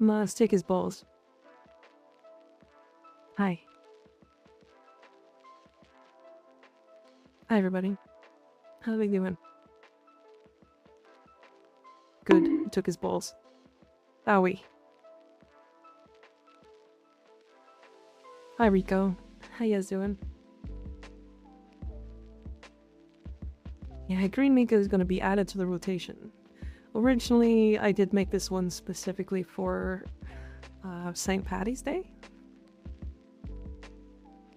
Must take his balls. Hi. Hi, everybody. How are we doing? Good. He took his balls. Owie. Hi, Rico. How you guys doing? Yeah, Green Mika is going to be added to the rotation. Originally, I did make this one specifically for St. Paddy's Day.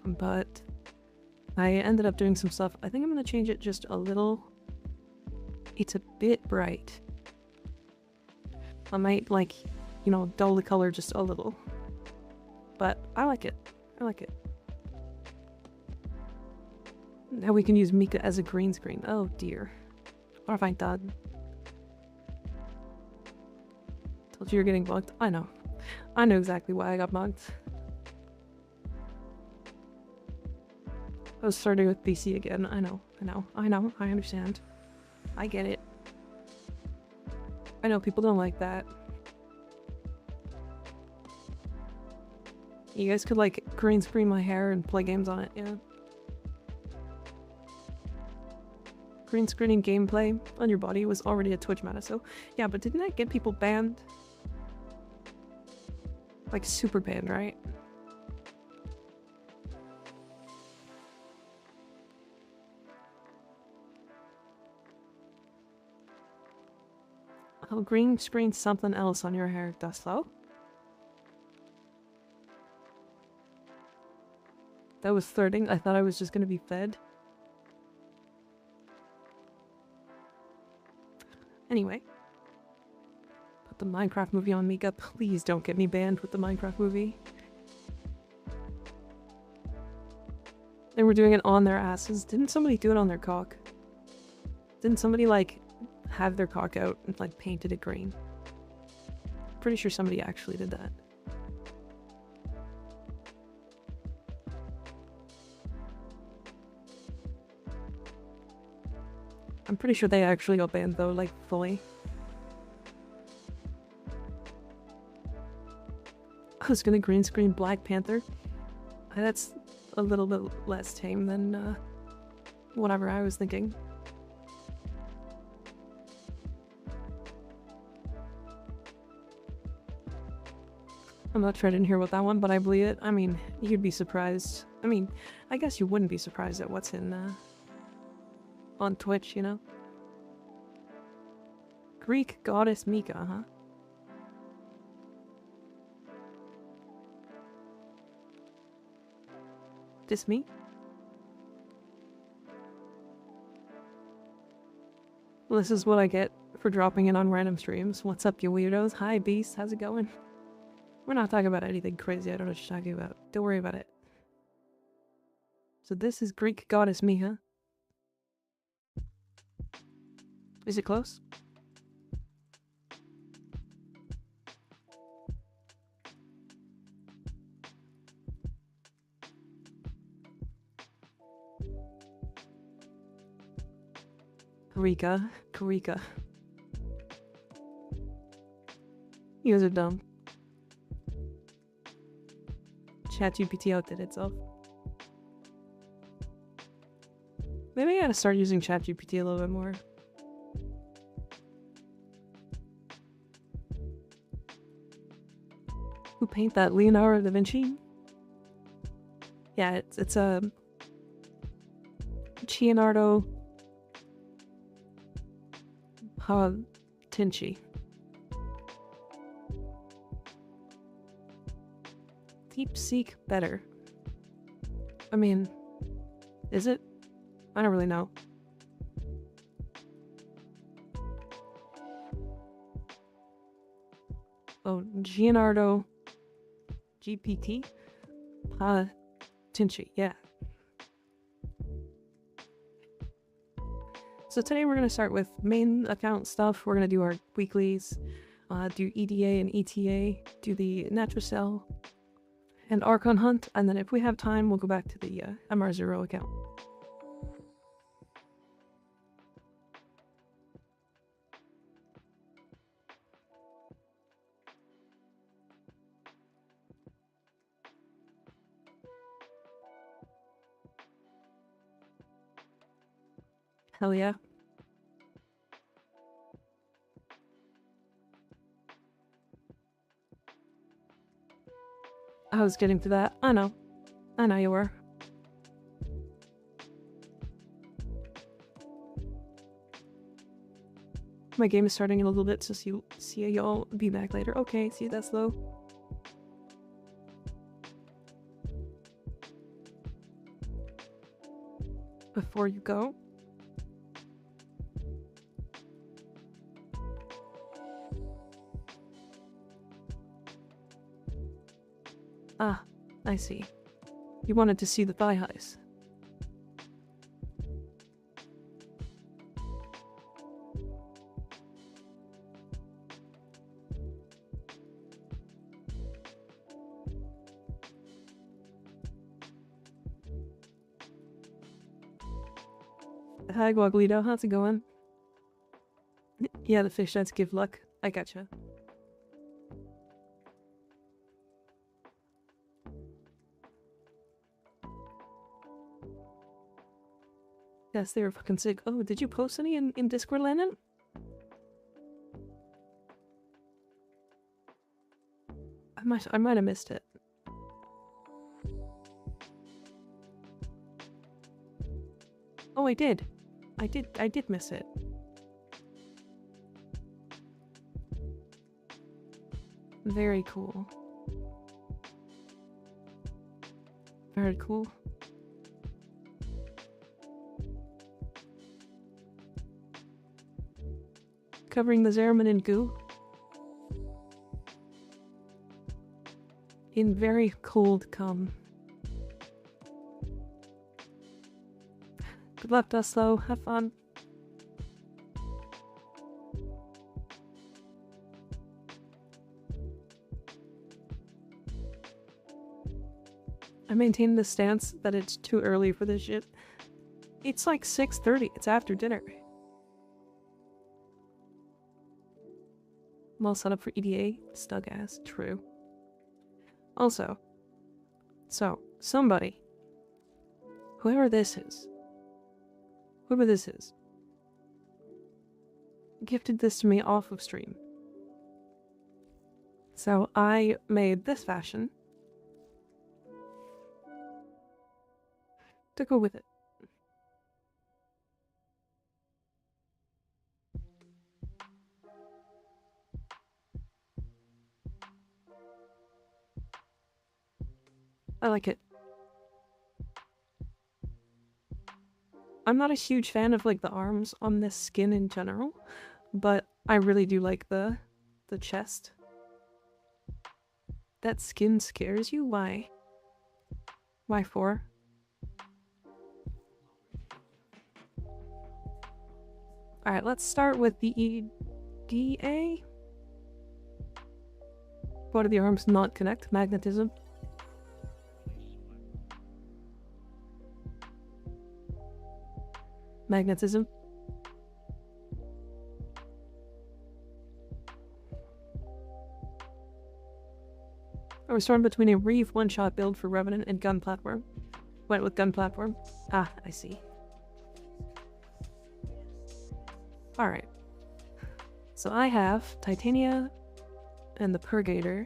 But I ended up doing some stuff. I think I'm going to change it just a little. It's a bit bright. I might, like, you know, dull the color just a little. But I like it. I like it. Now we can use Mika as a green screen. Oh dear. What have I done? Told you you're getting bugged. I know. I know exactly why I got bugged. I was starting with BC again. I know. I understand. I get it. I know people don't like that. You guys could, like, green screen my hair and play games on it, yeah. Green screening gameplay on your body was already a Twitch meta, so yeah, but didn't that get people banned? Like, super banned, right? I'll green screen something else on your hair, Dustlow. That was flirting. I thought I was just gonna be fed. Anyway. Put the Minecraft movie on Mika. Please don't get me banned with the Minecraft movie. They were doing it on their asses. Didn't somebody do it on their cock? Didn't somebody, like, have their cock out and, like, painted it green? Pretty sure somebody actually did that. I'm pretty sure they actually got banned though, like, fully. I was gonna green screen Black Panther. That's a little bit less tame than, whatever I was thinking. I'm not sure I didn't hear about that one, but I believe it. I mean, you'd be surprised. I mean, I guess you wouldn't be surprised at what's in, on Twitch, you know? Greek goddess Mika, huh? This me? Well, this is what I get for dropping in on random streams. What's up, you weirdos? Hi, Beast. How's it going? We're not talking about anything crazy. I don't know what you're talking about. Don't worry about it. So this is Greek goddess Mika. Is it close? Karika. You guys are dumb. ChatGPT outdid itself. Maybe I gotta start using ChatGPT a little bit more. Who paint that? Leonardo da Vinci? Yeah, it's a Leonardo Tinci. DeepSeek better. I mean, is it? I don't really know. Oh, Leonardo GPT? Tinci, yeah. So today we're going to start with main account stuff. We're going to do our weeklies, do EDA and ETA, do the Naturacell and Archon Hunt, and then if we have time, we'll go back to the MR0 account. Hell yeah. I was getting to that. I know. I know you were. My game is starting in a little bit, so see y'all be back later. Okay, see that's low. Before you go. Ah, I see. You wanted to see the thigh highs. Hi, Guaglido. How's it going? Yeah, the fish heads give luck. I gotcha. Yes, they were fucking sick. Oh, did you post any in Discord, Landon? I might have missed it. Oh, I did. I did miss it. Very cool. Very cool. Covering the Zeraman in goo. In very cold cum. Good luck, Dustlow. Have fun. I maintain the stance that it's too early for this shit. It's like 6:30. It's after dinner. I'm all set up for EDA. Stug ass. True. Also, so, somebody, whoever this is, gifted this to me off of stream. So I made this fashion to go with it. I like it. I'm not a huge fan of like the arms on this skin in general, but I really do like the chest. That skin scares you? Why? Why for? Alright, let's start with the EDA. Why do the arms not connect? Magnetism. Magnetism. I was torn between a Reeve one-shot build for Revenant and Gun Platform. Went with Gun Platform. Ah, I see. Alright. So I have Titania and the Purgator.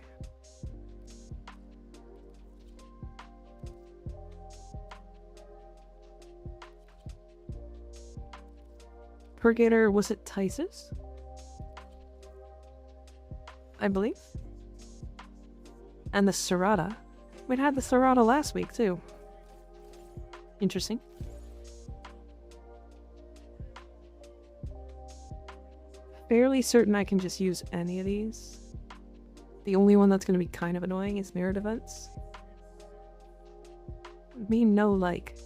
Purgator, was it Tysus? I believe. And the Serrata. We had the Serrata last week too. Interesting. Fairly certain I can just use any of these. The only one that's going to be kind of annoying is Mirrored Events. Me, no like.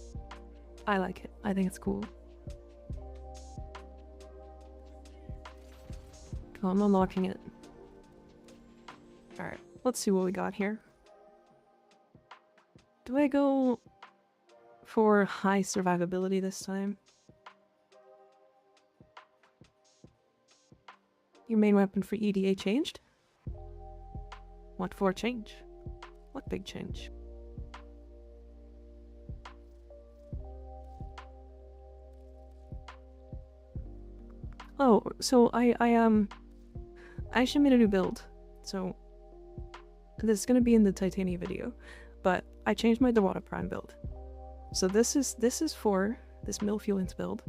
I like it. I think it's cool. Oh, I'm unlocking it. Alright, let's see what we got here. Do I go for high survivability this time? Your main weapon for EDA changed? What for change? What big change? so I actually made a new build. So this is gonna be in the Titania video, but I changed my Dewata Prime build. So this is for this Millfuelings build.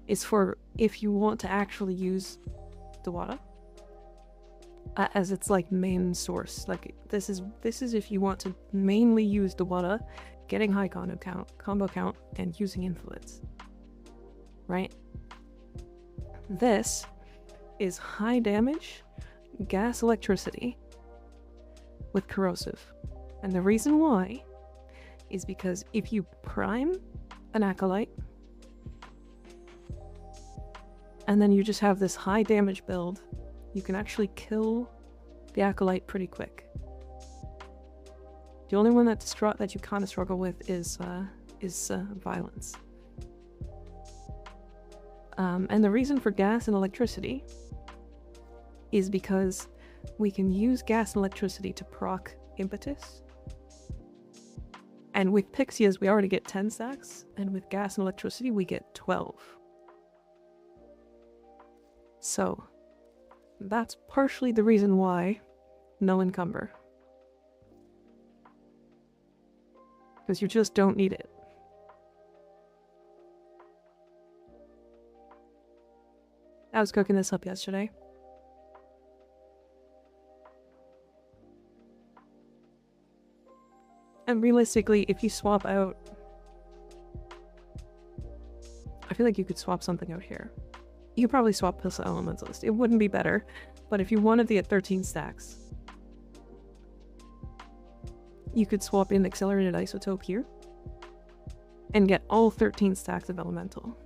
It's for if you want to actually use Dewata as its like main source. Like this is if you want to mainly use Dewata, getting high combo count, and using influence. Right? This is high damage gas electricity with corrosive. And the reason why is because if you prime an Acolyte and then you just have this high damage build, you can actually kill the Acolyte pretty quick. The only one that you kind of struggle with is violence. And the reason for gas and electricity is because we can use gas and electricity to proc impetus. And with Pixias, we already get 10 stacks, and with gas and electricity, we get 12. So, that's partially the reason why no encumber. Because you just don't need it. I was cooking this up yesterday. And realistically, if you swap out... I feel like you could swap something out here. You could probably swap Pistol Elementalist. It wouldn't be better, but if you wanted to get 13 stacks, you could swap in Accelerated Isotope here and get all 13 stacks of Elemental.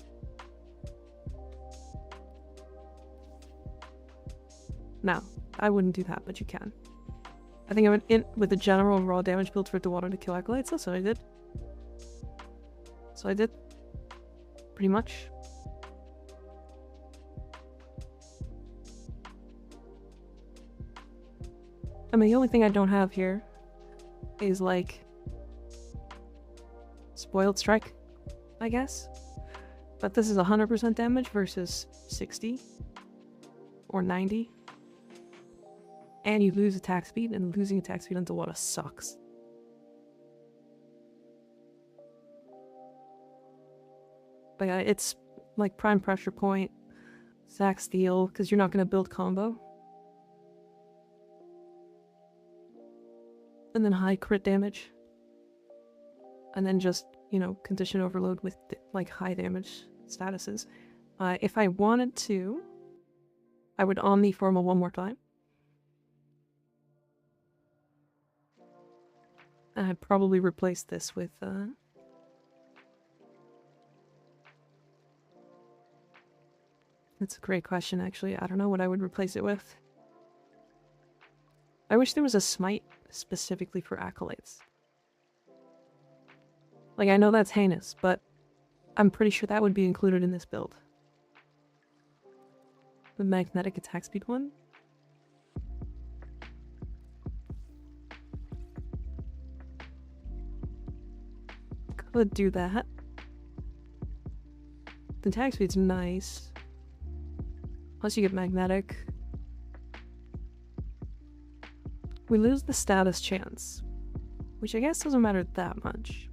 Now, I wouldn't do that, but you can. I think I went in with the general raw damage build for Dewata to kill Acolytes, so I did. So I did. Pretty much. I mean, the only thing I don't have here is, like, Spoiled Strike, I guess. But this is 100% damage versus 60 or 90. And you lose attack speed, and losing attack speed on Dewata sucks. But yeah, it's like prime pressure point, sack steel, because you're not going to build combo. And then high crit damage. And then just, you know, condition overload with like high damage statuses. If I wanted to, I would Omniformal one more time. I'd probably replace this with, That's a great question, actually. I don't know what I would replace it with. I wish there was a smite specifically for Acolytes. Like, I know that's heinous, but I'm pretty sure that would be included in this build. The magnetic attack speed one? Could do that. The attack speed's nice. Plus you get magnetic. We lose the status chance, which I guess doesn't matter that much.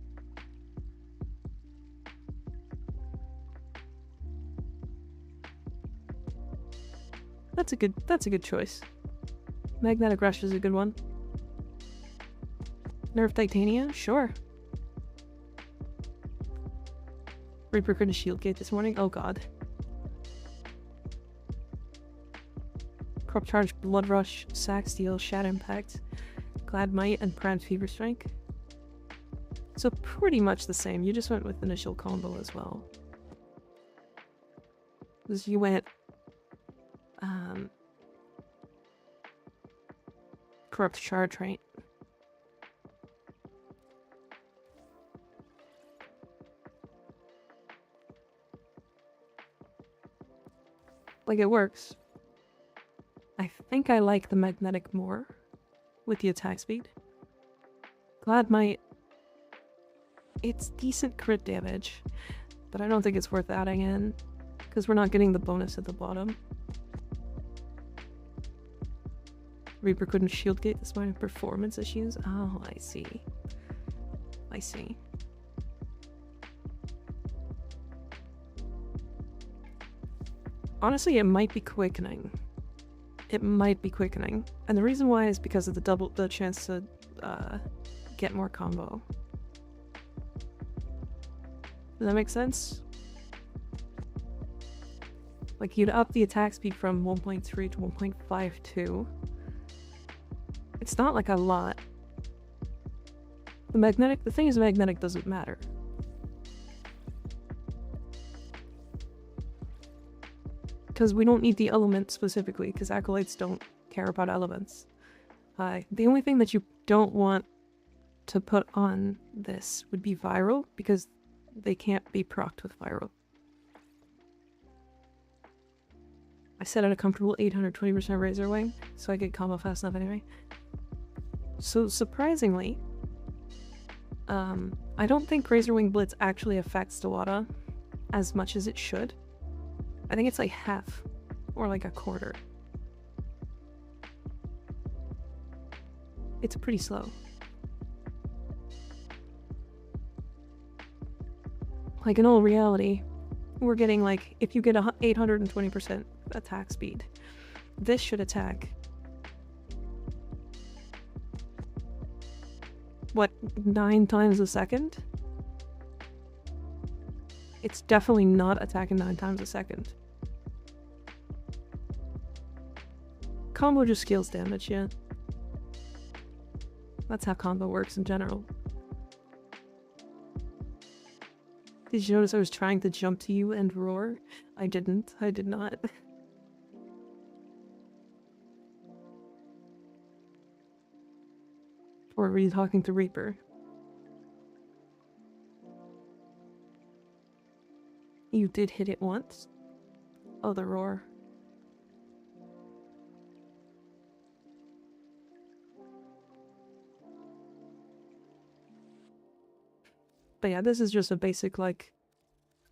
That's a good choice. Magnetic Rush is a good one. Nerf Titania? Sure. Reaper crit a shield gate this morning? Oh god. Corrupt Charge, Blood Rush, Sack Steel, Shadow Impact, Glad Might, and Prime Fever Strike. So pretty much the same. You just went with initial combo as well. Because you went Corrupt Charge, right? Like, it works. I think I like the magnetic more with the attack speed. Glad Might, it's decent crit damage, but I don't think it's worth adding in. Because we're not getting the bonus at the bottom. Reaper couldn't shield gate despite performance issues. Oh, I see. I see. Honestly, it might be quickening. It might be quickening. And the reason why is because of the chance to get more combo. Does that make sense? Like, you'd up the attack speed from 1.3 to 1.52. It's not like a lot. The thing is, magnetic doesn't matter. Because we don't need the element specifically, because acolytes don't care about elements. The only thing that you don't want to put on this would be viral, because they can't be procced with viral. I set at a comfortable 820% razor wing, so I get combo fast enough anyway. So surprisingly, I don't think Razor Wing Blitz actually affects Dewata as much as it should. I think it's like half, or like a quarter. It's pretty slow. Like, in all reality, we're getting like, if you get a 820% attack speed, this should attack, what, 9 times a second? It's definitely not attacking 9 times a second. Combo just scales damage, yeah. That's how combo works in general. Did you notice I was trying to jump to you and roar? I didn't. I did not. Or were you talking to Reaper? You did hit it once? Oh, the roar. But yeah, this is just a basic, like,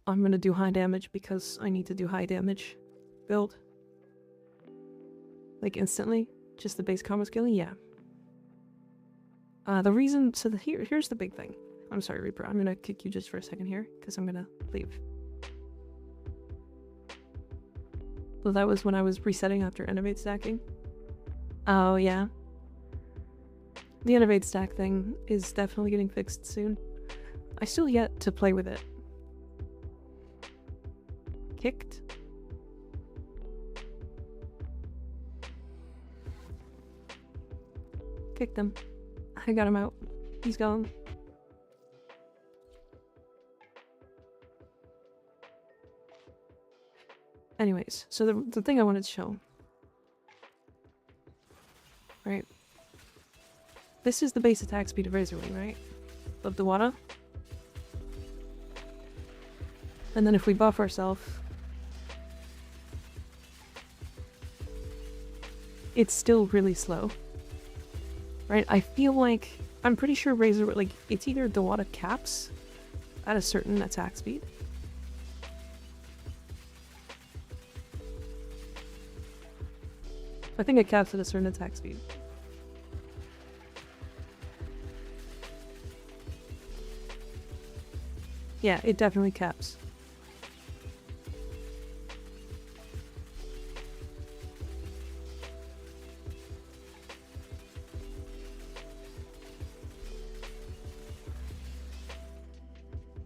I'm gonna do high damage because I need to do high damage build. Like, instantly. Just the base combo scaling? Yeah. The reason, so here's the big thing. I'm sorry, Reaper, I'm gonna kick you just for a second here, because I'm gonna leave. So that was when I was resetting after Innovate stacking. Oh, yeah. The Innovate stack thing is definitely getting fixed soon. I still yet to play with it. Kicked? Kicked him. I got him out. He's gone. Anyways, so the thing I wanted to show. Right. This is the base attack speed of Razor Wing, right? Of Dewata. And then if we buff ourselves, it's still really slow. Right? I feel like, I'm pretty sure Razor, like, it's either Dewata caps at a certain attack speed. I think it caps at a certain attack speed. Yeah, it definitely caps.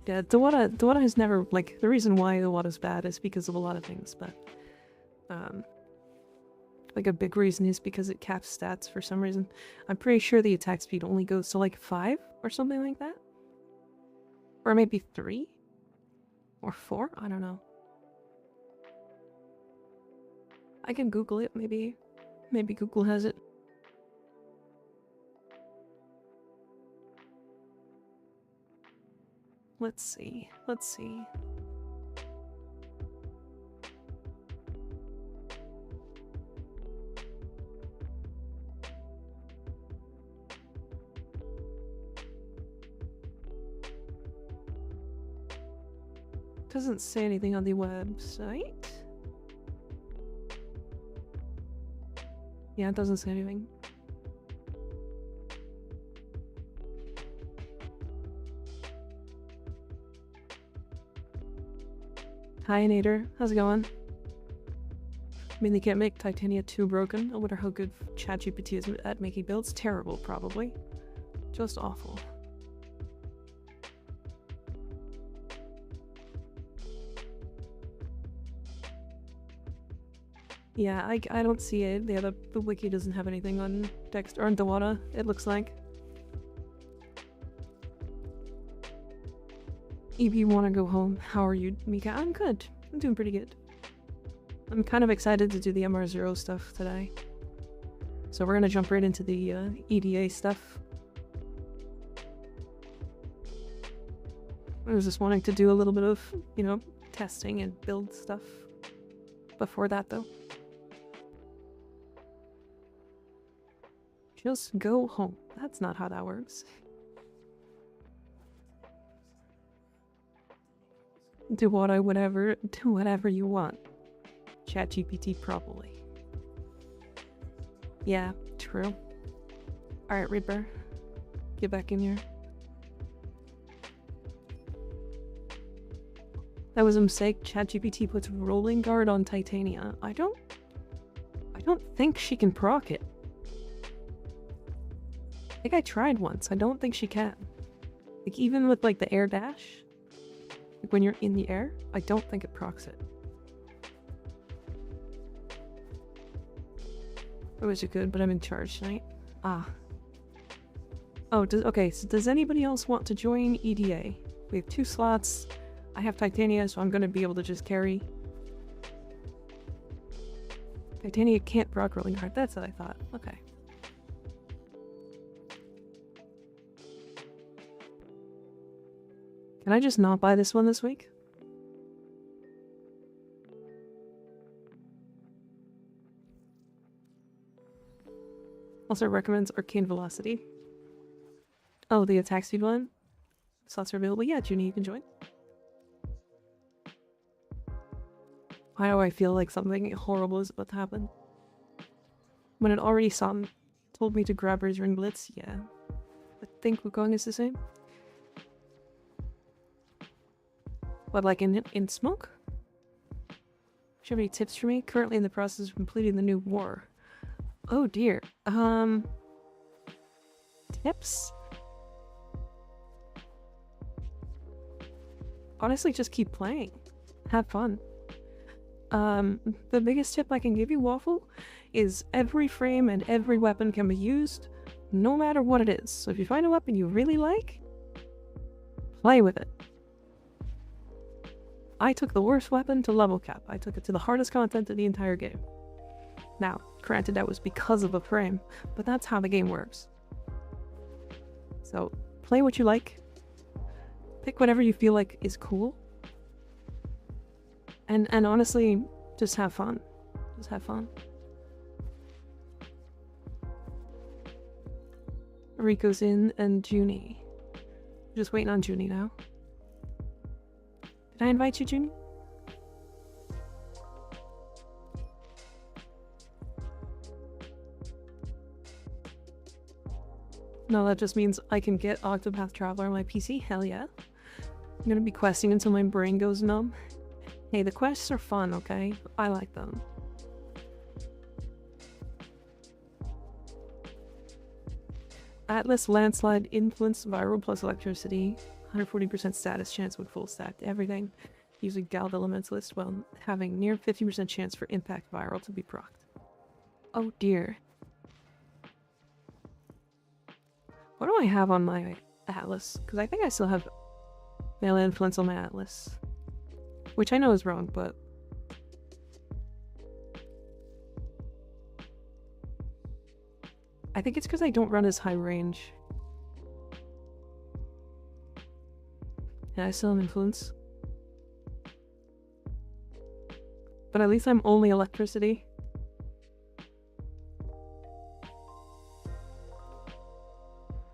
Yeah, Dewata has never, like, the reason why Dewata's bad is because of a lot of things, but, like, a big reason is because it caps stats for some reason. I'm pretty sure the attack speed only goes to, like, 5 or something like that? Or maybe 3? Or 4? I don't know. I can Google it, maybe. Maybe Google has it. Let's see. Let's see. Doesn't say anything on the website. Yeah, it doesn't say anything. Hi, Nader. How's it going? I mean, they can't make Titania too broken. I wonder how good ChatGPT is at making builds. Terrible, probably. Just awful. Yeah, I don't see it. Yeah, the wiki doesn't have anything on Dexter or on Dawada, it looks like. If you want to go home, how are you, Mika? I'm good. I'm doing pretty good. I'm kind of excited to do the MR0 stuff today. So we're gonna jump right into the EDA stuff. I was just wanting to do a little bit of, you know, testing and build stuff before that, though. Just go home. That's not how that works. Do whatever you want. ChatGPT probably. Yeah, true. Alright, Reaper. Get back in here. That was a mistake. ChatGPT puts rolling guard on Titania. I don't think she can proc it. I think I tried once. I don't think she can. Like, even with, like, the air dash, like, when you're in the air, I don't think it procs it. I wish it could, but I'm in charge tonight. Ah. Oh, okay, so does anybody else want to join EDA? We have 2 slots. I have Titania, so I'm gonna be able to just carry. Titania can't proc rolling hard. That's what I thought. Okay. Can I just not buy this one this week? Also recommends Arcane Velocity. Oh, the attack speed one? Slots are available. Yeah, Junie, you can join. Why do I feel like something horrible is about to happen? When it already told me to grab Razorring Blitz, yeah. I think Wukong is the same. What, like in smoke? Do you have any tips for me? Currently in the process of completing the new war. Oh dear. Tips? Honestly, just keep playing. Have fun. The biggest tip I can give you, Waffle, is every frame and every weapon can be used, no matter what it is. So if you find a weapon you really like, play with it. I took the worst weapon to level cap. I took it to the hardest content of the entire game. Now, granted that was because of a frame, but that's how the game works. So, play what you like. Pick whatever you feel like is cool. And honestly, just have fun. Just have fun. Rico's in and Junie. Just waiting on Junie now. Did I invite you, Junie? No, that just means I can get Octopath Traveler on my PC. Hell yeah. I'm gonna be questing until my brain goes numb. Hey, the quests are fun, okay? I like them. Atlas Landslide Influence Viral plus Electricity. 140% status chance when full stacked everything. Using Gald Elementalist while having near 50% chance for Impact Viral to be procced. Oh dear. What do I have on my Atlas? Because I think I still have Melee Influence on my Atlas. Which I know is wrong, but... I think it's because I don't run as high range. Yeah, I still have Influence. But at least I'm only Electricity.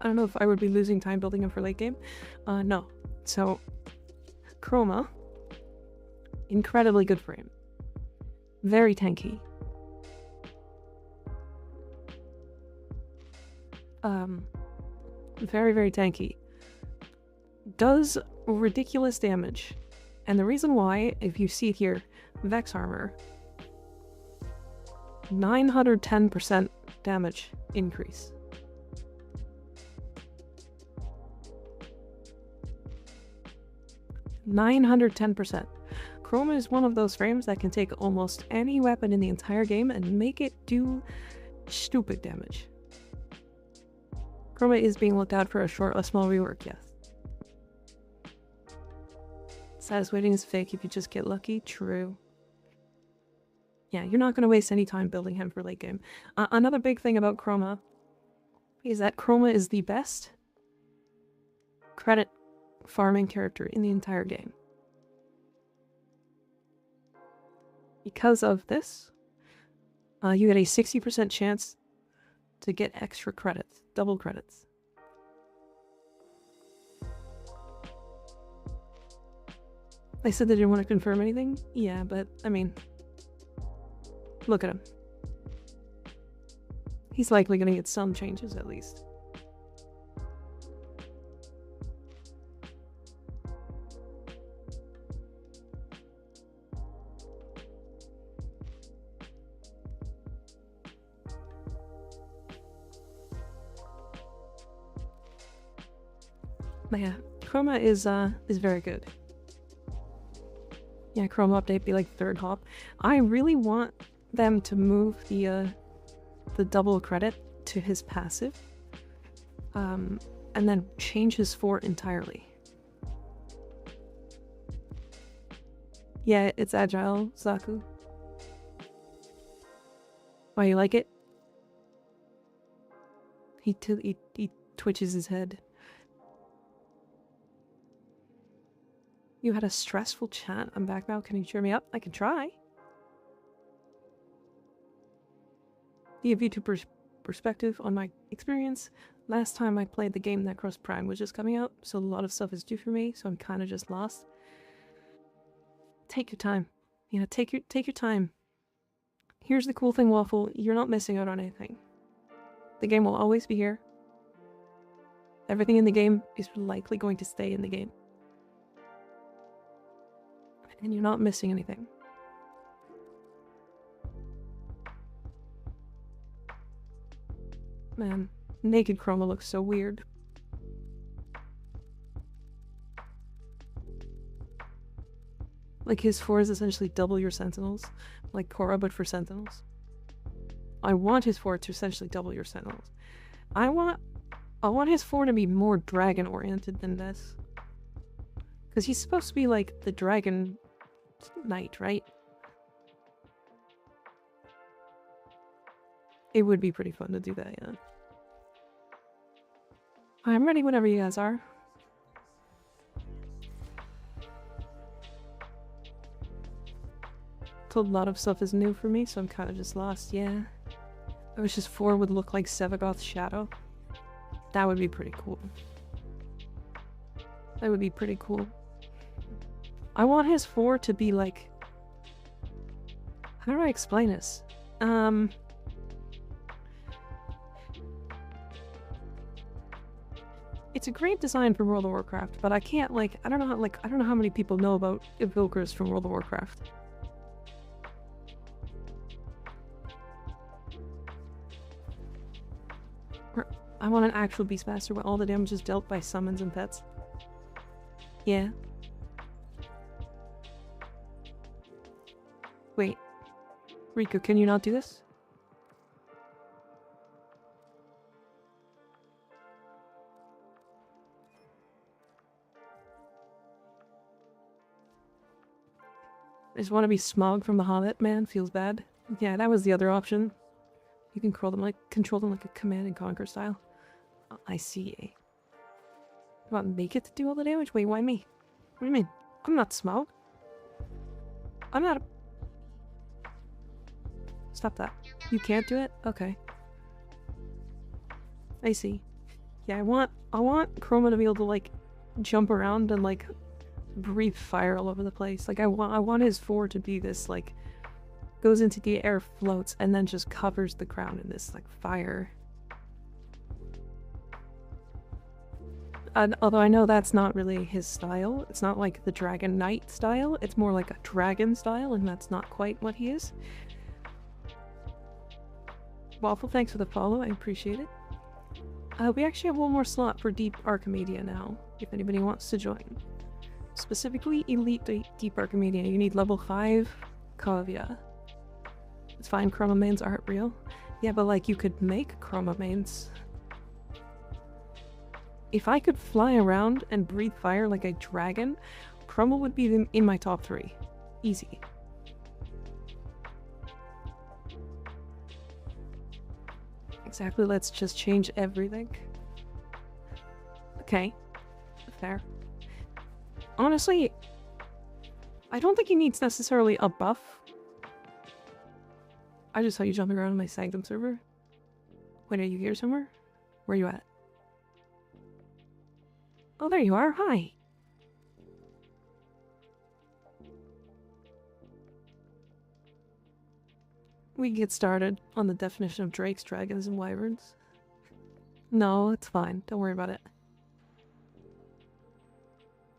I don't know if I would be losing time building him for late game. No. So, Chroma. Incredibly good frame. Very tanky. Very, very tanky. Does ridiculous damage. And the reason why, if you see here, Vex Armor, 910% damage increase. %910%. Chroma is one of those frames that can take almost any weapon in the entire game and make it do stupid damage. Chroma is being looked out for a small rework, yes. Status waiting is fake if you just get lucky, true. Yeah, you're not going to waste any time building him for late game. Another big thing about Chroma is that Chroma is the best credit farming character in the entire game. Because of this, you get a 60% chance to get extra credits, double credits. They said they didn't want to confirm anything? Yeah, but, I mean, look at him. He's likely going to get some changes, at least. But yeah, Chroma is very good. Yeah, Chroma update be like third hop. I really want them to move the double credit to his passive, and then change his fort entirely. Yeah, it's agile, Zaku. Why, you like it? He twitches his head. You had a stressful chat. I'm back now. Can you cheer me up? I can try. Give YouTuber's perspective on my experience. Last time I played the game, Necros Prime was just coming out, so a lot of stuff is due for me, so I'm kind of just lost. Take your time. You know, take your time. Here's the cool thing, Waffle. You're not missing out on anything. The game will always be here. Everything in the game is likely going to stay in the game. And you're not missing anything. Man, naked Chroma looks so weird. Like his 4 is essentially double your sentinels. Like Korra, but for sentinels. I want his 4 to essentially double your sentinels. I want his 4 to be more dragon oriented than this. Because he's supposed to be like the dragon knight, right? It would be pretty fun to do that, yeah. I'm ready whenever you guys are. A lot of stuff is new for me, so I'm kind of just lost, yeah. I wish his 4 would look like Sevagoth's shadow. That would be pretty cool. That would be pretty cool. I want his 4 to be like... How do I explain this? It's a great design for World of Warcraft, but I can't I don't know how many people know about Evokers from World of Warcraft. I want an actual Beastmaster where all the damage is dealt by summons and pets. Yeah. Wait. Riku, can you not do this? I just want to be Smaug from The Hobbit, man. Feels bad. Yeah, that was the other option. You can control them like a Command and Conquer style. I see. What, make it to do all the damage? Wait, why me? What do you mean? I'm not Smaug. I'm not a... Stop that. You can't do it? Okay. I see. Yeah, I want Chroma to be able to, like, jump around and, like, breathe fire all over the place. Like I want his 4 to be this like goes into the air, floats, and then just covers the ground in this like fire. Although I know that's not really his style. It's not like the Dragon Knight style. It's more like a dragon style, and that's not quite what he is. Waffle, thanks for the follow. I appreciate it. We actually have one more slot for Deep Archimedia now, if anybody wants to join. Specifically, Elite Deep Archimedia. You need level 5 Kavya. It's fine, Chroma Mains aren't real. Yeah, but like you could make Chroma Mains. If I could fly around and breathe fire like a dragon, Chroma would be in my top 3. Easy. Exactly, let's just change everything. Okay. Fair. Honestly, I don't think he needs necessarily a buff. I just saw you jumping around on my Sanctum server. Wait, are you here somewhere? Where are you at? Oh, there you are. Hi. We can get started on the definition of drakes, dragons, and wyverns. No, it's fine. Don't worry about it.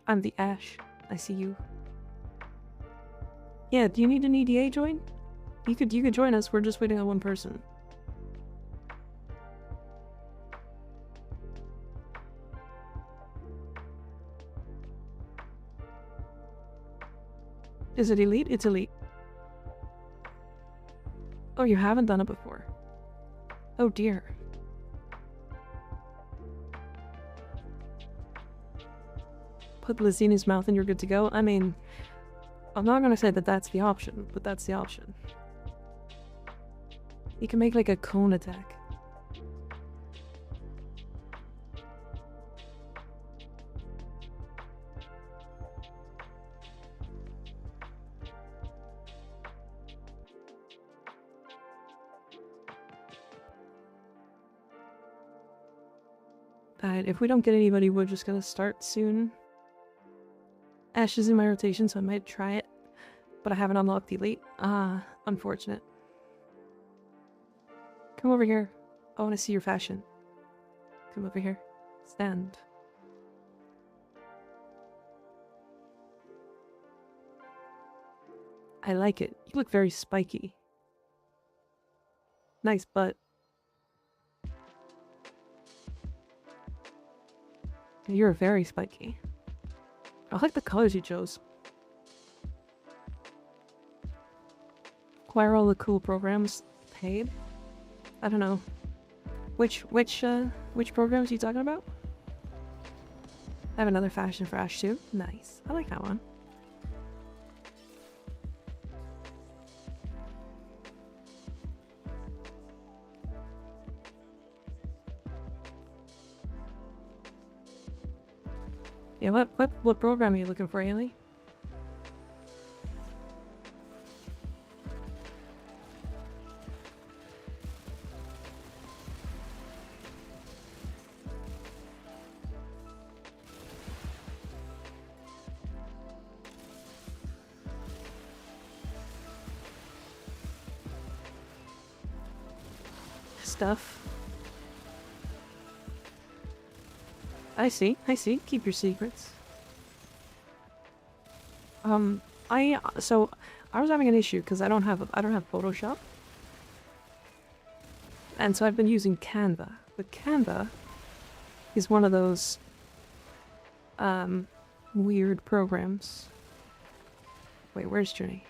I'm the Ash. I see you. Yeah, do you need an EDA join? You could join us. We're just waiting on one person. Is it elite? It's elite. Oh, you haven't done it before. Oh dear. Put Lizina's mouth and you're good to go. I mean, I'm not gonna say that that's the option, but that's the option. You can make like a cone attack. If we don't get anybody, we're just gonna start soon. Ash is in my rotation, so I might try it. But I haven't unlocked the elite. Ah, unfortunate. Come over here. I want to see your fashion. Come over here. Stand. I like it. You look very spiky. Nice butt. You're very spiky. I like the colors you chose. Why are all the cool programs paid? I don't know. Which programs are you talking about? I have another fashion for Ash too. Nice. I like that one. Yeah, what program are you looking for, Ailey? Stuff. I see. Keep your secrets. So I was having an issue because I don't have Photoshop. And so I've been using Canva. But Canva is one of those weird programs. Wait, where's Journey?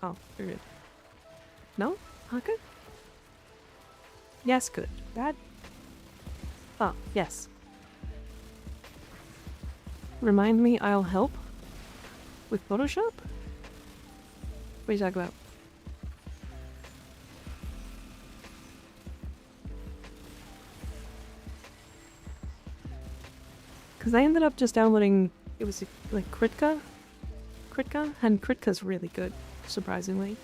Oh, you're good. No? Not good? Yes, good. Bad? Oh, yes. Remind me, I'll help? With Photoshop? What are you talking about? Because I ended up just downloading, it was like Kritka? And Kritka's really good, surprisingly.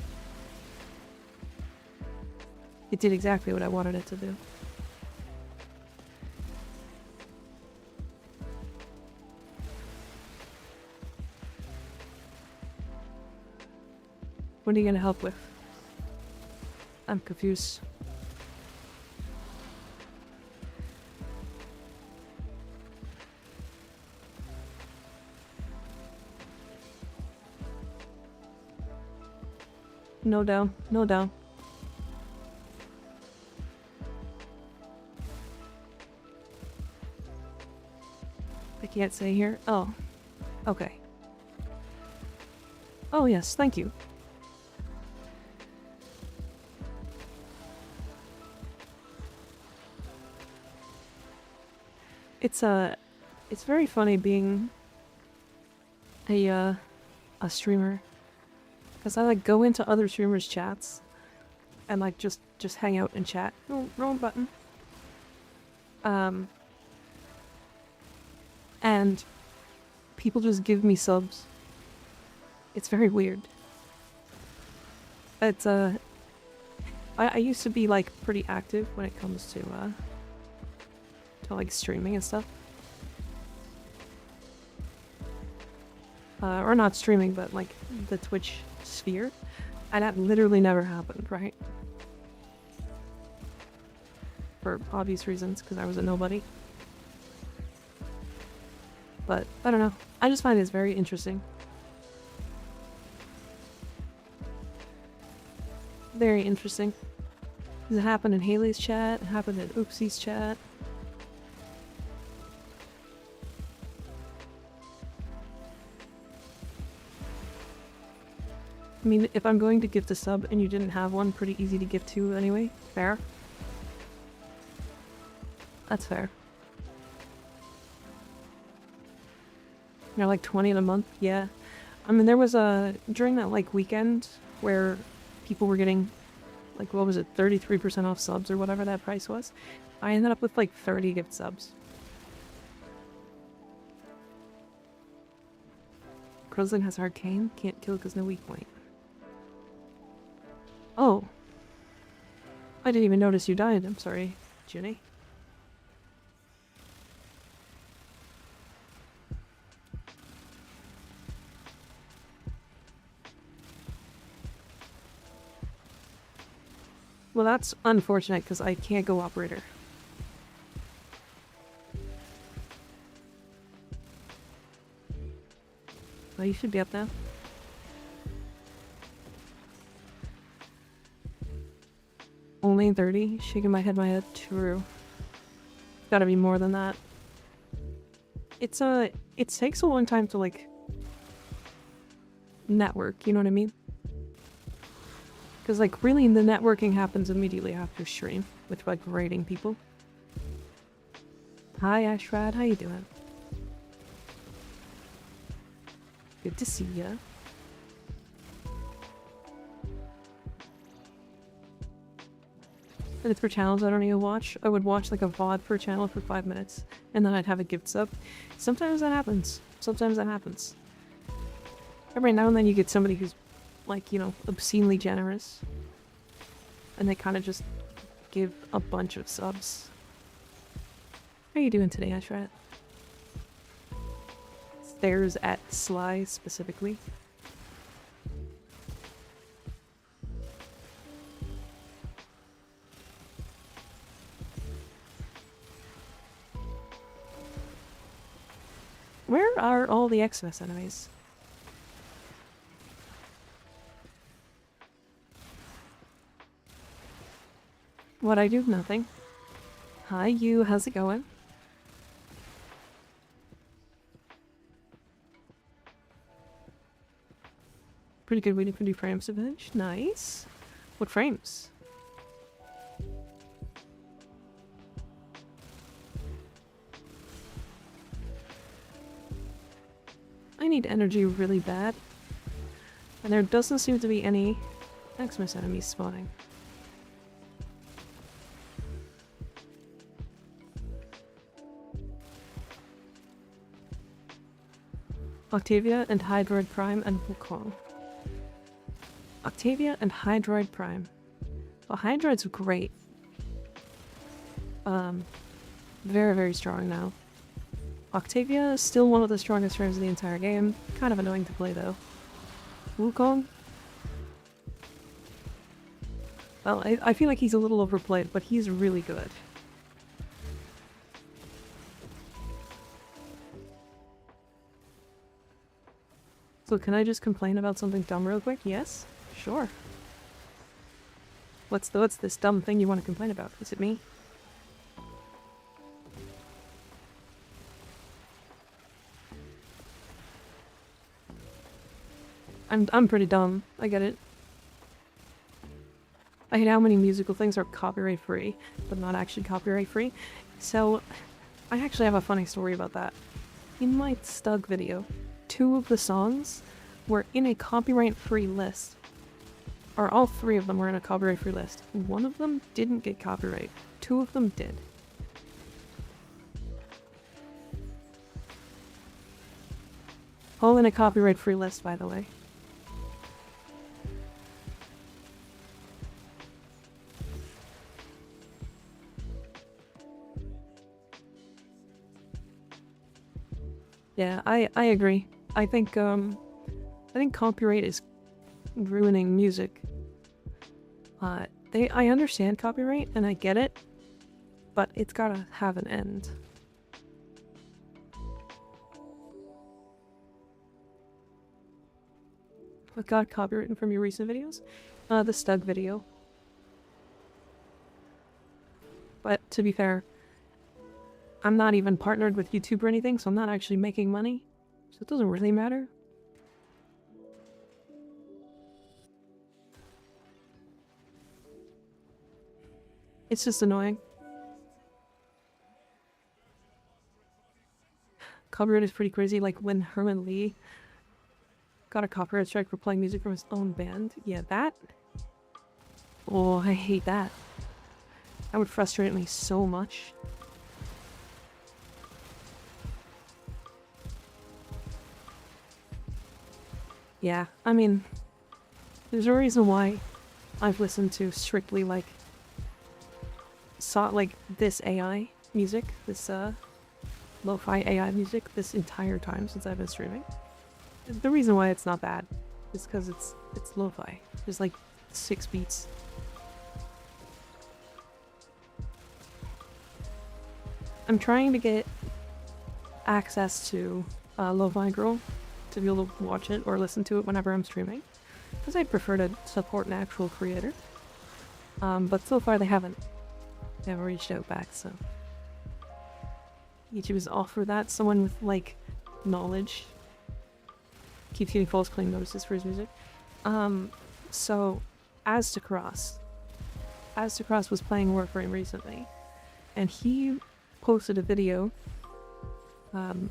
It did exactly what I wanted it to do. What are you gonna help with? I'm confused. No down. No down. I can't say here. Oh. Okay. Oh yes, thank you. It's very funny being a streamer, because I like go into other streamers' chats and like just hang out and chat. Oh, wrong button. And people just give me subs. It's very weird. It's I used to be like pretty active when it comes to like streaming and stuff. Or not streaming, but like the Twitch sphere. And that literally never happened, right? For obvious reasons, because I was a nobody. But, I don't know. I just find this very interesting. Very interesting. Does it happen in Haley's chat? It happened in Oopsie's chat. I mean, if I'm going to gift a sub and you didn't have one, pretty easy to gift to anyway. Fair. That's fair. You're like 20 in a month? Yeah. I mean, there was during that like weekend where people were getting, like, what was it, 33% off subs or whatever that price was. I ended up with like 30 gift subs. Crozling has Arcane, can't kill because no weak point. Oh. I didn't even notice you died. I'm sorry, Ginny. Well, that's unfortunate because I can't go operator. Well, you should be up now. Only 30? Shaking my head. True. Gotta be more than that. It takes a long time to, like, network, you know what I mean? Because, like, really, the networking happens immediately after stream, with, like, raiding people. Hi, Ashrad, how you doing? Good to see ya. And it's for channels I don't even watch. I would watch, like, a VOD per channel for 5 minutes, and then I'd have a gift sub. Sometimes that happens. Sometimes that happens. Every now and then you get somebody who's, like, you know, obscenely generous. And they kind of just give a bunch of subs. How are you doing today, Ashrat? Stares at Sly, specifically. Where are all the Xmas enemies? What I do? Nothing. Hi, you. How's it going? Pretty good waiting for new frames to finish. Nice. What frames? I need energy really bad. And there doesn't seem to be any Xmas enemies spawning. Octavia and Hydroid Prime and Wukong. Octavia and Hydroid Prime. Well, Hydroid's great. Very, very strong now. Octavia is still one of the strongest frames in the entire game. Kind of annoying to play, though. Wukong? Well, I feel like he's a little overplayed, but he's really good. So can I just complain about something dumb real quick? Yes? Sure. What's this dumb thing you want to complain about? Is it me? I'm pretty dumb. I get it. I hate how many musical things are copyright free, but not actually copyright free. So, I actually have a funny story about that. In my Stug video, 2 of the songs were in a copyright free list. Or all 3 of them were in a copyright free list. 1 of them didn't get copyright. 2 of them did. All in a copyright free list, by the way. Yeah, I agree. I think copyright is ruining music. I understand copyright and I get it, but it's gotta have an end. What got copywritten from your recent videos? The Stug video. But to be fair, I'm not even partnered with YouTube or anything, so I'm not actually making money. So it doesn't really matter. It's just annoying. Copyright is pretty crazy, like when Herman Lee got a copyright strike for playing music from his own band. Yeah, that? Oh, I hate that. That would frustrate me so much. Yeah, I mean, there's a reason why I've listened to strictly like this AI music, this lo-fi AI music this entire time since I've been streaming. The reason why it's not bad is because it's lo-fi. There's like 6 beats. I'm trying to get access to Lo-Fi Girl to be able to watch it or listen to it whenever I'm streaming, because I prefer to support an actual creator. But so far they haven't reached out back, so YouTube is off for that. Someone with like knowledge keeps getting false claim notices for his music. So Aztecross was playing Warframe recently, and he posted a video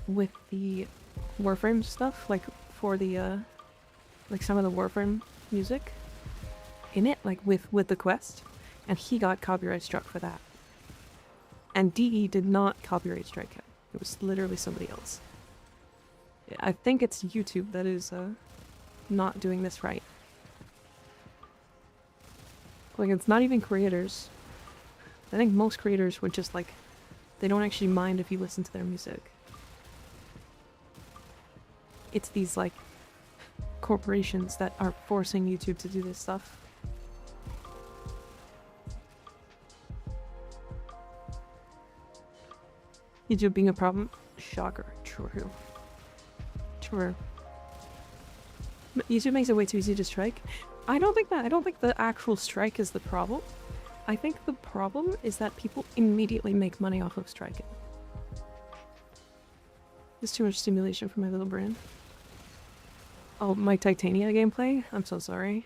with the Warframe stuff, like for the like some of the Warframe music in it, like with the quest, and he got copyright struck for that. And DE did not copyright strike him. It was literally somebody else. I think it's YouTube that is not doing this right. Like, it's not even creators. I think most creators would just like, they don't actually mind if you listen to their music. It's these like corporations that are forcing YouTube to do this stuff. YouTube being a problem? Shocker. True. YouTube makes it way too easy to strike. I don't think the actual strike is the problem. I think the problem is that people immediately make money off of striking. There's too much stimulation for my little brain. Oh, my Titania gameplay? I'm so sorry.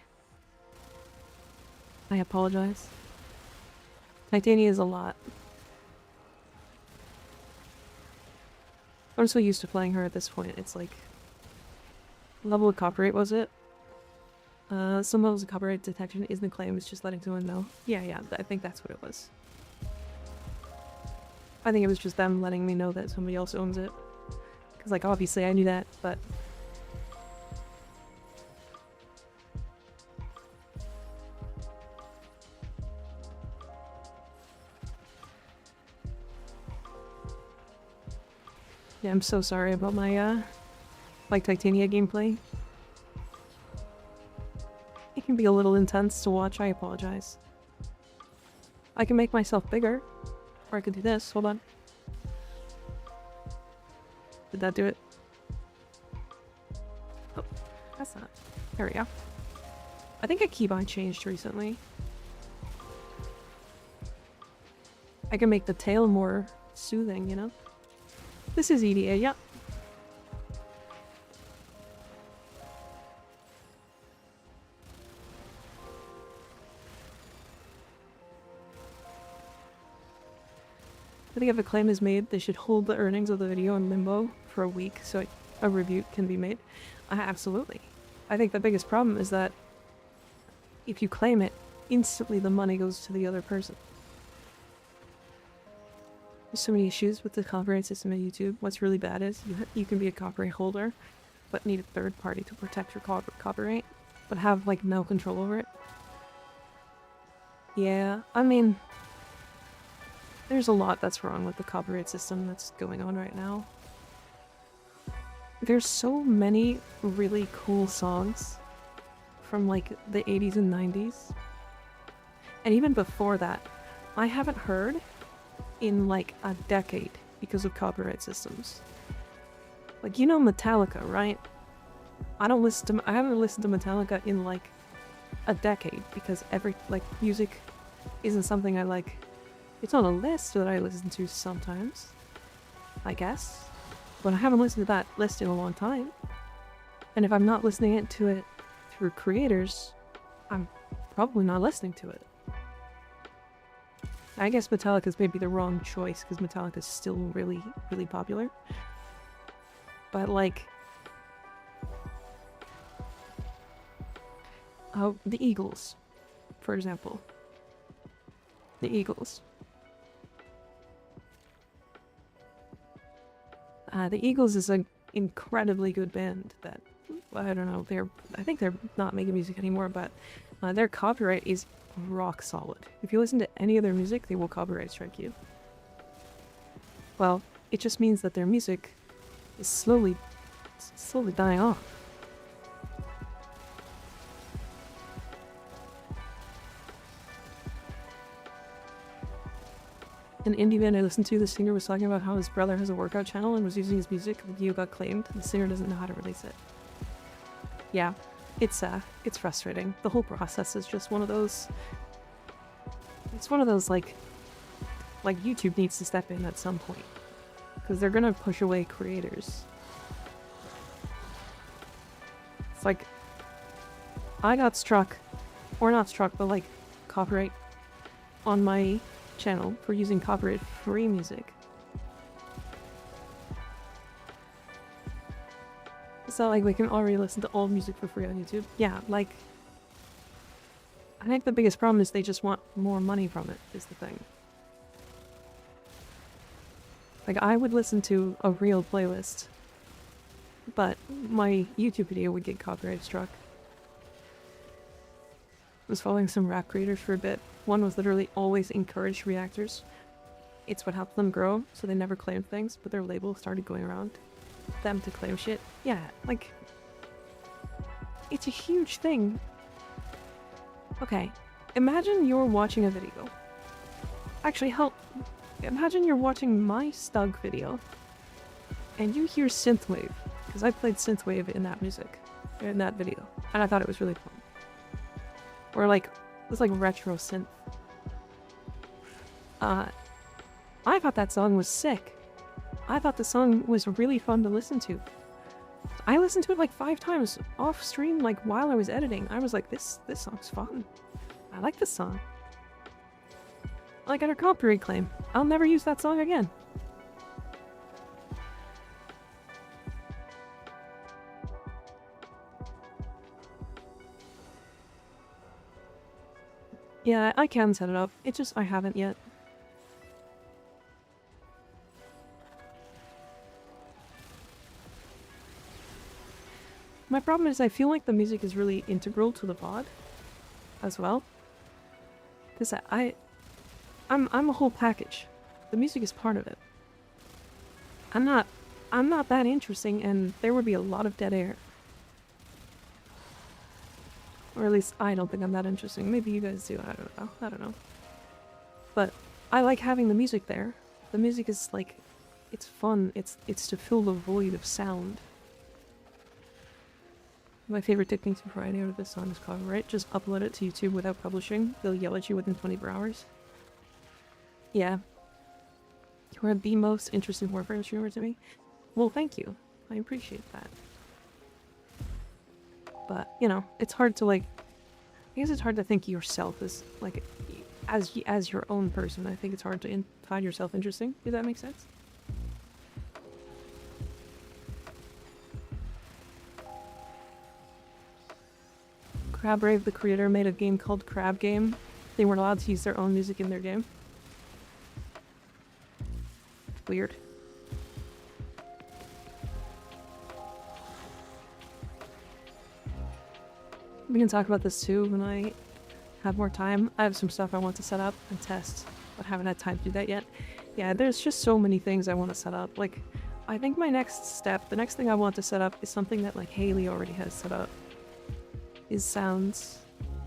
I apologize. Titania is a lot. I'm so used to playing her at this point. It's like... level of copyright, was it? Some levels of copyright detection isn't claimed, it's just letting someone know. Yeah, I think that's what it was. I think it was just them letting me know that somebody else owns it. Because, like, obviously I knew that, but... yeah, I'm so sorry about my, like, Titania gameplay. It can be a little intense to watch, I apologize. I can make myself bigger. Or I could do this. Hold on. Did that do it? Oh, that's not. There we go. I think a keybind changed recently. I can make the tail more soothing, you know? This is EDA, yeah. I think if a claim is made, they should hold the earnings of the video in limbo for a week so a review can be made. Absolutely. I think the biggest problem is that if you claim it, instantly the money goes to the other person. There's so many issues with the copyright system at YouTube. What's really bad is you can be a copyright holder, but need a third party to protect your copyright, but have like no control over it. Yeah, I mean, there's a lot that's wrong with the copyright system that's going on right now. There's so many really cool songs from like the 80s and 90s. And even before that, I haven't heard in like a decade because of copyright systems. Like, you know Metallica, right? I haven't listened to Metallica in like a decade because music isn't something I like. It's on a list that I listen to sometimes, I guess. But I haven't listened to that list in a long time. And if I'm not listening to it through creators, I'm probably not listening to it. I guess Metallica's maybe the wrong choice because Metallica's still really, really popular. But like... the Eagles, for example. The Eagles. The Eagles is an incredibly good band that, I don't know, I think they're not making music anymore, but their copyright is rock solid. If you listen to any of their music, they will copyright strike you. Well, it just means that their music is slowly dying off. An indie band I listened to, the singer was talking about how his brother has a workout channel and was using his music. The video got claimed. The singer doesn't know how to release it. Yeah, it's frustrating. The whole process is just one of those... It's one of those, like YouTube needs to step in at some point. Because they're gonna push away creators. It's like... I got struck, or not struck, but like, copyright on my channel for using copyright-free music. It's not like we can already listen to old music for free on YouTube. Yeah, like... I think the biggest problem is they just want more money from it, is the thing. Like, I would listen to a real playlist, but my YouTube video would get copyright struck. I was following some rap creators for a bit. One was literally always encouraged reactors. It's what helped them grow, so they never claimed things, but their label started going around them to claim shit. Yeah, like... It's a huge thing. Okay, imagine you're watching a video. Actually, imagine you're watching my Stug video, and you hear synthwave, because I played synthwave in that video, and I thought it was really fun. Or like, it was like retro synth. I thought that song was sick. I thought the song was really fun to listen to. I listened to it like 5 times off stream, like while I was editing. I was like, this song's fun. I like this song. I got a copyright claim. I'll never use that song again. Yeah, I can set it up. It's just I haven't yet. My problem is I feel like the music is really integral to the VOD as well. Because I'm a whole package. The music is part of it. I'm not that interesting, and there would be a lot of dead air. Or at least I don't think I'm that interesting. Maybe you guys do. I don't know. But I like having the music there. The music is like, it's fun. It's to fill the void of sound. My favorite technique to variety out of this song is copyright. Just upload it to YouTube without publishing. They'll yell at you within 24 hours. Yeah. You are the most interesting Warframe streamer to me. Well, thank you. I appreciate that. But, you know, it's hard to like... I guess it's hard to think yourself as, like, as your own person. I think it's hard to find yourself interesting. Does that make sense? Crab Rave, the creator, made a game called Crab Game. They weren't allowed to use their own music in their game. Weird. We can talk about this too when I have more time. I have some stuff I want to set up and test, but haven't had time to do that yet. Yeah, there's just so many things I want to set up. Like, I think my next step, the next thing I want to set up is something that like Haley already has set up. Is sounds.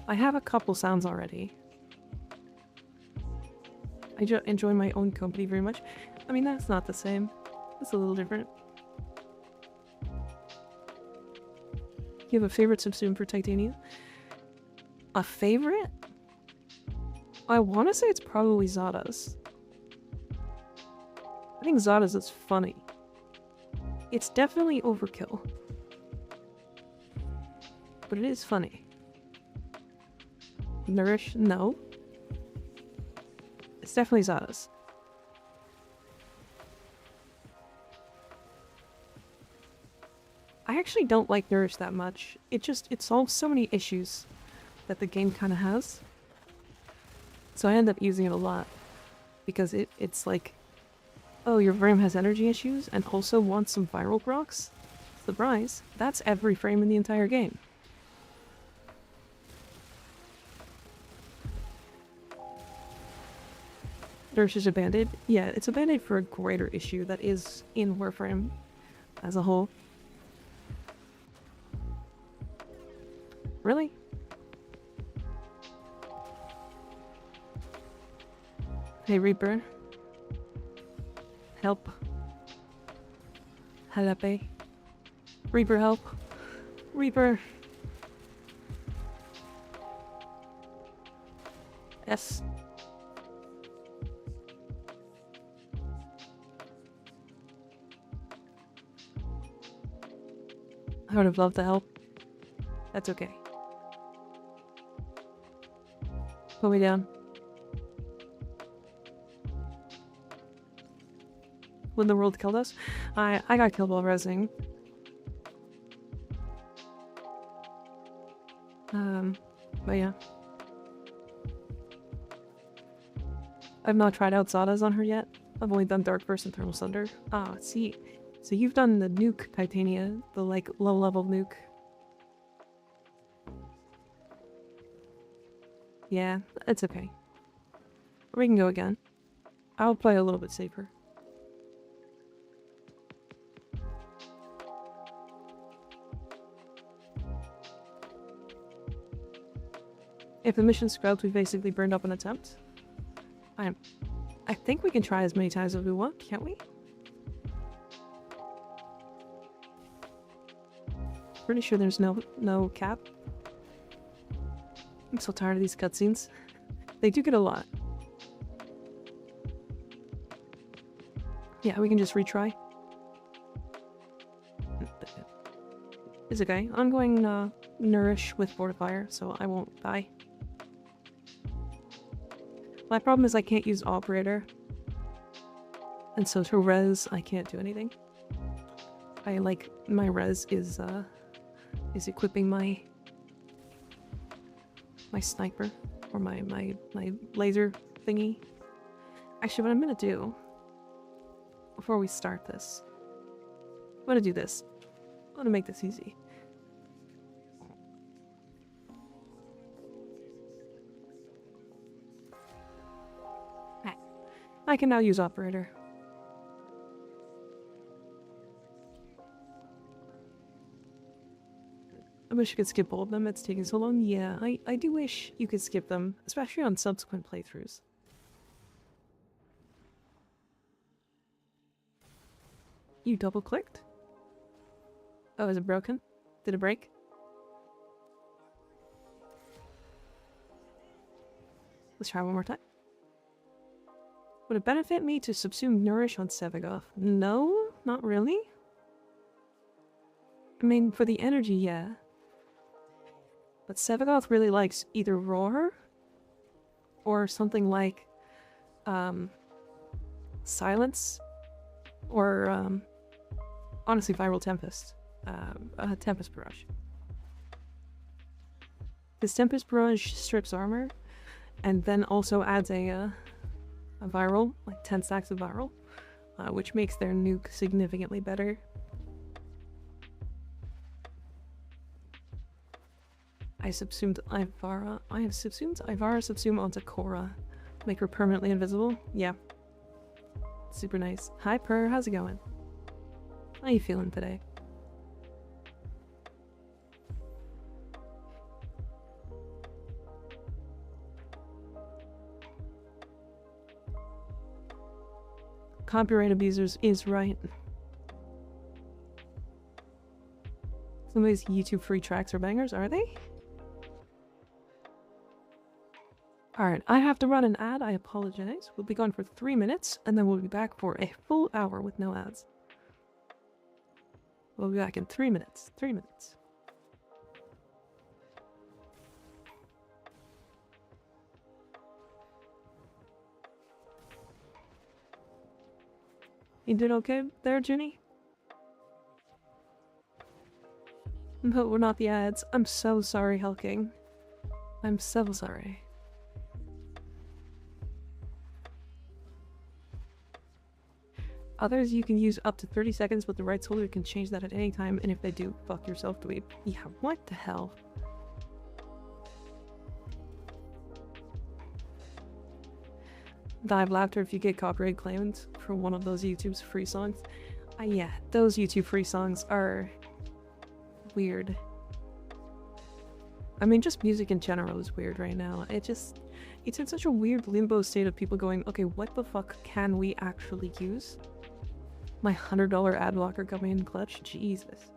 I have a couple sounds already. I enjoy my own company very much. I mean, that's not the same. It's a little different. You have a favorite subsume for Titania? A favorite? I want to say it's probably Zada's. I think Zada's is funny. It's definitely overkill. But it is funny. Nourish? No. It's definitely Zada's. I actually don't like Nourish that much. It solves so many issues that the game kind of has. So I end up using it a lot. Because it's like, oh, your frame has energy issues and also wants some viral procs? Surprise. That's every frame in the entire game. Nourish is a band-aid? Yeah, it's a band-aid for a greater issue that is in Warframe as a whole. Really? Hey, Reaper. Help. Halape. Reaper, help. Reaper. S. I would have loved to help. That's okay. Put me down. When the world killed us? I got killed while resing. But yeah. I've not tried out Zada's on her yet. I've only done Dark Burst and Thermal Thunder. Ah, see. So you've done the nuke Titania, the like low-level nuke. Yeah, it's okay. We can go again. I'll play a little bit safer. If the mission scrubbed, we basically burned up an attempt. I think we can try as many times as we want, can't we? Pretty sure there's no cap. I'm so tired of these cutscenes. They do get a lot. Yeah, we can just retry. It's okay. I'm going Nourish with Fortifier, so I won't die. My problem is I can't use Operator. And so to res, I can't do anything. My res is equipping my sniper or my laser thingy. Actually, what I'm gonna do before we start this, I'm gonna do this. I'm gonna make this easy. I can now use Operator. I wish you could skip all of them, it's taking so long. Yeah, I do wish you could skip them, especially on subsequent playthroughs. You double clicked? Oh, is it broken? Did it break? Let's try one more time. Would it benefit me to subsume Nourish on Sevagoth? No, not really. I mean, for the energy, yeah. But Sevagoth really likes either Roar or something like Silence or honestly Viral Tempest. Tempest Barrage. This Tempest Barrage strips armor and then also adds a viral, like 10 stacks of viral, which makes their nuke significantly better. I subsumed Ivara. I have subsumed Ivara subsume onto Korra. Make her permanently invisible? Yeah. Super nice. Hi Purr, how's it going? How you feeling today? Copyright abusers is right. Some of these YouTube free tracks are bangers, are they? Alright, I have to run an ad, I apologize. We'll be gone for 3 minutes, and then we'll be back for a full hour with no ads. We'll be back in 3 minutes. 3 minutes. You did okay there, Junie? But we're not the ads. I'm so sorry, Hulking. I'm so sorry. Others you can use up to 30 seconds, but the rights holder can change that at any time, and if they do, fuck yourself, dweeb. Yeah, what the hell? Die of laughter if you get copyright claimed for one of those YouTube's free songs. Yeah, those YouTube free songs are weird. I mean, just music in general is weird right now. It's in such a weird limbo state of people going, okay, what the fuck can we actually use? My $100 ad blocker coming in clutch? Jesus.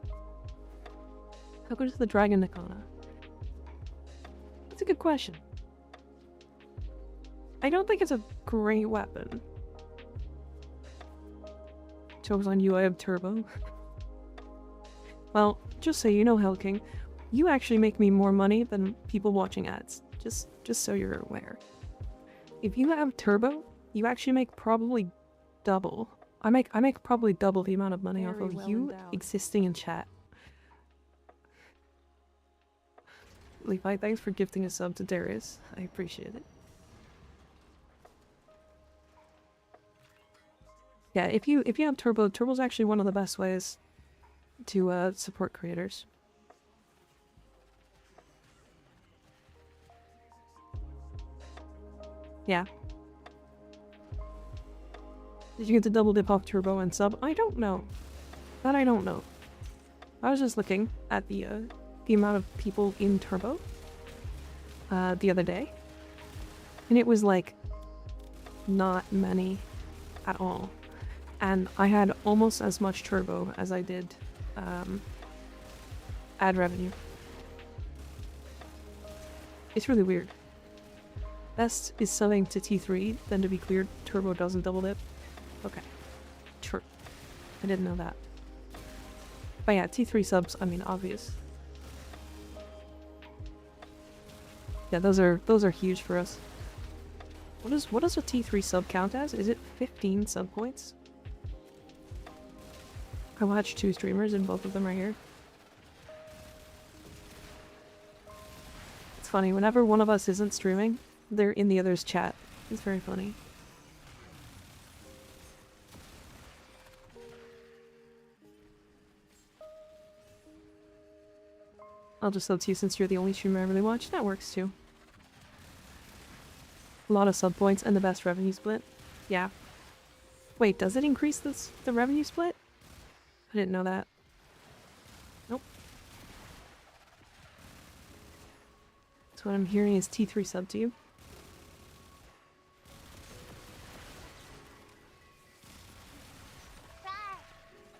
How good is the Dragon Nikana? That's a good question. I don't think it's a great weapon. Chose on you, I have turbo. Well, just so you know, Hellking, you actually make me more money than people watching ads. Just so you're aware. If you have turbo, you actually make probably double. I make probably double the amount of money off of you existing in chat. Levi, thanks for gifting a sub to Darius. I appreciate it. Yeah, if you have turbo, turbo's actually one of the best ways to support creators. Yeah. Did you get to double dip off turbo and sub? I don't know. That I don't know. I was just looking at the amount of people in turbo the other day, and it was like not many at all. And I had almost as much turbo as I did ad revenue. It's really weird. Best is subbing to T3, then to be clear, turbo doesn't double dip. Okay. Sure. I didn't know that. But yeah, T3 subs, I mean, obvious. Yeah, those are huge for us. What does a T3 sub count as? Is it 15 sub points? I watched 2 streamers and both of them right here. It's funny, whenever one of us isn't streaming, they're in the other's chat. It's very funny. I'll just sub to you since you're the only streamer I really watch. That works too. A lot of sub points and the best revenue split. Yeah. Wait, does it increase the revenue split? I didn't know that. Nope. So what I'm hearing is T3 sub to you.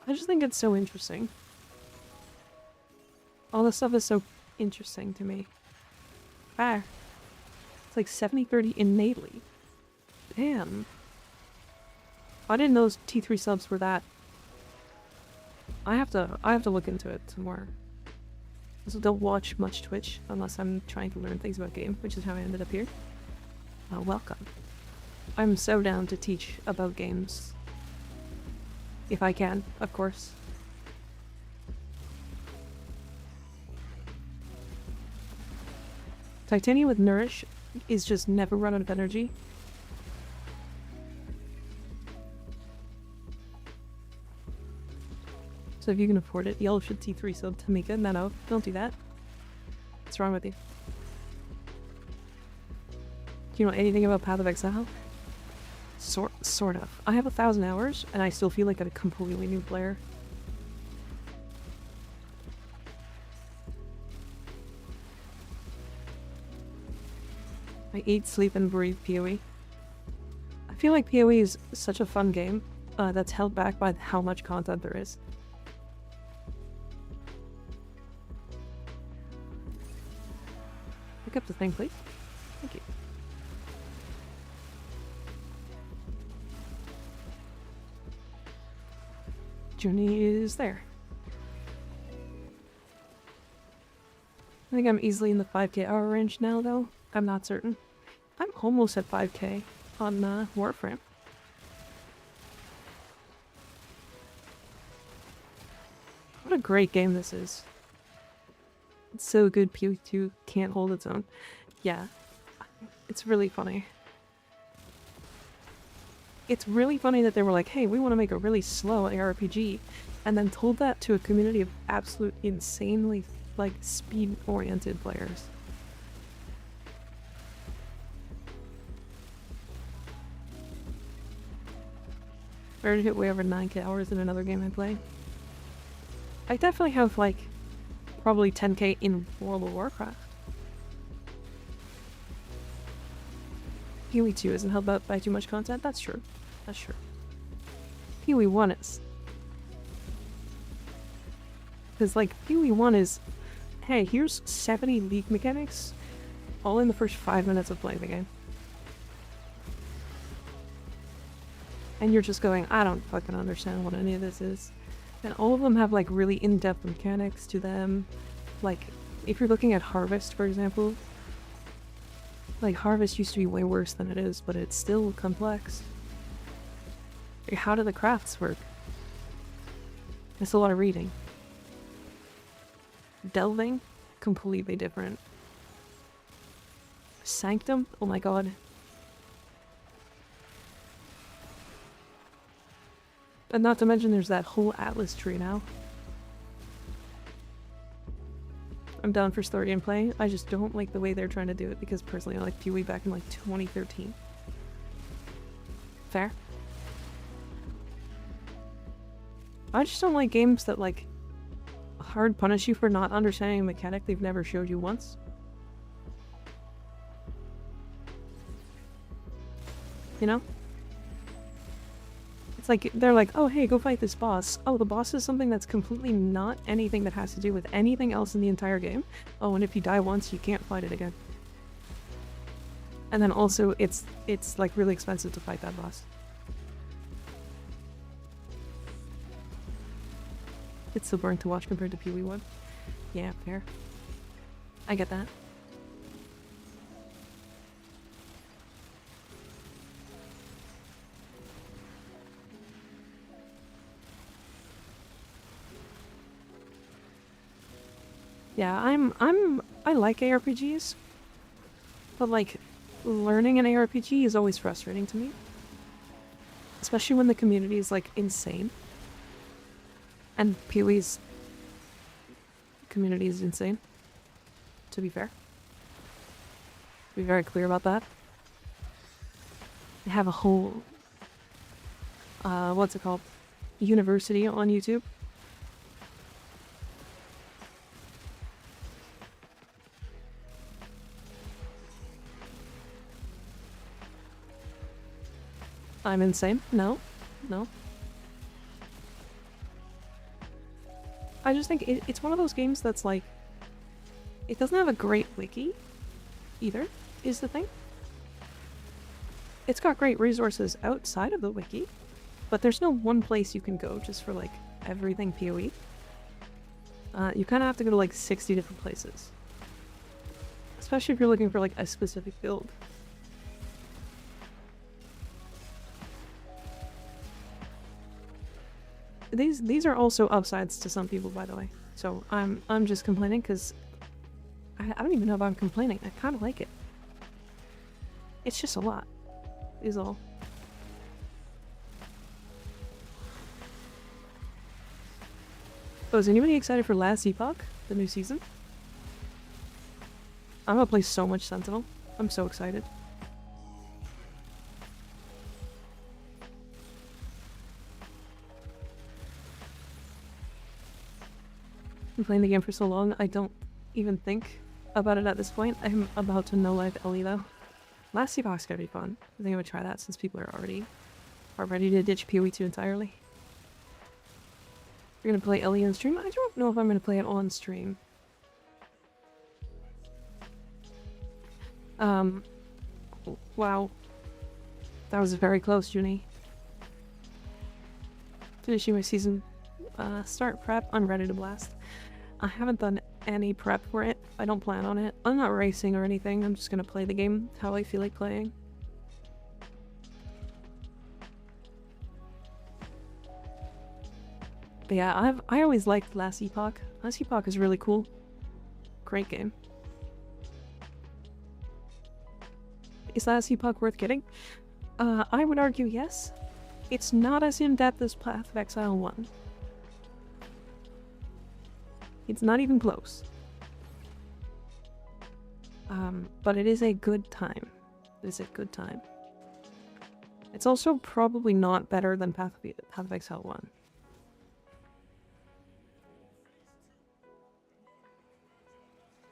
I just think it's so interesting. All this stuff is so interesting to me. Ah. It's like 70-30 innately. Damn. I didn't know those T3 subs were that. I have to look into it some more. Also, don't watch much Twitch unless I'm trying to learn things about game, which is how I ended up here. Welcome. I'm so down to teach about games. If I can, of course. Titania with Nourish is just never run out of energy. So if you can afford it, y'all should T3 sub Tamika. No, don't do that. What's wrong with you? Do you know anything about Path of Exile? Sort of. I have 1,000 hours, and I still feel like a completely new player. I eat, sleep, and breathe PoE. I feel like PoE is such a fun game that's held back by how much content there is. Pick up the thing, please. Thank you. Journey is there. I think I'm easily in the 5k hour range now, though. I'm not certain. I'm almost at 5k on Warframe. What a great game this is. It's so good PoE 2 can't hold its own. Yeah. It's really funny. It's really funny that they were like, hey, we want to make a really slow ARPG, and then told that to a community of absolute insanely, like, speed-oriented players. I already hit way over 9k hours in another game I play. I definitely have, like, probably 10k in World of Warcraft. PoE 2 isn't held up by too much content? That's true. That's true. PoE 1 is. Because, like, PoE 1 is, hey, here's 70 League mechanics, all in the first 5 minutes of playing the game. And you're just going, I don't fucking understand what any of this is. And all of them have, like, really in-depth mechanics to them. Like, if you're looking at Harvest, for example, like, Harvest used to be way worse than it is, but it's still complex. Like, how do the crafts work? It's a lot of reading. Delving? Completely different. Sanctum? Oh my god. And not to mention there's that whole Atlas tree now. I'm down for story and play. I just don't like the way they're trying to do it because personally I like PoE back in like 2013. Fair? I just don't like games that like hard punish you for not understanding a mechanic they've never showed you once. You know? It's like, they're like, oh hey, go fight this boss. Oh, the boss is something that's completely not anything that has to do with anything else in the entire game. Oh, and if you die once, you can't fight it again. And then also, it's like really expensive to fight that boss. It's so boring to watch compared to PoE 1. Yeah, fair. I get that. Yeah, I like ARPGs, but like, learning an ARPG is always frustrating to me. Especially when the community is like insane. And PoE's community is insane, to be fair. To be very clear about that. They have a whole, what's it called? University on YouTube. I'm insane? No. No. I just think it's one of those games that's like, it doesn't have a great wiki either, is the thing. It's got great resources outside of the wiki, but there's no one place you can go just for like everything PoE. You kind of have to go to like 60 different places. Especially if you're looking for like a specific build. These are also upsides to some people, by the way. So I'm just complaining because I don't even know if I'm complaining. I kind of like it. It's just a lot, is all. Oh, is anybody excited for Last Epoch, the new season? I'm gonna play so much Sentinel. I'm so excited. I've been playing the game for so long, I don't even think about it at this point. I'm about to no-life Ellie though. Last Epoch's gonna be fun. I think I would try that since people are ready to ditch PoE 2 entirely. You're gonna play Ellie on stream? I don't know if I'm gonna play it on stream. Wow. That was very close, Junie. Finishing my season start prep. I'm ready to blast. I haven't done any prep for it. I don't plan on it. I'm not racing or anything. I'm just gonna play the game how I feel like playing. But yeah, I always liked Last Epoch. Last Epoch is really cool. Great game. Is Last Epoch worth getting? I would argue yes. It's not as in-depth as Path of Exile 1. It's not even close. But it is a good time. It is a good time. It's also probably not better than Path of Exile 1.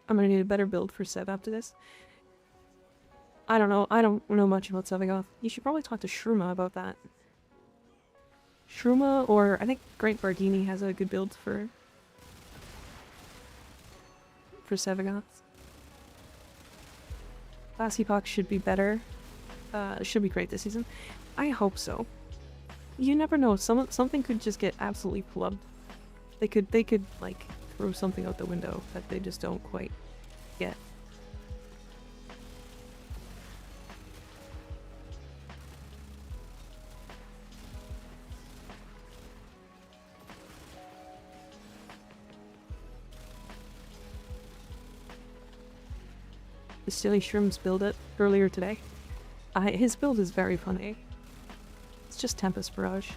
I'm gonna need a better build for Sev after this. I don't know. I don't know much about Sevagoth. You should probably talk to Shruma about that. Shruma, or I think Great Bardini has a good build for Sevagoth. Last Epoch should be better. Should be great this season. I hope so. You never know. Something could just get absolutely plugged. They could like throw something out the window that they just don't quite get. The Silly Shrooms build it earlier today. His build is very funny. It's just Tempest Barrage.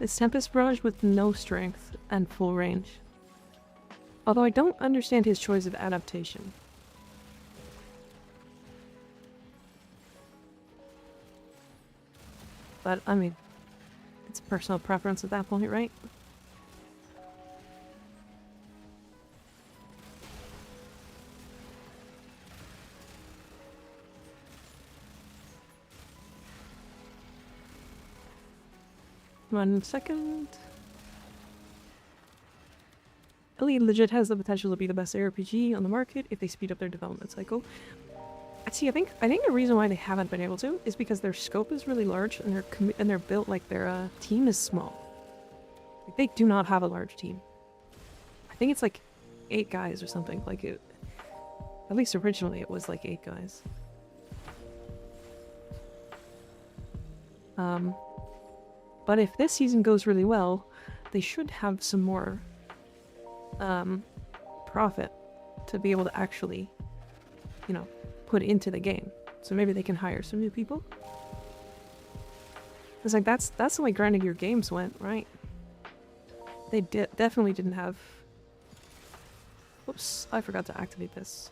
It's Tempest Barrage with no strength and full range. Although I don't understand his choice of adaptation. But, I mean, it's personal preference at that point, right? One second. Elite legit has the potential to be the best ARPG on the market if they speed up their development cycle. See, I think the reason why they haven't been able to is because their scope is really large and they're built like their team is small. Like, they do not have a large team. I think it's like 8 guys or something. Like it, at least originally it was like 8 guys. But if this season goes really well, they should have some more profit to be able to actually, you know, put into the game. So maybe they can hire some new people. It's like that's the way grinding your games went, right? They definitely didn't have... Whoops, I forgot to activate this.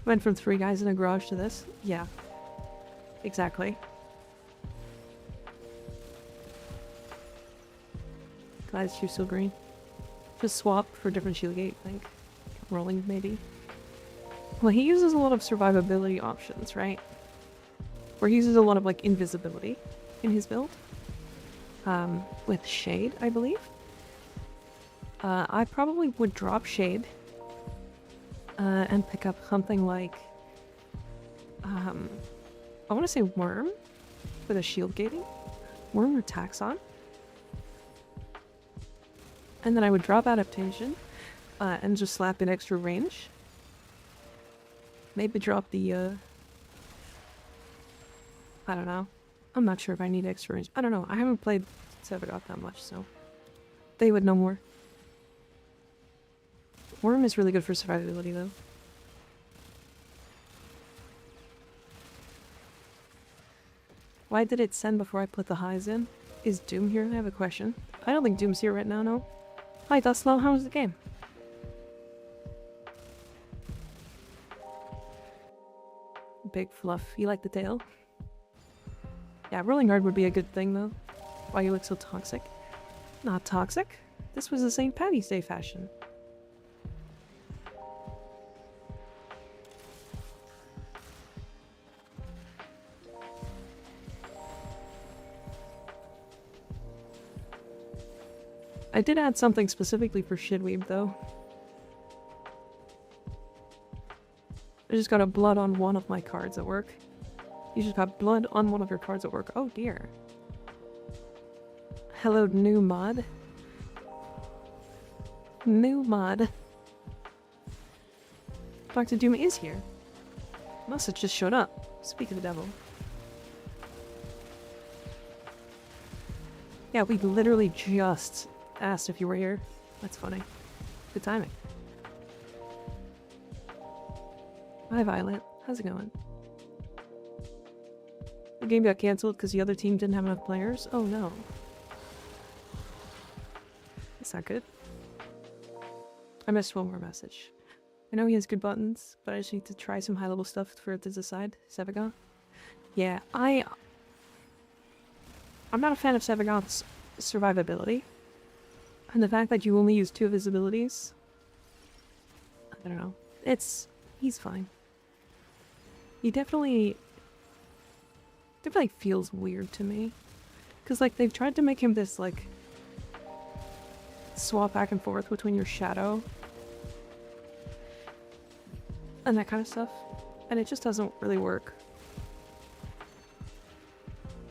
Went from 3 guys in a garage to this? Yeah. Exactly. Glad you're still green. Just swap for different shield gate, I think. Rolling, maybe. Well, he uses a lot of survivability options, right? Or he uses a lot of, like, invisibility in his build. With Shade, I believe. I probably would drop Shade. And pick up something like... I want to say Worm for the shield gating. Worm or Taxon. And then I would drop Adaptation and just slap in extra range. Maybe drop the, I don't know. I'm not sure if I need extra range. I don't know. I haven't played Sevagoth that much, so they would know more. Worm is really good for survivability, though. Why did it send before I put the highs in? Is Doom here? I have a question. I don't think Doom's here right now, no. Hi, Dustlow. How was the game? Big fluff. You like the tail? Yeah, rolling hard would be a good thing, though. Why you look so toxic? Not toxic. This was a St. Patty's Day fashion. I did add something specifically for Shidweeb, though. I just got a blood on one of my cards at work. You just got blood on one of your cards at work. Oh dear. Hello, new mod. New mod. Dr. Doom is here. Must have just showed up. Speak of the devil. Yeah, we literally just asked if you were here. That's funny. Good timing. Hi, Violet. How's it going? The game got cancelled because the other team didn't have enough players? Oh no. That's not good. I missed one more message. I know he has good buttons, but I just need to try some high-level stuff for it to decide. Sevagoth? Yeah, I'm not a fan of Sevagoth's survivability. And the fact that you only use 2 of his abilities... I don't know. He's fine. He definitely feels weird to me. Because, like, they've tried to make him this, like... swap back and forth between your shadow and that kind of stuff, and it just doesn't really work.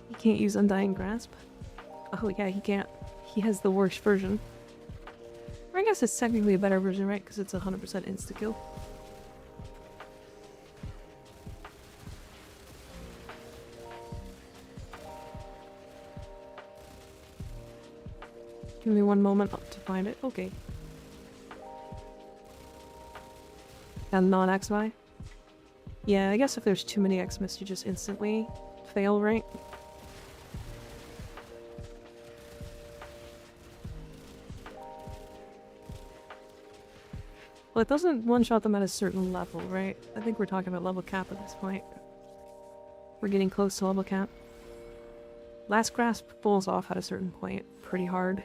He can't use Undying Grasp. Oh yeah, he can't. He has the worst version. Or I guess it's technically a better version, right? Because it's 100% insta-kill. Give me one moment to find it. Okay. And non-XY? Yeah, I guess if there's too many Xmas, you just instantly fail, right? Well, it doesn't one-shot them at a certain level, right? I think we're talking about level cap at this point. We're getting close to level cap. Last Grasp falls off at a certain point pretty hard.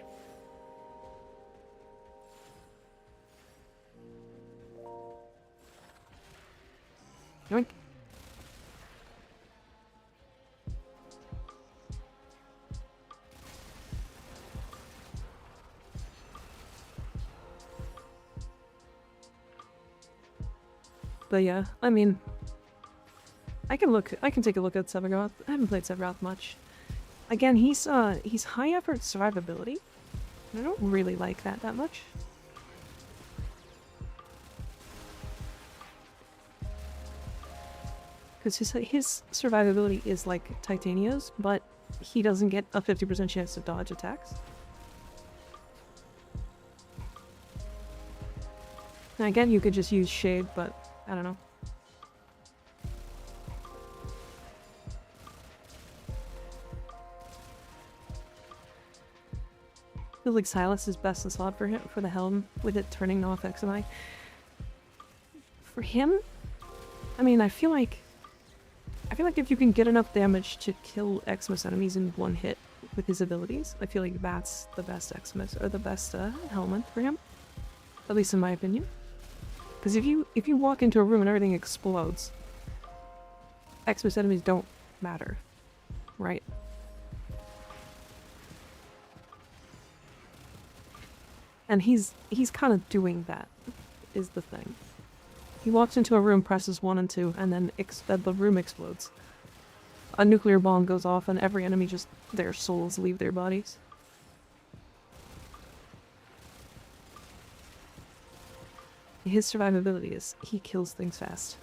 Yoink. But yeah, I mean, I can take a look at Sevagoth. I haven't played Sevagoth much. Again, he's high effort survivability. I don't really like that much. Because his survivability is like Titania's, but he doesn't get a 50% chance to dodge attacks. Now again, you could just use Shade, but I don't know. I feel like Silas is best in slot for him, for the Helm, with it turning off XMI. For him, I mean, I feel like if you can get enough damage to kill Xmas enemies in one hit with his abilities, I feel like that's the best Xmas, or the best element for him. At least in my opinion. Because if you walk into a room and everything explodes, Xmas enemies don't matter, right? And he's kind of doing that, is the thing. He walks into a room, presses 1 and 2, and then the room explodes. A nuclear bomb goes off and every enemy just, their souls leave their bodies. His survivability is he kills things fast.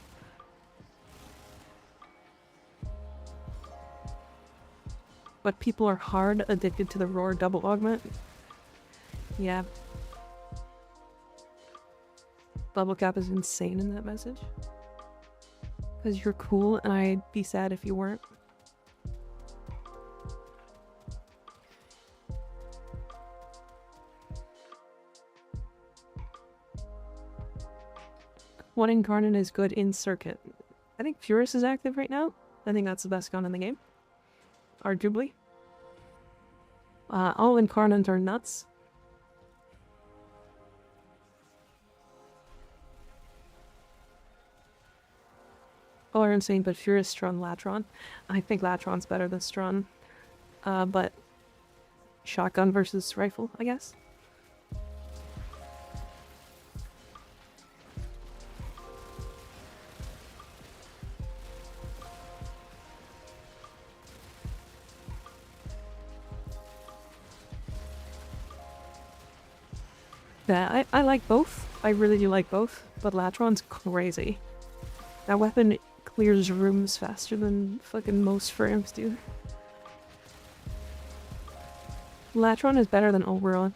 But people are hard addicted to the Roar double augment. Yeah. Bubble Cap is insane in that message. Because you're cool and I'd be sad if you weren't. What Incarnate is good in Circuit? I think Furus is active right now. I think that's the best gun in the game. Arguably. All Incarnate are nuts. All are insane, but Furus, Strun, Latron. I think Latron's better than Strun. But shotgun versus rifle, I guess. Yeah, I like both. I really do like both, but Latron's crazy. That weapon clears rooms faster than fucking most frames do. Latron is better than Oberon.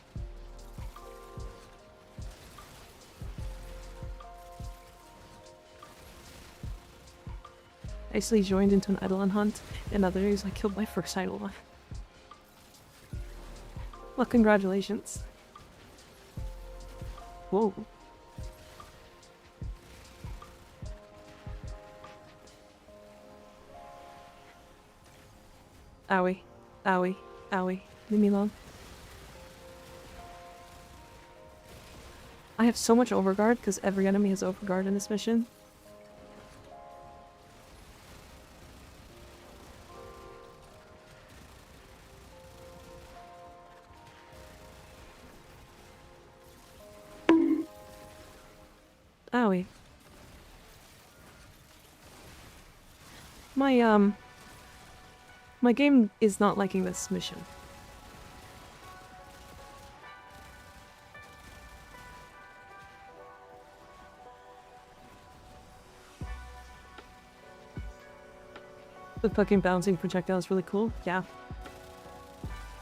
I actually joined into an Eidolon hunt. In other news, I killed my first Eidolon. Well, congratulations. Whoa. Owie. Owie. Owie. Leave me alone. I have so much overguard because every enemy has overguard in this mission. Owie. My game is not liking this mission. The fucking bouncing projectile is really cool. Yeah.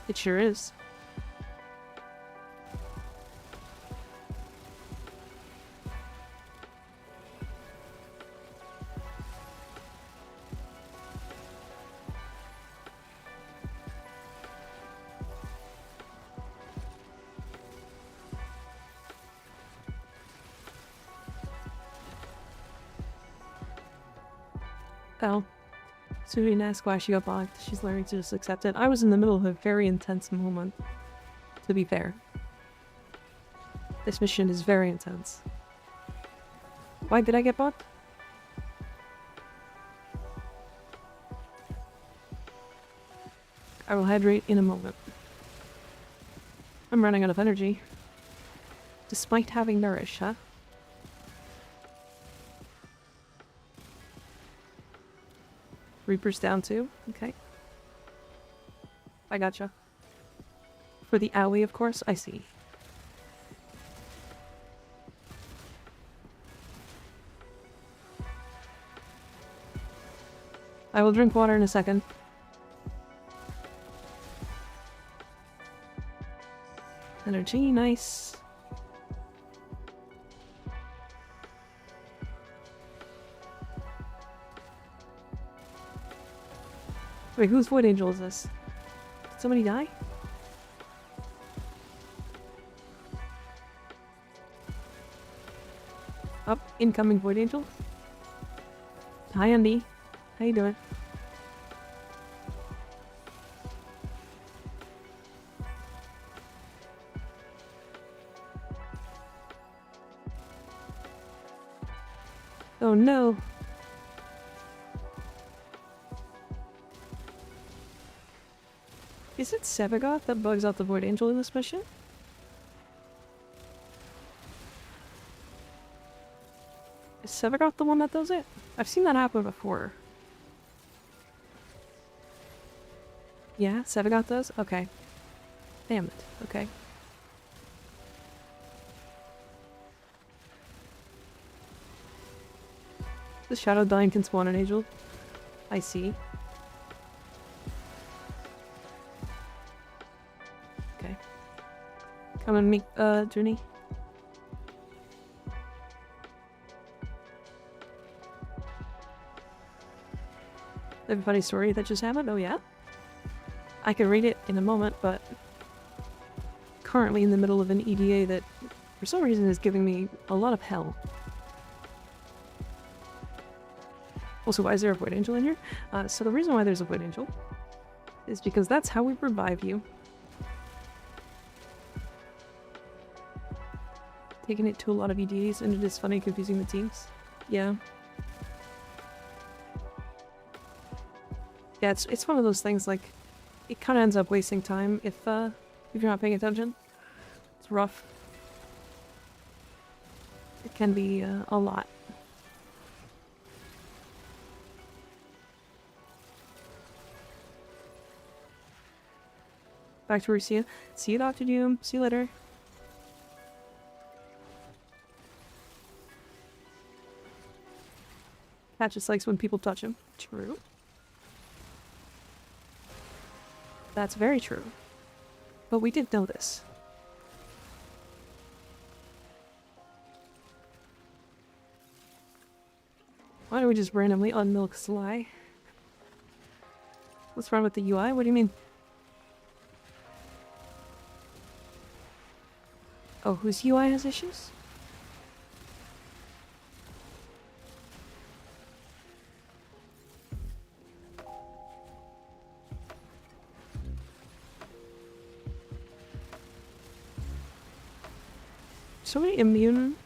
It sure is. Oh. So we didn't ask why she got blocked. She's learning to just accept it. I was in the middle of a very intense moment, to be fair. This mission is very intense. Why did I get blocked? I will hydrate in a moment. I'm running out of energy. Despite having Nourish, huh? Reaper's down too? Okay. I gotcha. For the owie, of course? I see. I will drink water in a second. Energy, nice. Wait, whose Void Angel is this? Did somebody die? Up, incoming Void Angel. Hi, Andy. How you doing? Oh no. Is it Sevagoth that bugs out the Void Angel in this mission? Is Sevagoth the one that does it? I've seen that happen before. Yeah, Sevagoth does? Okay. Damn it. Okay. The Shadow Dying can spawn an angel. I see. Okay. Come and meet, Journey. I have a funny story that just happened? Oh yeah? I can read it in a moment, but currently in the middle of an EDA that for some reason is giving me a lot of hell. Also, why is there a Void Angel in here? So the reason why there's a Void Angel is because that's how we revive you. Taking it to a lot of EDAs, and it is funny confusing the teams. Yeah. Yeah, it's one of those things, like, it kind of ends up wasting time if you're not paying attention. It's rough. It can be a lot. Back to Rusia. See you, Dr. Doom. See you later. Cat just likes when people touch him. True. That's very true. But we did know this. Why don't we just randomly unmilk Sly? What's wrong with the UI? What do you mean? Oh, whose UI has issues? So many immune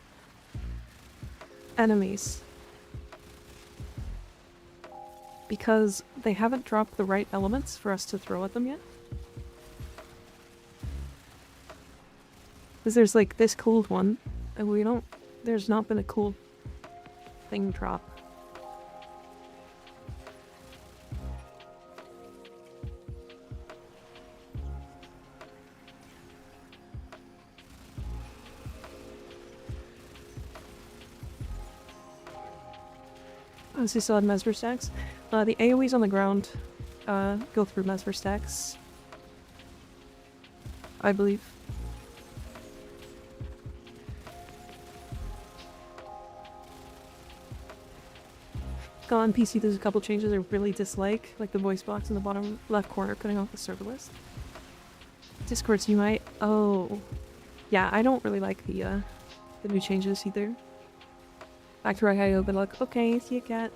enemies. Because they haven't dropped the right elements for us to throw at them yet. Because there's like this cooled one, and we don't... There's not been a cool thing drop. Oh, so you still had Mesmer stacks? The AoEs on the ground go through Mesmer stacks, I believe. On PC, there's a couple changes I really dislike, like the voice box in the bottom left corner cutting off the server list. Discord's UI. Oh, yeah, I don't really like the new changes either. Back to Raihayo, good luck. Okay, see you, cat.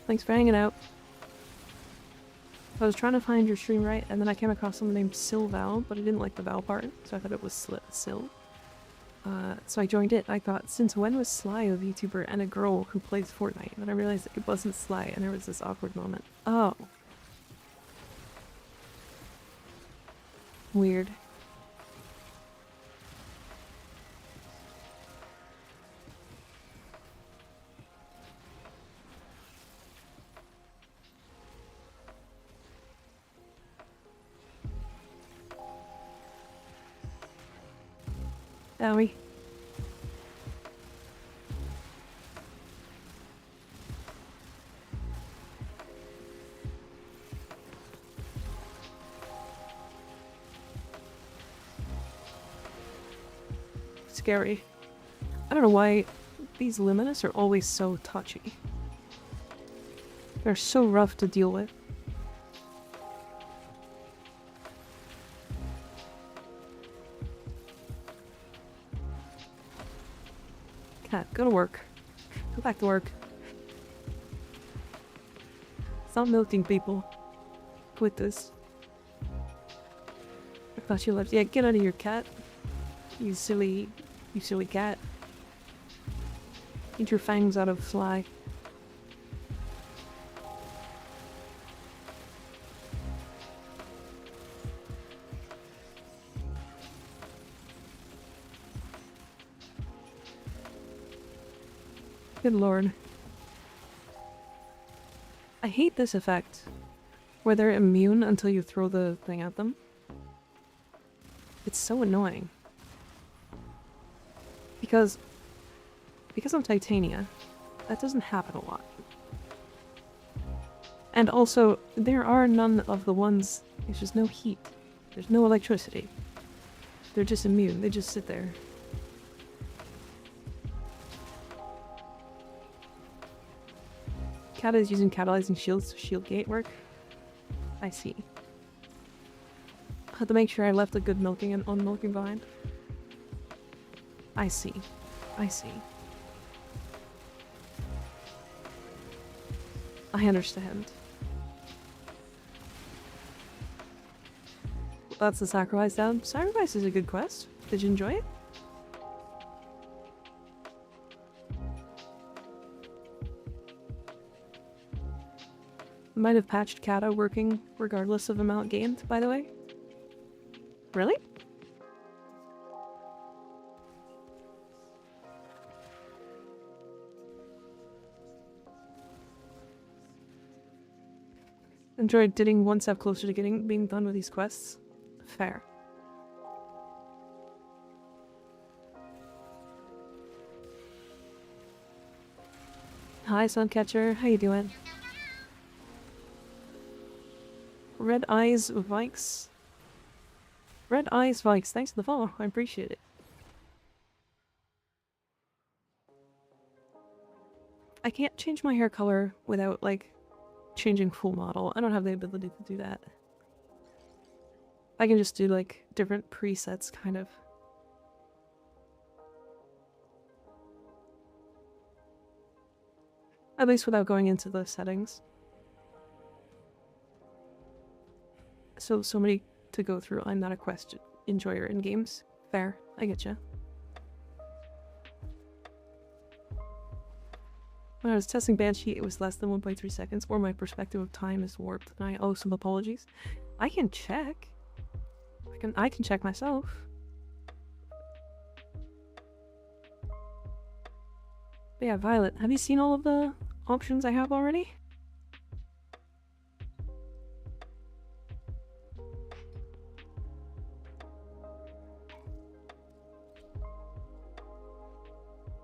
Thanks for hanging out. I was trying to find your stream right, and then I came across someone named Silval, but I didn't like the Val part, so I thought it was Sil. So I joined it. I thought, since when was Sly a VTuber and a girl who plays Fortnite? And then I realized it wasn't Sly, and there was this awkward moment. Oh. Weird. Owie. Scary. I don't know why these Luminous are always so touchy. They're so rough to deal with. Cat, go to work. Go back to work. Stop milking people with this. I thought you left. Yeah, get out of here, cat. You silly cat. Get your fangs out of fly. Good lord. I hate this effect, where they're immune until you throw the thing at them. It's so annoying. Because I'm Titania, that doesn't happen a lot. And also, there are none of the ones, there's just no heat. There's no electricity. They're just immune, they just sit there. Cat is using catalyzing shields to shield gate work. I see. I had to make sure I left a good milking and unmilking behind. I see. I see. I understand. That's the sacrifice down. Sacrifice is a good quest. Did you enjoy it? Might have patched Kata working regardless of amount gained, by the way. Really? Enjoyed getting one step closer to being done with these quests. Fair. Hi, Suncatcher. How you doing? Red Eyes Vikes. Red Eyes Vikes, thanks for the follow. I appreciate it. I can't change my hair color without, like, changing full model. I don't have the ability to do that. I can just do, like, different presets, kind of. At least without going into the settings. So many to go through. I'm not a quest enjoyer in games. Fair. I getcha. When I was testing Banshee, it was less than 1.3 seconds, or my perspective of time is warped, and I owe some apologies. I can check. I can check myself. But yeah, Violet, have you seen all of the options I have already?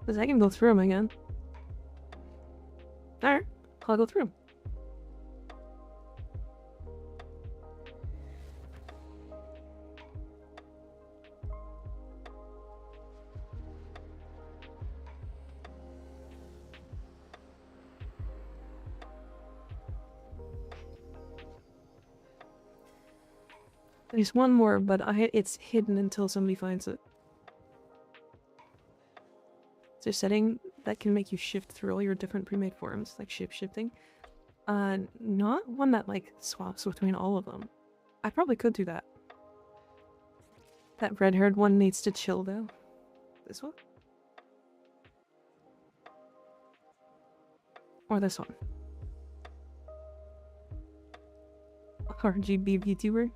Because I can go through them again. Alright, I'll go through them. There's one more, but it's hidden until somebody finds it. There's a setting that can make you shift through all your different pre-made forms, like shape shifting. Not one that like swaps between all of them. I probably could do that. That red-haired one needs to chill though. This one? Or this one? RGB VTuber.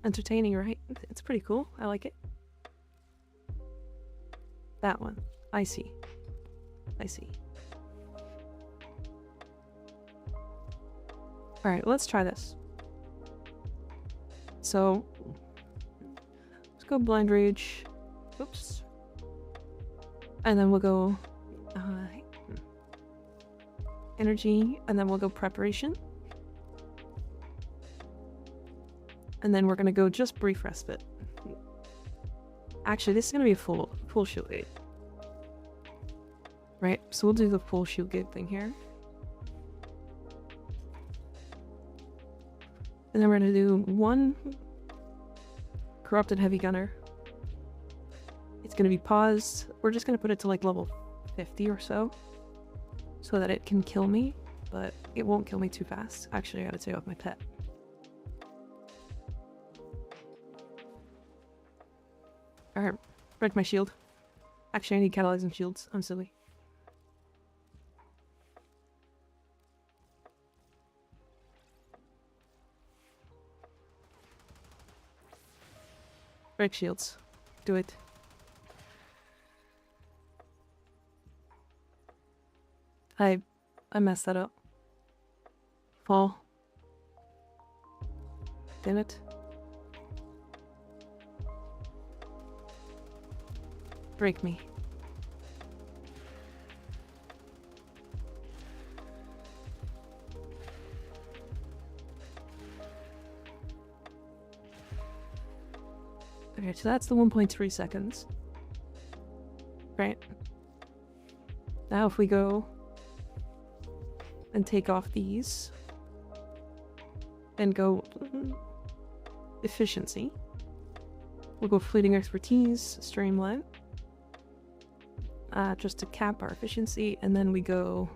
Entertaining, right? It's pretty cool. I like it. That one. I see. I see. Alright, let's try this. So, let's go Blind Rage. Oops. And then we'll go Energy, and then we'll go Preparation. And then we're gonna go just Brief Respite. Actually, this is gonna be a full shield gate. Right, so we'll do the full shield gate thing here. And then we're gonna do one Corrupted Heavy Gunner. It's gonna be paused. We're just gonna put it to like level 50 or so that it can kill me, but it won't kill me too fast. Actually, I gotta take off my pet. Alright, break my shield. Actually, I need catalyzing shields. I'm silly. Break shields. Do it. I messed that up. Fall. Damn it. Break me. Okay, so that's the 1.3 seconds. Right. Now if we go and take off these and go efficiency, we'll go fleeting expertise, streamline, just to cap our efficiency, and then we go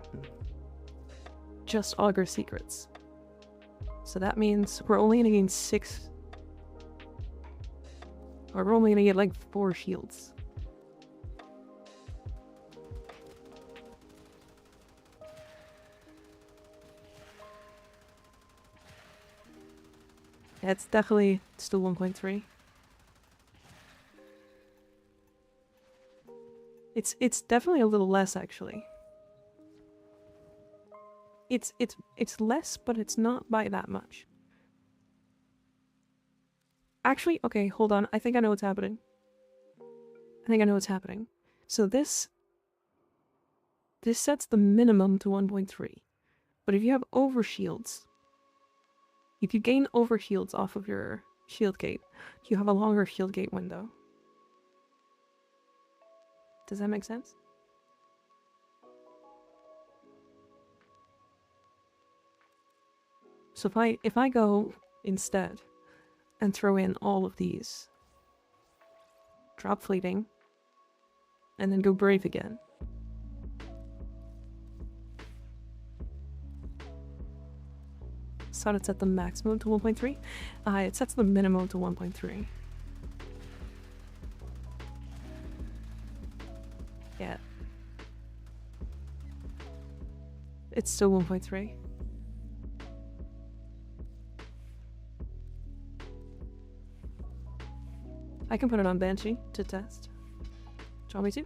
just augur secrets. So that means we're only gonna gain 6, or we're only gonna get like 4 shields. Yeah, it's definitely still 1.3. It's definitely a little less, actually. It's less, but it's not by that much. Actually, okay, hold on. I think I know what's happening. So this sets the minimum to 1.3. But if you have overshields, if you gain overshields off of your shield gate, you have a longer shield gate window. Does that make sense? So if I go instead and throw in all of these, drop fleeting, and then go brave again. So it set the maximum to 1.3. It sets the minimum to 1.3. Yeah. It's still 1.3. I can put it on Banshee to test. Do you want me to?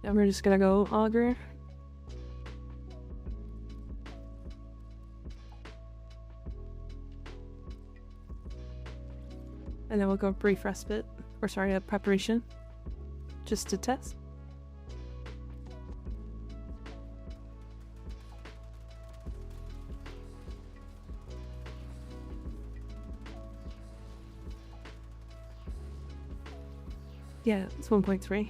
Now we're just gonna go augur. And then we'll go brief respite, or sorry, a preparation, just to test. Yeah, it's 1.3.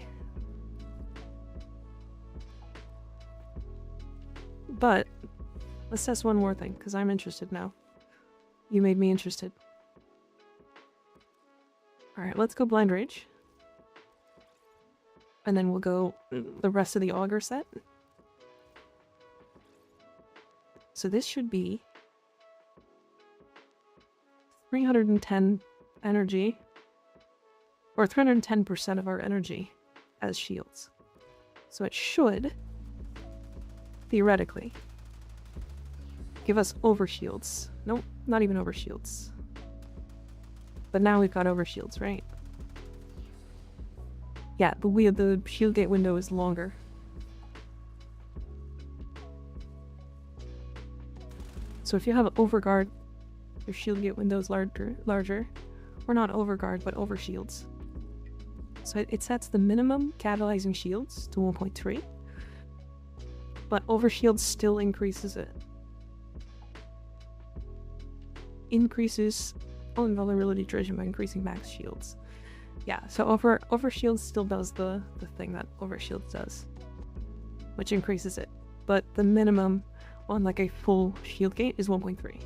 But let's test one more thing, because I'm interested now. You made me interested. Alright, let's go Blind Rage. And then we'll go the rest of the augur set. So this should be 310 energy, or 310% of our energy as shields. So it should, theoretically, give us overshields. Nope, not even overshields. But now we've got overshields, right? Yeah, the shield gate window is longer. So if you have overguard, your shield gate window is larger. Or not overguard, but overshields. So it sets the minimum catalyzing shields to 1.3. But overshield still increases it. Increases invulnerability duration by increasing max shields. Yeah, so overshield still does the thing that overshield does, which increases it. But the minimum on like a full shield gate is 1.3.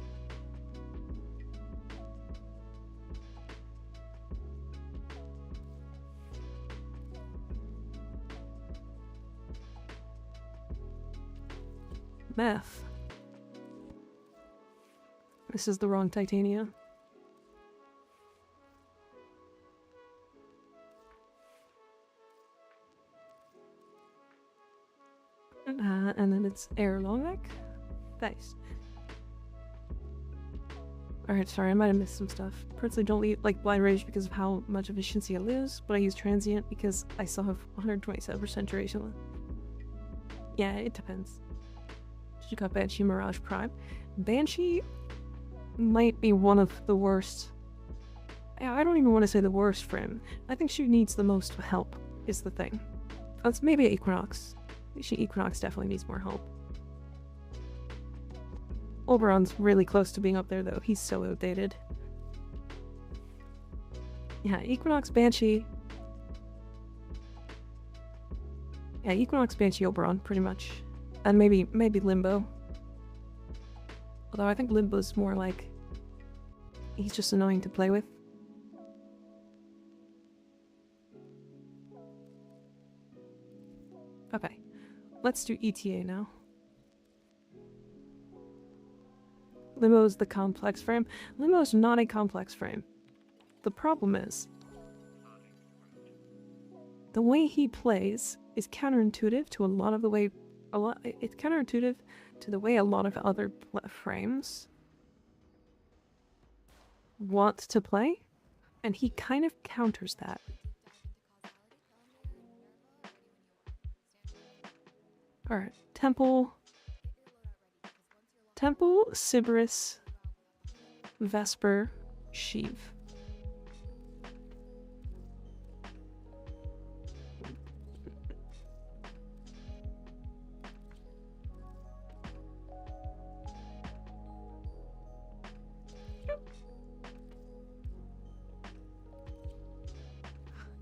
Meth. This is the wrong Titania. And then it's air long neck. Nice. Alright, sorry, I might have missed some stuff. Personally don't like Blind Rage because of how much efficiency I lose, but I use Transient because I still have 127% duration left. Yeah, it depends. She got Banshee Mirage Prime. Banshee might be one of the worst. I don't even want to say the worst frame. I think she needs the most help, is the thing. That's maybe Equinox. Equinox definitely needs more help. Oberon's really close to being up there though. He's so outdated. Yeah, Equinox, Banshee. Yeah, Equinox, Banshee, Oberon, pretty much. And maybe Limbo. Although I think Limbo's more like... he's just annoying to play with. Okay. Let's do ETA now. Limbo's the complex frame. Limbo's not a complex frame. The problem is... the way he plays is counterintuitive to a lot of the way... it's counterintuitive to the way a lot of other frames want to play, and he kind of counters that. Alright, Temple, Sybaris, Vesper, Sheev.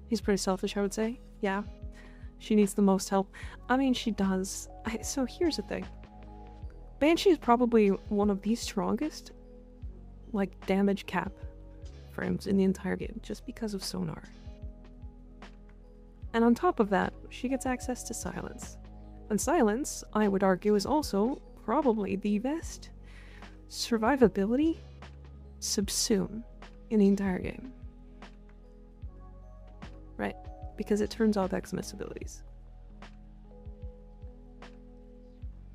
He's pretty selfish, I would say. Yeah. She needs the most help. I mean, she does. So here's the thing. Banshee is probably one of the strongest, like, damage cap frames in the entire game, just because of Sonar. And on top of that, she gets access to Silence. And Silence, I would argue, is also probably the best survivability subsume in the entire game. Right, because it turns off X-miss abilities.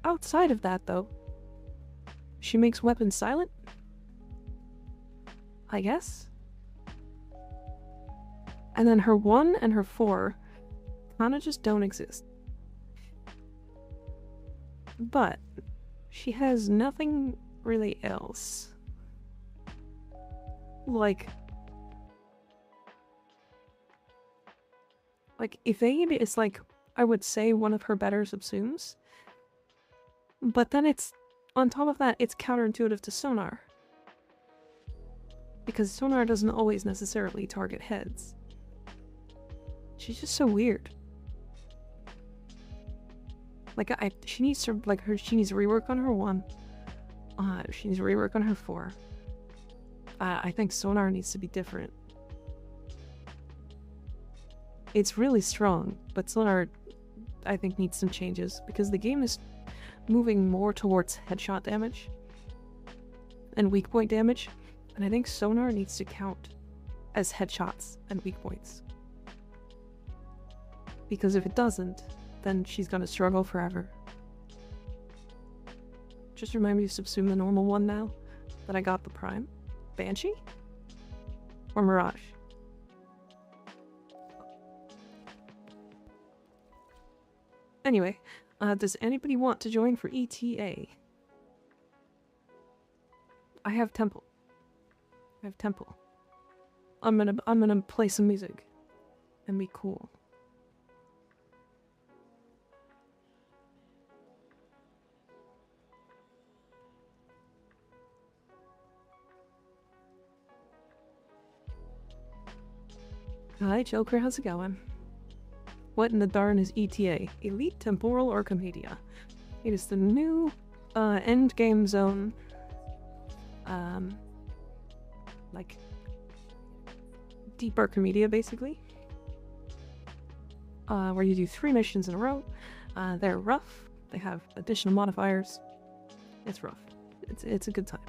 Outside of that, though, she makes weapons silent, I guess? And then her 1 and her 4 kinda just don't exist. But she has nothing really else. Like, Evade is, like, I would say one of her better subsumes. But then it's, on top of that, it's counterintuitive to Sonar. Because Sonar doesn't always necessarily target heads. She's just so weird. Like, she needs to, like, she needs to rework on her 1. She needs to rework on her 4. I think Sonar needs to be different. It's really strong, but Sonar, I think, needs some changes, because the game is moving more towards headshot damage and weak point damage, and I think Sonar needs to count as headshots and weak points. Because if it doesn't, then she's gonna struggle forever. Just remind me to subsume the normal one now that I got the Prime. Banshee? Or Mirage? Anyway, does anybody want to join for ETA? I have Temple. I'm gonna play some music and be cool. Hi Joker, how's it going? What in the darn is ETA? Elite Temporal Archimedia. It is the new endgame zone, like deep Archimedia basically, where you do 3 missions in a row. They're rough, they have additional modifiers, It's rough. It's a good time.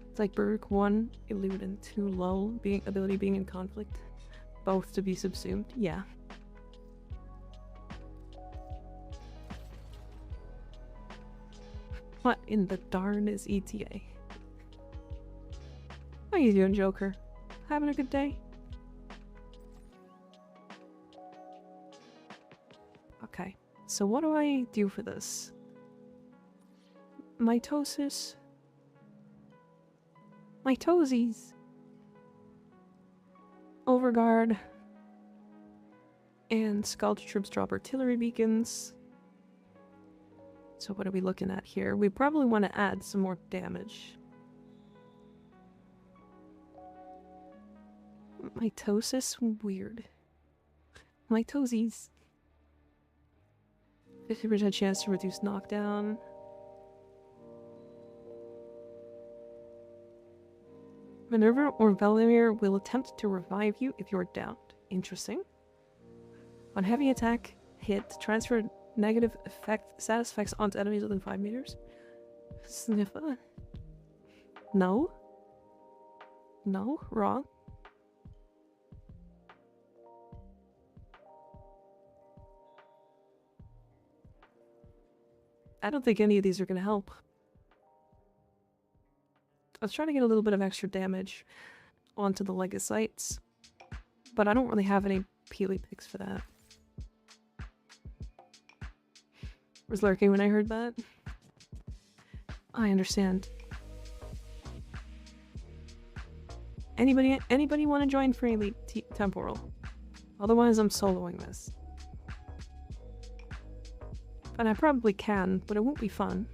It's like Berg 1, Illumin 2, Lull, ability being in conflict. Both to be subsumed. Yeah. What in the darn is ETA? How you doing, Joker? Having a good day? Okay, so what do I do for this? Mitosis? Mitoses! Overguard. And Scald Troops drop artillery beacons. So what are we looking at here? We probably want to add some more damage. Mitosis? Weird. Mitoses. 50% chance to reduce knockdown. Minerva or Velimir will attempt to revive you if you're downed. Interesting. On heavy attack, hit, transfer negative status effects onto enemies within 5 meters. Sniffer. No. No, wrong. I don't think any of these are going to help. I was trying to get a little bit of extra damage onto the Legocytes, but I don't really have any Peely picks for that. Was lurking when I heard that. I understand. Anybody want to join for Elite Temporal? Otherwise, I'm soloing this. And I probably can, but it won't be fun.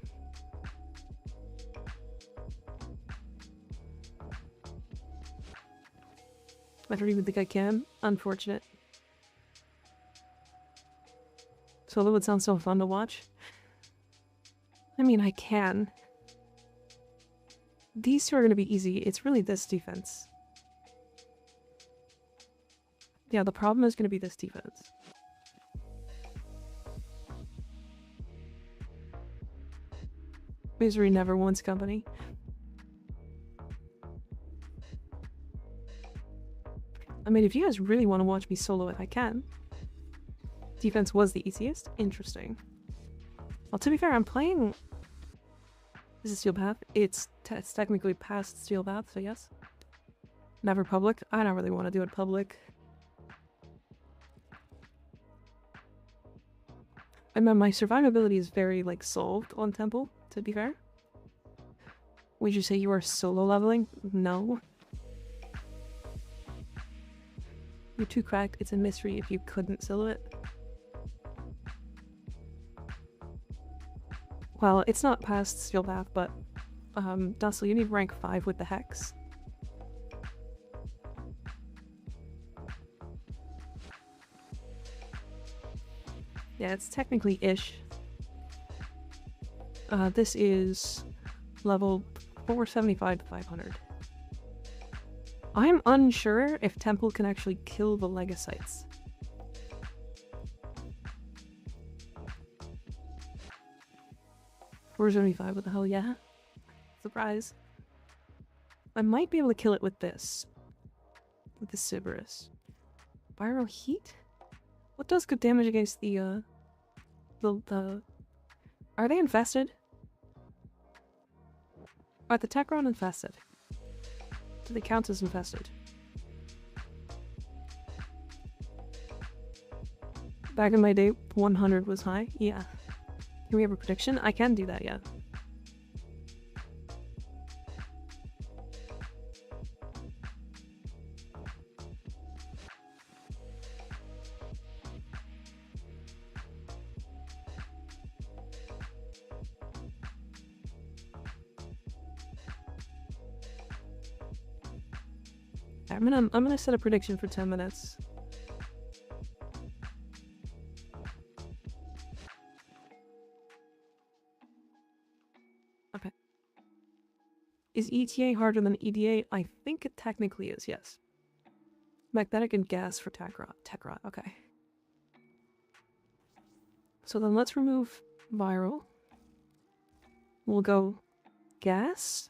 I don't even think I can. Unfortunate. Solo would sound so fun to watch. I mean, I can. These two are going to be easy. It's really this defense. Yeah, the problem is going to be this defense. Misery never wants company. I mean, if you guys really want to watch me solo it, I can. Defense was the easiest. Interesting. Well, to be fair, I'm playing... This is Steel Path. It's technically past Steel Path, so yes. Never public. I don't really want to do it public. I mean, my survivability is very, like, solved on Temple, to be fair. Would you say you are solo leveling? No. You're too cracked. It's a mystery if you couldn't solo it. Well, it's not past Steel Path, but Dustle, you need rank 5 with the Hex. Yeah, it's technically ish. This is level 475 to 500. I'm unsure if Temple can actually kill the Legocytes. $475, what the hell, yeah? Surprise. I might be able to kill it with this. With the Sybaris. Viral Heat? What does good damage against the... Are they infested? Are the Techron infested? Do they count as infested? Back in my day, 100 was high. Yeah. Can we have a prediction? I can do that, yeah. I'm gonna set a prediction for 10 minutes. Okay. Is ETA harder than EDA? I think it technically is, yes. Magnetic and gas for Tekrot, okay. So then let's remove viral. we'll go gas,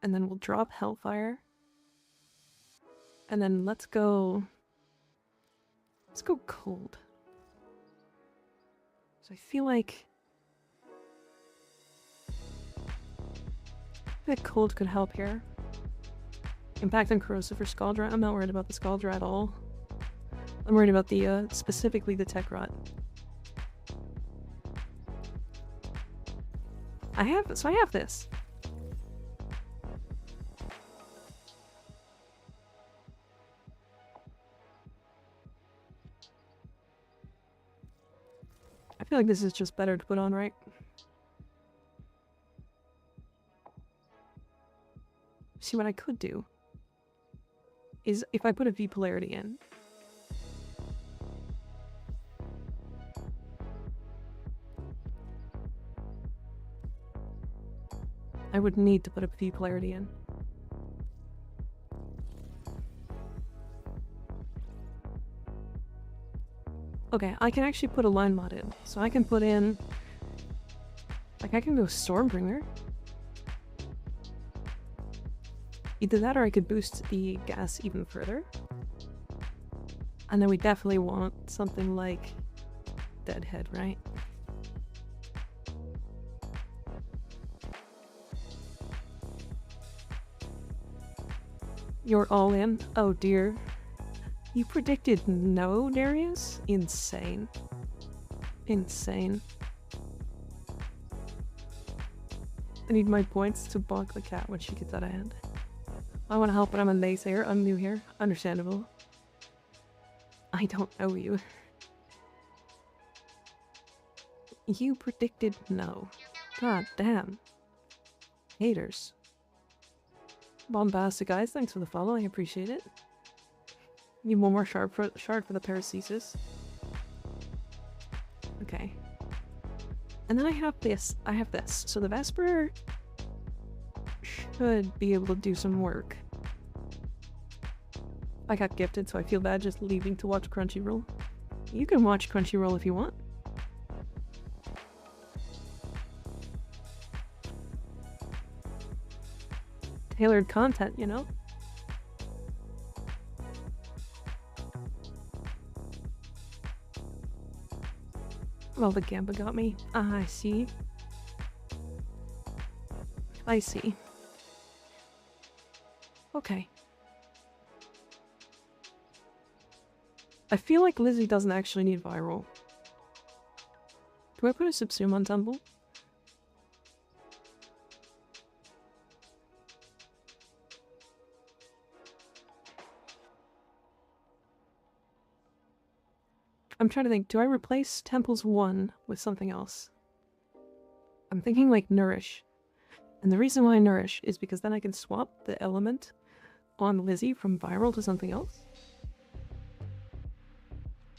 and then we'll drop Hellfire, and then let's go cold. So I feel like cold could help here. Impact and corrosive for Scaldra. I'm not worried about the Scaldra at all. I'm worried about the specifically the Tech Rot. I have this. I feel like this is just better to put on, right? See, what I could do is if I put a V polarity in, I would need to put a V polarity in. Okay, I can actually put a line mod in. So I can put in... Like, I can go Stormbringer. Either that or I could boost the gas even further. And then we definitely want something like Deadhead, right? You're all in? Oh dear. You predicted no, Darius? Insane. Insane. I need my points to bonk the cat when she gets out of hand. I want to help, but I'm a naysayer. I'm new here. Understandable. I don't know you. You predicted no. God damn. Haters. Bombastic guys, thanks for the follow. I appreciate it. Need one more shard for the paracesis. Okay. And then I have this. So the Vesper should be able to do some work. I got gifted, so I feel bad just leaving to watch Crunchyroll. You can watch Crunchyroll if you want. Tailored content, you know? Well, the Gamba got me. Ah, I see. I see. Okay. I feel like Lizzie doesn't actually need viral. Do I put a Subsume on Tumble? I'm trying to think, do I replace Temples 1 with something else? I'm thinking like Nourish. And the reason why Nourish is because then I can swap the element on Lizzie from viral to something else.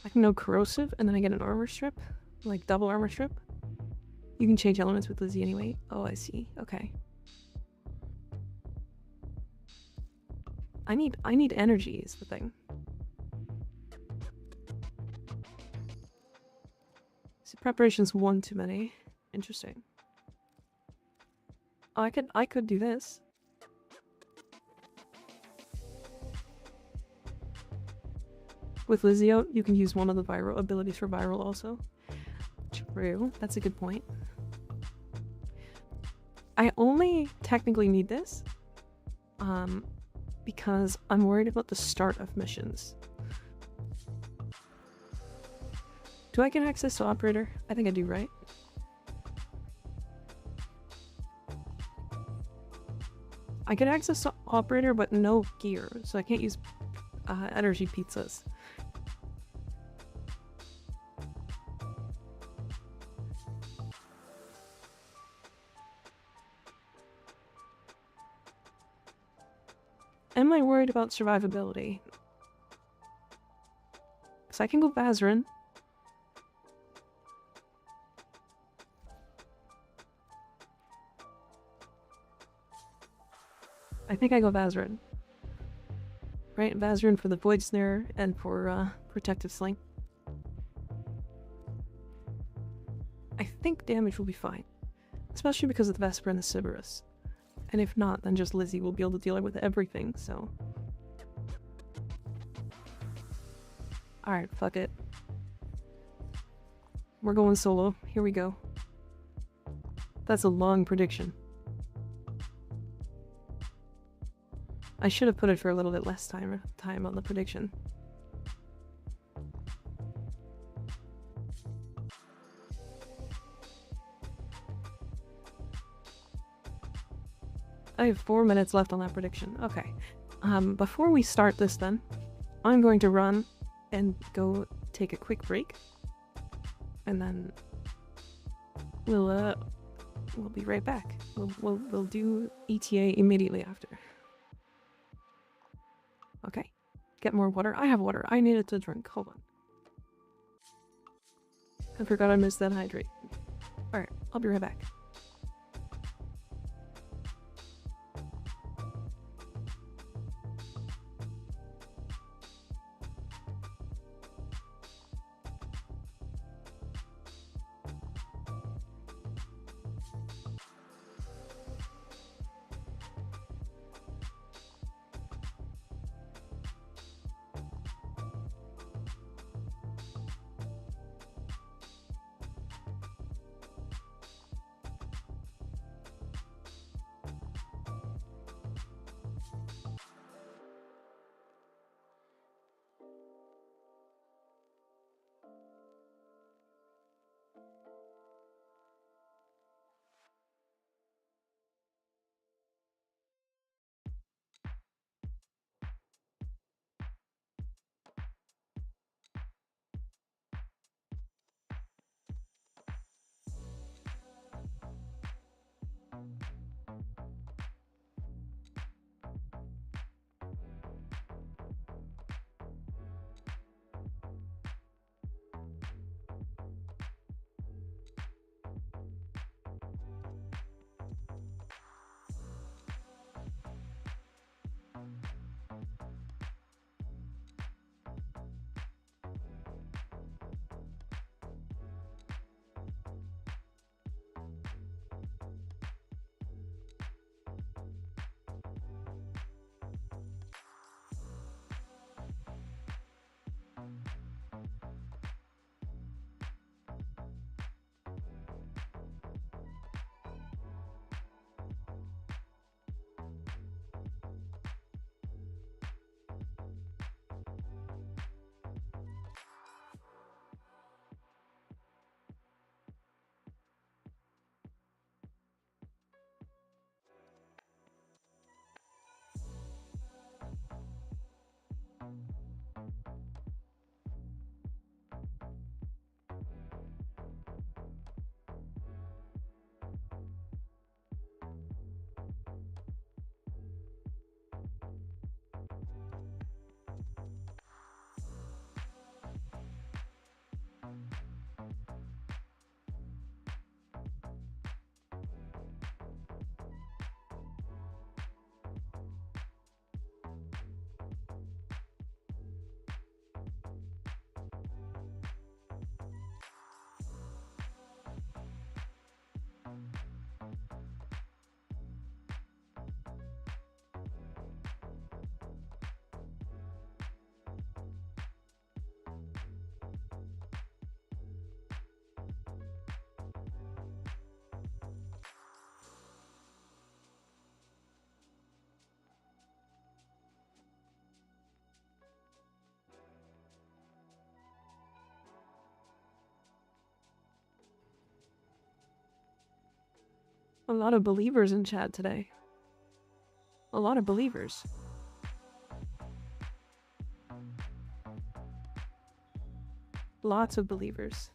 I can go corrosive and then I get an armor strip, like double armor strip. You can change elements with Lizzie anyway. Oh, I see. Okay. I need energy is the thing. So preparation's one too many. Interesting. Oh, I could do this. With Lizzie out, you can use one of the viral abilities for viral also. True, that's a good point. I only technically need this because I'm worried about the start of missions. Do I get access to operator? I think I do, right? I get access to operator, but no gear, so I can't use energy pizzas. Am I worried about survivability? Because I can go Vazarin. I think I go Vazarin. Right? Vazarin for the Void Snare and for Protective Sling. I think damage will be fine. Especially because of the Vesper and the Sybaris. And if not, then just Lizzie will be able to deal with everything, so... Alright, fuck it. We're going solo. Here we go. That's a long prediction. I should have put it for a little bit less time on the prediction. I have 4 minutes left on that prediction. Okay. Before we start this then, I'm going to run and go take a quick break. And then we'll be right back. We'll do ETA immediately after. Okay. Get more water. I have water. I needed to drink. Hold on. I forgot I missed that hydrate. Alright, I'll be right back. A lot of believers in chat today. A lot of believers. Lots of believers.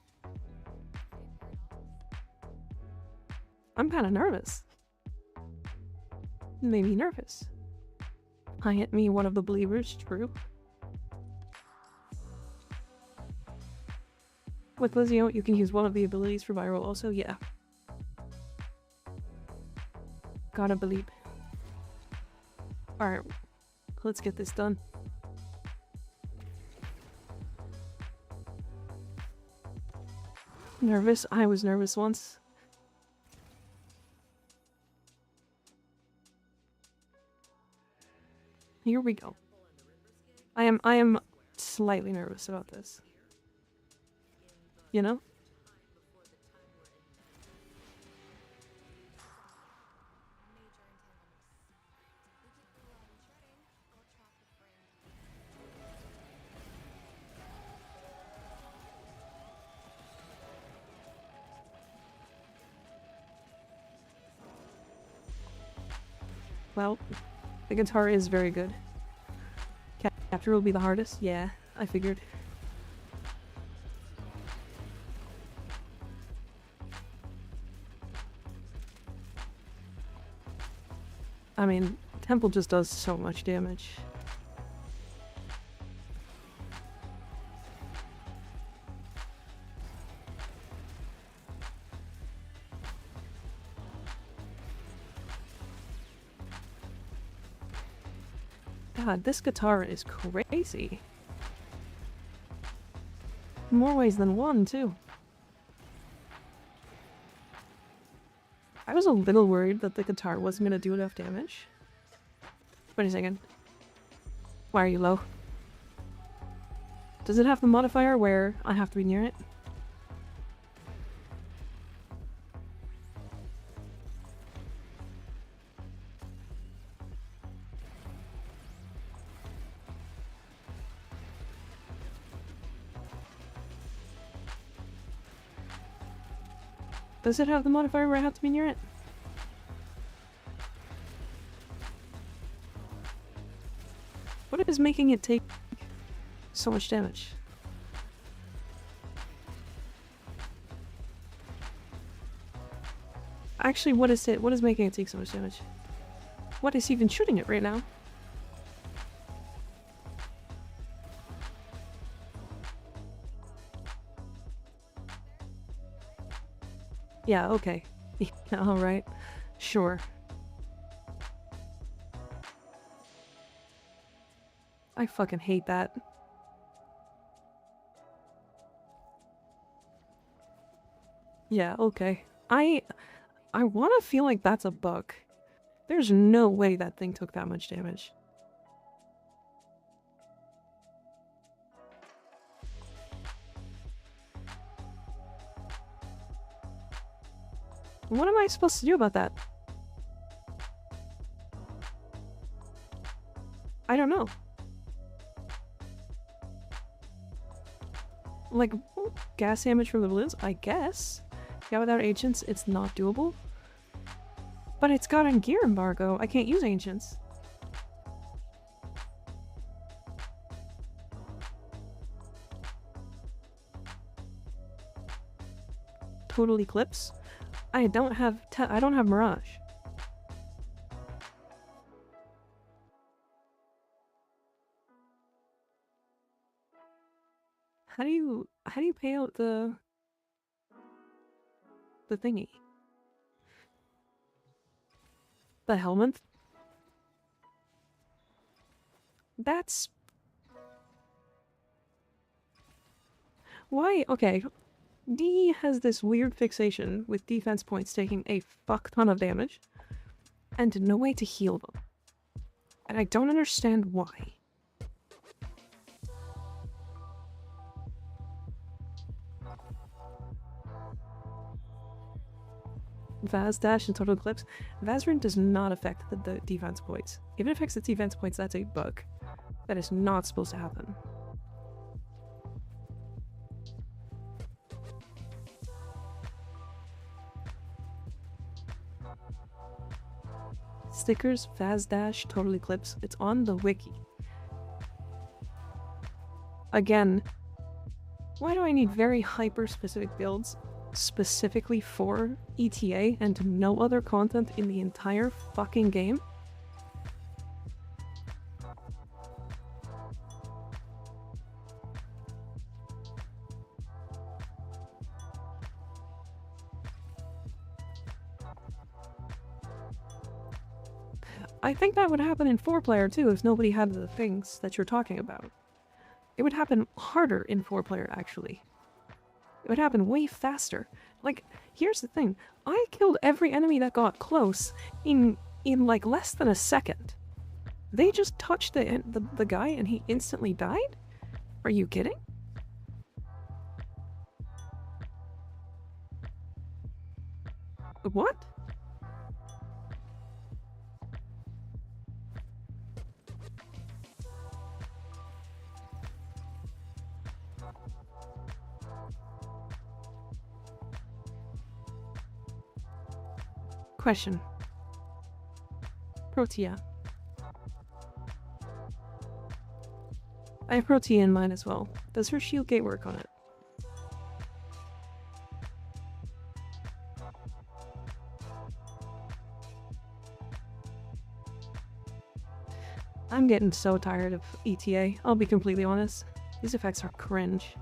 I'm kind of nervous. Made me nervous. I hit me one of the believers, true. With Lizio, you can use one of the abilities for viral also, yeah. Gotta believe. Alright, let's get this done. Nervous? I was nervous once. Here we go. I am slightly nervous about this. You know? Well, the guitar is very good. Capture will be the hardest? Yeah, I figured. I mean, Temple just does so much damage. God, this guitar is crazy. More ways than one, too. I was a little worried that the guitar wasn't gonna do enough damage. Wait a second. Why are you low? Does it have the modifier where I have to be near it? Does it have the modifier where I have to be near it? What is making it take so much damage? Actually, what is it? What is making it take so much damage? What is even shooting it right now? Yeah, okay. Yeah, alright. Sure. I fucking hate that. Yeah, okay. I want to feel like that's a bug. There's no way that thing took that much damage. What am I supposed to do about that? I don't know. Like, gas damage from the balloons? I guess. Yeah, without ancients, it's not doable. But it's got a gear embargo. I can't use ancients. Total Eclipse? I don't have Mirage. How do you pay out the thingy? The helmet? That's... Why? Okay. D has this weird fixation with defense points taking a fuck ton of damage and no way to heal them. And I don't understand why. Vaz Dash and Total Eclipse. Vazrin does not affect the defense points. If it affects the defense points, that's a bug. That is not supposed to happen. Stickers, Vaz Dash, Total Eclipse. It's on the wiki. Again, why do I need very hyper-specific builds specifically for ETA and no other content in the entire fucking game? I think that would happen in 4-player too if nobody had the things that you're talking about. It would happen harder in 4-player actually. It would happen way faster. Like, here's the thing. I killed every enemy that got close in like less than a second. They just touched the guy and he instantly died? Are you kidding? What? Question. Protea. I have Protea in mine as well. Does her shield gate work on it? I'm getting so tired of ETA, I'll be completely honest. These effects are cringe.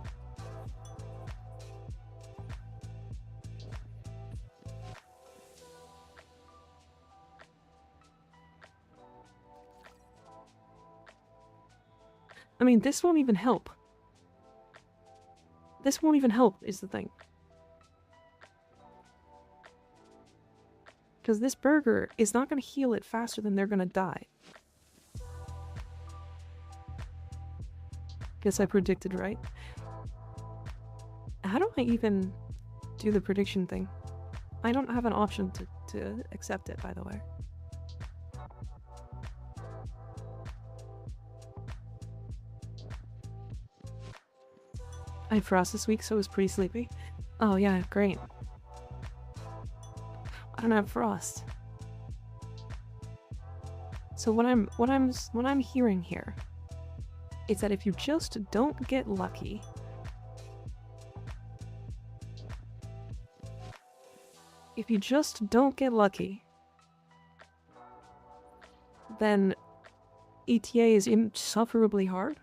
I mean, this won't even help. This won't even help, is the thing. Because this burger is not going to heal it faster than they're going to die. Guess I predicted right. How do I even do the prediction thing? I don't have an option to accept it, by the way. I had Frost this week, so I was pretty sleepy. Oh yeah, great. I don't have Frost. So what I'm hearing here is that if you just don't get lucky, then ETA is insufferably hard.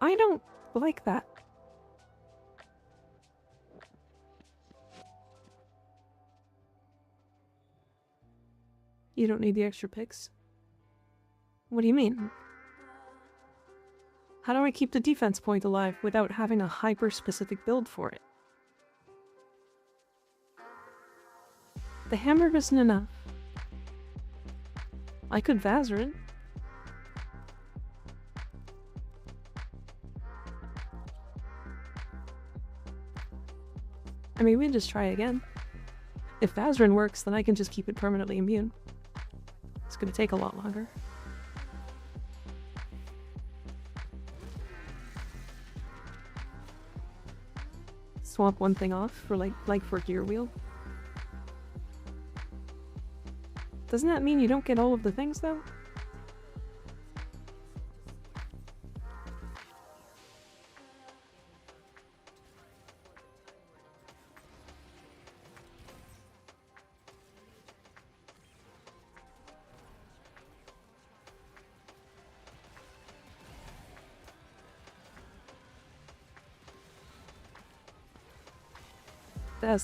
I don't like that. You don't need the extra picks? What do you mean? How do I keep the defense point alive without having a hyper-specific build for it? The hammer isn't enough. I could Vazarin. I mean, we can just try again. If Vazarin works, then I can just keep it permanently immune. It's gonna take a lot longer. Swap one thing off for like for Gear Wheel. Doesn't that mean you don't get all of the things though?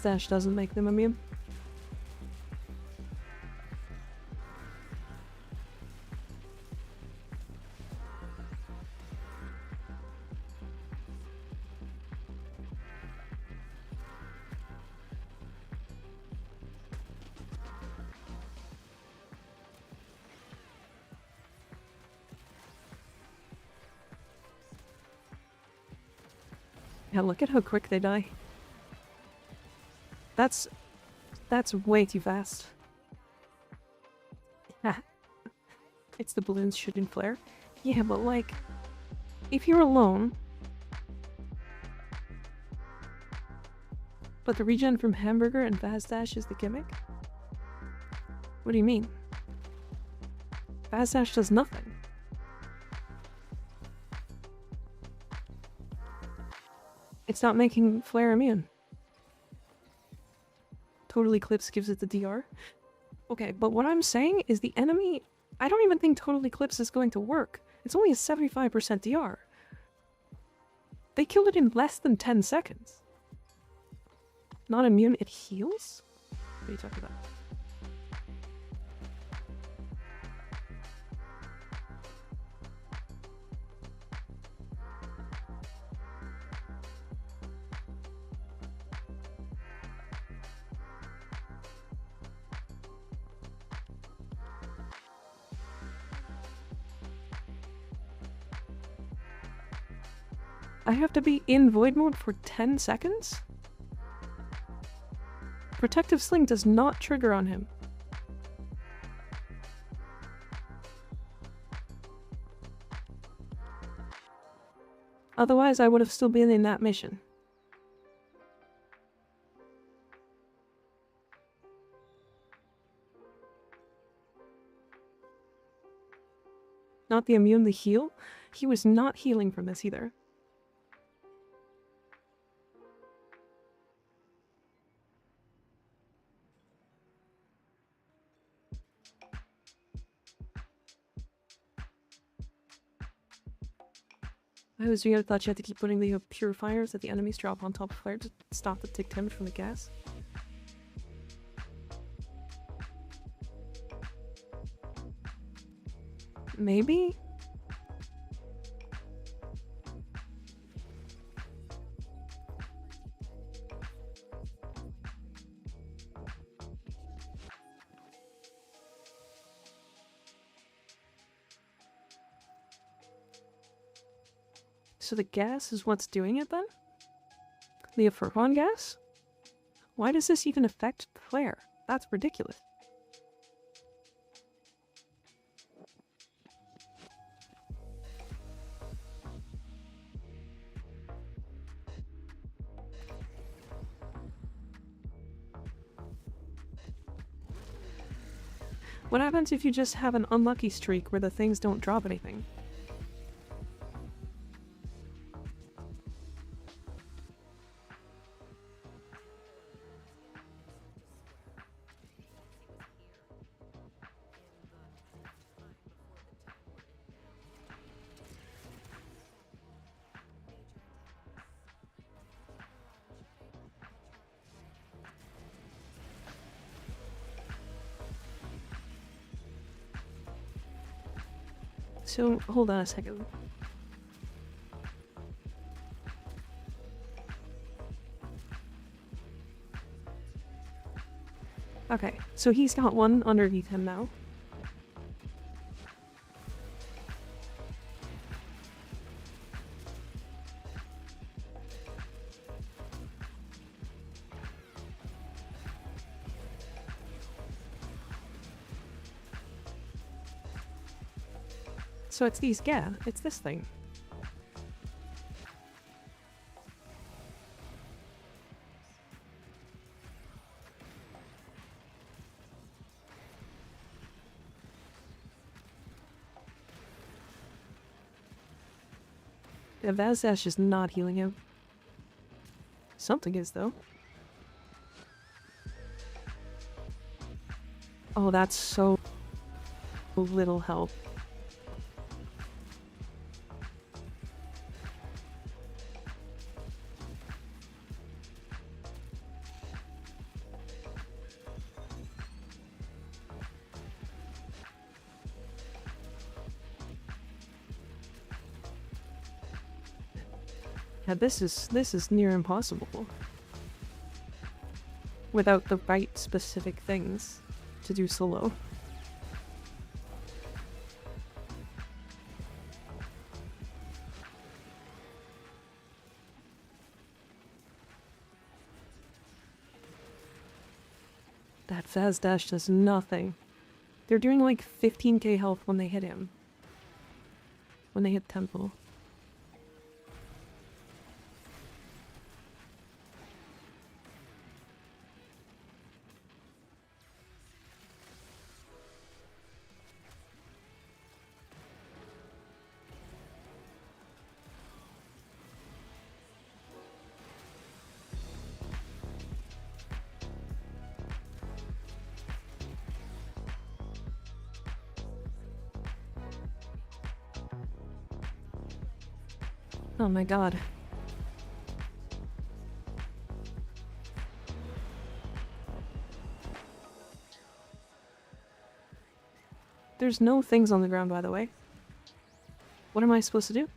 Dash doesn't make them immune. Yeah, look at how quick they die. That's way too fast. It's the balloons shooting flare. Yeah, but like, if you're alone, but the regen from Hamburger and Vazdash is the gimmick? What do you mean? Vazdash does nothing. It's not making flare immune. Total Eclipse gives it the DR. Okay, but what I'm saying is the enemy... I don't even think Total Eclipse is going to work. It's only a 75% DR. They killed it in less than 10 seconds. Not immune, it heals? What are you talking about? I have to be in void mode for 10 seconds? Protective Sling does not trigger on him. Otherwise, I would have still been in that mission. Not the immune, the heal? He was not healing from this either. I was weird. I thought you had to keep putting the purifiers that the enemies drop on top of fire to stop the tick damage from the gas. Maybe? So the gas is what's doing it then? The Furfon gas? Why does this even affect the flare? That's ridiculous. What happens if you just have an unlucky streak where the things don't drop anything? So, hold on a second. Okay, so he's got one underneath him now. So it's these, yeah, it's this thing. Yeah, Vazdash is not healing him. Something is, though. Oh, that's so little help. Yeah, this is near impossible. Without the right specific things to do solo. That Vazdash does nothing. They're doing like 15k health when they hit him. When they hit Temple. Oh my god. There's no things on the ground, by the way. What am I supposed to do?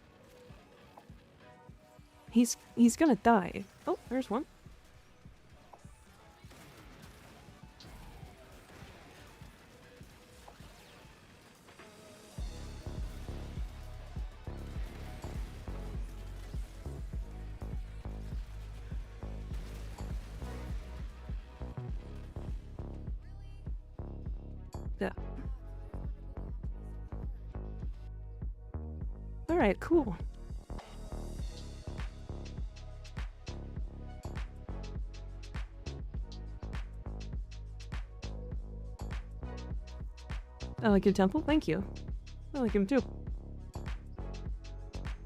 He's gonna die. Oh, there's one. Alright, cool. I like your temple, thank you. I like him too.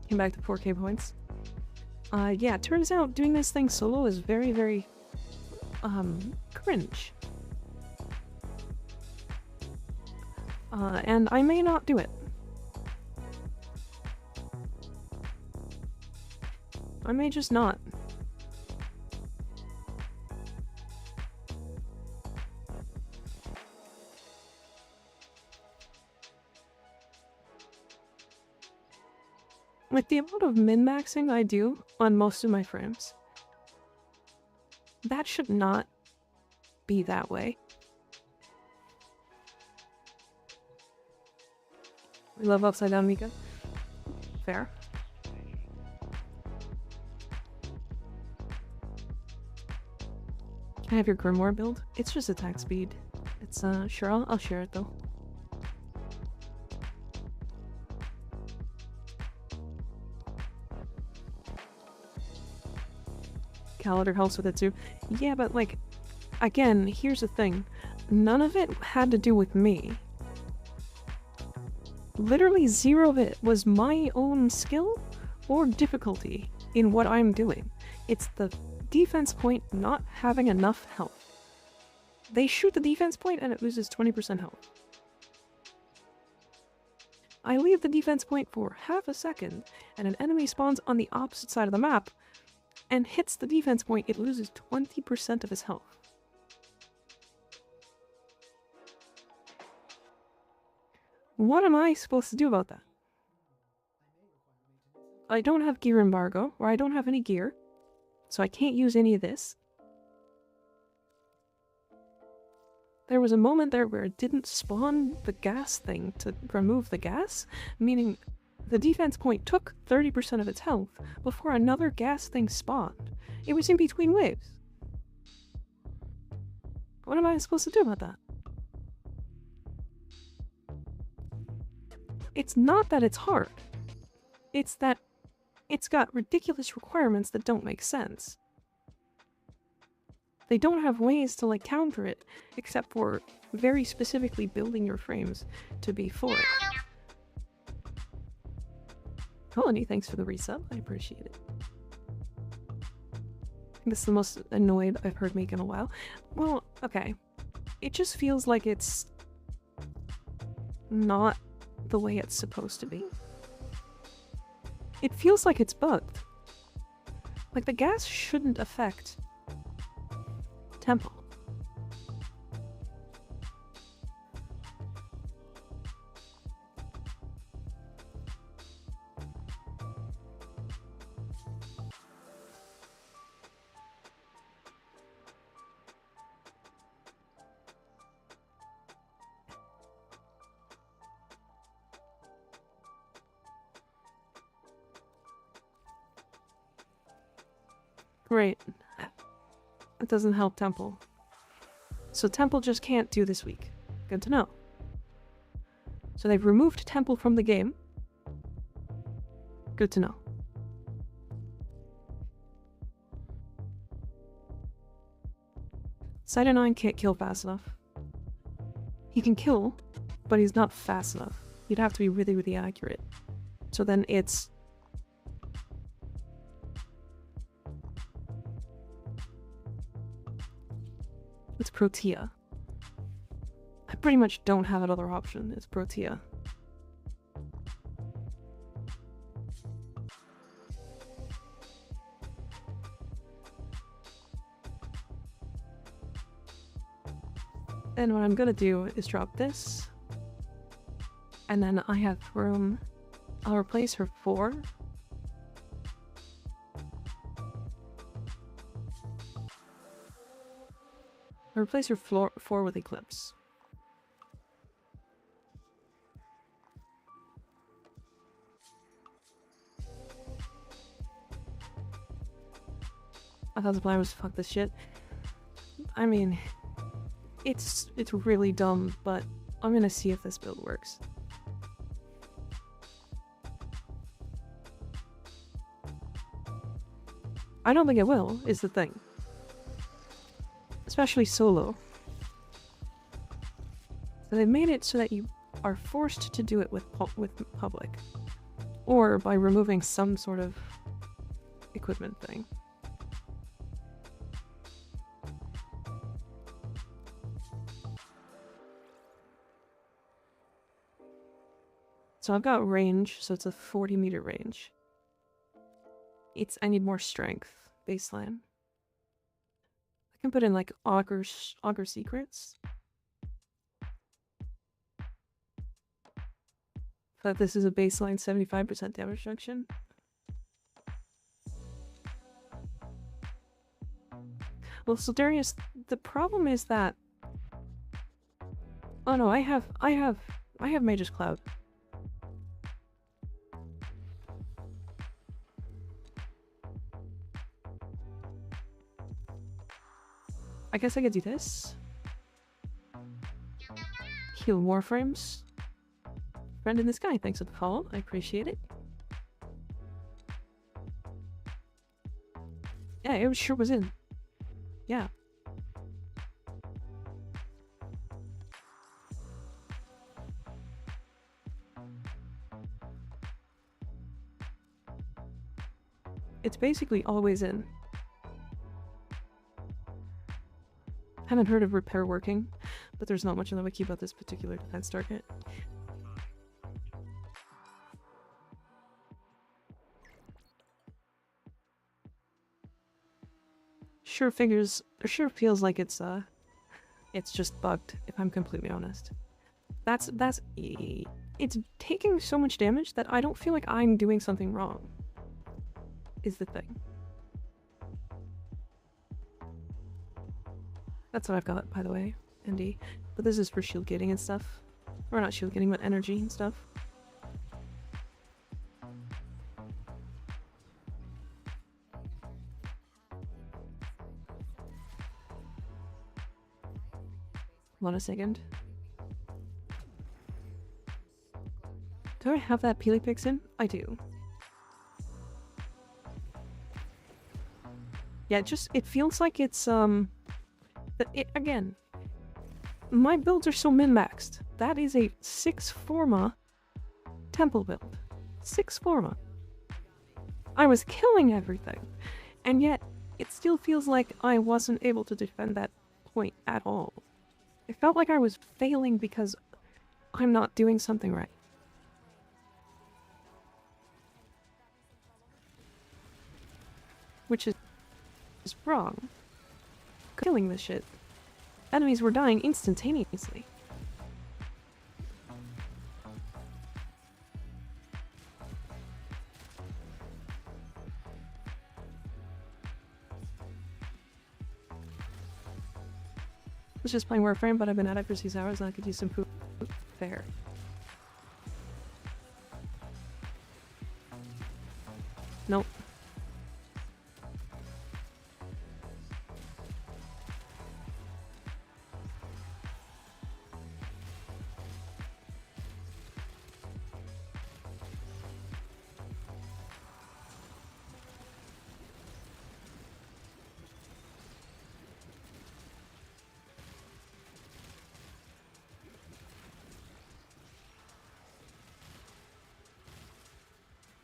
Came back to 4K points. Yeah, turns out doing this thing solo is very, very, cringe. And I may not do it. I may just not. Like, the amount of min-maxing I do on most of my frames, that should not be that way. We love Upside Down Mika. Fair. Can I have your Grimoire build? It's just attack speed. It's, sure, I'll share it though. Calendar helps with it too. Yeah, but like, again, here's the thing. None of it had to do with me. Literally zero of it was my own skill or difficulty in what I'm doing. It's the defense point not having enough health. They shoot the defense point and it loses 20% health. I leave the defense point for half a second and an enemy spawns on the opposite side of the map and hits the defense point, it loses 20% of his health. What am I supposed to do about that? I don't have gear embargo, or I don't have any gear, so I can't use any of this. There was a moment there where it didn't spawn the gas thing to remove the gas, meaning the defense point took 30% of its health before another gas thing spawned. It was in between waves. What am I supposed to do about that? It's not that it's hard. It's that it's got ridiculous requirements that don't make sense. They don't have ways to like counter it, except for very specifically building your frames to be for it. Colony, thanks for the resub. I appreciate it. This is the most annoyed I've heard Meek in a while. Well, okay. It just feels like it's not the way it's supposed to be. It feels like it's bugged. Like, the gas shouldn't affect Temple. Great. It doesn't help Temple. So Temple just can't do this week. Good to know. So they've removed Temple from the game. Good to know. Cyto9 can't kill fast enough. He can kill, but he's not fast enough. You'd have to be really, really accurate. So then it's... It's Protea. I pretty much don't have another option. It's Protea. And what I'm gonna do is drop this. And then I have room. I'll replace her 4. I'll replace her 4 with Eclipse. I thought the plan was to fuck this shit. I mean, it's really dumb, but I'm gonna see if this build works. I don't think it will, is the thing. Especially solo. So they've made it so that you are forced to do it with public. Or by removing some sort of equipment thing. So I've got range, so it's a 40-meter range. I need more strength, baseline. I can put in like Augur Secrets. But this is a baseline 75% damage reduction. Well, so Darius, the problem is that... Oh no, I have Mage's Cloud. I guess I could do this. Heal Warframes. Friend in the Sky, thanks for the follow. I appreciate it. Yeah, it sure was in. Yeah. It's basically always in. Haven't heard of repair working, but there's not much in the wiki about this particular defense target. Sure feels like it's just bugged, if I'm completely honest. It's taking so much damage that I don't feel like I'm doing something wrong, is the thing. That's what I've got, by the way, ND. But this is for shield gating and stuff. Or not shield gating, but energy and stuff. Hold on a second. Do I have that Peely Pix in? I do. Yeah, it feels like it's, again, my builds are so min-maxed. That is a 6 Forma temple build. 6 Forma. I was killing everything, and yet it still feels like I wasn't able to defend that point at all. It felt like I was failing because I'm not doing something right. Which is wrong. Killing this shit. Enemies were dying instantaneously. I was just playing Warframe, but I've been at it for 6 hours and I could use some poop. Fair. Nope.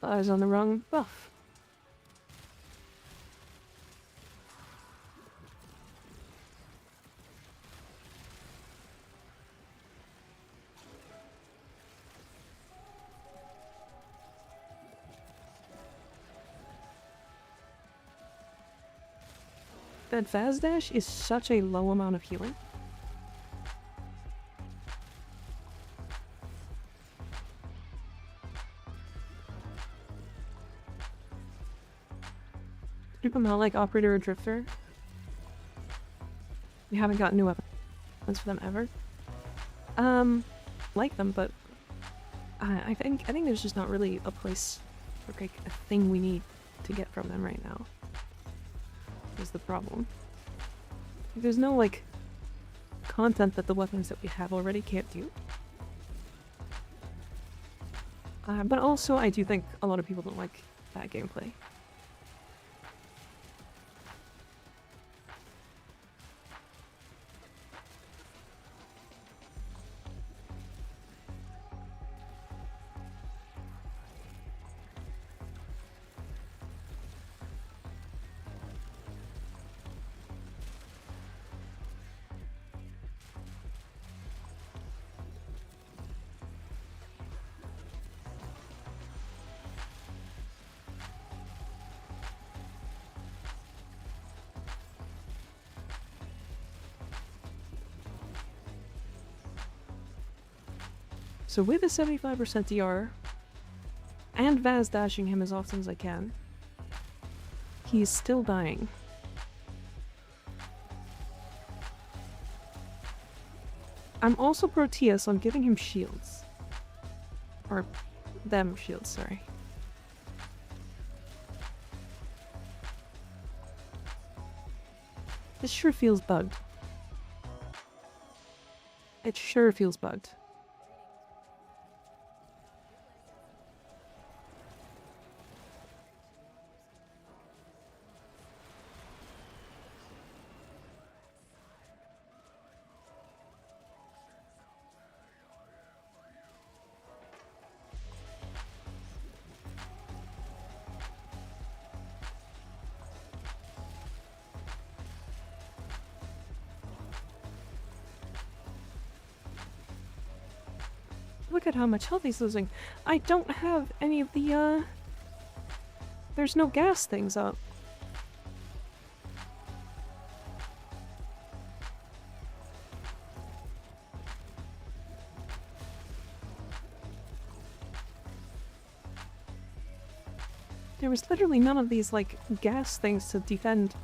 I was on the wrong buff. That Vazdash is such a low amount of healing. Do you come out like Operator or Drifter? We haven't gotten new weapons for them ever. Like them, but I think there's just not really a place or like a thing we need to get from them right now. Is the problem. There's no like content that the weapons that we have already can't do. But also I do think a lot of people don't like that gameplay. So with a 75% DR, and Vaz dashing him as often as I can, he's still dying. I'm also Protea, so I'm giving him shields. Or them shields, sorry. This sure feels bugged. It sure feels bugged. Look at how much health he's losing. I don't have any of the, there's no gas things up. There was literally none of these, like, gas things to defend.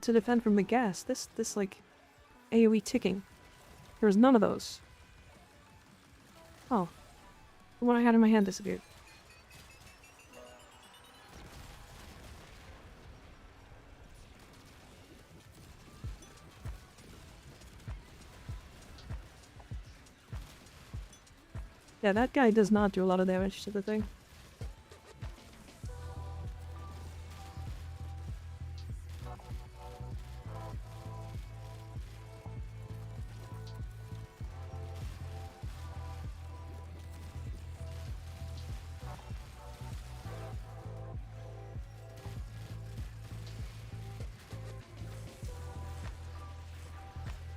To defend from the gas, this like AoE ticking. There was none of those. Oh. The one I had in my hand disappeared. Yeah, that guy does not do a lot of damage to the thing.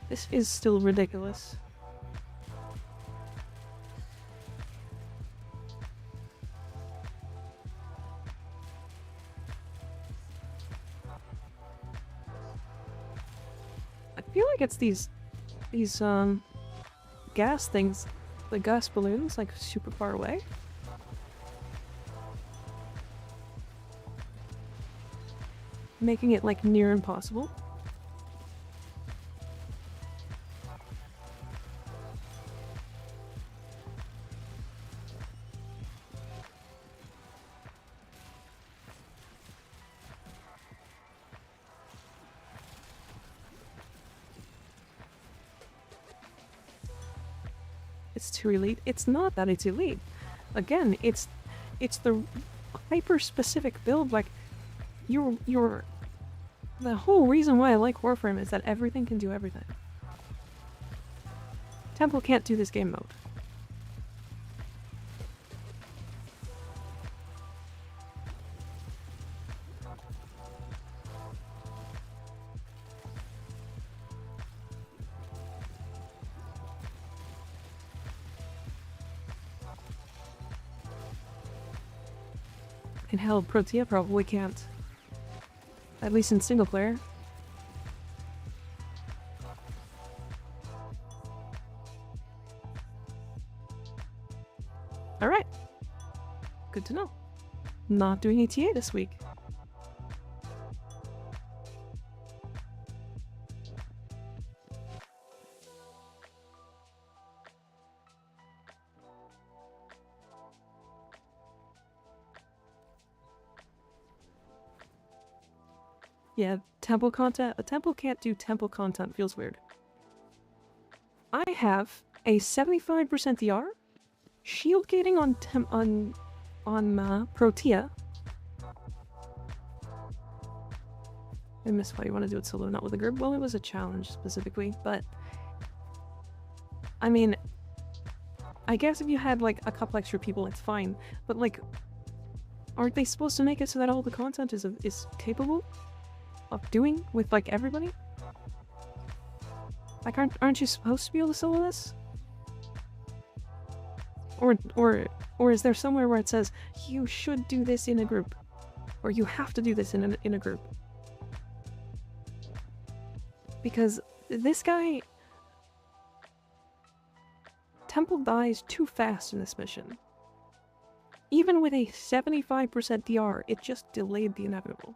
This is still ridiculous. I feel like it's these gas things, the gas balloons, like super far away. Making it like near impossible. It's too elite. It's not that it's elite. Again, it's the hyper-specific build. Like, the whole reason why I like Warframe is that everything can do everything. Temple can't do this game mode. And hell, Protea probably can't. At least in single player. Alright. Good to know. Not doing ETA this week. Yeah, temple content. A temple can't do temple content. Feels weird. I have a 75% DR, shield gating on Protea. I miss why you want to do it solo, not with a group. Well, it was a challenge specifically, but I mean, I guess if you had like a couple extra people, it's fine. But like, aren't they supposed to make it so that all the content is capable of doing with like everybody? Like, aren't you supposed to be able to solo this? Or is there somewhere where it says you should do this in a group, or you have to do this in a group? Because this guy, Temple dies too fast in this mission. Even with a 75% DR, it just delayed the inevitable.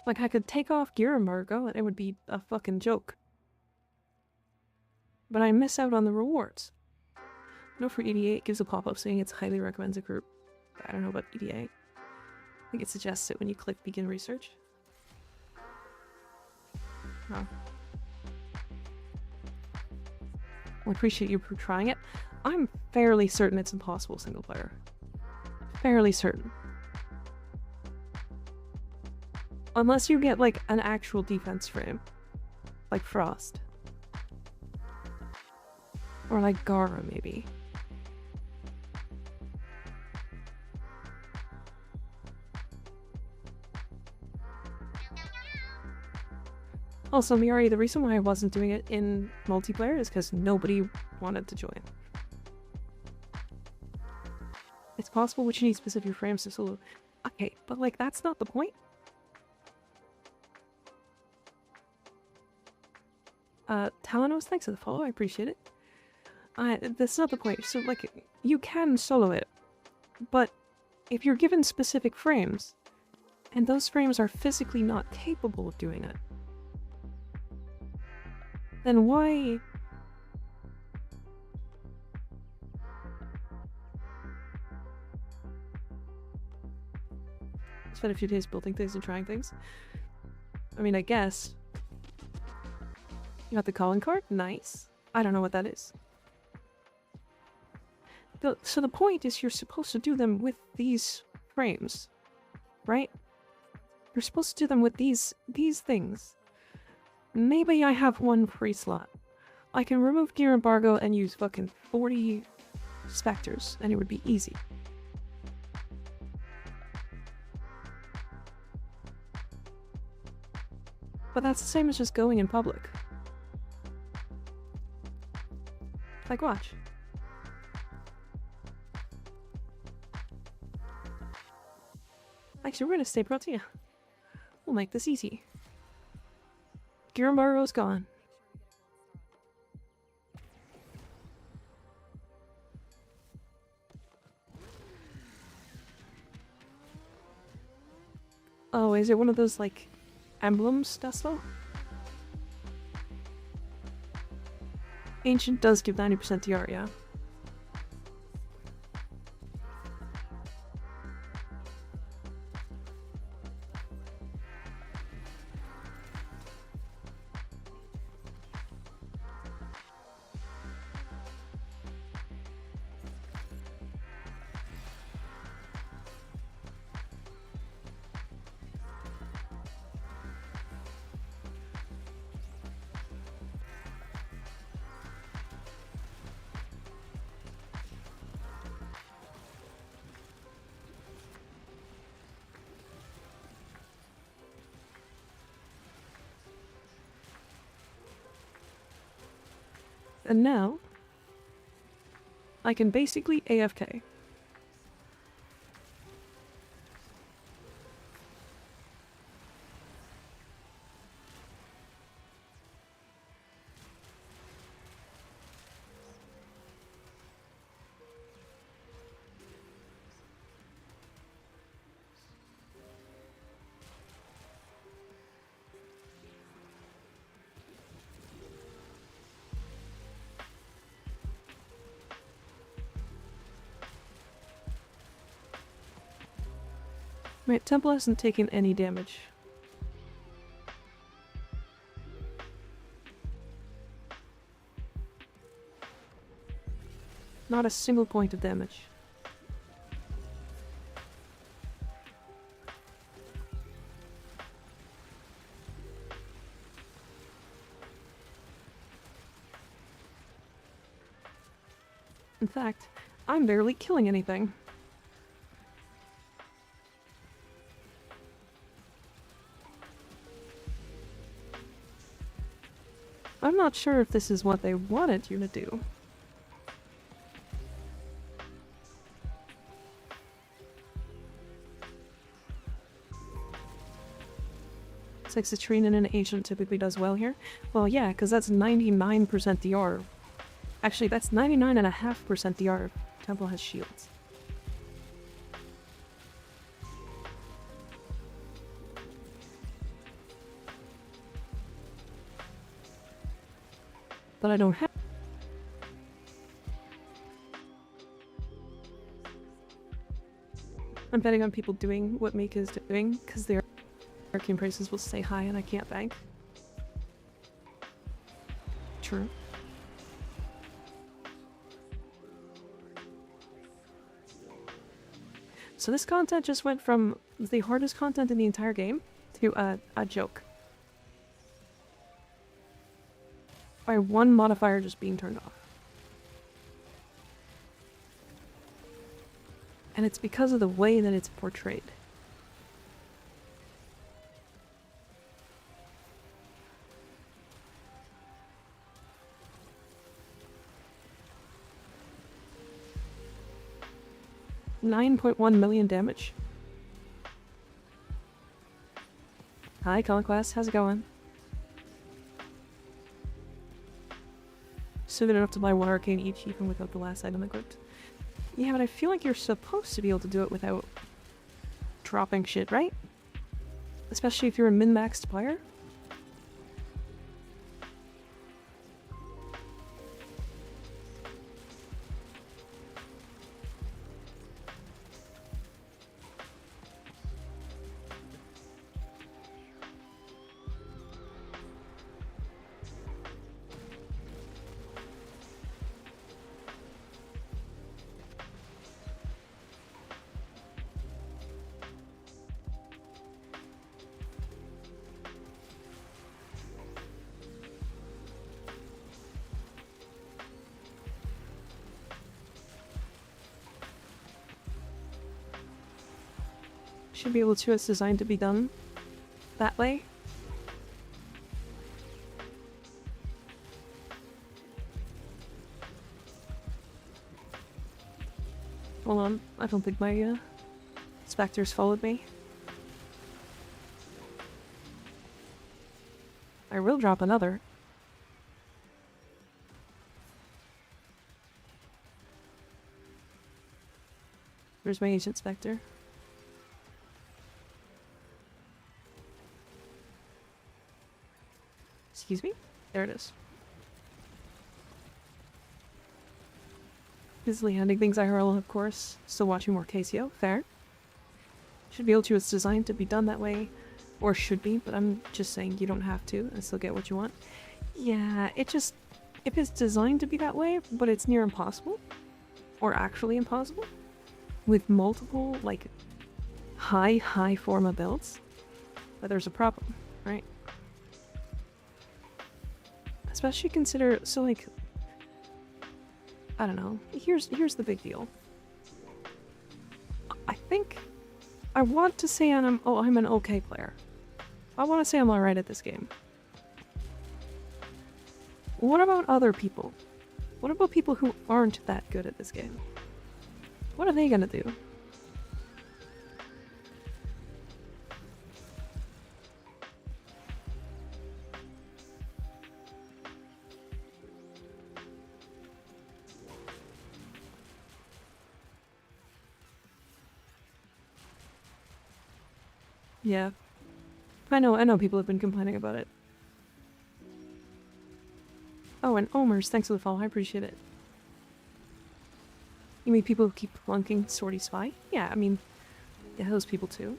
Like, I could take off gear embargo and it would be a fucking joke. But I miss out on the rewards. No, for EDA, it gives a pop-up saying it highly recommends a group. I don't know about EDA. I think it suggests it when you click begin research. Oh. I appreciate you for trying it. I'm fairly certain it's impossible single player. Fairly certain. Unless you get, like, an actual defense frame. Like Frost. Or like Gara, maybe. Also, Miari, the reason why I wasn't doing it in multiplayer is because nobody wanted to join. It's possible which you need specific frames to solo. Okay, but like, that's not the point. Talanos, thanks for the follow, I appreciate it. That's not the point. So, like, you can solo it, but if you're given specific frames, and those frames are physically not capable of doing it, then why... Spent a few days building things and trying things. I mean, I guess. You got the calling card? Nice. I don't know what that is. So the point is you're supposed to do them with these frames, right? You're supposed to do them with these things. Maybe I have one free slot. I can remove gear embargo and use fucking 40 specters, and it would be easy. But that's the same as just going in public. Like, watch. Actually, we're gonna stay brought to you. We'll make this easy. Gear embargo's gone. Oh, is it one of those, like, emblems, Desto? Ancient does give 90% DR, yeah. And now, I can basically AFK. Right, Temple hasn't taken any damage. Not a single point of damage. In fact, I'm barely killing anything. not sure if this is what they wanted you to do. It's like Citrine and an agent typically does well here. Well, yeah, because that's 99% DR. Actually, that's 99.5% DR. Temple has shields. But I don't have. I'm betting on people doing what Mika is doing, because their arcane prices will stay high and I can't bank. True. So this content just went from the hardest content in the entire game to a joke. By one modifier just being turned off. And it's because of the way that it's portrayed. $9.1 million damage. Hi, Conquest. How's it going? So they don't have to buy one arcane each, even without the last item equipped. Yeah, but I feel like you're supposed to be able to do it without dropping shit, right? Especially if you're a min-maxed player. Should be able to. It's designed to be done that way. Hold on, I don't think my specters followed me. I will drop another. Where's my agent specter? Excuse me? There it is. Busily handing things IRL, of course. Still watching more Casio. Fair. Should be able to. It's designed to be done that way. Or should be, but I'm just saying you don't have to and still get what you want. Yeah, it just... If it's designed to be that way, but it's near impossible, or actually impossible, with multiple, like, high forma builds, but there's a problem, right? Especially consider, so like, I don't know, here's the big deal. I think, I want to say I'm an okay player. I want to say I'm alright at this game. What about other people? What about people who aren't that good at this game? What are they gonna do? Yeah. I know people have been complaining about it. Oh, and Omers, thanks for the follow, I appreciate it. You mean people who keep flunking Swordy Spy? Yeah, I mean, yeah, those people too.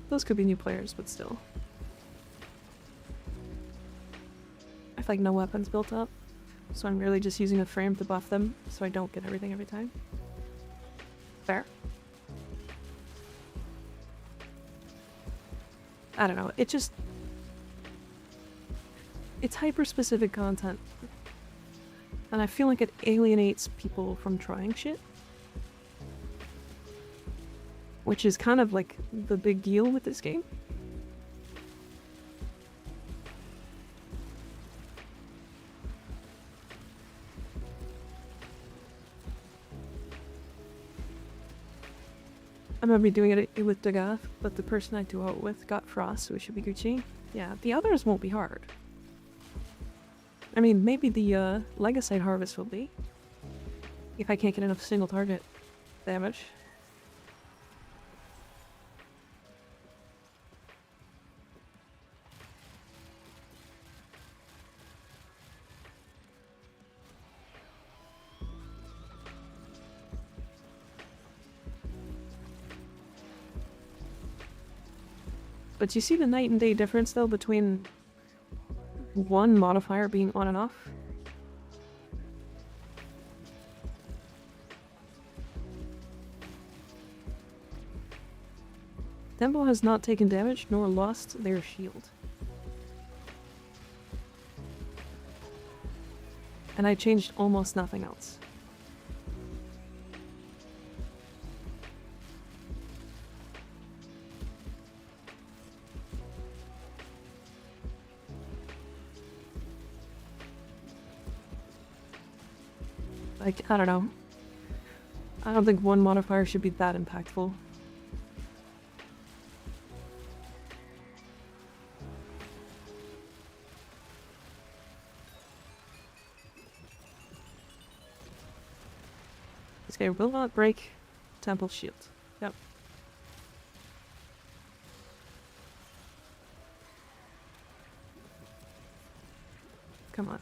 Those could be new players, but still. I have like no weapons built up, so I'm really just using a frame to buff them, so I don't get everything every time. Fair. I don't know, it just... It's hyper-specific content. And I feel like it alienates people from trying shit. Which is kind of like the big deal with this game. I'm gonna be doing it with Dagath, but the person I do it with got Frost, so it should be Gucci. Yeah, the others won't be hard. I mean, maybe the Legasite Harvest will be. If I can't get enough single target damage. But you see the night and day difference, though, between one modifier being on and off? Temple has not taken damage, nor lost their shield. And I changed almost nothing else. Like, I don't know. I don't think one modifier should be that impactful. This guy will not break Temple's shield. Yep. Come on.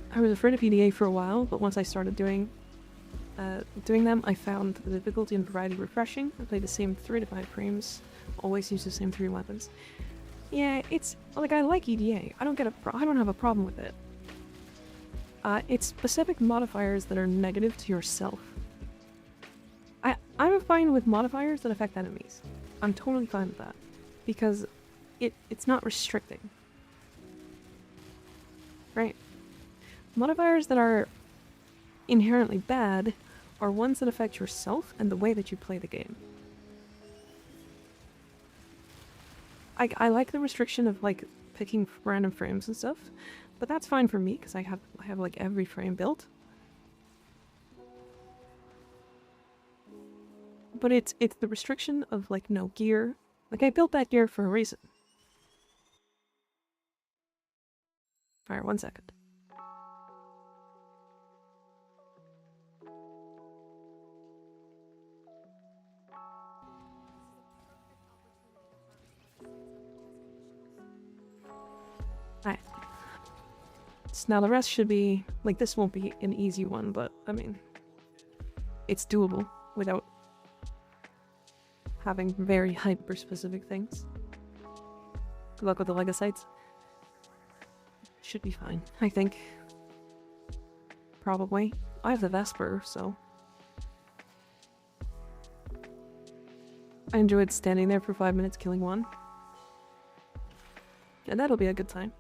I was afraid of EDA for a while, but once I started doing them, I found the difficulty and variety refreshing. I play the same 3 to 5 frames, always use the same 3 weapons. Yeah, it's like I like EDA. I don't have a problem with it. It's specific modifiers that are negative to yourself. I'm fine with modifiers that affect enemies. I'm totally fine with that because it's not restricting, right? Modifiers that are inherently bad are ones that affect yourself and the way that you play the game. I like the restriction of like picking random frames and stuff, but that's fine for me because I have like every frame built. But it's the restriction of like no gear. Like I built that gear for a reason. Alright, 1 second. Alright. So now the rest should be... Like, this won't be an easy one, but, I mean... It's doable without having very hyper-specific things. Good luck with the Legasites. Should be fine, I think. Probably. I have the Vesper, so... I enjoyed standing there for 5 minutes killing one. And that'll be a good time.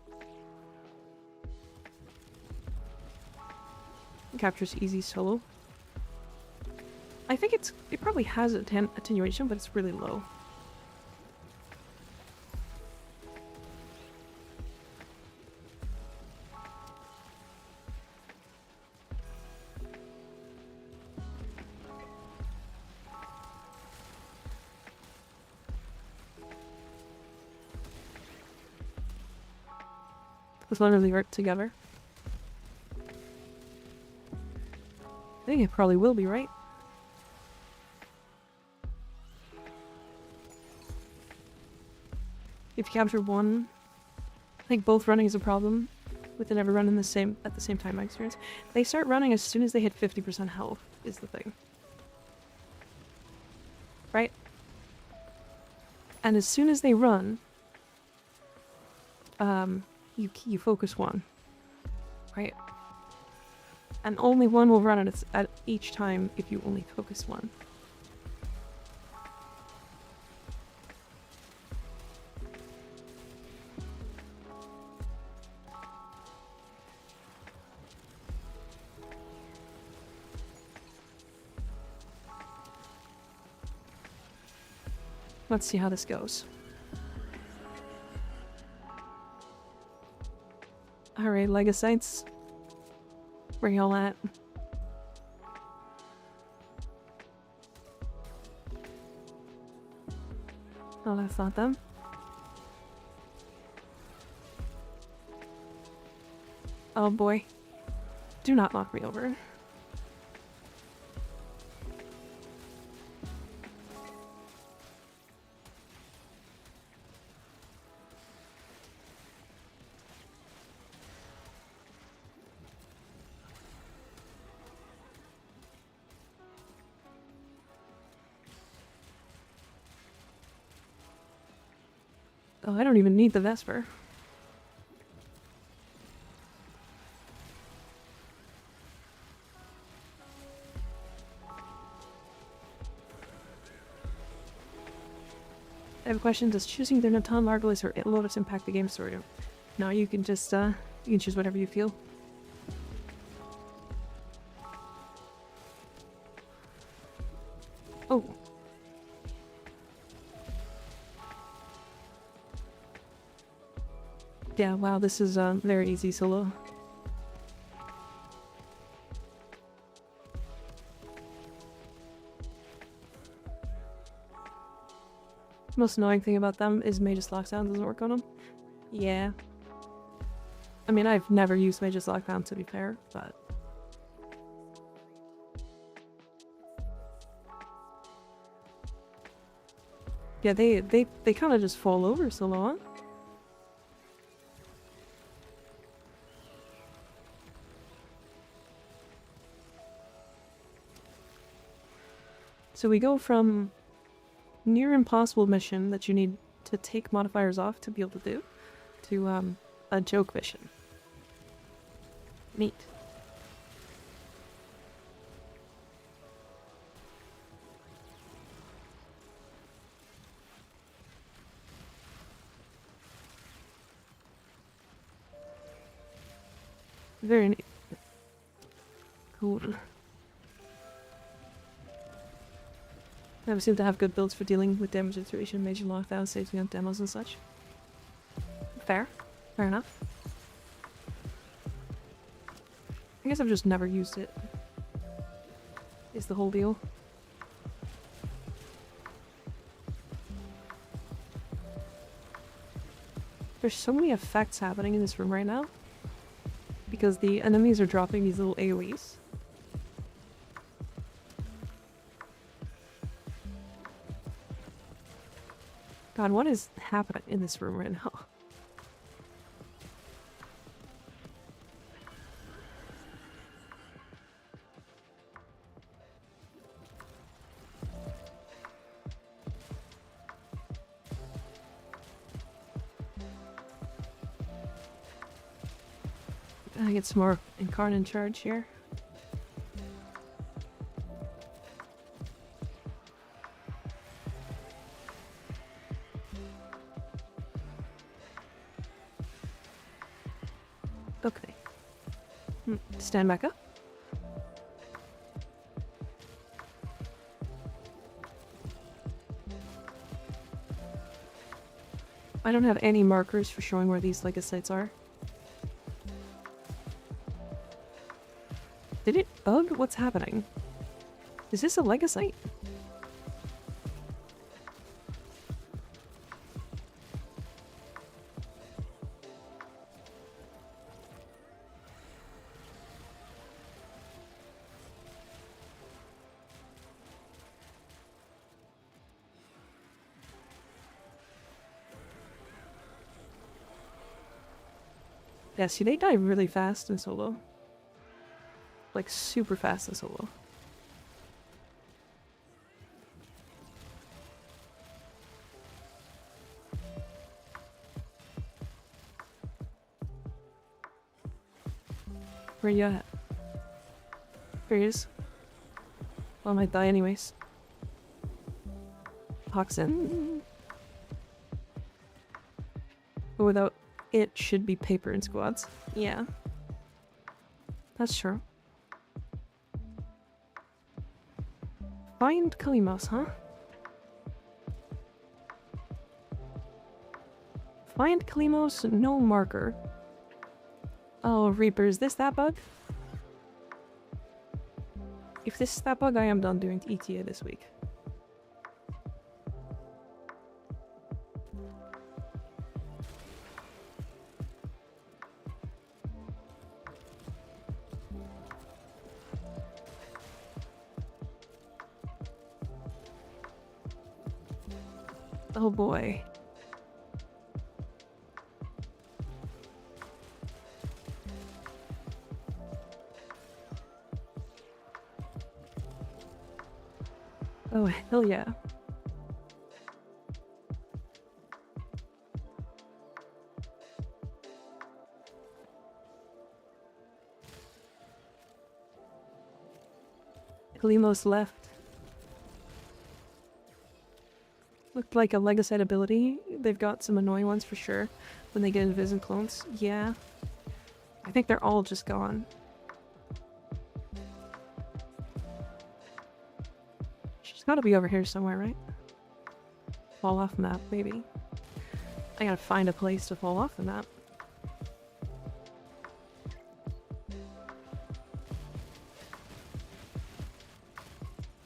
Captures easy solo. I think it probably has attenuation, but it's really low. Let's literally work together. I think it probably will be, right? If you capture one, I think both running is a problem with the never running at the same time, my experience. They start running as soon as they hit 50% health, is the thing. Right? And as soon as they run, you focus one. Right? And only one will run at each time if you only focus one. Let's see how this goes. Alright, Legocytes. Where y'all at? Oh, that's not them. Oh boy. Do not knock me over. Oh, I don't even need the Vesper. I have a question. Does choosing the Natan Marvelous or Lotus impact the game story? No, you can just, you can choose whatever you feel. Oh. Yeah, wow, this is very easy solo. Most annoying thing about them is Mage's Lockdown doesn't work on them. Yeah. I mean, I've never used Mage's Lockdown to be fair, but... yeah, they kind of just fall over solo, huh? So we go from near impossible mission that you need to take modifiers off to be able to do, to a joke mission. Neat. Very neat. Cool. I seem to have good builds for dealing with damage iteration, major lockdown, saving on demos and such. Fair. Fair enough. I guess I've just never used it. Is the whole deal. There's so many effects happening in this room right now. Because the enemies are dropping these little AoEs. God, what is happening in this room right now? I get some more Incarnate charge here. Okay. Stand back up. I don't have any markers for showing where these Legocytes are. Did it bug? What's happening? Is this a Legocyte? Yeah, see, they die really fast in solo. Like, super fast in solo. Where you at? There he is. Well, I might die anyways. Toxin. But without it should be paper in squads. Yeah. That's true. Find Kalimos, huh? Find Kalimos, no marker. Oh, Reaper, is this that bug? If this is that bug, I am done doing ETA this week. Oh boy. Oh, hell yeah. Kalimos left. Looked like a Legacyte ability. They've got some annoying ones for sure. When they get invis and clones. Yeah. I think they're all just gone. She's gotta be over here somewhere, right? Fall off map, maybe. I gotta find a place to fall off the map.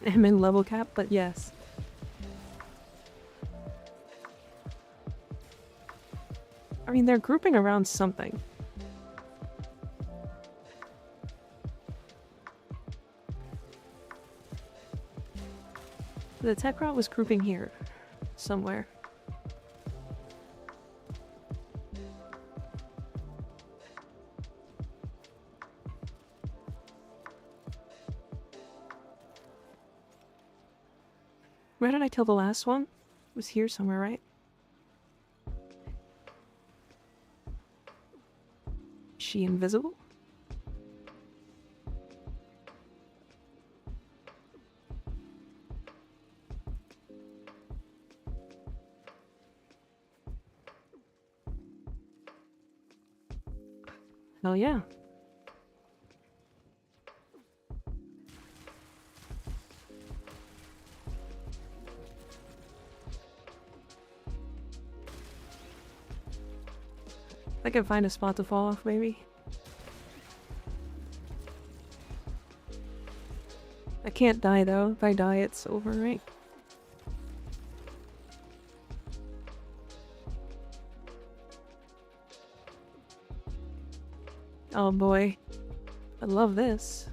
I'm in level cap, but yes. I mean, they're grouping around something. The tech route was grouping here. Somewhere. Where did I kill the last one? It was here somewhere, right? Is she invisible? Hell yeah. I can find a spot to fall off, maybe. I can't die though. If I die, it's over, right? Oh boy. I love this.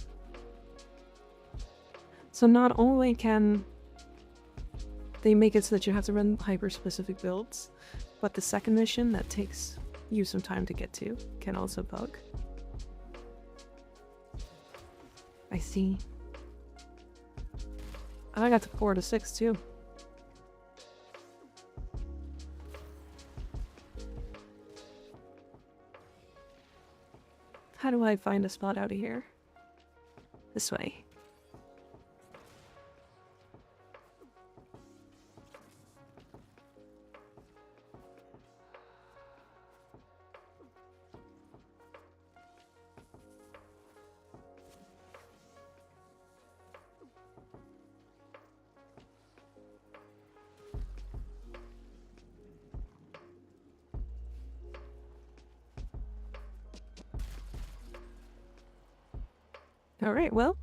So not only can they make it so that you have to run hyper-specific builds, but the second mission that takes you some time to get to can also bug. I see. I got to 4 to 6 too. How do I find a spot out of here? This way. Alright, well.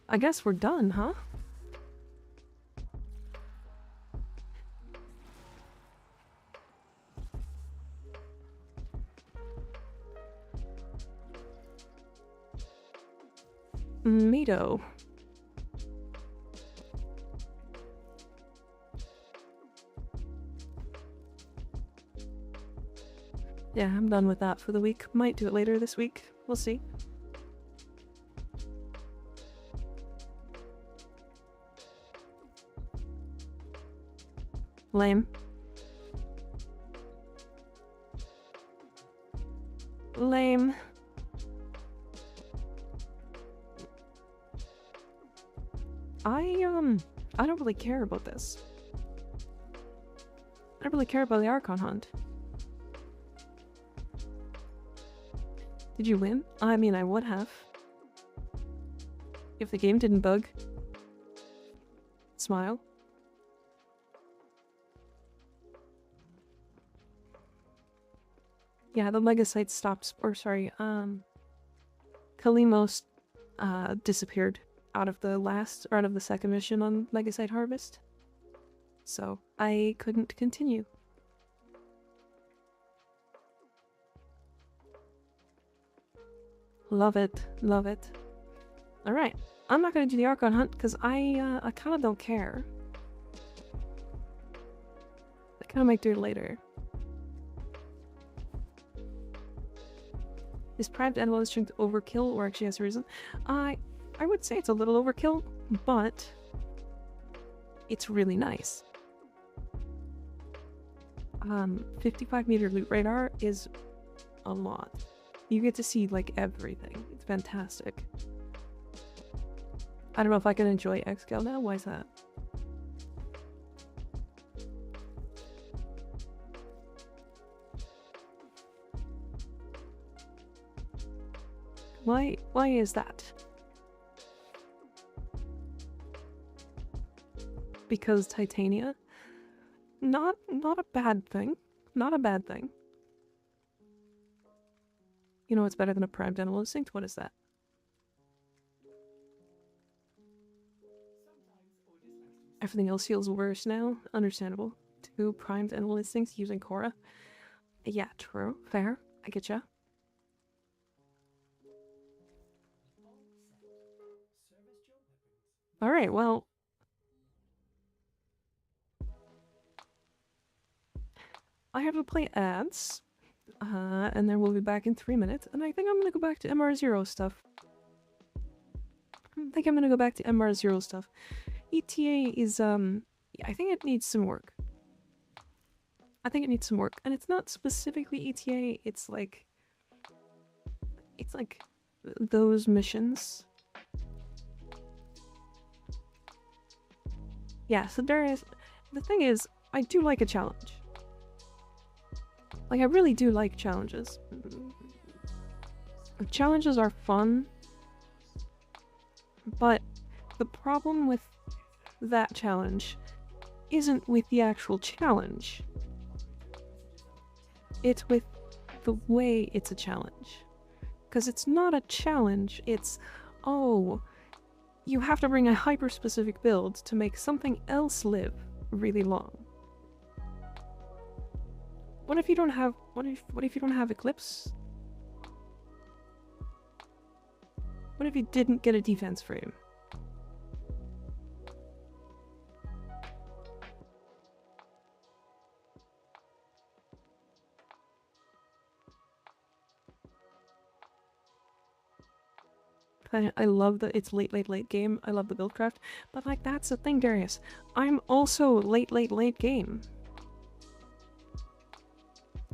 I guess we're done, huh? Mito. Yeah, I'm done with that for the week. Might do it later this week. We'll see. Lame. Lame. I don't really care about this. I don't really care about the Archon hunt. Did you win? I mean, I would have. If the game didn't bug. Smile. Yeah, the Legasite stops, or sorry, Kalimos disappeared out of the last, or out of the second mission on Legasite Harvest. So I couldn't continue. Love it, love it. Alright, I'm not gonna do the Archon hunt because I kinda don't care. I kinda might do it later. Is primed animal strength overkill or actually has a reason? I would say it's a little overkill, but it's really nice. 55-meter loot radar is a lot. You get to see like everything. It's fantastic. I don't know if I can enjoy Xscale now. Why is that? Why is that? Because Titania? Not a bad thing. Not a bad thing. You know what's better than a primed animal instinct? What is that? Everything else feels worse now. Understandable. 2 primed animal instincts using Korra. Yeah, true. Fair. I get ya. Alright, well... I have to play ads. And then we'll be back in 3 minutes. And I think I'm gonna go back to MR0 stuff. MR0 stuff. ETA is, yeah, I think it needs some work. And it's not specifically ETA, it's like those missions. Yeah, so the thing is, I do like a challenge. Like, I really do like challenges. Challenges are fun, but the problem with that challenge isn't with the actual challenge. It's with the way it's a challenge. Because it's not a challenge, it's, oh, you have to bring a hyper-specific build to make something else live really long. What if you don't have Eclipse? What if you didn't get a defense frame? I love that it's late game. I love the buildcraft. But like, that's the thing, Darius. I'm also late game.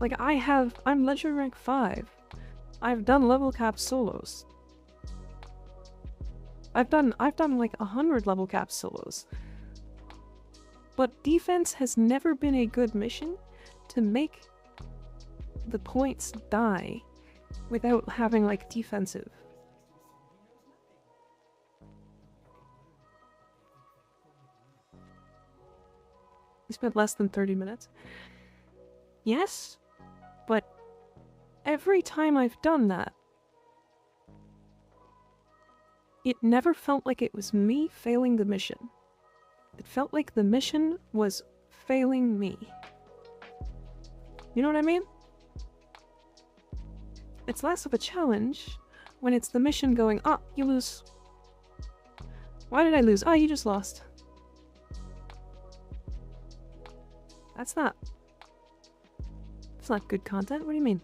Like, I'm legendary rank 5. I've done level cap solos. I've done like 100 level cap solos. But defense has never been a good mission to make the points die without having like defensive. We spent less than 30 minutes. Yes, but every time I've done that, it never felt like it was me failing the mission. It felt like the mission was failing me. You know what I mean? It's less of a challenge when it's the mission going, ah, you lose. Why did I lose? Ah, you just lost. That's not good content. What do you mean?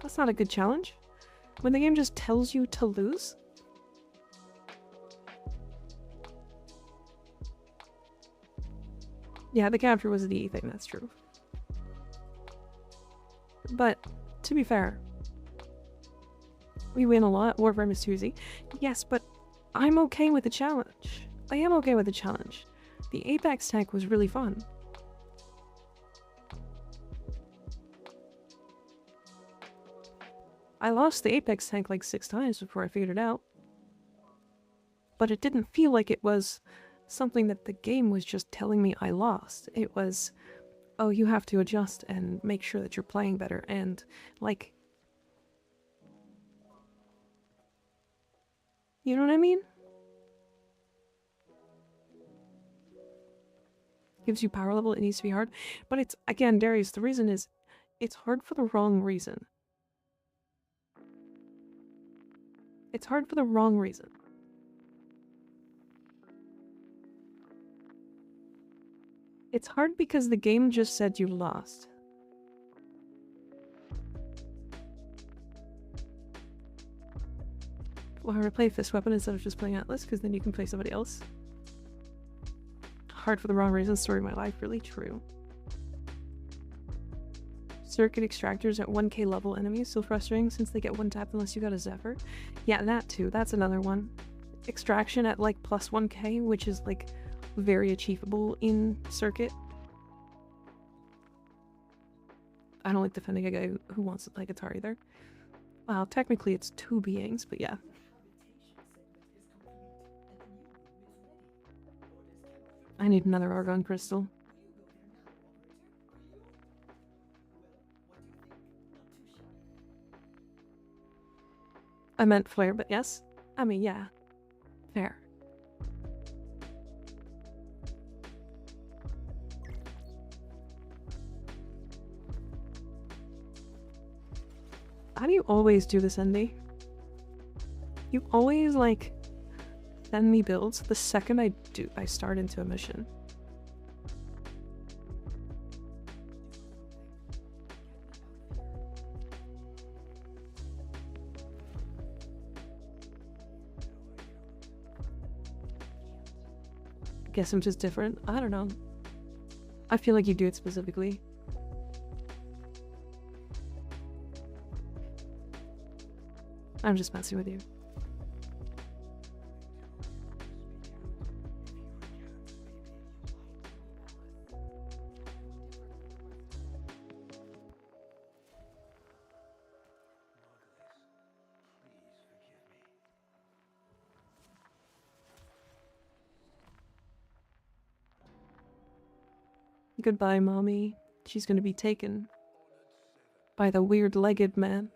That's not a good challenge. When the game just tells you to lose? Yeah, the capture was the thing, that's true. But, to be fair, we win a lot. Warframe is too easy. Yes, but I'm okay with the challenge. I am okay with the challenge. The Apex tank was really fun. I lost the Apex tank like 6 times before I figured it out. But it didn't feel like it was something that the game was just telling me I lost. It was oh, you have to adjust and make sure that you're playing better, and like, you know what I mean? Gives you power level, it needs to be hard. But it's, again, Darius, the reason is it's hard for the wrong reason. It's hard for the wrong reason. It's hard because the game just said you lost. Well, I play Fist Weapon instead of just playing Atlas, because then you can play somebody else. Hard for the wrong reason, story of my life, really true. Circuit extractors at 1k level enemies, so frustrating since they get one tap unless you got a Zephyr. Yeah, that too, that's another one. Extraction at like plus 1k, which is like very achievable in Circuit. I don't like defending a guy who wants to play guitar either. Well, technically it's 2 beings, but yeah. I need another Argon Crystal. I meant flare, but yes. I mean, yeah. Fair. How do you always do this, Andy? You always, like, send me builds the second I start into a mission. Guess I'm just different. I don't know. I feel like you do it specifically. I'm just messing with you. Goodbye, Mommy. She's gonna be taken by the weird-legged man.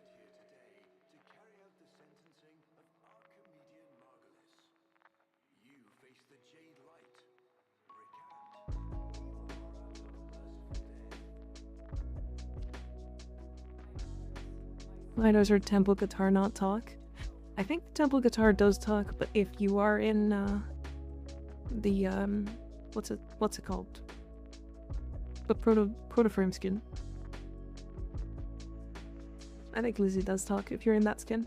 Why does her temple guitar not talk? I think the temple guitar does talk, but if you are in the what's it called? The proto-frame skin. I think Lizzie does talk if you're in that skin.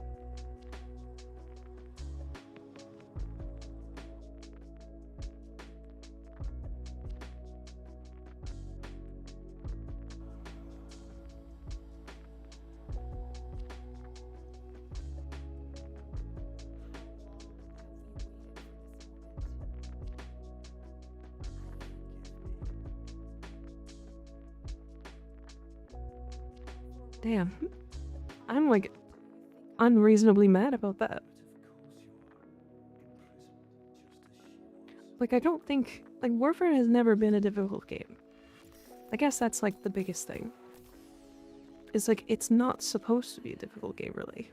Damn. I'm like unreasonably mad about that. Like, I don't think, like, Warframe has never been a difficult game. I guess that's like the biggest thing. It's like, it's not supposed to be a difficult game, really.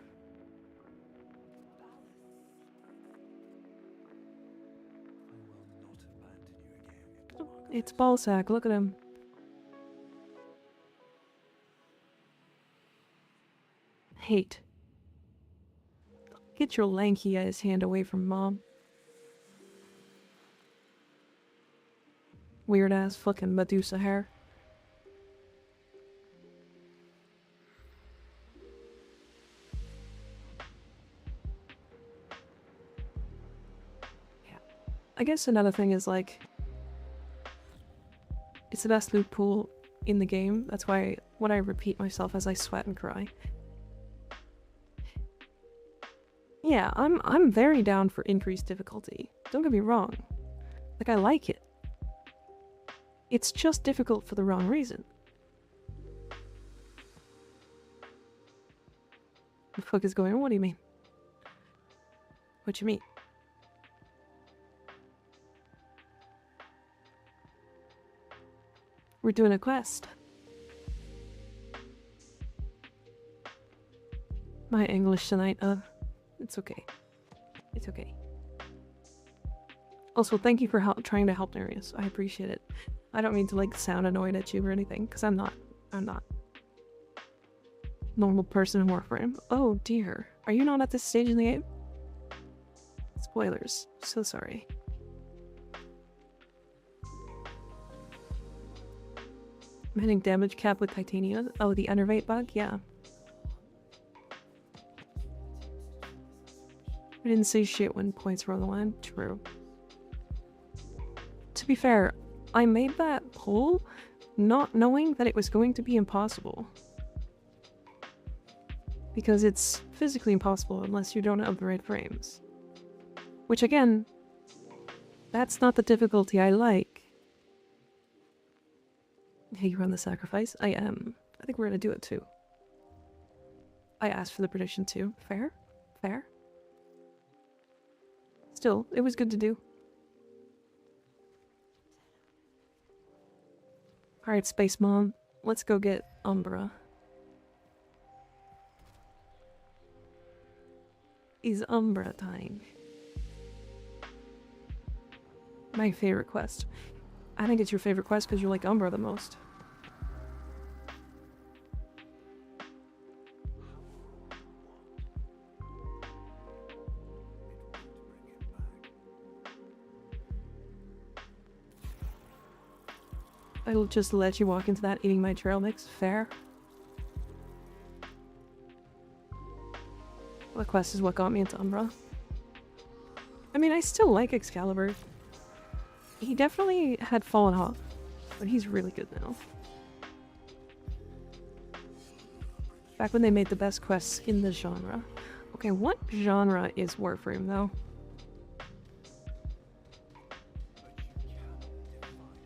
It's Ballsack, look at him. Hate. Get your lanky ass hand away from Mom. Weird ass fucking Medusa hair. Yeah. I guess another thing is like, it's the best loot pool in the game. That's why when I repeat myself as I sweat and cry. Yeah, I'm very down for increased difficulty. Don't get me wrong. Like, I like it. It's just difficult for the wrong reason. The fuck is going on? What do you mean? What you mean? We're doing a quest. My English tonight, it's okay. It's okay. Also, thank you for trying to help Nereus. I appreciate it. I don't mean to, like, sound annoyed at you or anything, because I'm not. I'm not. Normal person in Warframe. Oh, dear. Are you not at this stage in the game? Spoilers. So sorry. I'm hitting damage cap with Titania. Oh, the enervate bug? Yeah. I didn't say shit when points were on the line. True. To be fair, I made that poll not knowing that it was going to be impossible. Because it's physically impossible unless you don't have the right frames. Which again, that's not the difficulty I like. Hey, you run the sacrifice? I am. I think we're gonna do it too. I asked for the prediction too. Fair? Fair? Still, it was good to do. Alright, Space Mom. Let's go get Umbra. Is Umbra time. My favorite quest. I think it's your favorite quest because you like Umbra the most. I'll just let you walk into that eating my trail mix. Fair. The quest is what got me into Umbra. I mean, I still like Excalibur. He definitely had fallen off, but he's really good now. Back when they made the best quests in the genre. Okay, what genre is Warframe, though?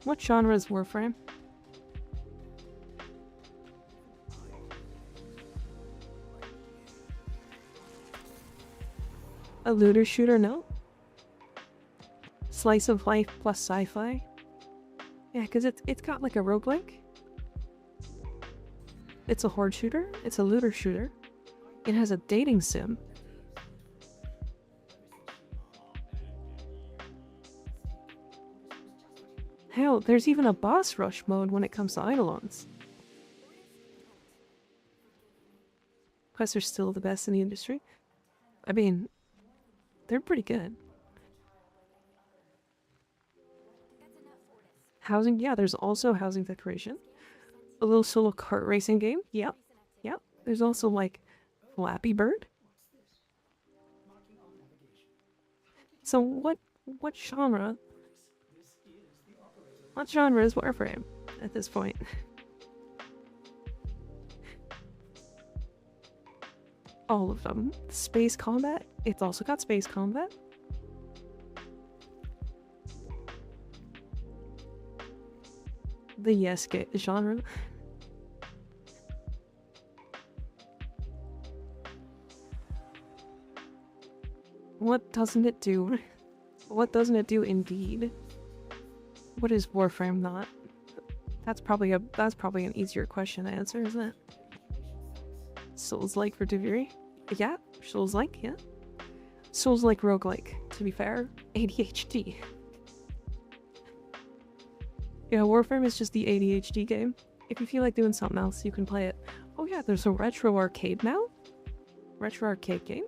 What genre is Warframe? A looter shooter? No. Slice of life plus sci-fi? Yeah, because it's got like a roguelike. It's a horde shooter. It's a looter shooter. It has a dating sim. Hell, there's even a boss rush mode when it comes to Eidolons. Quests are still the best in the industry. I mean, they're pretty good. Housing, yeah, there's also housing decoration. A little solo kart racing game. Yep. Yep. There's also like Flappy Bird. So what genre? What genre is Warframe at this point? All of them. Space combat. It's also got space combat. The yes genre. What doesn't it do? What doesn't it do indeed? What is Warframe not? That's probably an easier question to answer, isn't it? Souls-like for Duviri? Yeah, Souls-like, yeah. Souls-like roguelike, to be fair. ADHD. Yeah, Warframe is just the ADHD game. If you feel like doing something else, you can play it. Oh yeah, there's a retro arcade now? Retro arcade game?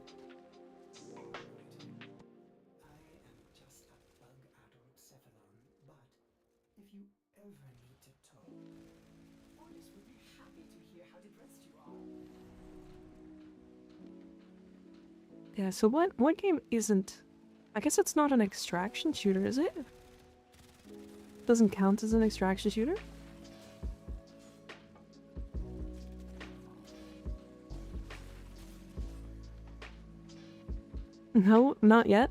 Yeah, so what game isn't... I guess it's not an extraction shooter, is it? Doesn't count as an extraction shooter? No, not yet.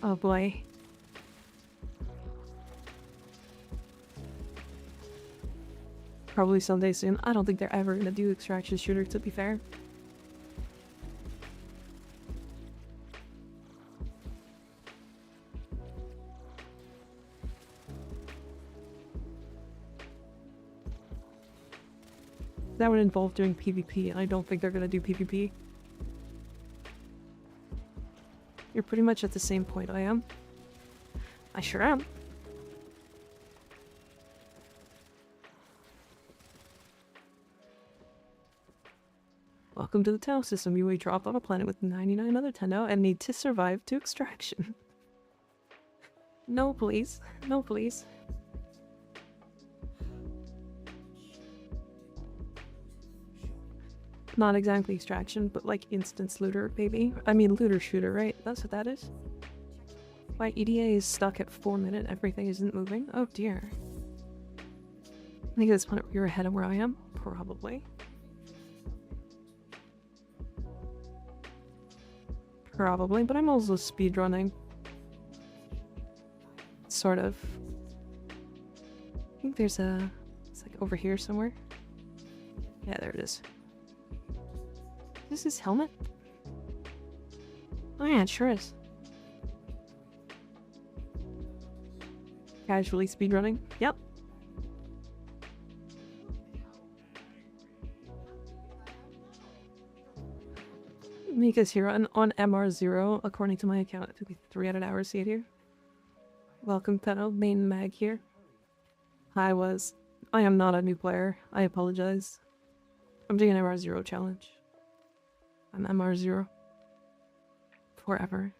Oh boy. Probably someday soon. I don't think they're ever gonna do extraction shooter, to be fair. That would involve doing PvP, and I don't think they're gonna do PvP. You're pretty much at the same point I am. I sure am. Welcome to the Tau system. You will be dropped on a planet with 99 other Tendo and need to survive to extraction. No, please. No, please. Not exactly extraction, but like instance looter, baby. I mean looter shooter, right? That's what that is. My EDA is stuck at 4 minutes. Everything isn't moving. Oh dear. I think at this point you're ahead of where I am. Probably. Probably, but I'm also speedrunning. Sort of. I think there's a... It's like over here somewhere. Yeah, there it is. Is this his helmet? Oh yeah, it sure is. Casually speedrunning. Yep. Mika's here on MR0. According to my account, it took me 300 hours to get here. Welcome, Penno. Main mag here. I am not a new player. I apologize. I'm doing an MR0 challenge. I'm MR0. Forever.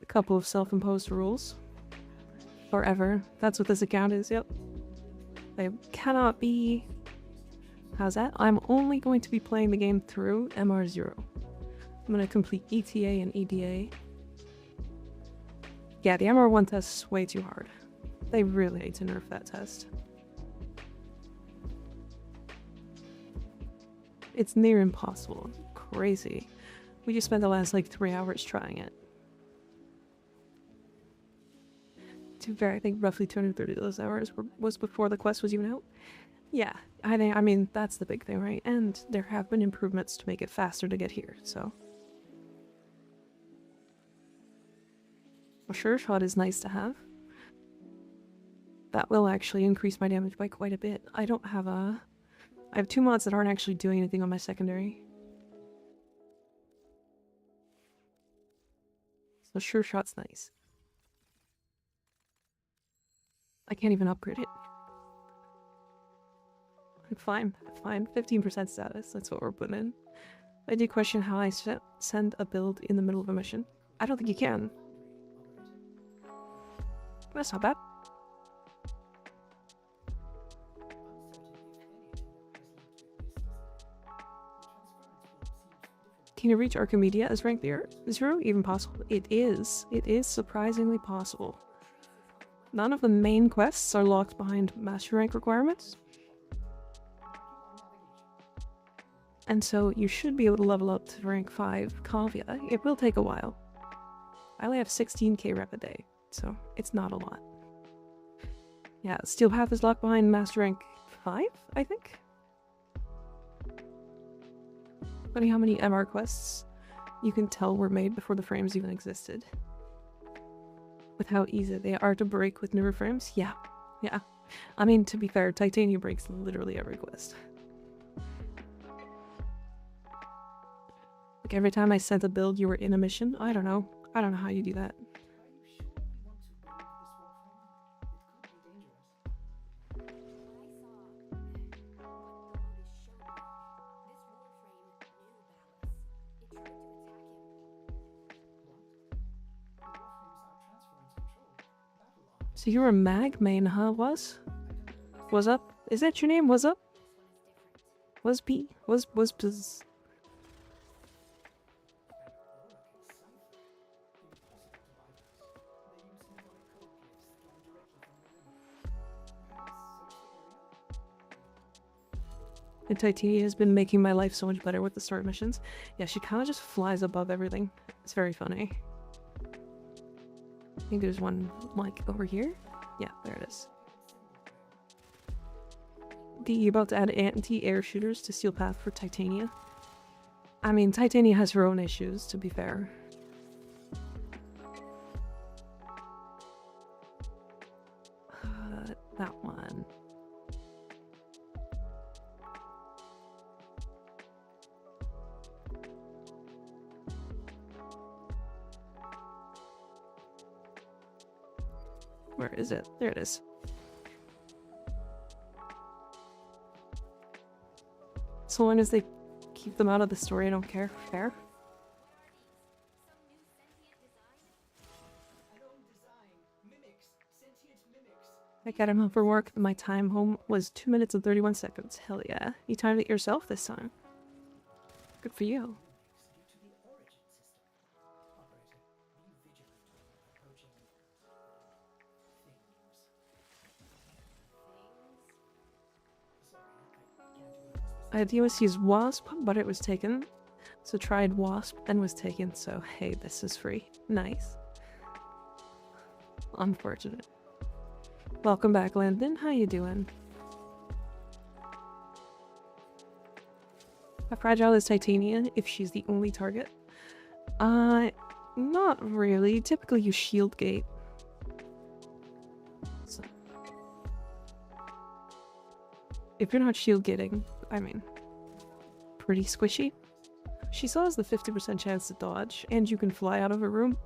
A couple of self-imposed rules. Forever. That's what this account is, yep. They cannot be... How's that? I'm only going to be playing the game through MR0. I'm going to complete ETA and EDA. Yeah, the MR1 test is way too hard. They really need to nerf that test. It's near impossible. Crazy. We just spent the last like 3 hours trying it. To be fair, I think roughly 230 of those hours was before the quest was even out. Yeah, I mean, that's the big thing, right? And there have been improvements to make it faster to get here, so. A sure shot is nice to have. That will actually increase my damage by quite a bit. I have 2 mods that aren't actually doing anything on my secondary. So sure shot's nice. I can't even upgrade it. I'm fine. 15% status, that's what we're putting in. I did question how I send a build in the middle of a mission. I don't think you can. That's not bad. Can you reach Archimedia as rank 0? Even possible? It is. It is surprisingly possible. None of the main quests are locked behind master rank requirements. And so you should be able to level up to rank 5 Caveat. It will take a while. I only have 16k rep a day, so it's not a lot. Yeah, Steel Path is locked behind master rank 5, I think? Funny how many MR quests you can tell were made before the frames even existed. With how easy they are to break with newer frames? Yeah. Yeah. I mean, to be fair, Titania breaks literally every quest. Like every time I sent a build, you were in a mission? I don't know. I don't know how you do that. So you're a mag main, huh? Was up? Is that your name? Was up? Was P? Was Bzz? And Titania has been making my life so much better with the start missions. Yeah, she kind of just flies above everything. It's very funny. I think there's one, like, over here? Yeah, there it is. You're about to add anti-air shooters to Steel Path for Titania. I mean, Titania has her own issues, to be fair. That one. Where is it? There it is. So long as they keep them out of the story, I don't care. Fair? I got him home for work. My time home was 2 minutes and 31 seconds. Hell yeah. You timed it yourself this time. Good for you. I had USC's Wasp, but it was taken. So tried Wasp and was taken, so hey, this is free. Nice. Unfortunate. Welcome back, Landon. How you doing? How fragile is Titania if she's the only target? Not really. Typically you shield gate. So. If you're not shield gating, I mean, pretty squishy. She still has the 50% chance to dodge, and you can fly out of a room.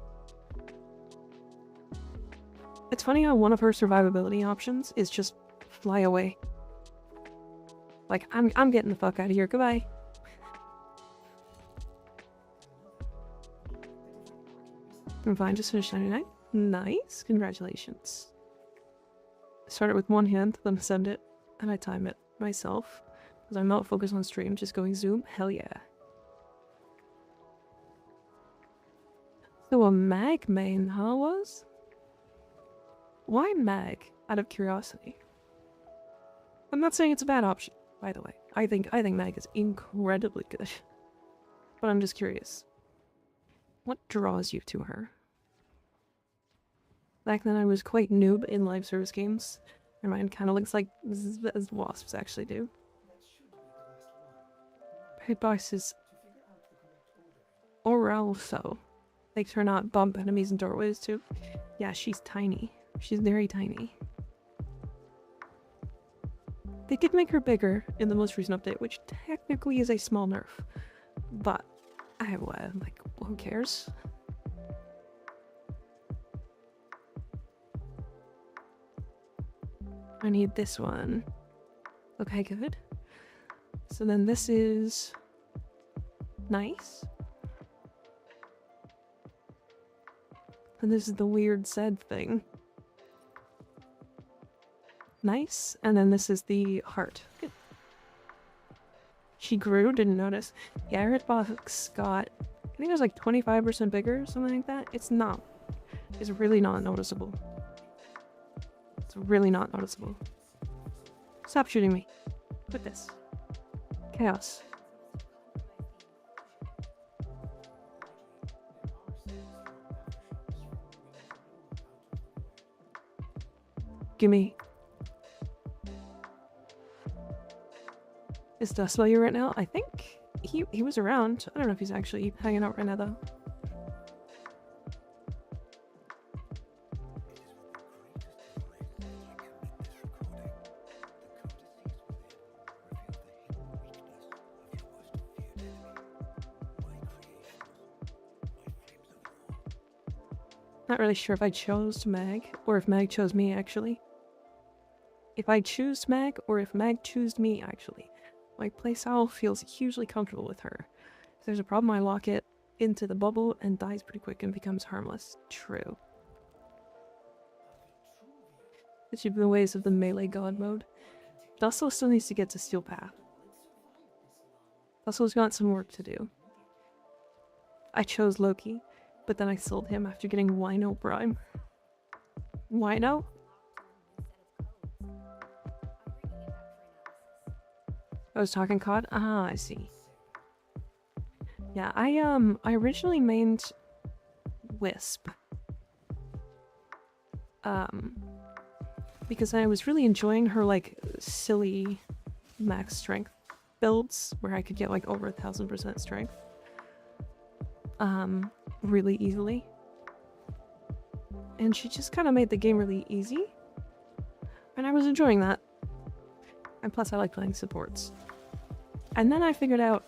It's funny how one of her survivability options is just fly away. Like, I'm getting the fuck out of here, goodbye. I'm fine, just finished 99. Nice, congratulations. Start it with one hand, then send it, and I time it myself. Because I'm not focused on stream, just going zoom, hell yeah. So a mag main, huh, was? Why mag, out of curiosity? I'm not saying it's a bad option, by the way. I think mag is incredibly good. But I'm just curious. What draws you to her? Back then I was quite noob in live service games. My mind kind of looks like as wasps actually do. Hitboxes or also makes her not bump enemies in doorways too. Yeah, she's tiny. She's very tiny. They did make her bigger in the most recent update, which technically is a small nerf. But, like, who cares? I need this one. Okay, good. So then this is... nice. And this is the weird sad thing. Nice. And then this is the heart. Good. She grew, didn't notice. Yeah, her hitbox got, I think it was like 25% bigger, something like that. It's not. It's really not noticeable. It's really not noticeable. Stop shooting me. Quit this. Chaos. Gimme. Is Dustwell here right now? I think he was around. I don't know if he's actually hanging out right now though. Not really sure if I chose Mag or if Mag chose me actually. If I choose Mag or if Mag chose me actually. My playstyle feels hugely comfortable with her. If there's a problem, I lock it into the bubble and dies pretty quick and becomes harmless. True. It should be the ways of the melee god mode. Dustle still needs to get to Steel Path. Dustle's got some work to do. I chose Loki, but then I sold him after getting Wino Prime. Wino? I was talking COD? Ah, I see. Yeah, I originally mained Wisp. Because I was really enjoying her, like, silly max strength builds where I could get, like, over 1000% strength. Really easily. And she just kind of made the game really easy. And I was enjoying that. And plus I like playing supports. And then I figured out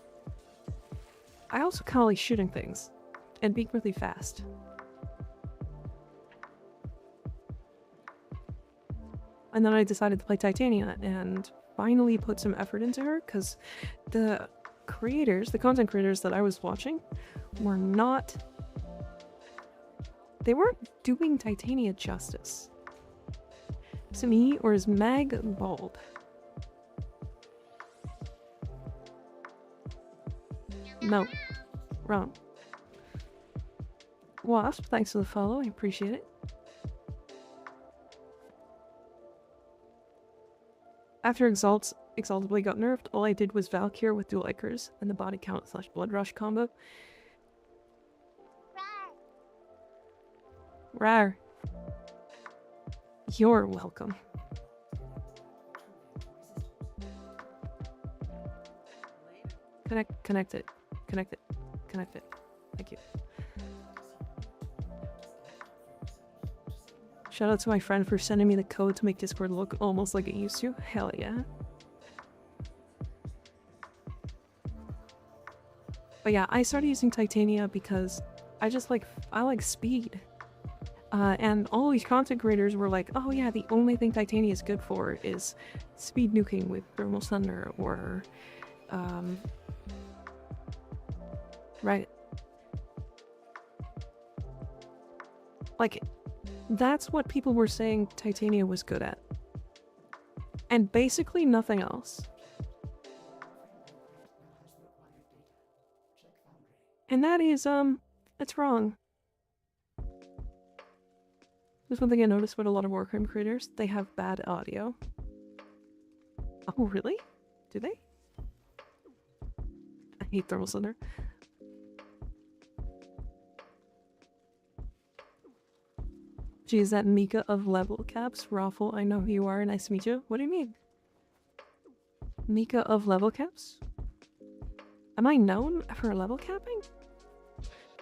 I also kind of like shooting things and being really fast. And then I decided to play Titania and finally put some effort into her because the content creators that I was watching were not... They weren't doing Titania justice. To me, or is Mag bald? No. Wrong. Wasp, thanks for the follow, I appreciate it. After Exaltably got nerfed, all I did was Valkyr with dual Ikers and the body count / blood rush combo. Rar. You're welcome. Connect it. Thank you. Shout out to my friend for sending me the code to make Discord look almost like it used to. Hell yeah. But yeah, I started using Titania because I like speed. And all these content creators were like, oh yeah, the only thing Titania is good for is speed nuking with Thermal Thunder or, right. Like, that's what people were saying Titania was good at. And basically nothing else. And that is, that's wrong. There's one thing I noticed with a lot of Warframe creators. They have bad audio. Oh, really? Do they? I hate Thermal Thunder. Gee, is that Mika of Level Caps? Raffle, I know who you are. Nice to meet you. What do you mean? Mika of Level Caps? Am I known for level capping?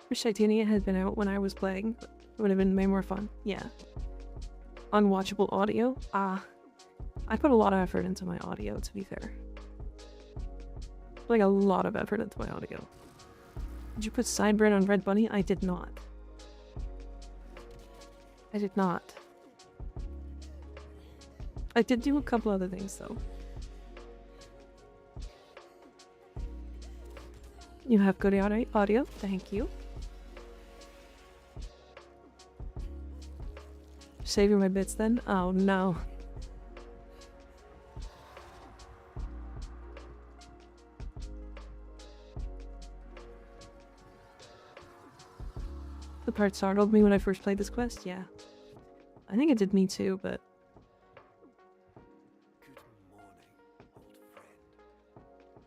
Wish Titania had been out when I was playing. It would have been way more fun. Yeah. Unwatchable audio? I put a lot of effort into my audio, to be fair. Like, a lot of effort into my audio. Did you put Sideburn on Red Bunny? I did not. I did not. I did do a couple other things, though. You have good audio? Thank you. Saving my bits then? Oh no. The part startled me when I first played this quest? Yeah. I think it did me too, but...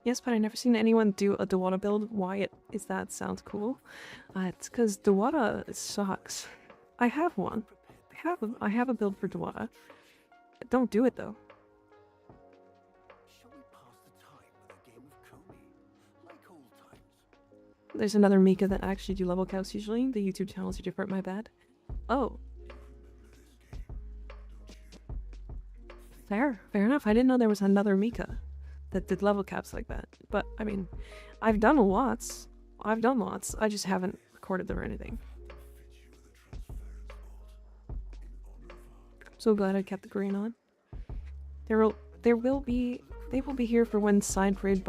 Yes, but I never seen anyone do a Dewata build. Why is that? Sounds cool. It's because Dewata sucks. I have one. I have a build for Dewata. Don't do it though. There's another Mika that actually do level caps usually. The YouTube channels are different, my bad. Oh. Fair enough. I didn't know there was another Mika that did level caps like that. But, I mean, I've done lots. I just haven't recorded them or anything. So glad I kept the green on. They will be here for when Side Braid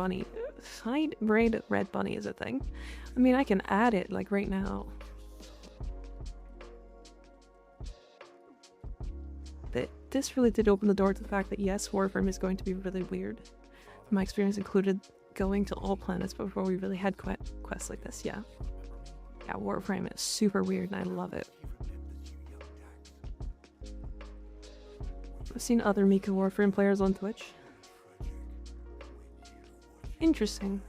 Red Bunny is a thing. I mean, I can add it, like, right now. This really did open the door to the fact that, yes, Warframe is going to be really weird. My experience included going to all planets before we really had quests like this, yeah. Yeah, Warframe is super weird and I love it. I've seen other Mika Warframe players on Twitch. Interesting.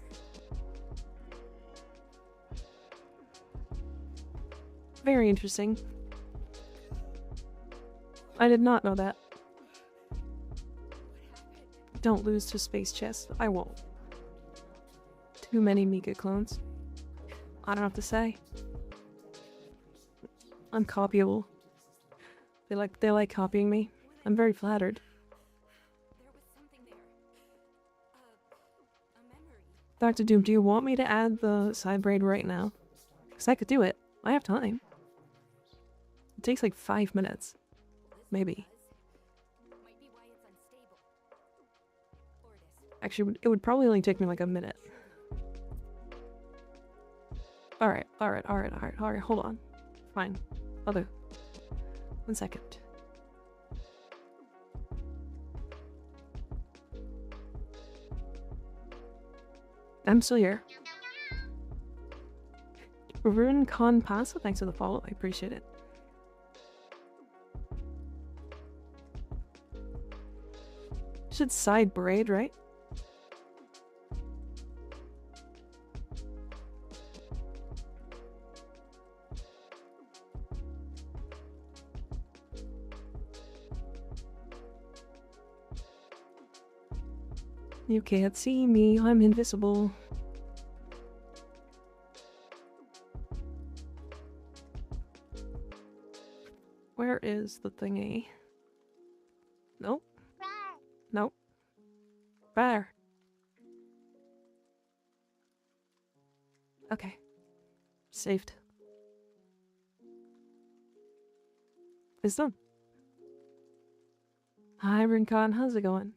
Very interesting. I did not know that. Don't lose to Space Chess. I won't. Too many Mika clones. I don't have to say. I'm copyable. They like copying me. I'm very flattered. Dr. Doom, do you want me to add the side braid right now? Because I could do it. I have time. It takes like 5 minutes. Maybe. Actually, it would probably only take me like a minute. Alright, hold on. Fine. I'll do. 1 second. I'm still here. Rune Con Paso, thanks for the follow. I appreciate it. Should side braid, right? You can't see me, I'm invisible. Where is the thingy? Nope. Nope. Where? Okay. Saved. It's done. Hi, RuneCon, how's it going?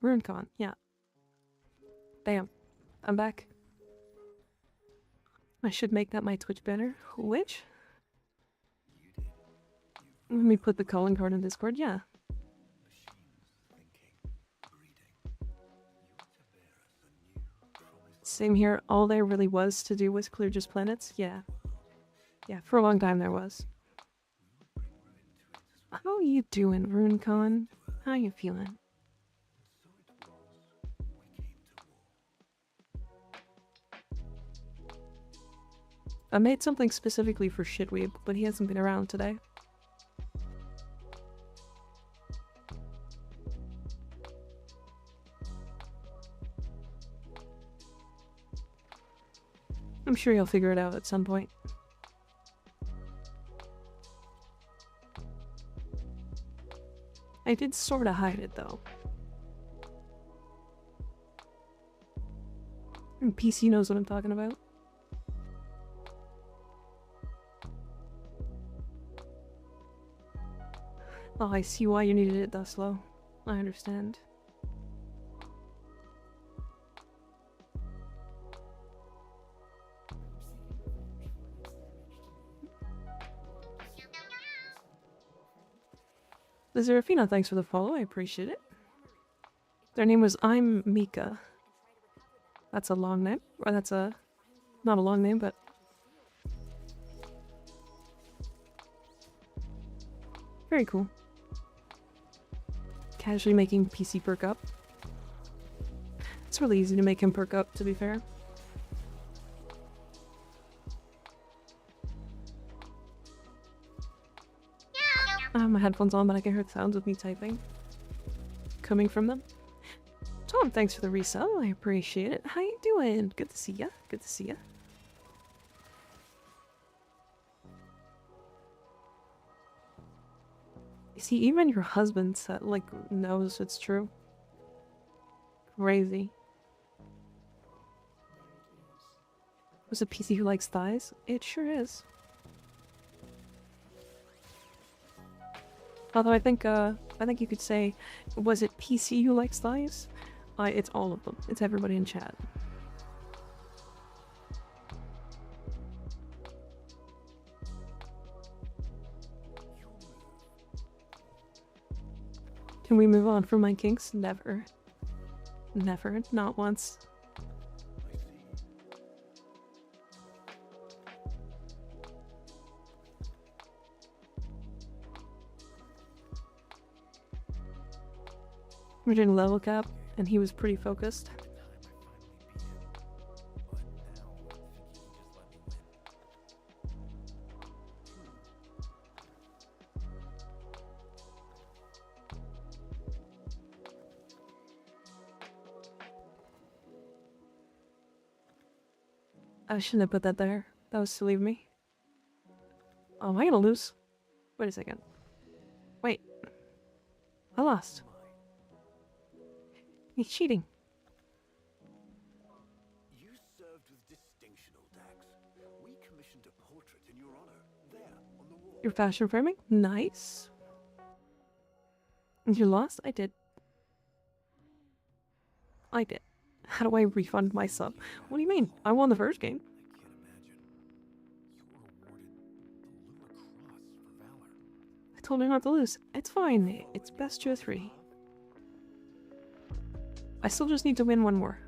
RuneCon, yeah. Bam. I'm back. I should make that my Twitch banner. Which? Let me put the calling card in Discord, yeah. Same here, all there really was to do was clear just planets, yeah. Yeah, for a long time there was. How you doing, RuneCon? How you feeling? I made something specifically for Shitweeb, but he hasn't been around today. I'm sure he'll figure it out at some point. I did sorta hide it though. And PC knows what I'm talking about. Oh, I see why you needed it that slow. I understand. Zerafina, thanks for the follow, I appreciate it. Their name was I'm Mika. That's a long name. Or that's a... not a long name, but... very cool. Casually making PC perk up. It's really easy to make him perk up, to be fair. I have my headphones on, but I can hear the sounds of me typing coming from them. Tom, thanks for the resell. I appreciate it. How you doing? Good to see ya. Good to see ya. See, even your husband said, like, knows it's true. Crazy. Was a PC who likes thighs? It sure is. Although I think you could say, was it PC who likes thighs? It's all of them. It's everybody in chat. Can we move on from my kinks? Never. Never. Not once. We're doing level cap. and he was pretty focused. I shouldn't have put that there. That was silly of me. Oh, am I gonna lose? Wait a second. Wait. I lost. He's cheating. You served with distinction, Dax. We commissioned a portrait in your honor, there, on the wall. Your fashion framing? Nice. You lost? I did. I did. How do I refund my sub? What do you mean? I won the first game. I can't imagine. You were awarded the Luna Cross for valor. I told her not to lose. It's fine. It's best 2 of 3. I still just need to win one more.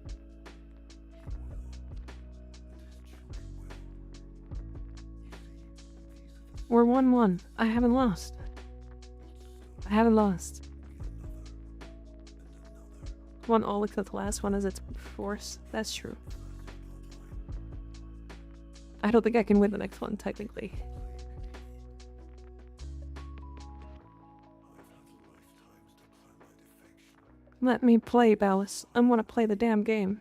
We're 1-1. I haven't lost. I haven't lost. Won all except the last one as its force. That's true. I don't think I can win the next one, technically. Let me play, Ballas. I want to play the damn game.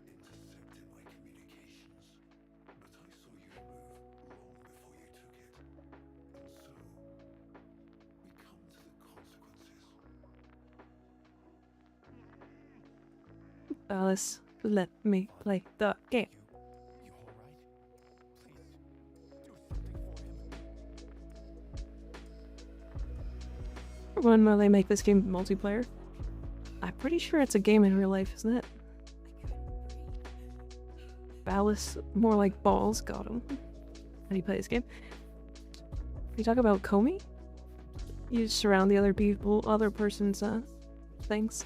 Ballas, let me play the game. You all right? Please, do something for him. When will they make this game multiplayer? I'm pretty sure it's a game in real life, isn't it? Ballas, more like balls, got him. How do you play this game? You talk about Comey? You surround the other people, other person's things.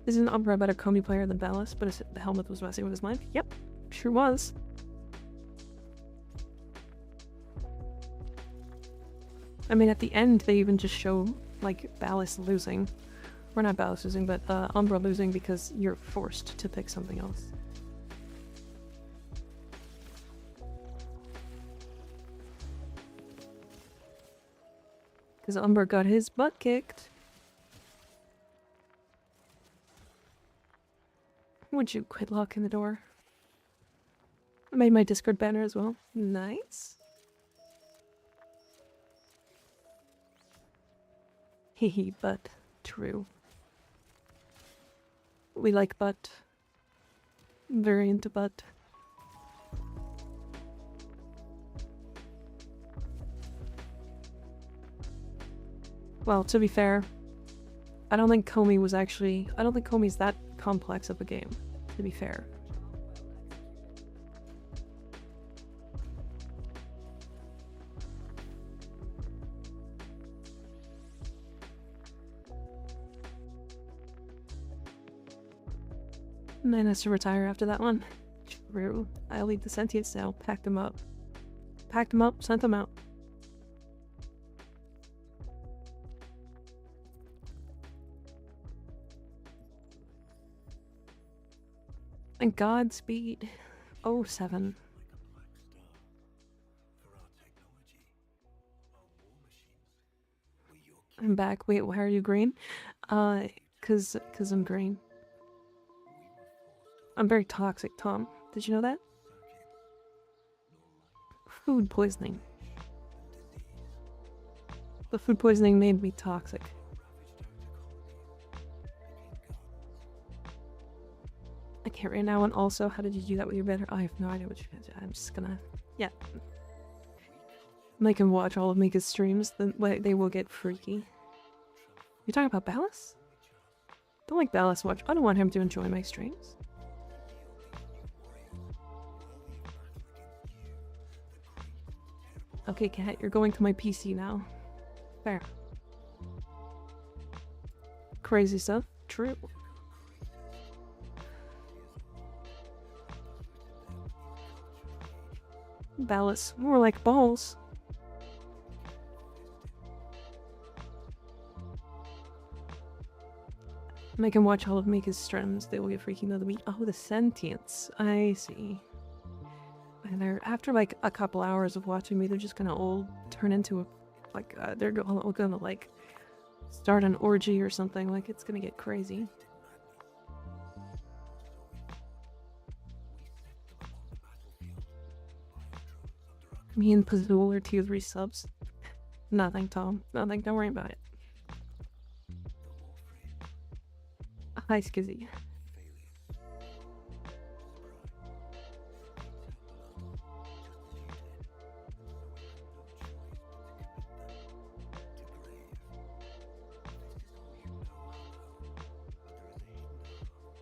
Isn't Umbra a better Comey player than Ballas? But the helmet was messing with his mind? Yep, sure was. I mean, at the end, they even just show, like, Ballas losing. Or not Ballas losing, but Umbra losing because you're forced to pick something else. Because Umbra got his butt kicked. Would you quit locking the door? I made my Discord banner as well. Nice. Hehe, but true. We like butt. Very into butt. Well, to be fair, I don't think Comey's that complex of a game, to be fair. Man has to retire after that one. True. I'll leave the sentients now. Packed them up. Packed them up, sent them out. And Godspeed. 07. I'm back. Wait, why are you green? Cause I'm green. I'm very toxic, Tom. Did you know that? Food poisoning. The food poisoning made me toxic. I can't right now, and also, how did you do that with your better? I have no idea what you're gonna do. I'm just gonna... Yeah. Make him watch all of Mika's streams, then they will get freaky. You talking about Ballas? Don't like Ballas watch. I don't want him to enjoy my streams. Okay, Cat, you're going to my PC now. Fair. Crazy stuff. True. Ballas. More like balls. Make him watch all of Mika's streams. They will get freaking out of me. Oh, the sentience. I see. And they're, after like a couple hours of watching me, they're just gonna all turn into a, like, they're all gonna like start an orgy or something. Like, it's gonna get crazy. Me and Pazul are tier 3 subs. Nothing, Tom. Nothing. Don't worry about it. Hi, Skizzy.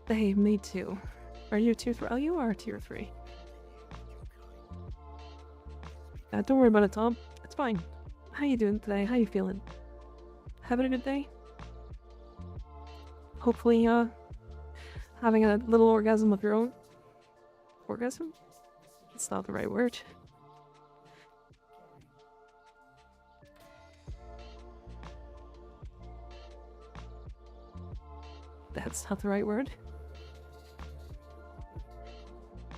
Hey, me too. Are you tier 3? Oh, you are tier 3. Don't worry about it, Tom. It's fine. How you doing today? How you feeling? Having a good day? Hopefully, having a little orgasm of your own. Orgasm? It's not the right word. That's not the right word.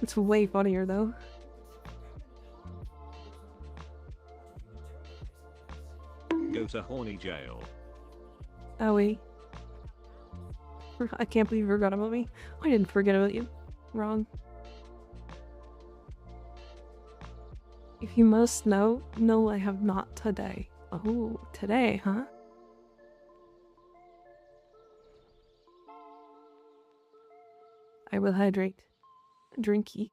It's way funnier, though. Go to horny jail. Owie. I can't believe you forgot about me. I didn't forget about you. Wrong. If you must know, no, I have not today. Oh, today, huh? I will hydrate. Drinky.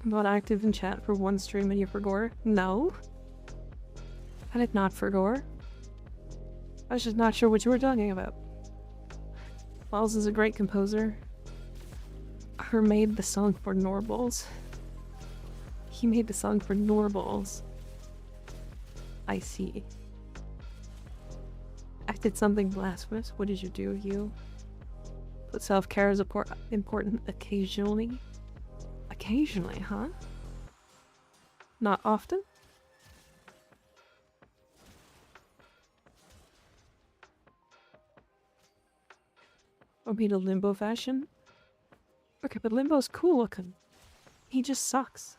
I'm not active in chat for one stream and you forgot? No. I did not forget. I was just not sure what you were talking about. Falls is a great composer. Her made the song for Norballs. He made the song for Norballs. I see. I did something blasphemous. What did you do, you? But self-care is important occasionally. Occasionally, huh? Not often? Or be the Limbo fashion? Okay, but Limbo's cool looking. He just sucks.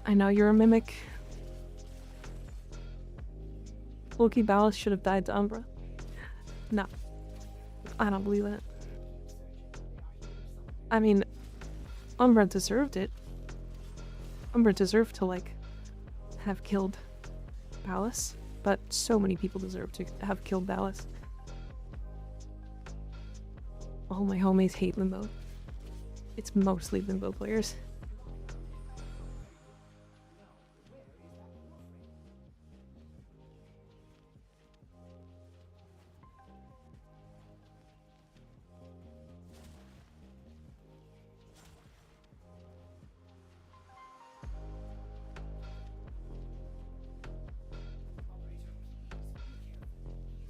I know you're a mimic. Loki Ballas should have died to Umbra. No. I don't believe it. I mean, Umbra deserved it. Umbra deserved to, like, have killed Ballas. But so many people deserve to have killed Ballas. All my homies hate Limbo. It's mostly Limbo players.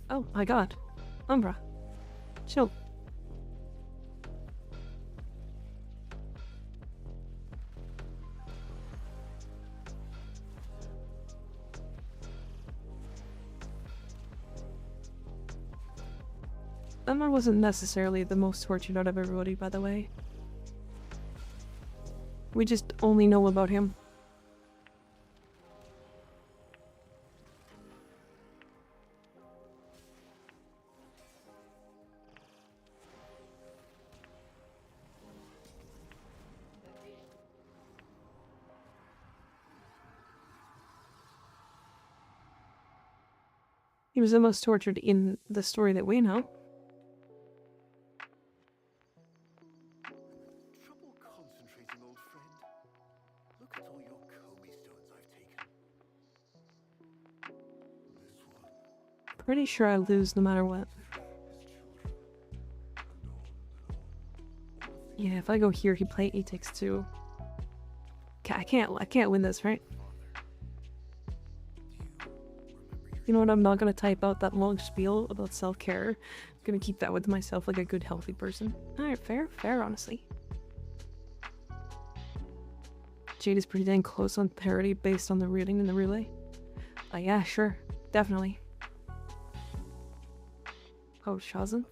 Oh my god. Umbra. Chill. Umbra wasn't necessarily the most tortured out of everybody, by the way. We just only know about him. He was the most tortured in the story that we know. Trouble concentrating, old friend. Look at all your Comey stones I've taken. This one. Pretty sure I lose no matter what. Yeah, if I go here, he takes 2. I can't win this, right? You know what? I'm not gonna type out that long spiel about self-care. I'm gonna keep that with myself like a good, healthy person. Alright, fair, honestly. Jade is pretty dang close on parity based on the reading in the relay. Yeah, sure. Definitely. Oh, Shazam?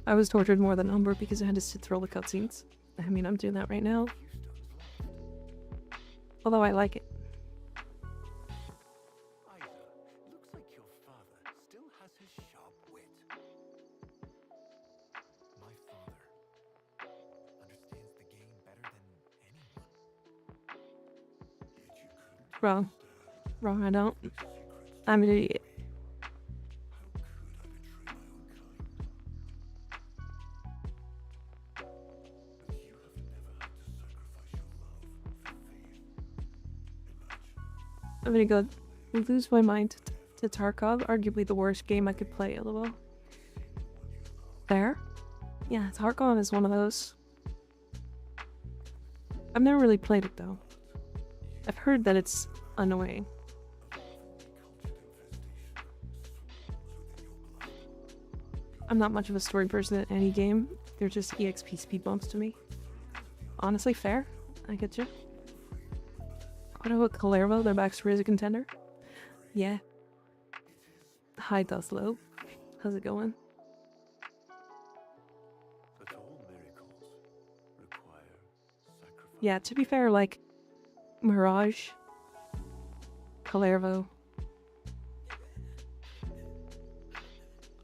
I was tortured more than Umber because I had to sit through all the cutscenes. I mean, I'm doing that right now. Although I like it. Isa, looks like your father still has his sharp wit. My father understands the game better than anyone. Yet you couldn't Wrong. Wrong, I don't. I'm an idiot. I'm gonna go lose my mind to Tarkov, arguably the worst game I could play, lol. There? Yeah, Tarkov is one of those. I've never really played it though. I've heard that it's annoying. I'm not much of a story person in any game. They're just EXP speed bumps to me. Honestly, fair. I get you. What about Kalervo? Their backstory as a contender? Yeah. Hi, Duslo. How's it going? But all miracles require sacrifice. Yeah, to be fair, like, Mirage, Kalervo.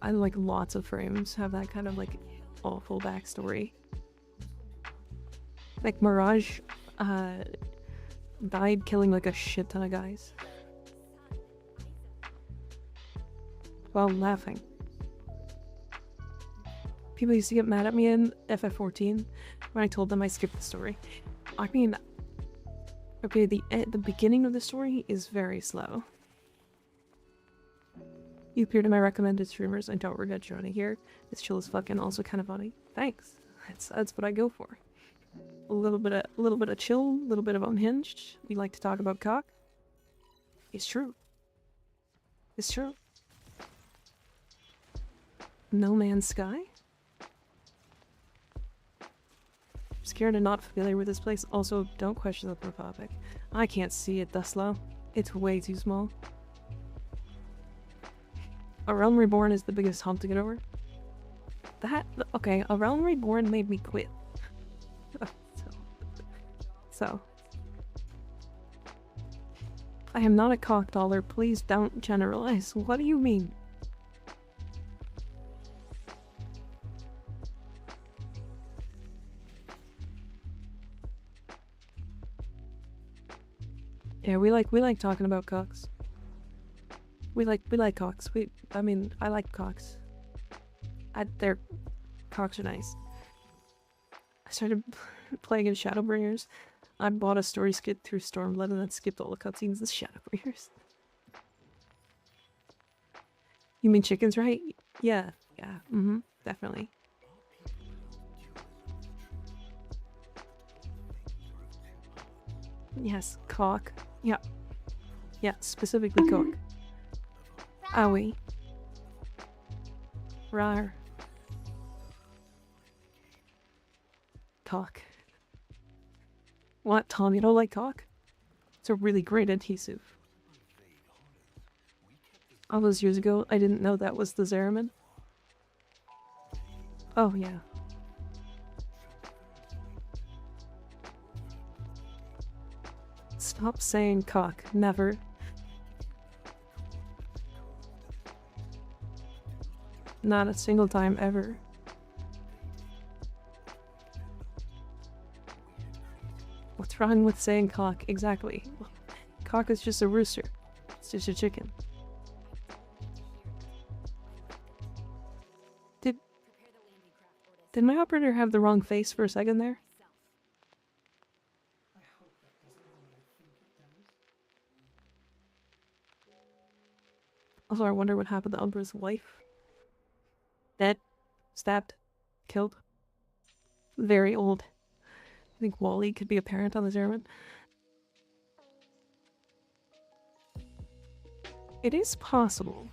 I like lots of frames have that kind of like awful backstory. Like Mirage, died killing like a shit ton of guys while laughing. People used to get mad at me in FF14 when I told them I skipped the story. I mean, okay, the beginning of the story is very slow. You appear to my recommended streamers. I don't regret joining here. It's chill as fuck and also kind of funny. Thanks. That's what I go for. A little bit of chill, a little bit of unhinged. We like to talk about cock. It's true. It's true. No Man's Sky? Scared and not familiar with this place. Also, don't question the topic. I can't see it thus low. It's way too small. A Realm Reborn is the biggest hump to get over. Okay, A Realm Reborn made me quit. So. I am not a cock dollar. Please don't generalize. What do you mean? Yeah, we like talking about cocks. We like cocks. I mean, I like cocks. Their cocks are nice. I started playing in Shadowbringers. I bought a story skip through Stormblood and then skipped all the cutscenes in Shadowbringers. You mean chickens, right? Yeah, definitely. Yes, cock. Yeah. Yeah, specifically cock. Owie. Rar. Cock. What, Tom? You don't like cock? It's a really great adhesive. All those years ago, I didn't know that was the Zeraman. Oh, yeah. Stop saying cock. Never. Not a single time ever. What's wrong with saying cock? Exactly. Cock is just a rooster. It's just a chicken. Did my operator have the wrong face for a second there? Also, I wonder what happened to Umbra's wife. Dead. Stabbed. Killed. very old. I think Wally could be a parent on the Zerman. It is possible.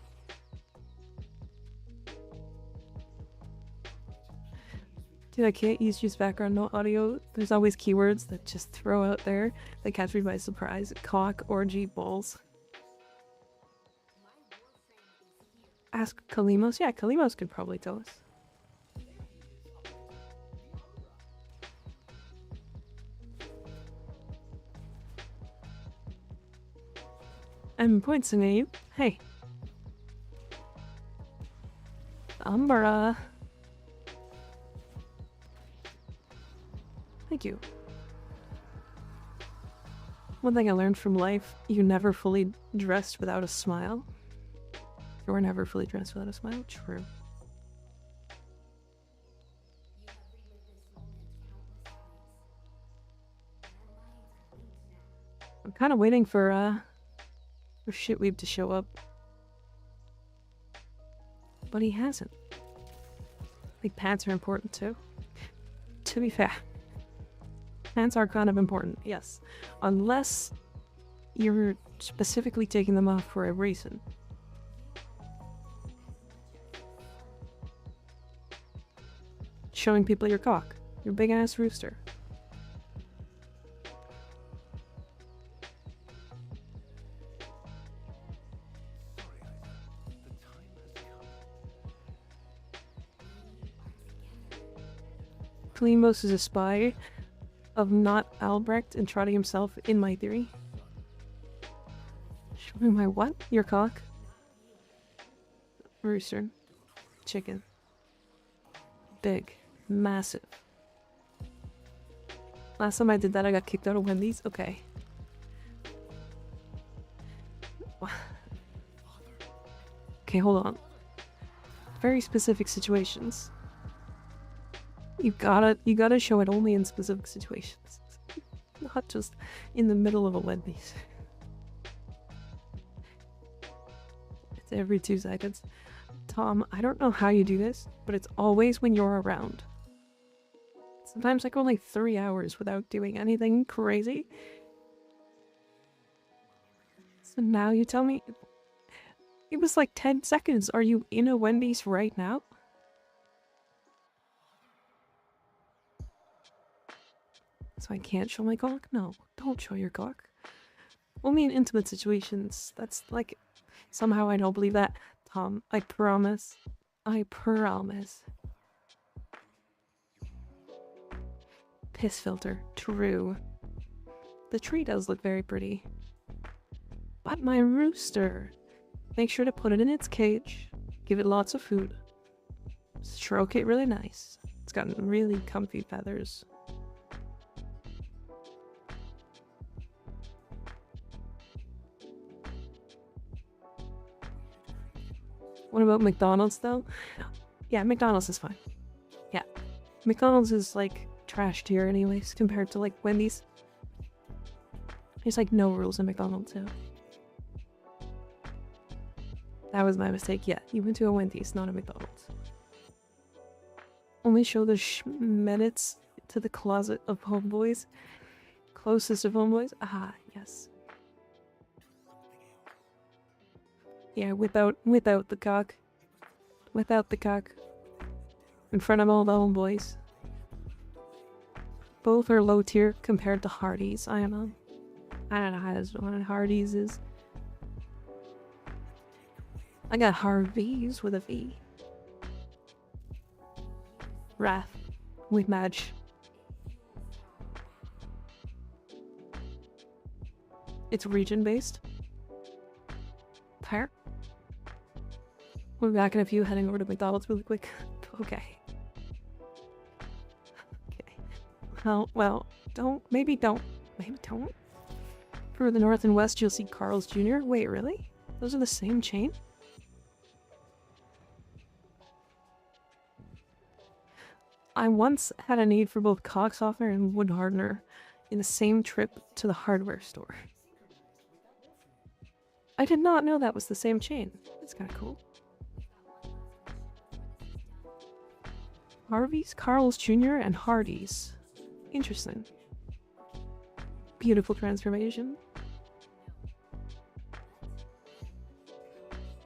Dude, I can't use background no audio. There's always keywords that just throw out there that catch me by surprise. Cock, orgy, balls. Ask Kalimos. Yeah, Kalimos could probably tell us. I'm pointing at you. Hey. Umbra. Thank you. One thing I learned from life, you never fully dressed without a smile. You're never fully dressed without a smile. True. I'm kind of waiting for Shitweeb to show up. But he hasn't. I think pants are important too. To be fair. Pants are kind of important, yes. Unless you're specifically taking them off for a reason. Showing people your cock. Your big ass rooster. Kalimos is a spy of not Albrecht and trotting himself in my theory. Showing my what? Your cock? Rooster. Chicken. Big. Massive. Last time I did that I got kicked out of Wendy's? Okay. Okay, hold on. Very specific situations. You gotta show it only in specific situations. Not just in the middle of a Wendy's. It's every 2 seconds. Tom, I don't know how you do this, but it's always when you're around. Sometimes I go like 3 hours without doing anything crazy. So now you tell me... It was like 10 seconds. Are you in a Wendy's right now? So I can't show my cock? No, don't show your cock. Only in intimate situations. That's like... Somehow I don't believe that. Tom, I promise. I promise. Piss filter. True. The tree does look very pretty. But my rooster. Make sure to put it in its cage. Give it lots of food. Stroke it really nice. It's got really comfy feathers. What about McDonald's though? Yeah, McDonald's is fine. Yeah. McDonald's is like trash tier anyways compared to like Wendy's. There's like no rules in McDonald's too. That was my mistake. Yeah, you went to a Wendy's, not a McDonald's. Only show the schmedits to the closet of homeboys. Closest of homeboys. Ah, yes. Yeah, without the cock. Without the cock. In front of all the homeboys. Both are low tier compared to Hardee's. I don't know how this one Hardee's is. I got Harvey's with a V. Wrath with Madge. It's region based. Fair. We'll be back in a few, heading over to McDonald's really quick. Okay. Okay. Well, maybe don't. For the north and west, you'll see Carl's Jr. Wait, really? Those are the same chain? I once had a need for both cock softener and wood hardener in the same trip to the hardware store. I did not know that was the same chain. That's kind of cool. Harvey's, Carl's Jr., and Hardy's. Interesting. Beautiful transformation.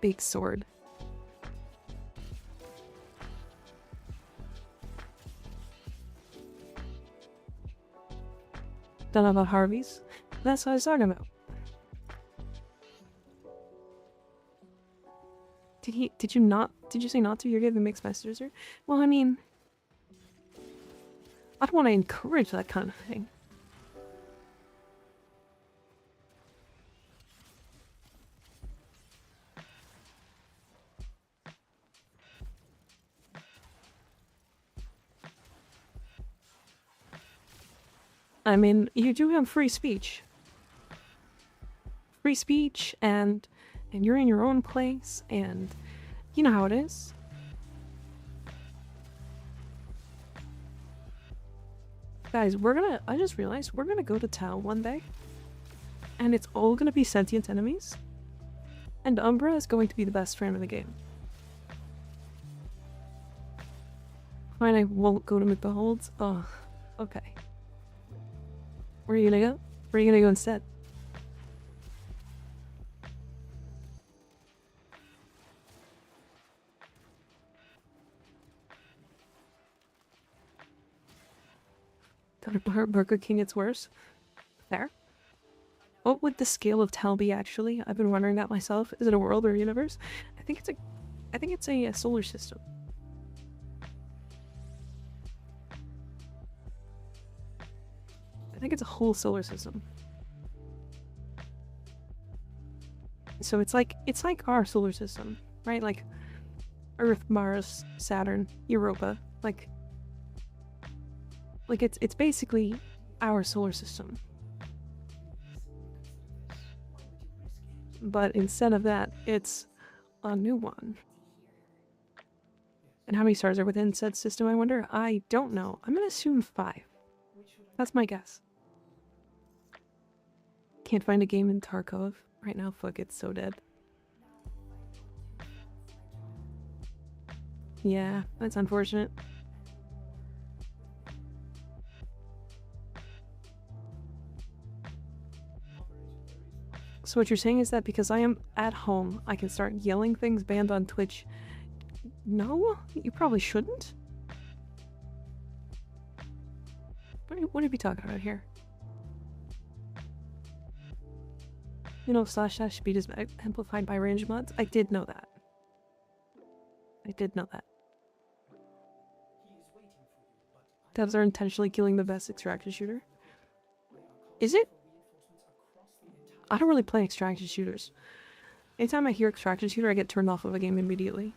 Big sword. Don't know about Harvey's. That's what I was talking about. Did you say not to? You're giving mixed messages here? Well, I mean, I don't want to encourage that kind of thing. I mean, you do have free speech. Free speech, and you're in your own place, and you know how it is. Guys, I just realized we're gonna go to town one day, and it's all gonna be sentient enemies, and Umbra is going to be the best friend of the game. Fine, I won't go to McDonald's. Oh, okay. Where are you gonna go? Where are you gonna go instead? Burger King, it's worse. Fair. What would the scale of Tel be actually? I've been wondering that myself. Is it a world or a universe? I think it's a solar system. I think it's a whole solar system. So it's like our solar system, right? Like Earth, Mars, Saturn, Europa. Like it's basically our solar system. But instead of that, it's a new one. And how many stars are within said system, I wonder? I don't know. I'm gonna assume 5. That's my guess. Can't find a game in Tarkov right now. Fuck, it's so dead. Yeah, that's unfortunate. So what you're saying is that because I am at home, I can start yelling things banned on Twitch? No, you probably shouldn't. What are we talking about here? You know, // speed is amplified by range mods? I did know that. I did know that. Devs are intentionally killing the best extraction shooter. Is it? I don't really play extraction shooters. Anytime I hear extraction shooter, I get turned off of a game immediately.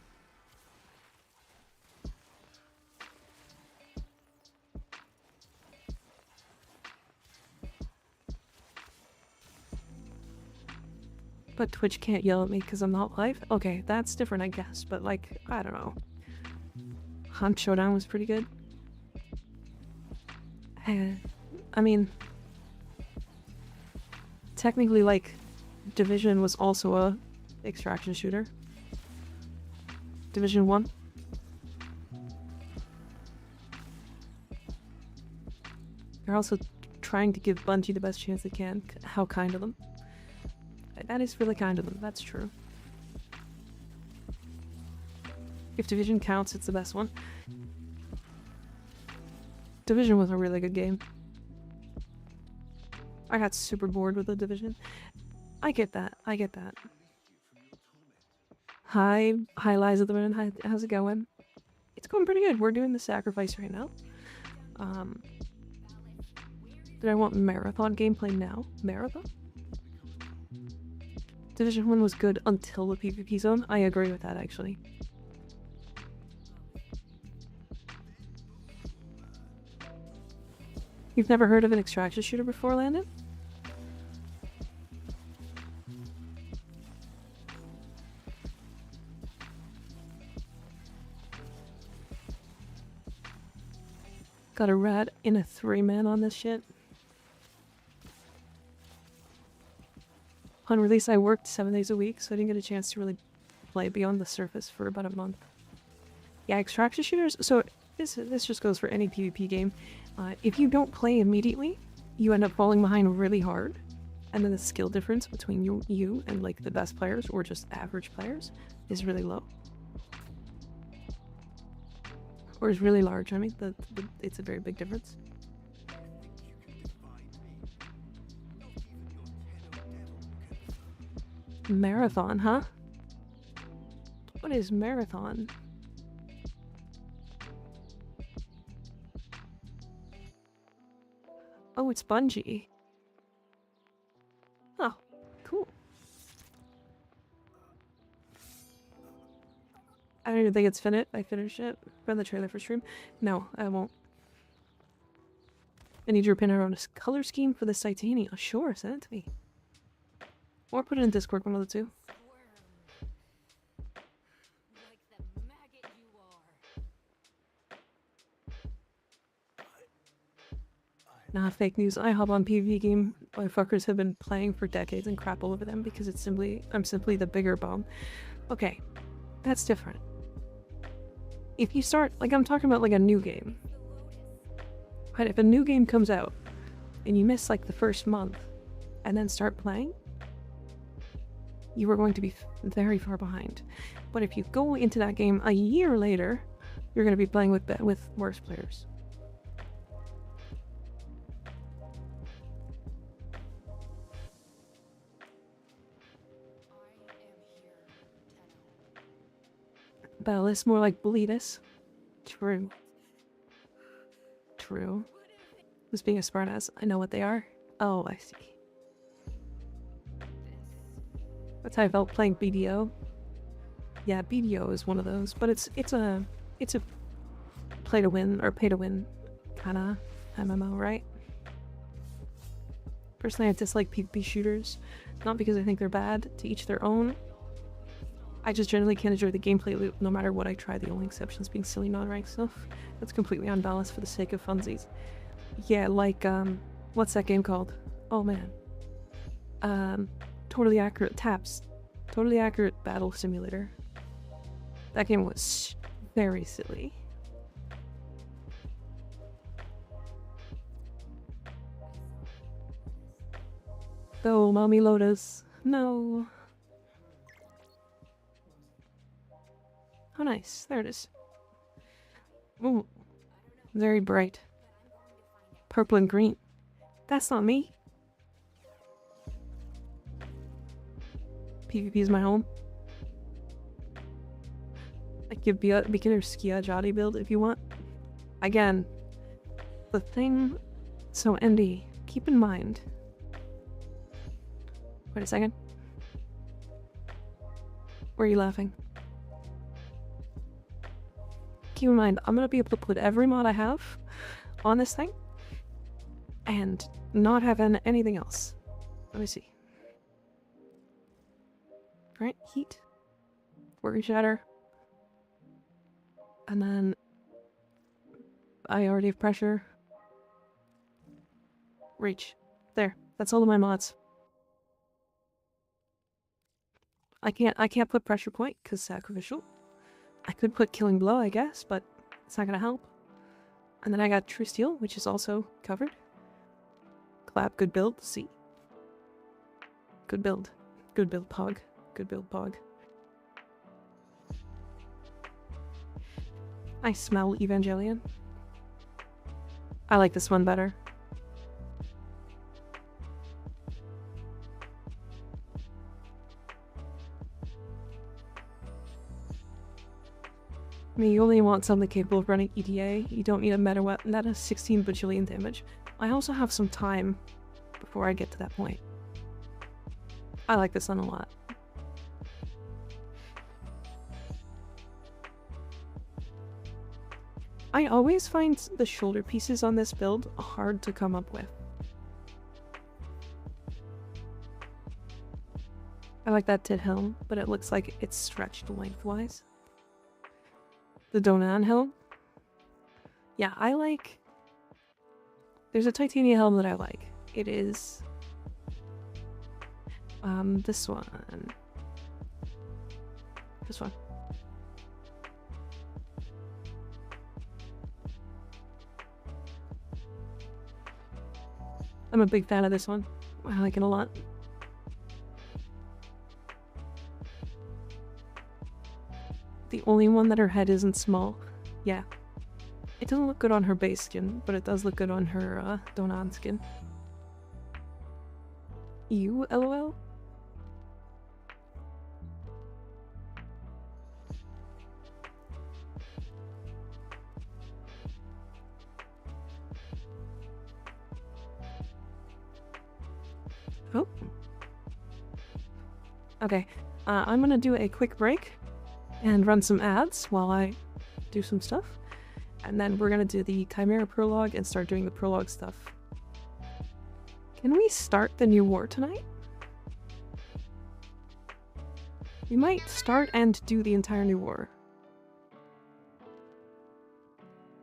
But Twitch can't yell at me because I'm not live? Okay, that's different, I guess. But, like, I don't know. Hunt Showdown was pretty good. I mean, technically, like, Division was also a extraction shooter. Division 1. They're also trying to give Bungie the best chance they can. How kind of them. That is really kind of them, that's true. If Division counts, it's the best one. Division was a really good game. I got super bored with the Division. I get that, I get that. Hi Liza the Moon, how's it going? It's going pretty good, we're doing the sacrifice right now. Did I want marathon gameplay now? Marathon? Division 1 was good until the PvP zone. I agree with that, actually. You've never heard of an extraction shooter before, Landon? Got a rat in a 3-man on this shit. On release, I worked 7 days a week, so I didn't get a chance to really play Beyond the Surface for about a month. Yeah, extraction shooters. So This just goes for any PvP game. If you don't play immediately, you end up falling behind really hard, and then the skill difference between you and like the best players or just average players is really low. Or is really large. I mean, it's a very big difference. Marathon, huh? What is marathon? Oh, it's Bungie. Oh, cool. I don't even think it's finished. I finished it. Run the trailer for stream. No, I won't. I need your opinion on a color scheme for this Titania. Sure, send it to me. Or put it in Discord, one of the two. Nah, fake news. I hop on PvP game. My fuckers have been playing for decades and crap all over them because I'm simply the bigger bomb. Okay, that's different. If you start, like I'm talking about like a new game. Right, if a new game comes out and you miss like the first month and then start playing, you are going to be very far behind. But if you go into that game a year later, you're going to be playing with worse players. Bellis, more like Bleedus. True. True. Who's being a smartass? I know what they are. Oh, I see. That's how I felt playing BDO. Yeah, BDO is one of those, but it's a play to win or pay to win kind of MMO, right? Personally, I dislike PvP shooters, not because I think they're bad. To each their own. I just generally can't enjoy the gameplay loop no matter what I try. The only exception is being silly non-ranked stuff. That's completely unbalanced for the sake of funsies. Yeah, like what's that game called? Oh man. Totally Accurate Taps. Totally Accurate Battle Simulator. That game was very silly. Go, Mommy Lotus. No. Oh, nice. There it is. Ooh. Very bright. Purple and green. That's not me. PvP is my home. I could be a beginner Skia Jotty build if you want. Again, the thing... So, Andy, keep in mind... Wait a second. Where are you laughing? Keep in mind, I'm gonna be able to put every mod I have on this thing and not have anything else. Let me see. Right, heat, worry shatter, and then I already have pressure. Reach. There. That's all of my mods. I can't put pressure point because sacrificial. I could put killing blow, I guess, but it's not gonna help. And then I got True Steel, which is also covered. Clap, good build, C. Good build. Good build, Pog. Good build, Pog. I smell Evangelion. I like this one better. I mean, you only want something capable of running EDA. You don't need a meta weapon that has 16 bajillion damage. I also have some time before I get to that point. I like this one a lot. I always find the shoulder pieces on this build hard to come up with. I like that Tid helm, but it looks like it's stretched lengthwise. The Donan helm? Yeah, I like... There's a Titania helm that I like. It is... this one. This one. I'm a big fan of this one. I like it a lot. The only one that her head isn't small. Yeah. It doesn't look good on her base skin, but it does look good on her Donan skin. You, LOL? Oh. Okay, I'm gonna do a quick break and run some ads while I do some stuff. And then we're gonna do the Chimera prologue and start doing the prologue stuff. Can we start the new war tonight? We might start and do the entire new war.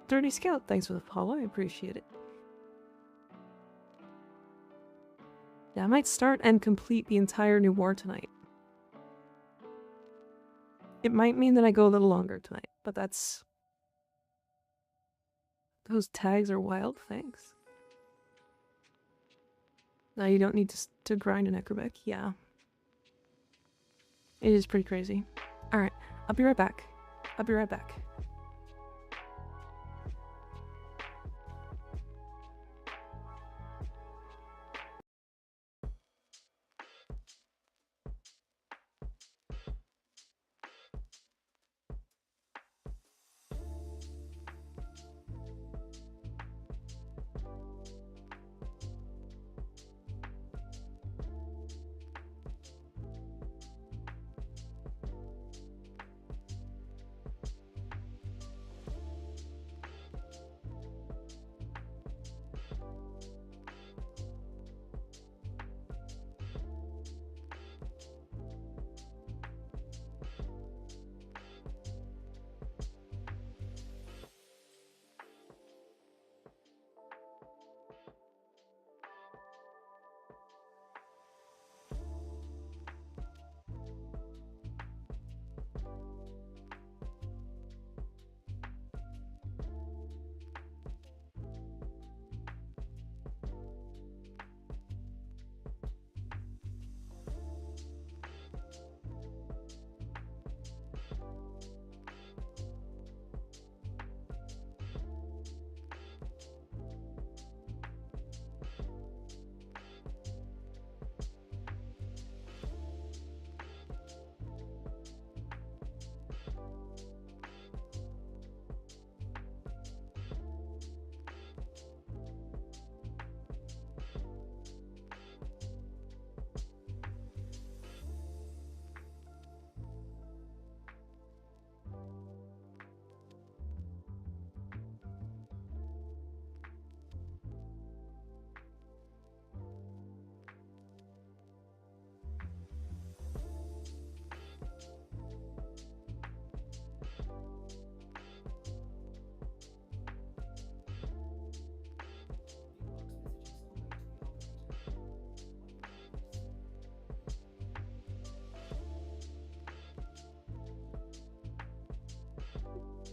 Dirty Scout, thanks for the follow, I appreciate it. Yeah, I might start and complete the entire new war tonight. It might mean that I go a little longer tonight, but that's... Those tags are wild, thanks. Now you don't need to grind an Necrobec, yeah. It is pretty crazy. Alright, I'll be right back. I'll be right back.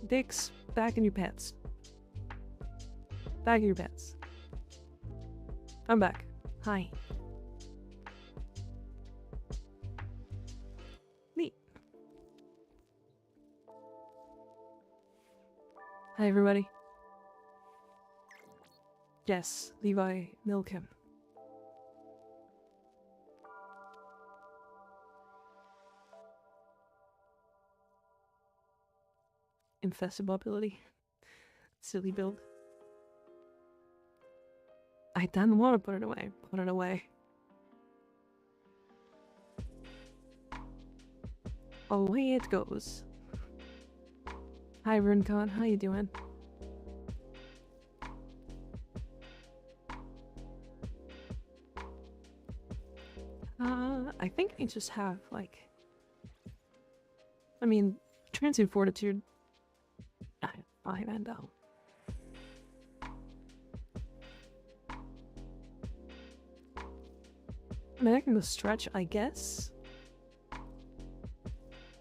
Dicks, back in your pants. Back in your pants. I'm back. Hi. Neat. Hi, everybody. Yes, Levi Milkham. Infested ability. Silly build. I didn't want to put it away. Put it away. Away it goes. Hi, RuneCon. How you doing? I think I just have, like... I mean, Transient Fortitude... I have 5 and out. I mean, I can go stretch, I guess.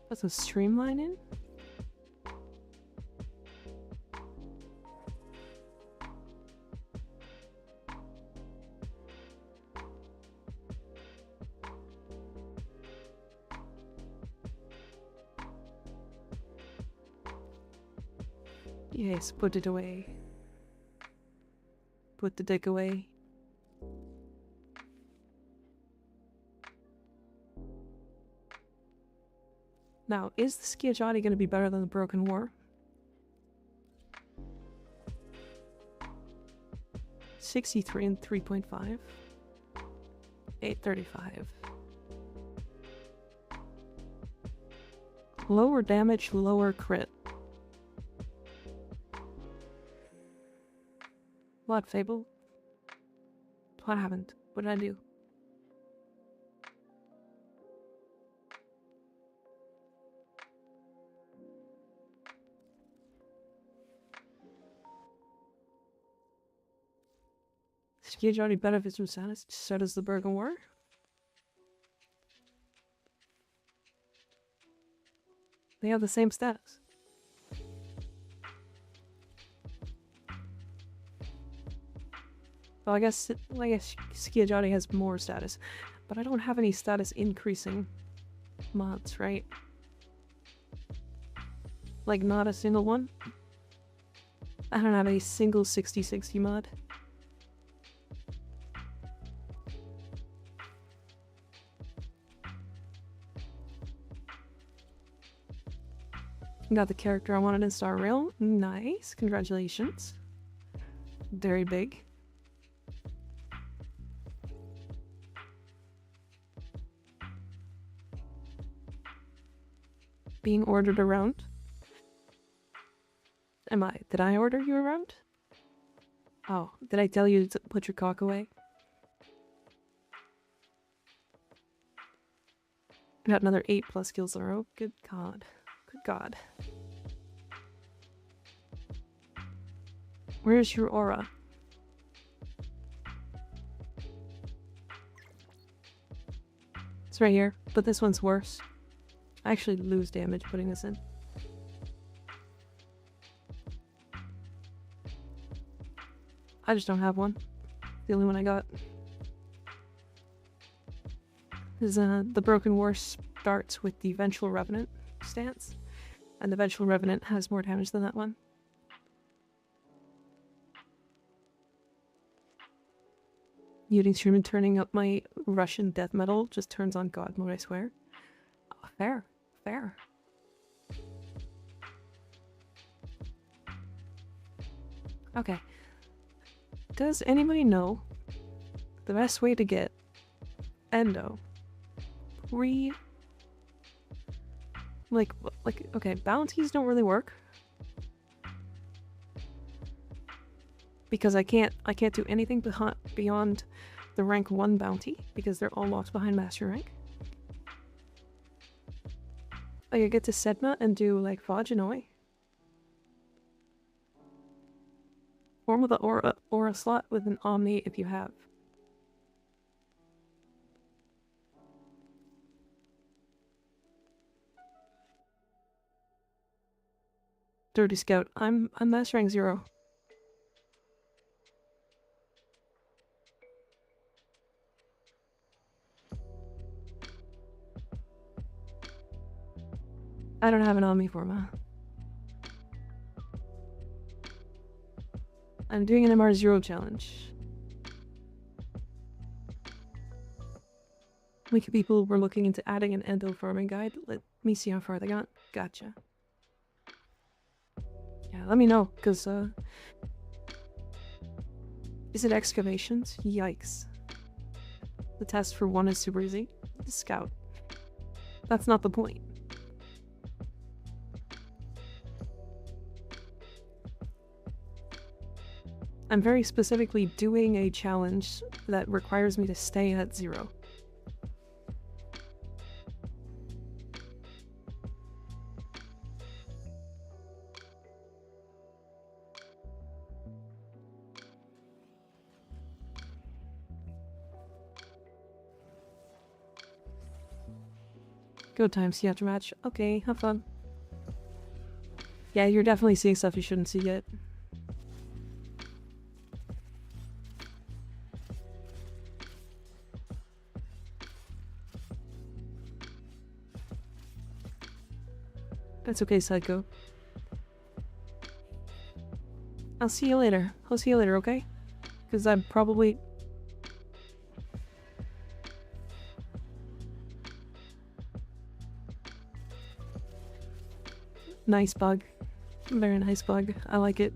Put some streamline in. Yes, put it away. Put the dick away. Now, is the Skiajati going to be better than the Broken War? 63 and 3.5. 835. Lower damage, lower crit. What, Fable? What happened? What did I do? Skiajati benefits from status, so does the Broken War. They have the same status. Well, I guess Skiajati has more status, but I don't have any status increasing mods, right? Like, not a single one? I don't have a single 60/60 mod. Got the character I wanted in Star Rail. Nice. Congratulations. Very big. Being ordered around. Did I order you around? Oh, did I tell you to put your cock away? Got another 8+ kills in a row. Good God. Good God. Where's your aura? It's right here, but this one's worse. I actually lose damage putting this in. I just don't have one. The only one I got. Is the Broken War starts with the Vengeful Revenant stance, and the Vengeful Revenant has more damage than that one. Muting stream and turning up my Russian death metal just turns on God mode, I swear. Oh, fair. Fair. Okay. Does anybody know the best way to get Endo okay, bounties don't really work because I can't do anything beyond the rank 1 bounty because they're all locked behind master rank. I could get to Sedma and do like Fajinoi. Form with the aura slot with an Omni if you have. Dirty Scout. I'm master rank 0. I don't have an Omni forma. I'm doing an MR0 challenge. Wiki people were looking into adding an endo farming guide. Let me see how far they got. Gotcha. Yeah, let me know, because, is it excavations? Yikes. The test for 1 is super easy. The scout. That's not the point. I'm very specifically doing a challenge that requires me to stay at 0. Go time, see after match. Okay, have fun. Yeah, you're definitely seeing stuff you shouldn't see yet. That's okay, Psycho. I'll see you later. I'll see you later, okay? Because I'm probably... Nice bug. Very nice bug. I like it.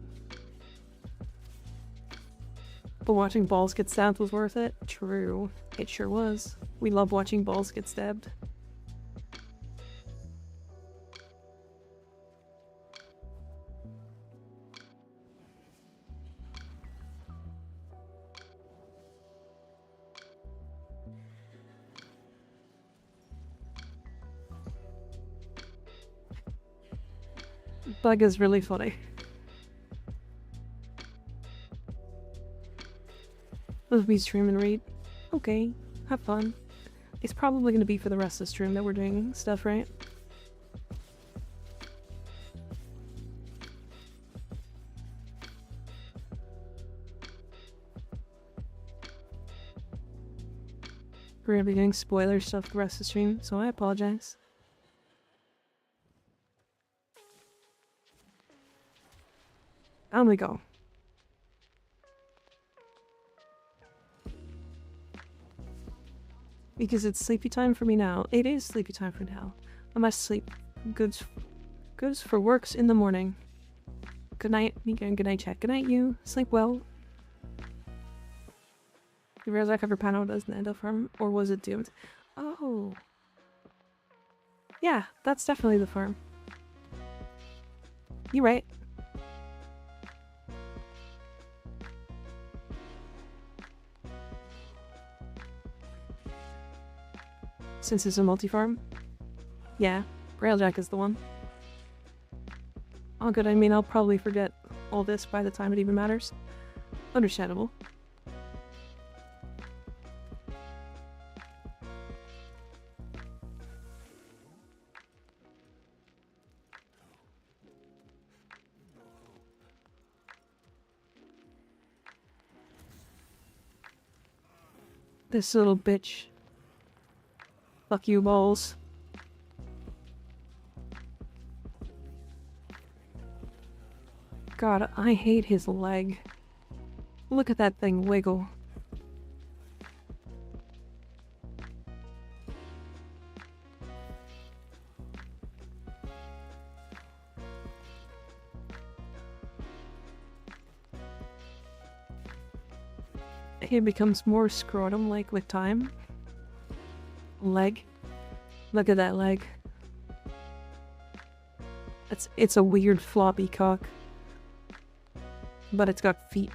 But watching balls get stabbed was worth it? True. It sure was. We love watching balls get stabbed. Bug is really funny. Let me stream and read. Okay, have fun. It's probably gonna be for the rest of the stream that we're doing stuff, right? We're gonna be doing spoiler stuff the rest of the stream, so I apologize. On we go. Because it's sleepy time for me now. It is sleepy time for now. I must sleep. Goods for works in the morning. Good night, Mika, and good night, chat. Good night, you. Sleep well. You realize I covered panel as an Endo farm, or was it doomed? Oh. Yeah, that's definitely the farm. You're right. Since it's a multi-farm? Yeah, Railjack is the one. Oh good, I mean I'll probably forget all this by the time it even matters. Understandable. This little bitch. Fuck you, balls. God, I hate his leg. Look at that thing wiggle. He becomes more scrotum-like with time. Leg. Look at that leg. It's a weird floppy cock. But it's got feet.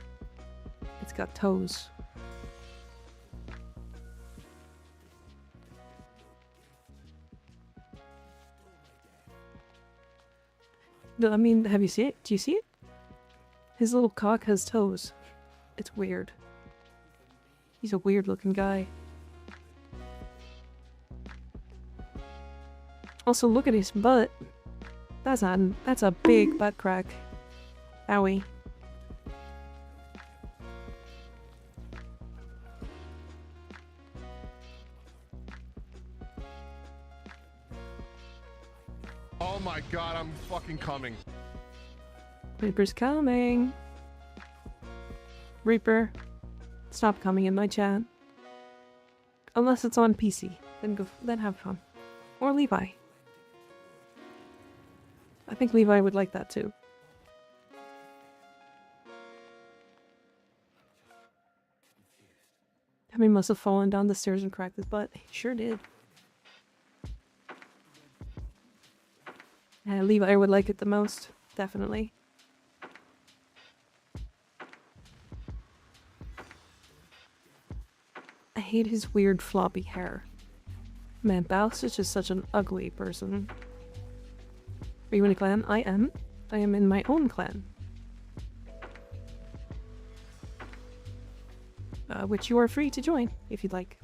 It's got toes. I mean, have you seen it? Do you see it? His little cock has toes. It's weird. He's a weird looking guy. Also, look at his butt. That's a big butt crack. Owie. Oh my god, I'm fucking coming. Reaper's coming. Reaper, stop coming in my chat. Unless it's on PC, then have fun. Or Levi. I think Levi would like that too. I mean, must have fallen down the stairs and cracked his butt. He sure did. Yeah, Levi would like it the most. Definitely. I hate his weird floppy hair. Man, Baus is just such an ugly person. Are you in a clan? I am. I am in my own clan. Which you are free to join, if you'd like.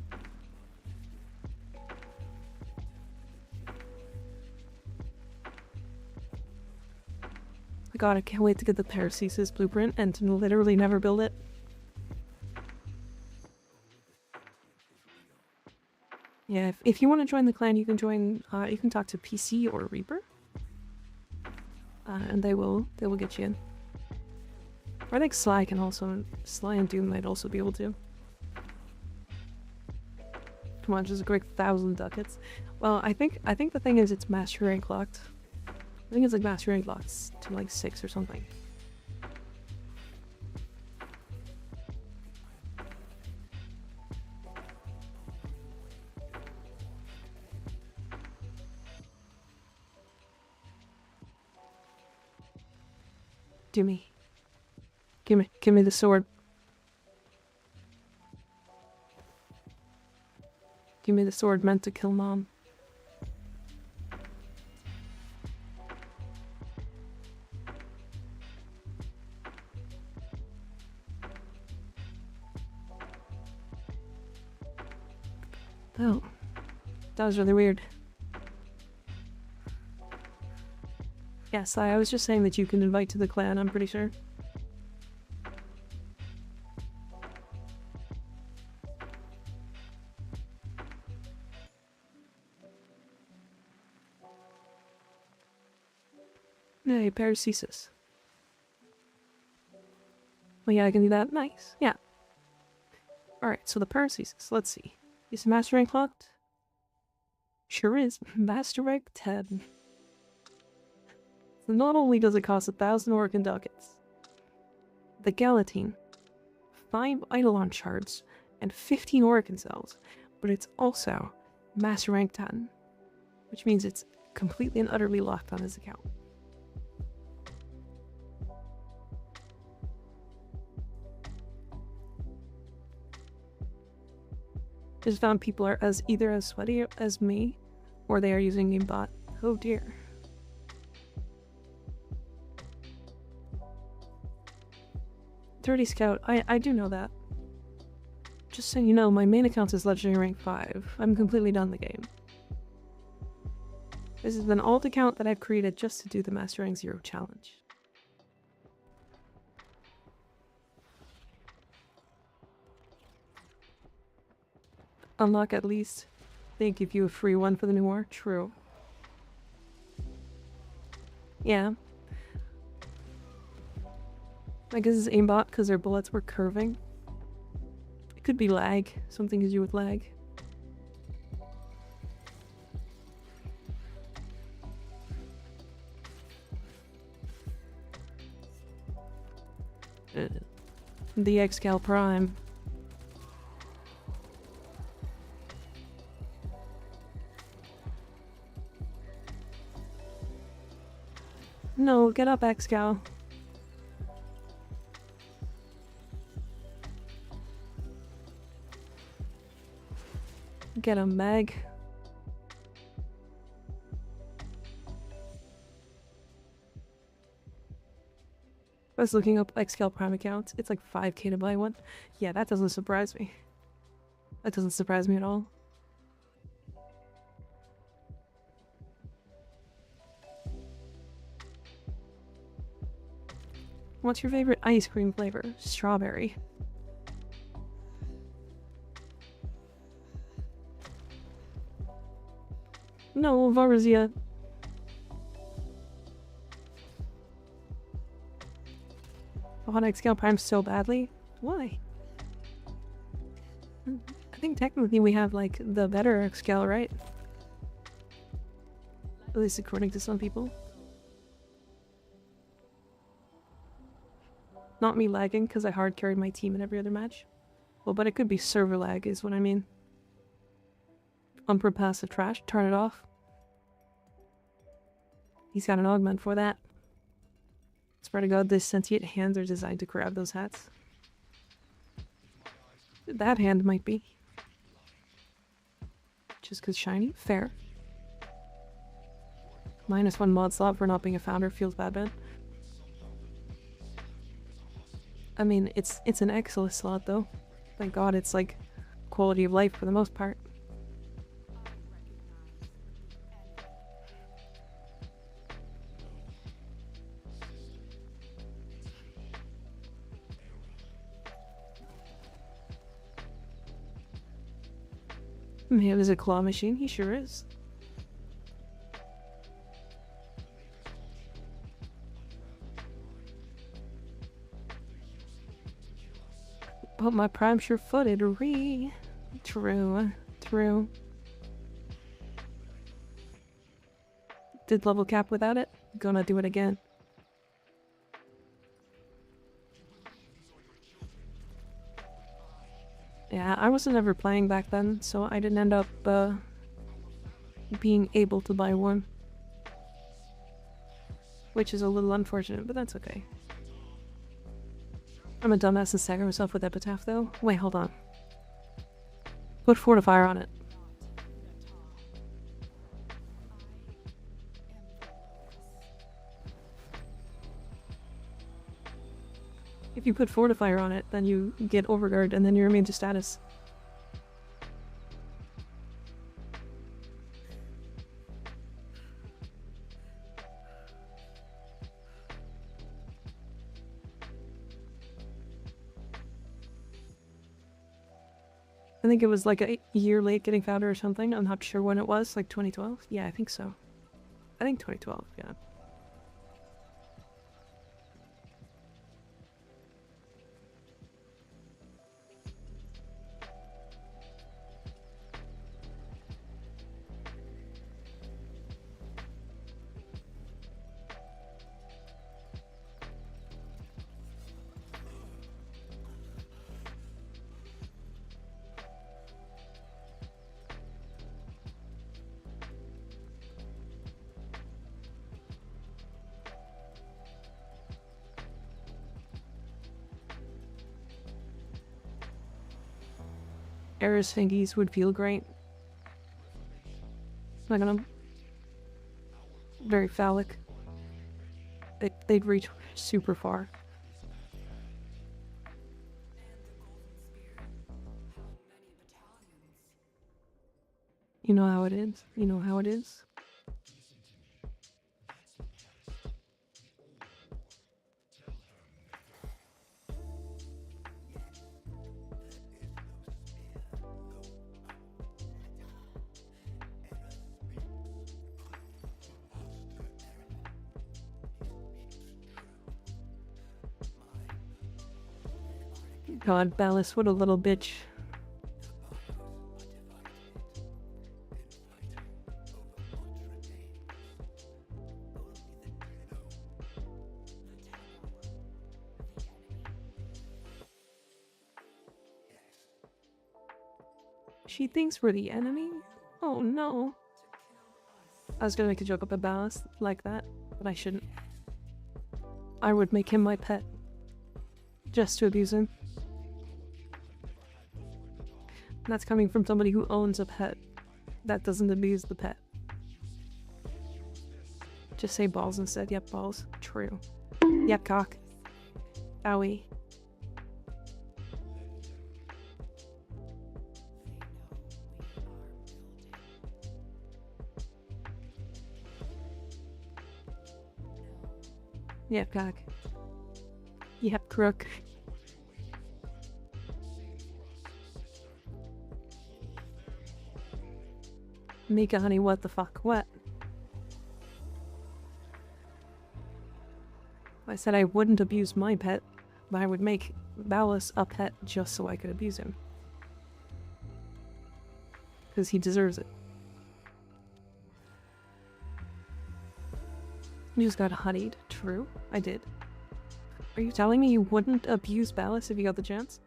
God, I can't wait to get the Paracesis blueprint and to literally never build it. Yeah, if you want to join the clan, you can join, you can talk to PC or Reaper. And they will get you in. Or I think Sly and Doom might also be able to. Come on, just a quick 1,000 ducats. Well, I think the thing is it's master rank locked. I think it's like master rank locked to like 6 or something. Do me. Give me the sword. Give me the sword meant to kill Mom. Oh. That was really weird. Yes, I was just saying that you can invite to the clan, I'm pretty sure. Hey, Paracesis. Oh yeah, I can do that. Nice. Yeah. Alright, so the Paracesis. Let's see. Is Master Rank locked? Sure is. Master Rank 10. So not only does it cost 1,000 Organ Ducats, the Galatine, 5 Eidolon shards, and 15 Organ cells, but it's also Master Rank 10, which means it's completely and utterly locked on his account. Just found people are either as sweaty as me, or they are using aimbot. Oh dear. Dirty Scout, I do know that. Just so you know, my main account is Legendary Rank 5. I'm completely done the game. This is an alt account that I've created just to do the Master Rank 0 challenge. Unlock at least. They give you a free one for the new war. True. Yeah. I guess it's aimbot because their bullets were curving. It could be lag. Something to do with lag. The Excal Prime. No, get up, Excal. Get him, Meg. I was looking up Excal Prime accounts. It's like 5k to buy one. Yeah, that doesn't surprise me. That doesn't surprise me at all. What's your favorite ice cream flavor? Strawberry. No, Varzia. I want to Excal Prime so badly. Why? I think technically we have like the better Excal, right? At least according to some people. Not me lagging because I hard carried my team in every other match. Well, but it could be server lag is what I mean. Unpro passive trash, turn it off. He's got an augment for that. Swear to God, these sentient hands are designed to grab those hats. That hand might be. Just because shiny? Fair. -1 mod slot for not being a founder feels bad, man. I mean, it's an excellent slot though. Thank God it's like quality of life for the most part. Man, is a claw machine? He sure is. But my prime sure-footed re. True. True. Did level cap without it? Gonna do it again. Yeah, I wasn't ever playing back then, so I didn't end up being able to buy one. Which is a little unfortunate, but that's okay. I'm a dumbass and stagger myself with Epitaph though. Wait, hold on. Put Fortifier on it. If you put Fortifier on it, then you get Overguard and then you're immune to status. I think it was like a year late getting Founder or something. I'm not sure when it was, like 2012? Yeah, I think so. I think 2012, yeah. Eris fingies would feel great. Not gonna... Very phallic. They'd reach super far. You know how it is. You know how it is. God, Ballas, what a little bitch. She thinks we're the enemy? Oh no. I was gonna make a joke about Ballas like that, but I shouldn't. I would make him my pet. Just to abuse him. That's coming from somebody who owns a pet that doesn't abuse the pet. Just say balls instead. Yep, balls. True. Yep, cock. Owie. Yep, cock. Yep, crook. Mika, honey, what the fuck? What? I said I wouldn't abuse my pet, but I would make Ballas a pet just so I could abuse him. Because he deserves it. You just got honeyed. True, I did. Are you telling me you wouldn't abuse Ballas if you got the chance?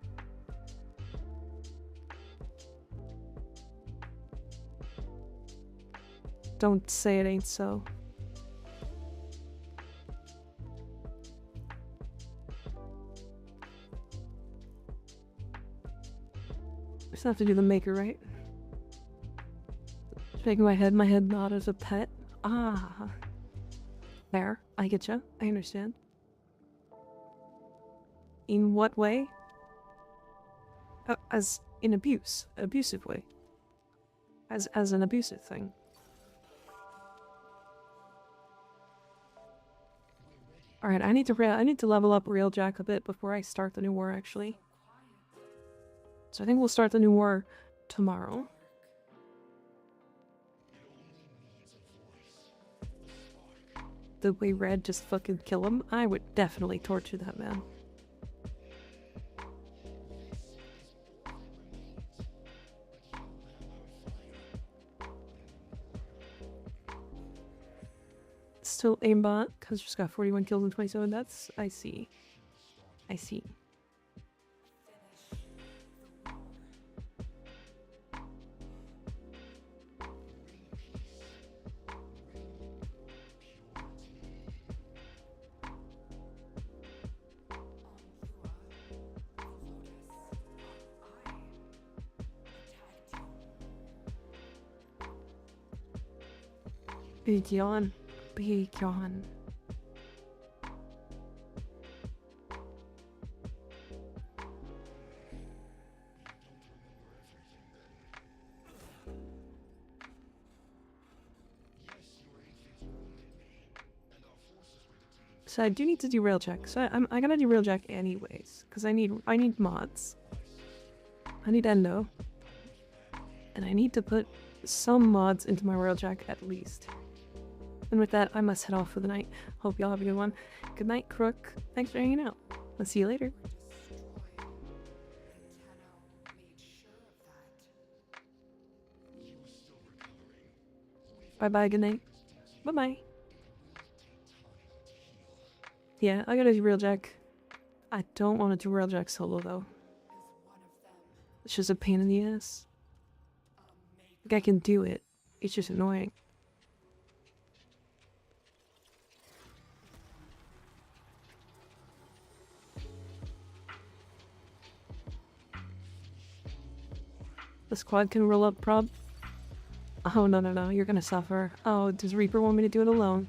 Don't say it ain't so. Just have to do the maker, right? Just making my head not as a pet. Ah. Fair. I getcha. I understand. In what way? As in abuse. Abusive way. As an abusive thing. Alright, I need to level up Railjack a bit before I start the new war, actually. So I think we'll start the new war tomorrow. The way Red just fucking kill him, I would definitely torture that man. still aimbot because she's got 41 kills and 27. That's I see. I see. Big yawn. Big yawn. So I do need to do rail check. So I gotta do rail check anyways, because I need mods. I need endo. And I need to put some mods into my rail check at least. And with that, I must head off for the night. Hope y'all have a good one. Good night, Crook. Thanks for hanging out. I'll see you later. Bye-bye, good night. Bye-bye. Yeah, I gotta do Railjack. I don't want to do Railjack solo, though. It's just a pain in the ass. Like, I can do it. It's just annoying. The squad can roll up prob. Oh, no, you're gonna suffer. Oh, does Reaper want me to do it alone?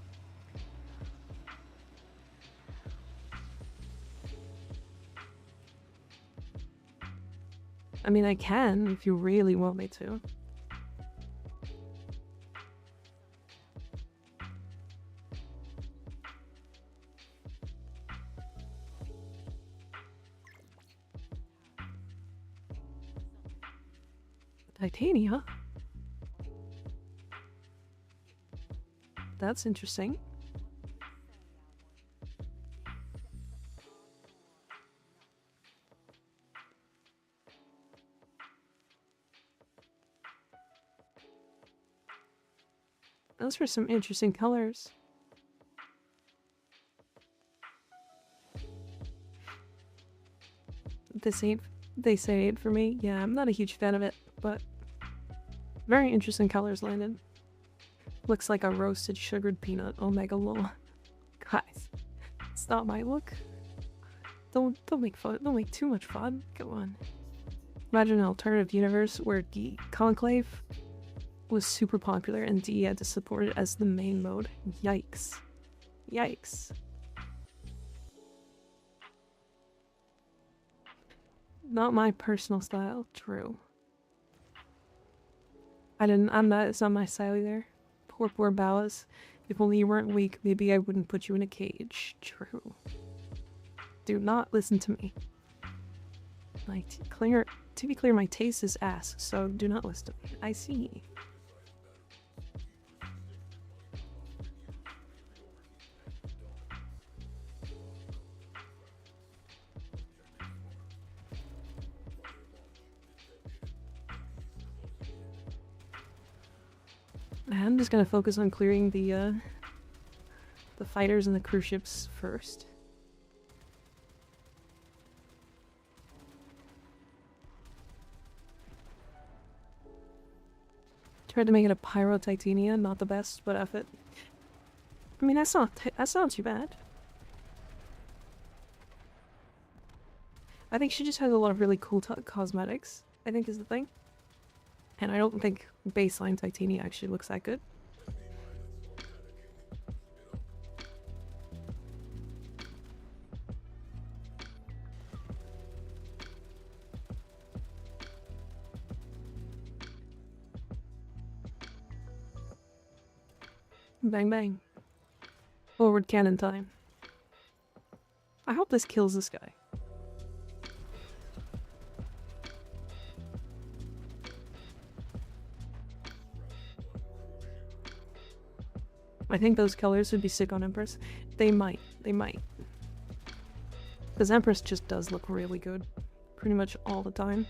I mean, I can if you really want me to. Titania? That's interesting. Those were some interesting colors. This ain't, they say it for me. Yeah, I'm not a huge fan of it, but very interesting colors landed. Looks like a roasted sugared peanut. Omega lol. Guys, it's not my look. Don't make fun. Don't make too much fun. Come on. Imagine an alternative universe where D Conclave was super popular and D had to support it as the main mode. Yikes. Yikes. Not my personal style. True. It's not my style either. Poor Balas. If only you weren't weak, maybe I wouldn't put you in a cage. True. Do not listen to me. Like, to be clear, my taste is ass, so do not listen to me. I see. I'm just gonna focus on clearing the fighters and the cruise ships first. Tried to make it a Pyro Titania, not the best, but F it. I mean, that's not too bad. I think she just has a lot of really cool cosmetics, I think is the thing. And I don't think baseline Titania actually looks that good. Bang bang. Forward cannon time. I hope this kills this guy. I think those colors would be sick on Empress. They might. Because Empress just does look really good. Pretty much all the time.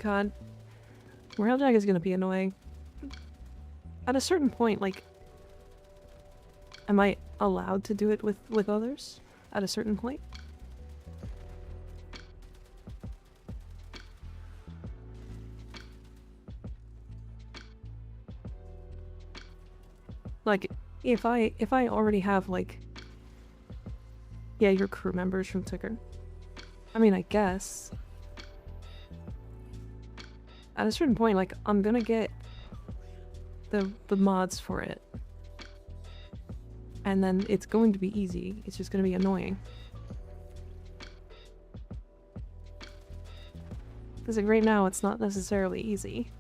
God. Railjack is gonna be annoying. At a certain point, like, am I allowed to do it with others? At a certain point? Like, if I already have, like, yeah, your crew members from Ticker. I mean, I guess. At a certain point, like, I'm gonna get the mods for it. And then it's going to be easy. It's just gonna be annoying. Because like, right now, it's not necessarily easy.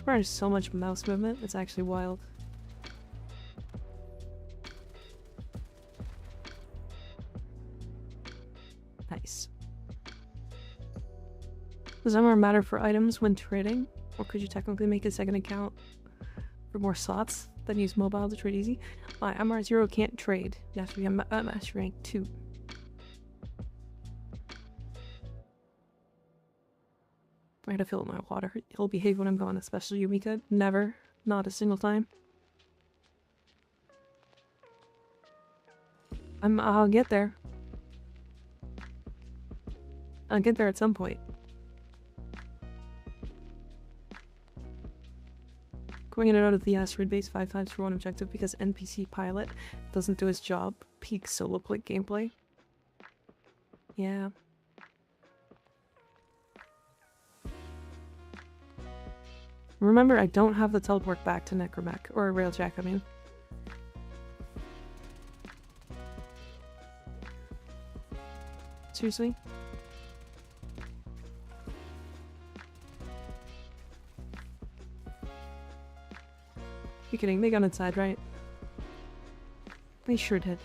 There's so much mouse movement, it's actually wild. Nice. Does MR matter for items when trading? Or could you technically make a second account for more slots than use mobile to trade easy? My MR0 can't trade. You have to be a master rank 2. I gotta fill up my water. He'll behave when I'm gone, especially Yumika. Never. Not a single time. I'll get there. I'll get there at some point. Going in and out of the asteroid base 5 times for one objective because NPC pilot doesn't do his job. Peak solo play gameplay. Yeah. Remember, I don't have the teleport back to Necromech, or Railjack, I mean. Seriously? You kidding? They got inside, right? They sure did.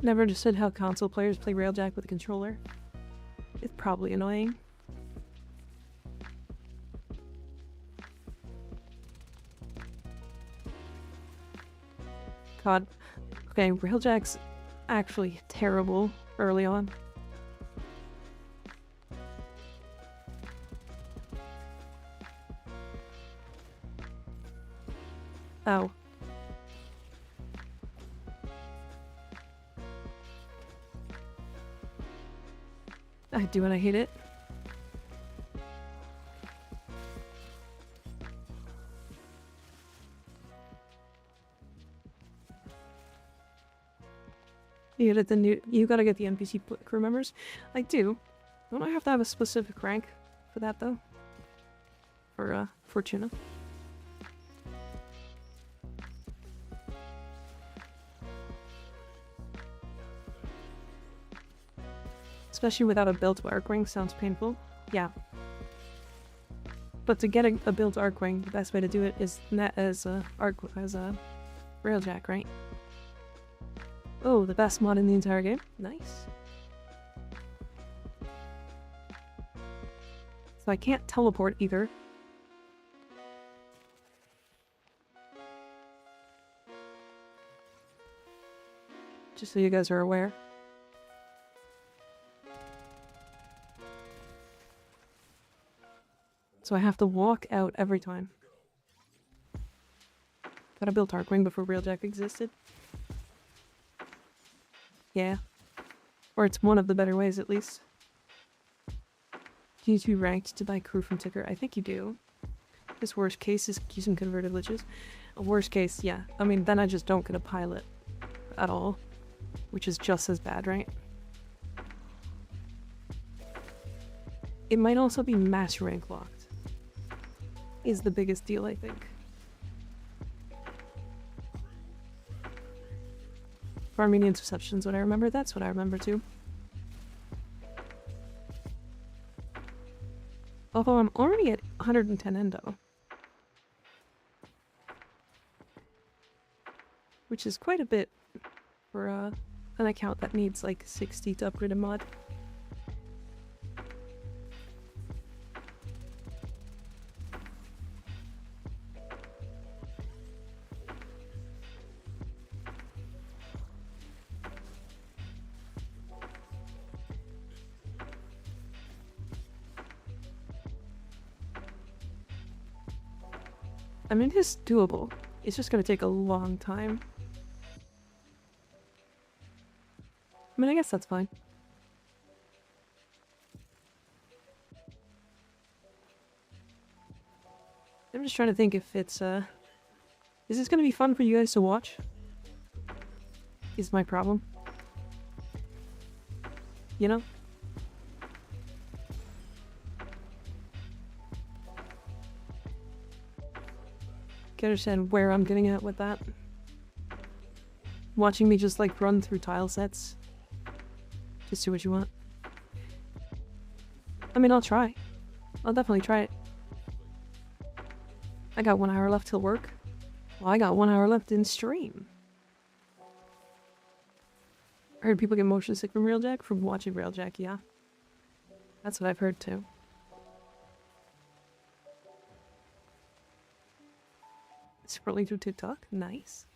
Never understood how console players play Railjack with a controller. It's probably annoying. God. Okay, Railjack's actually terrible early on. Oh. I do and I hate it. You gotta get the NPC crew members. I do. Don't I have to have a specific rank for that though? For Fortuna. Especially without a built Arcwing, sounds painful. Yeah. But to get a built Arcwing, the best way to do it is net as a Railjack, right? Oh, the best mod in the entire game. Nice. So I can't teleport either. Just so you guys are aware. So I have to walk out every time. Got a built Arcwing before Railjack existed. Yeah. Or it's one of the better ways, at least. Do you need to be ranked to buy crew from Ticker? I think you do. This worst case is using converted liches. A worst case, yeah. I mean, then I just don't get a pilot at all. Which is just as bad, right? It might also be master rank locked. Is the biggest deal, I think. Armenian Deception's what I remember. That's what I remember too. Although I'm already at 110 endo. Which is quite a bit for an account that needs like 60 to upgrade a mod. I mean, it's doable. It's just gonna take a long time. I mean, I guess that's fine. I'm just trying to think if it's, is this gonna be fun for you guys to watch? Is my problem. You know? Can you understand where I'm getting at with that? Watching me just like run through tile sets. Just do what you want. I mean, I'll try. I'll definitely try it. I got 1 hour left till work. Well, I got 1 hour left in stream. I heard people get motion sick from Railjack from watching Railjack, yeah. That's what I've heard too. Scrolling through TikTok? Nice.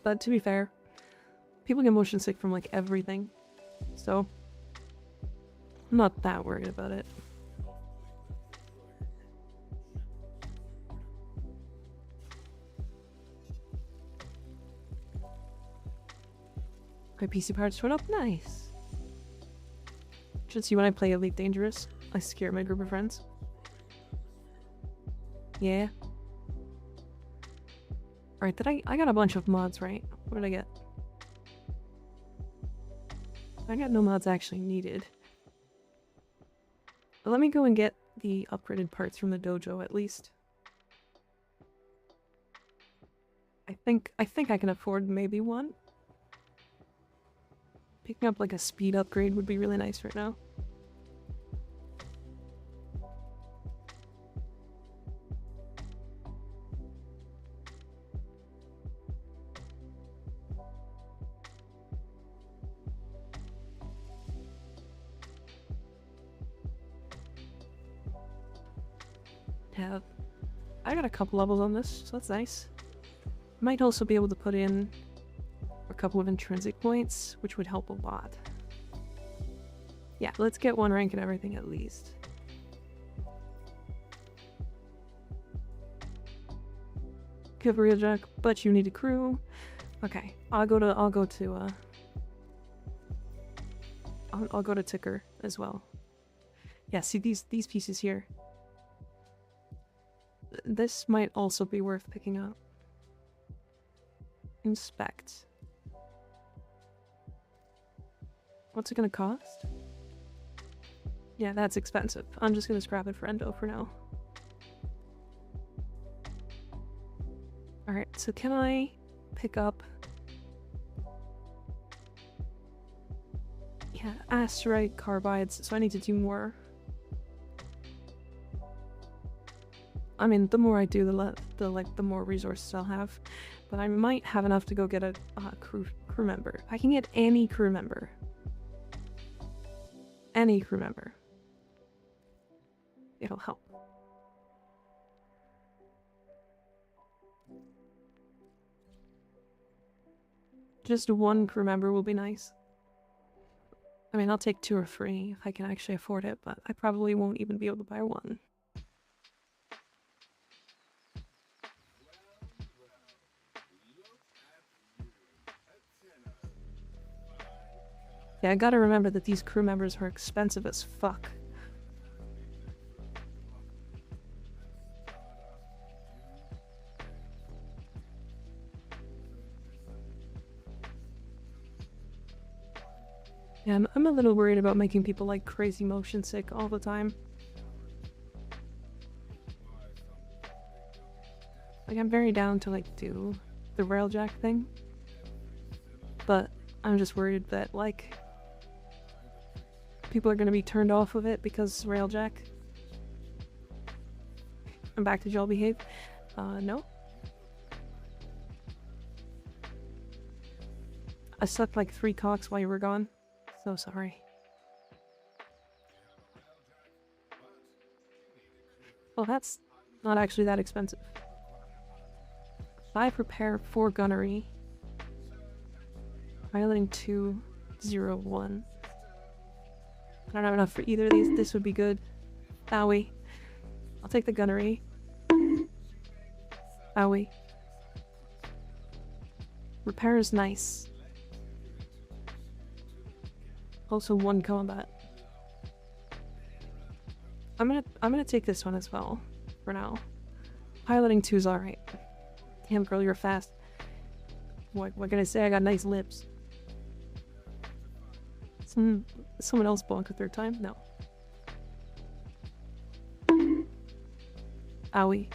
But to be fair, people get motion sick from like everything. So, I'm not that worried about it. My PC parts went up. Nice. Should see when I play Elite Dangerous. I scare my group of friends. Yeah. Alright, I got a bunch of mods, right? What did I get? I got no mods actually needed. But let me go and get the upgraded parts from the dojo at least. I think I can afford maybe one. Picking up like a speed upgrade would be really nice right now. I got a couple levels on this, so that's nice. Might also be able to put in a couple of intrinsic points, which would help a lot. Yeah, let's get 1 rank and everything at least. Cavalry Jack, but you need a crew. Okay, I'll go to Ticker as well. Yeah, see these pieces here. This might also be worth picking up. Inspect. What's it gonna cost? Yeah, that's expensive. I'm just gonna scrap it for Endo for now. Alright, so can I pick up... Yeah, asterite carbides, so I need to do more. I mean, the more I do, the more resources I'll have. But I might have enough to go get a crew member. I can get any crew member. Any crew member. It'll help. Just 1 crew member will be nice. I mean, I'll take 2 or 3 if I can actually afford it, but I probably won't even be able to buy 1. Yeah, I gotta remember that these crew members are expensive as fuck. Yeah, I'm a little worried about making people like crazy motion sick all the time. Like, I'm very down to like do the railjack thing, but I'm just worried that like people are gonna be turned off of it because railjack. I'm back to Y'all Behave. No. I sucked like 3 cocks while you were gone. So sorry. Well, that's not actually that expensive. 5 repair, 4 gunnery. Piloting 201. I don't have enough for either of these. This would be good. Owie. I'll take the gunnery. Owie. Repair is nice. Also 1 combat. I'm gonna take this one as well, for now. Piloting 2 is alright. Damn girl, you're fast. What can I say? I got nice lips. Someone else bonked a 3rd time? No. Owie.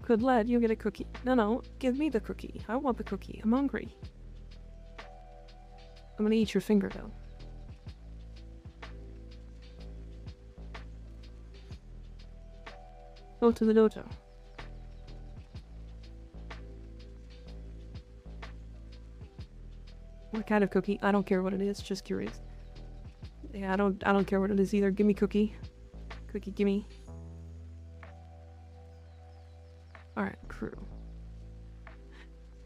Good lad, you get a cookie. No, give me the cookie. I want the cookie. I'm hungry. I'm gonna eat your finger, though. Go to the dojo. What kind of cookie? I don't care what it is, just curious. Yeah, I don't care what it is either. Give me cookie. Cookie, gimme. Alright, crew.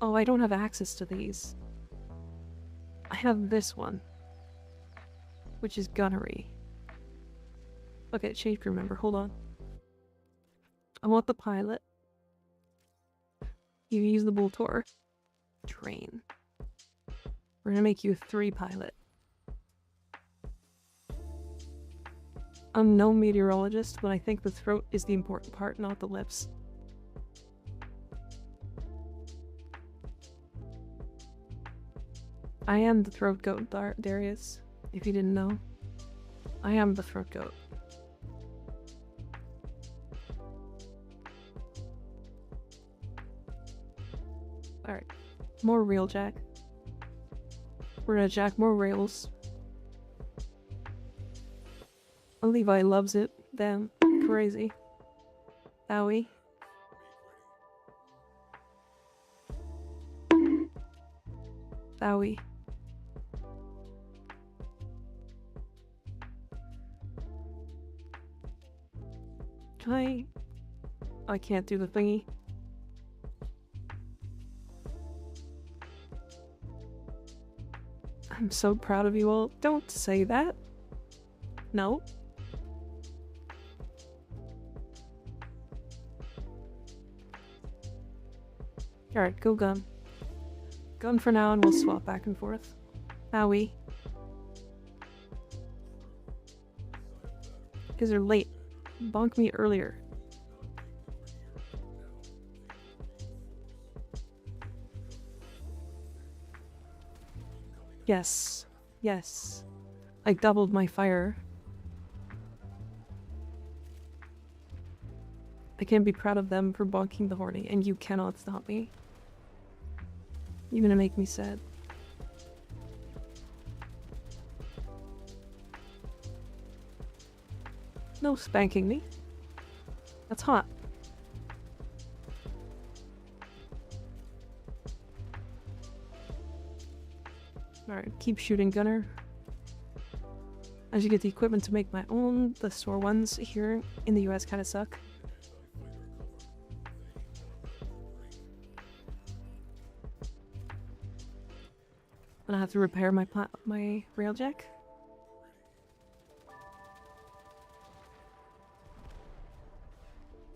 Oh, I don't have access to these. I have this one. Which is gunnery. Okay, change crew member, hold on. I want the pilot. You use the bull tour. Train. We're gonna make you a 3 pilot. I'm no meteorologist, but I think the throat is the important part, not the lips. I am the throat goat, Darius, if you didn't know. I am the throat goat. Alright, more rail jack. We're gonna jack more rails. Levi loves it. Damn, crazy. Owie. Owie. I can't do the thingy. I'm so proud of you all. Don't say that. No. Alright, go gun. Gun for now and we'll swap back and forth. Owie. Because they're late. Bonk me earlier. Yes. Yes. I doubled my fire. I can be proud of them for bonking the horny, and you cannot stop me. You're gonna make me sad. No spanking me. That's hot. Alright, keep shooting, gunner. As you get the equipment to make my own, the store ones here in the US kind of suck. I'm gonna have to repair my railjack.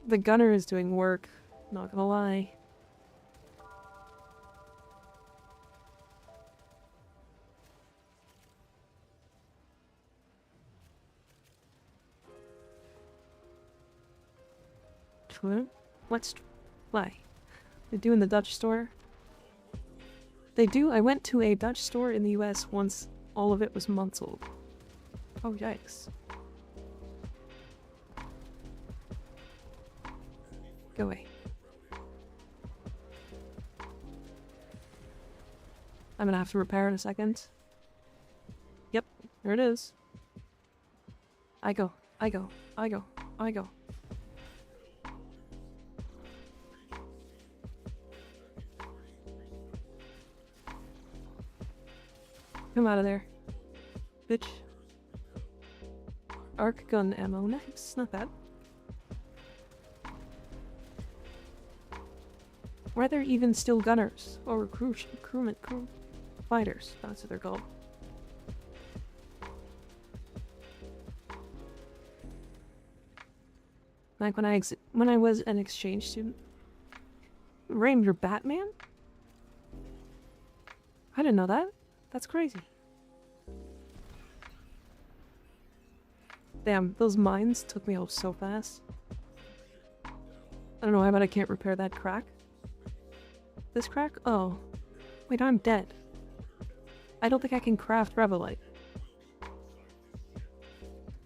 The gunner is doing work, not gonna lie. food. Let's fly. They do in the Dutch store. They do. I went to a Dutch store in the US once. All of it was months old. Oh, yikes. Go away. I'm gonna have to repair in a second. Yep, there it is. I go, I go, I go, I go. Come out of there, bitch. Arc gun ammo, nice, not bad. Were there even still gunners? Or crew fighters, that's what they're called. Like when I was an exchange student. Ranger Batman? I didn't know that. That's crazy. Damn, those mines took me out so fast. I don't know, I bet I can't repair that crack. This crack? Oh. Wait, I'm dead. I don't think I can craft Revelite.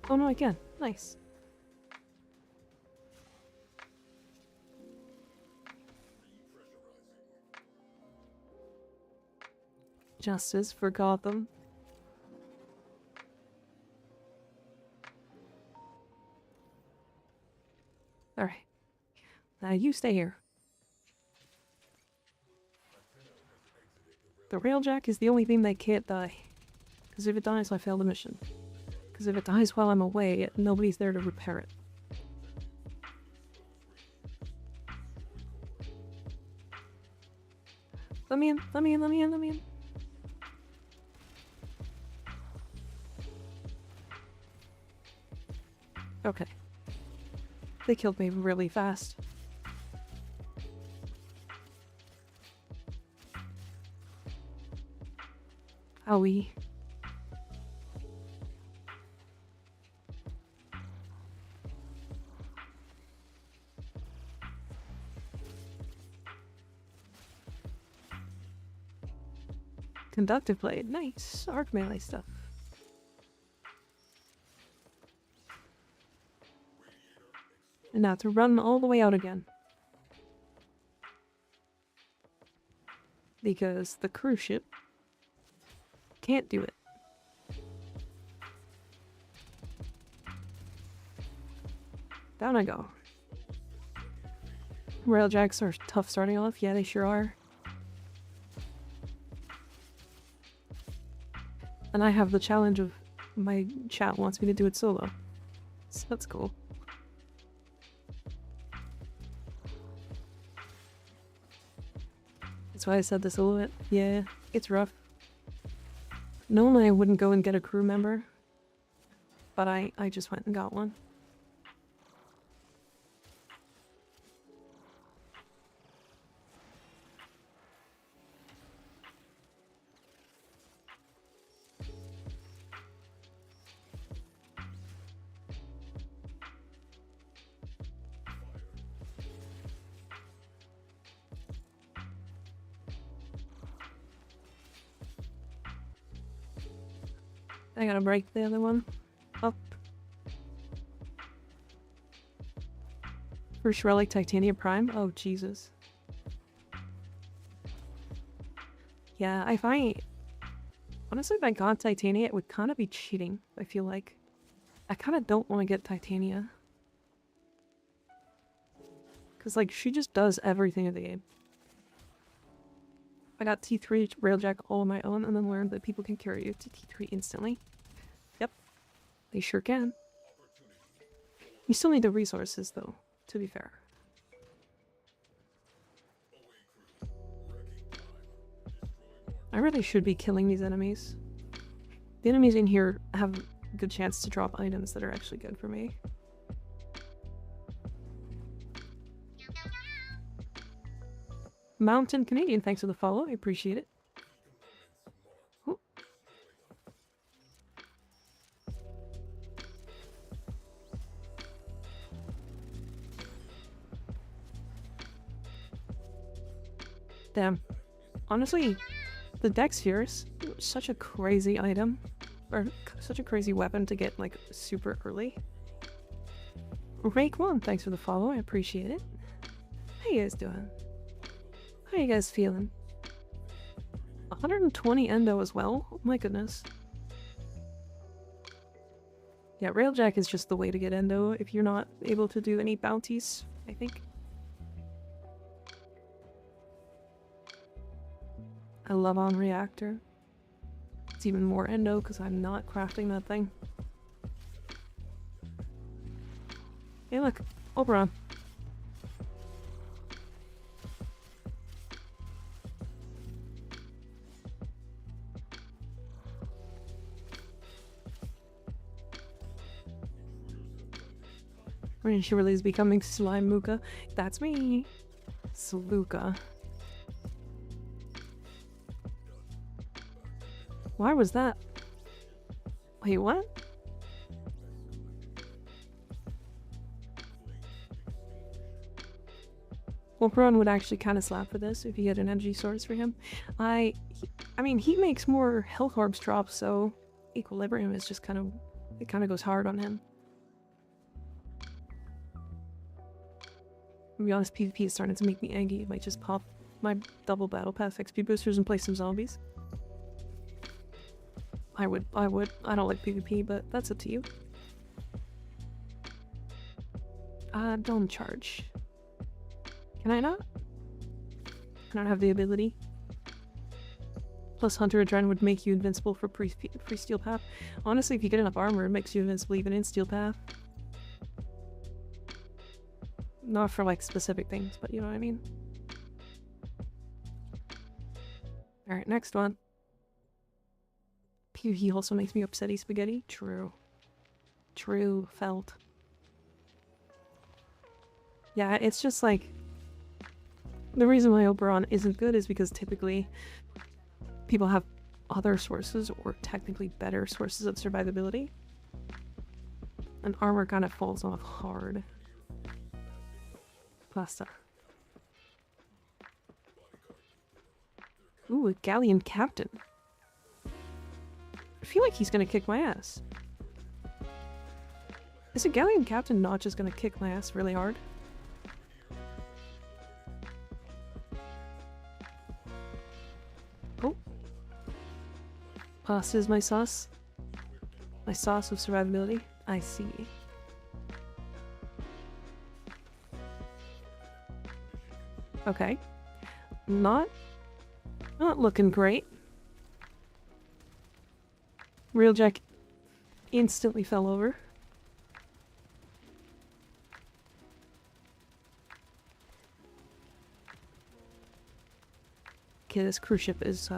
Oh no, I can. Nice. Justice for Gotham. Alright. Now you stay here. The railjack is the only thing that can't die. Because if it dies, I fail the mission. Because if it dies while I'm away, nobody's there to repair it. Let me in, let me in, let me in, let me in. Okay. They killed me really fast. Owie. Conductive blade, nice. Arc melee stuff. And now to run all the way out again. Because the cruise ship can't do it. Down I go. Railjacks are tough starting off. Yeah, they sure are. And I have the challenge of my chat wants me to do it solo. So that's cool. That's why I said the silhouette. Yeah, it's rough. Normally I wouldn't go and get a crew member, but I just went and got one. I gotta break the other one up. First relic Titania Prime? Oh, Jesus. Yeah, I find... Honestly, if I got Titania, it would kind of be cheating, I feel like. I kind of don't want to get Titania. Because, like, she just does everything in the game. I got T3 Railjack all on my own and then learned that people can carry you to T3 instantly. Yep, they sure can. You still need the resources though, to be fair. I really should be killing these enemies. The enemies in here have a good chance to drop items that are actually good for me. Mountain Canadian, thanks for the follow. I appreciate it. Ooh. Damn. Honestly, the Dex Spheres, such a crazy item. Or such a crazy weapon to get, like, super early. Rake1, thanks for the follow, I appreciate it. How you guys doing? How you guys feeling? 120 endo as well? Oh my goodness. Yeah, Railjack is just the way to get endo if you're not able to do any bounties, I think. I love on reactor. It's even more endo because I'm not crafting that thing. Hey look, Oberon. When she really is becoming Slime Muka. That's me. Sluka. Why was that? Wait, what? Wolperon would actually kind of slap for this if he had an energy source for him. I mean, he makes more health orbs drop, so Equilibrium is just kind of, it kind of goes hard on him. To be honest, PvP is starting to make me angry. It might just pop my double battle pass XP boosters and play some zombies. I would. I don't like PvP, but that's up to you. Don't charge. Can I not? I don't have the ability. Plus Hunter Adren would make you invincible for pre-steel path. Honestly, if you get enough armor, it makes you invincible even in steel path. Not for like specific things, but you know what I mean. Alright, next one. PvP also makes me upsetty spaghetti. True. True. Felt. Yeah, it's just like... The reason why Oberon isn't good is because typically people have other sources or technically better sources of survivability. And armor kind of falls off hard. Pasta. Ooh, a galleon captain. I feel like he's gonna kick my ass. Is a galleon captain not just gonna kick my ass really hard? Oh. Pasta is my sauce. My sauce of survivability. I see. Okay. Not looking great. Railjack instantly fell over. Okay, this cruise ship is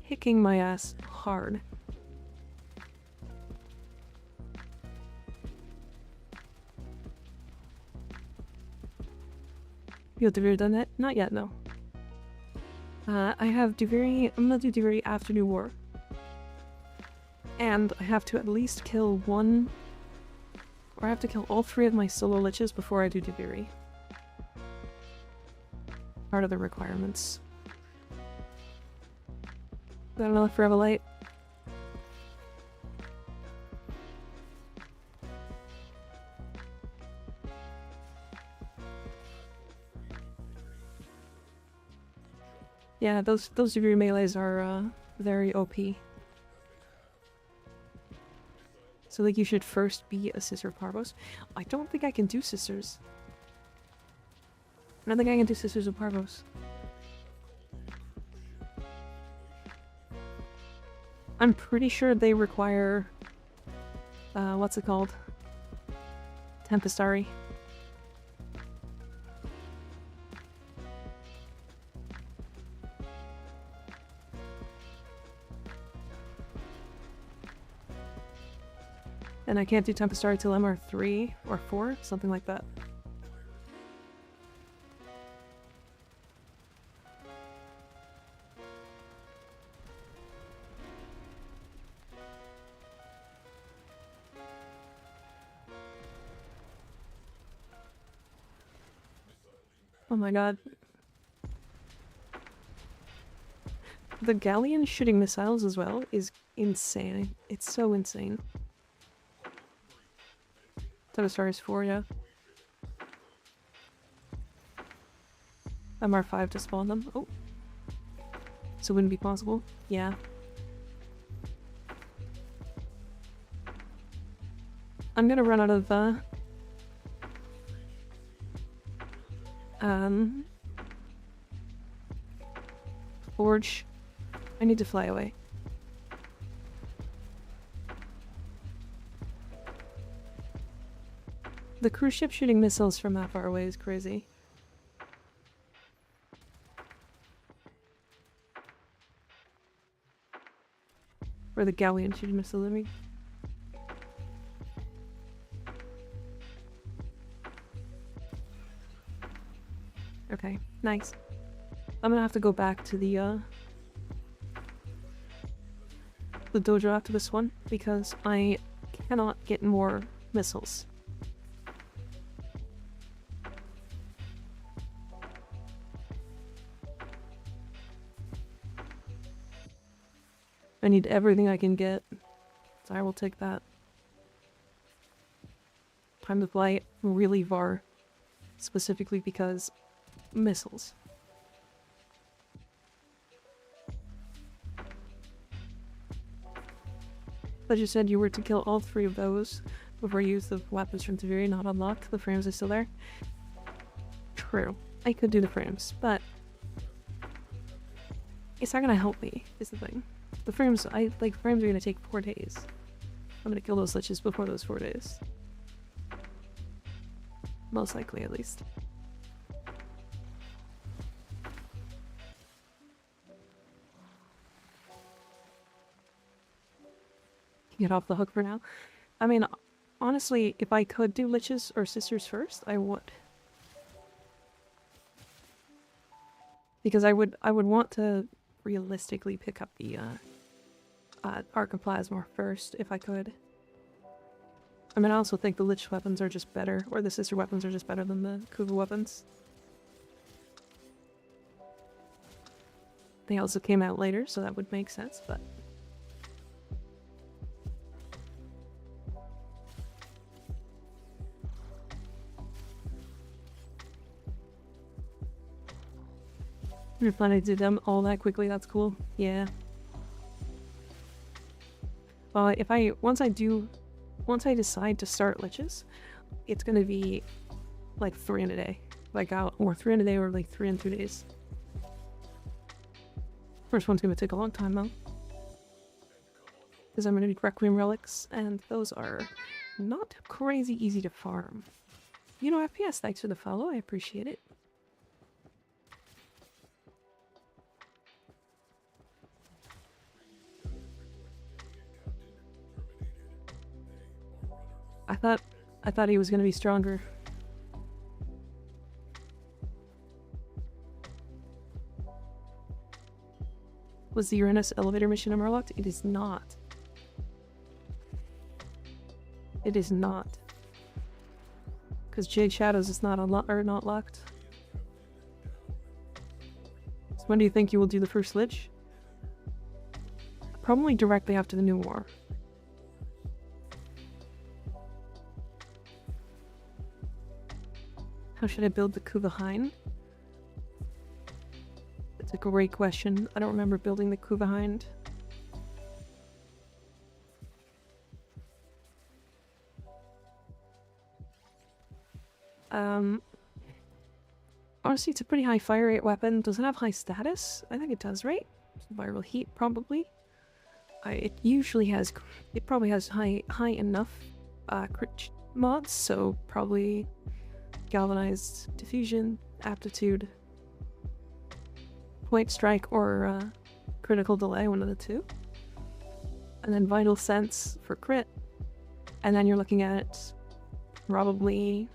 kicking my ass hard. You have Duviri done that? Not yet, no. I have Duviri. I'm gonna do Duviri after New War. And I have to at least kill one... Or I have to kill all 3 of my solo liches before I do Duviri. Part of the requirements. Got another Forever Light. Yeah, those Duviri melees are very OP. So like you should first be a Sister of Parvos. I don't think I can do Sisters. I don't think I can do Sisters of Parvos. I'm pretty sure they require... what's it called? Tempestari. And I can't do Tempestari till MR3 or 4, something like that. Oh my god. the galleon shooting missiles as well is insane. It's so insane. Stars 4, yeah. MR5 to spawn them. Oh. So it wouldn't be possible? Yeah. I'm gonna run out of, forge. I need to fly away. The cruise ship shooting missiles from that far away is crazy. Or the galleon shooting missiles, I mean. Okay, nice. I'm gonna have to go back to the dojo after this one because I cannot get more missiles. I need everything I can get, so I will take that. Time to fly really far, specifically because missiles. But you said you were to kill all 3 of those before you use the weapons from Taviri not unlocked. The frames are still there. True. I could do the frames, but it's not gonna help me, is the thing. The frames, frames are gonna take 4 days. I'm gonna kill those liches before those 4 days. Most likely, at least. Get off the hook for now. I mean, honestly, if I could do liches or sisters first, I would. Because I would want to realistically pick up the Archoplasma first, if I could. I mean, I also think the Lich weapons are just better, or the sister weapons are just better than the Kuva weapons. They also came out later, so that would make sense, but... You're planning to do them all that quickly, that's cool. Yeah. Well, once I decide to start liches, it's gonna be like 3 in a day. Or 3 in a day or like 3 in 2 days. First one's gonna take a long time though. Because I'm gonna need Requiem relics, and those are not crazy easy to farm. You know, FPS, thanks for the follow, I appreciate it. I thought he was gonna be stronger. Was the Uranus elevator mission unlocked? It is not. It is not. Because Jade Shadows is not not locked. So when do you think you will do the first lich? Probably directly after the new war. How should I build the Kuva Hind? That's a great question. I don't remember building the Kuva Hind. Honestly, it's a pretty high fire rate weapon. Does it have high status? I think it does, right? Viral heat, probably. It usually has... It probably has high enough crit mods, so probably... Galvanized Diffusion, Aptitude, Point Strike, or Critical Delay, one of the two. And then Vital Sense for crit. And then you're looking at probably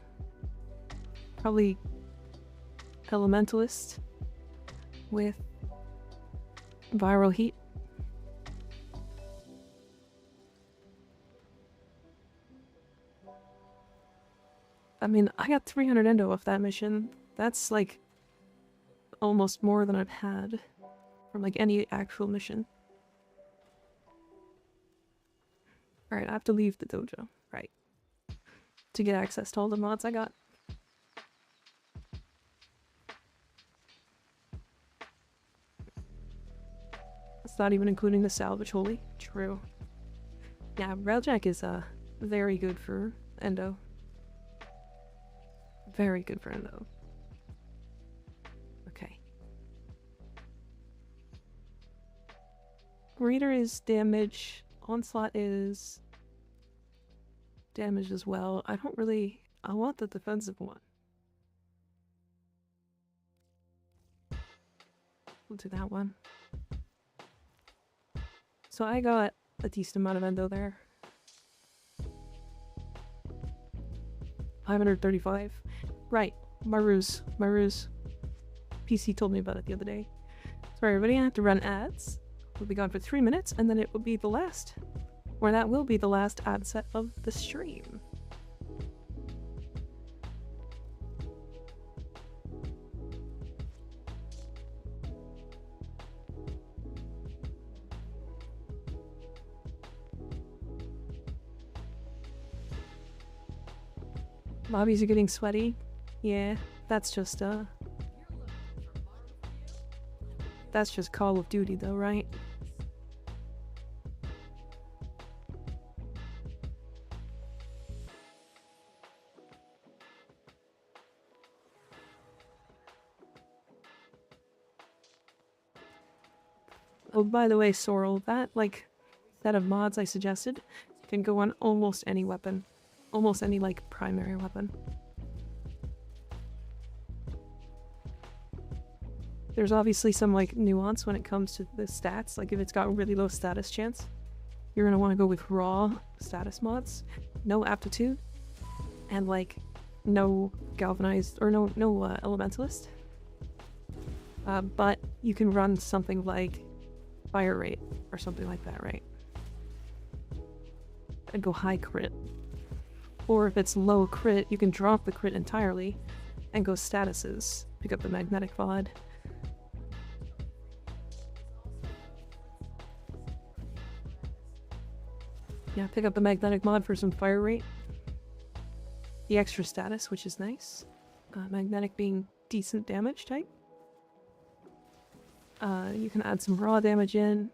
Elementalist with Viral Heat. I mean, I got 300 endo off that mission. That's like almost more than I've had. from like any actual mission. Alright, I have to leave the dojo, right, to get access to all the mods I got. That's not even including the salvage holy. True. Yeah, Railjack is very good for Endo. Very good for Endo. Okay. Reader is damage. Onslaught is damage as well. I want the defensive one. We'll do that one. So I got a decent amount of Endo there. 535. Right, Maru's. PC told me about it the other day. Sorry everybody, I have to run ads. We'll be gone for 3 minutes, and then it will be the last. Or that will be the last ad set of the stream. Lobbies are getting sweaty. Yeah, that's just Call of Duty though, right? Oh, by the way, Sorrel, that, like, set of mods I suggested can go on almost any weapon. Almost any, like, primary weapon. There's obviously some, like, nuance when it comes to the stats. Like, if it's got really low status chance, you're gonna want to go with raw status mods. No aptitude. And, like, no galvanized, or no elementalist. But you can run something like fire rate or something like that, right? And go high crit. Or if it's low crit, you can drop the crit entirely and go statuses. Pick up the magnetic VOD. Yeah, pick up the magnetic mod for some fire rate. The extra status, which is nice. Magnetic being decent damage type. You can add some raw damage in.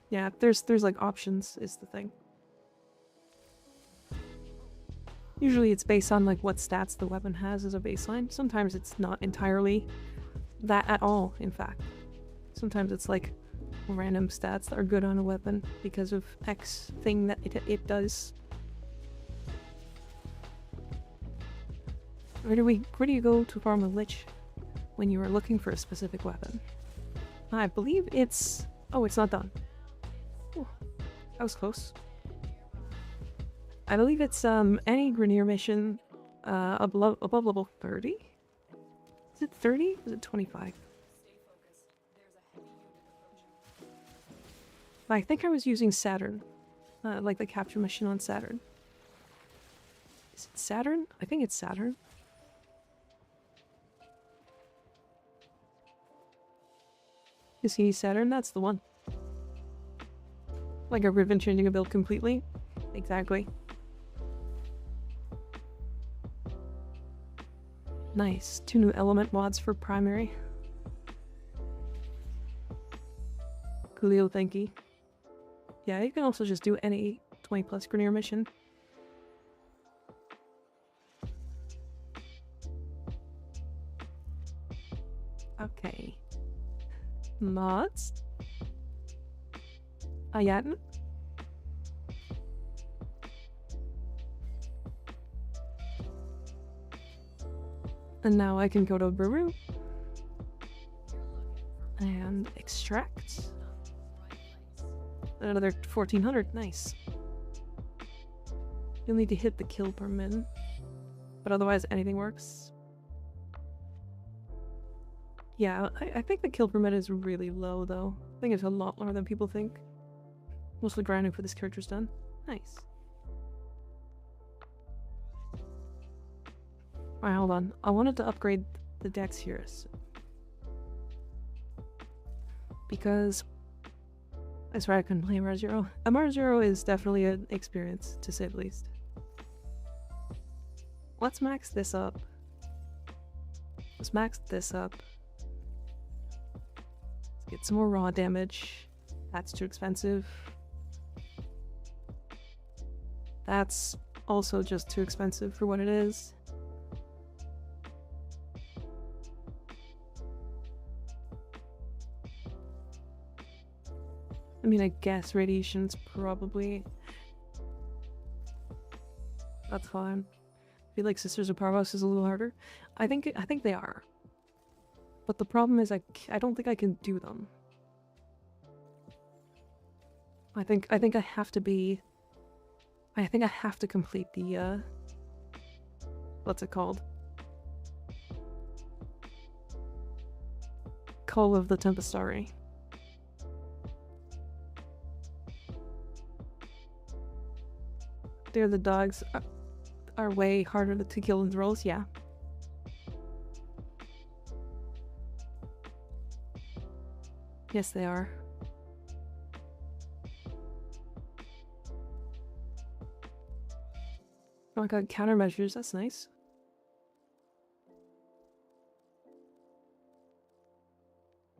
Yeah, there's like options is the thing. Usually it's based on like what stats the weapon has as a baseline. Sometimes it's not entirely that at all, in fact. Sometimes it's like random stats that are good on a weapon because of X thing that it does. Where do you go to farm a lich when you are looking for a specific weapon? I believe it's... Oh, it's not done. Ooh, that was close. I believe it's any Grineer mission above level 30? Is it 30? Is it 25? I think I was using Saturn. Like the capture mission on Saturn. Is it Saturn? I think it's Saturn. You see Saturn? That's the one. Like a ribbon changing a build completely? Exactly. Nice. 2 new element mods for primary. Coolio, thank you. Yeah, you can also just do any 20 plus Grineer mission. Okay. Mods. Ayatan. And now I can go to Baru and extract another 1400. Nice. You'll need to hit the kill per min, but otherwise anything works. Yeah, I think the kill per min is really low though. I think it's a lot lower than people think. Most of the grinding for this character's done. Nice. Alright, hold on. I wanted to upgrade the dex here. So because I swear I couldn't play MR Zero. MR Zero is definitely an experience, to say the least. Let's max this up. Let's max this up. Let's get some more raw damage. That's too expensive. That's also just too expensive for what it is. I mean, I guess radiation's probably... That's fine. I feel like Sisters of Parvos is a little harder. I think they are. But the problem is I don't think I can do them. I think I have to be... I think I have to complete the, what's it called? Call of the Tempestari. They're the dogs are way harder to kill than trolls, yeah. Yes, they are. Oh, I got countermeasures, that's nice.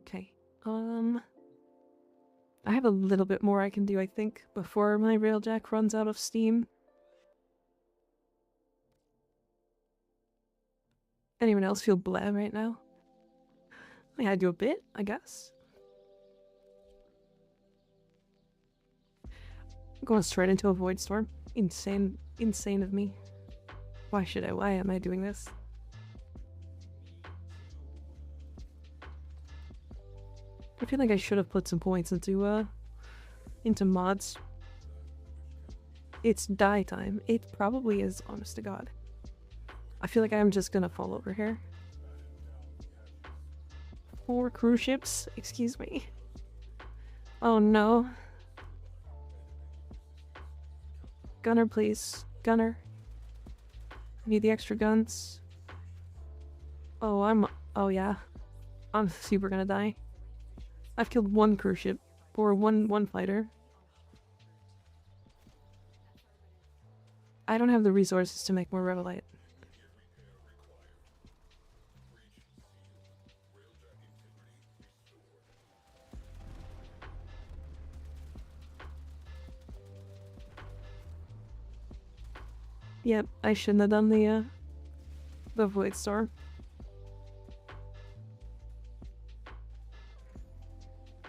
Okay, I have a little bit more I can do, I think, before my Railjack runs out of steam. Anyone else feel bleh right now? I had to do a bit, I guess. I'm going straight into a Void Storm. Insane of me. Why am I doing this? I feel like I should have put some points into mods. It's die time. It probably is, honest to God. I feel like I'm just gonna fall over here. 4 cruise ships? Excuse me. Oh no. Gunner, please. Gunner. Need the extra guns. Oh yeah. I'm super gonna die. I've killed 1 cruise ship. Or one fighter. I don't have the resources to make more Revelite. Yep, I shouldn't have done the Void Storm.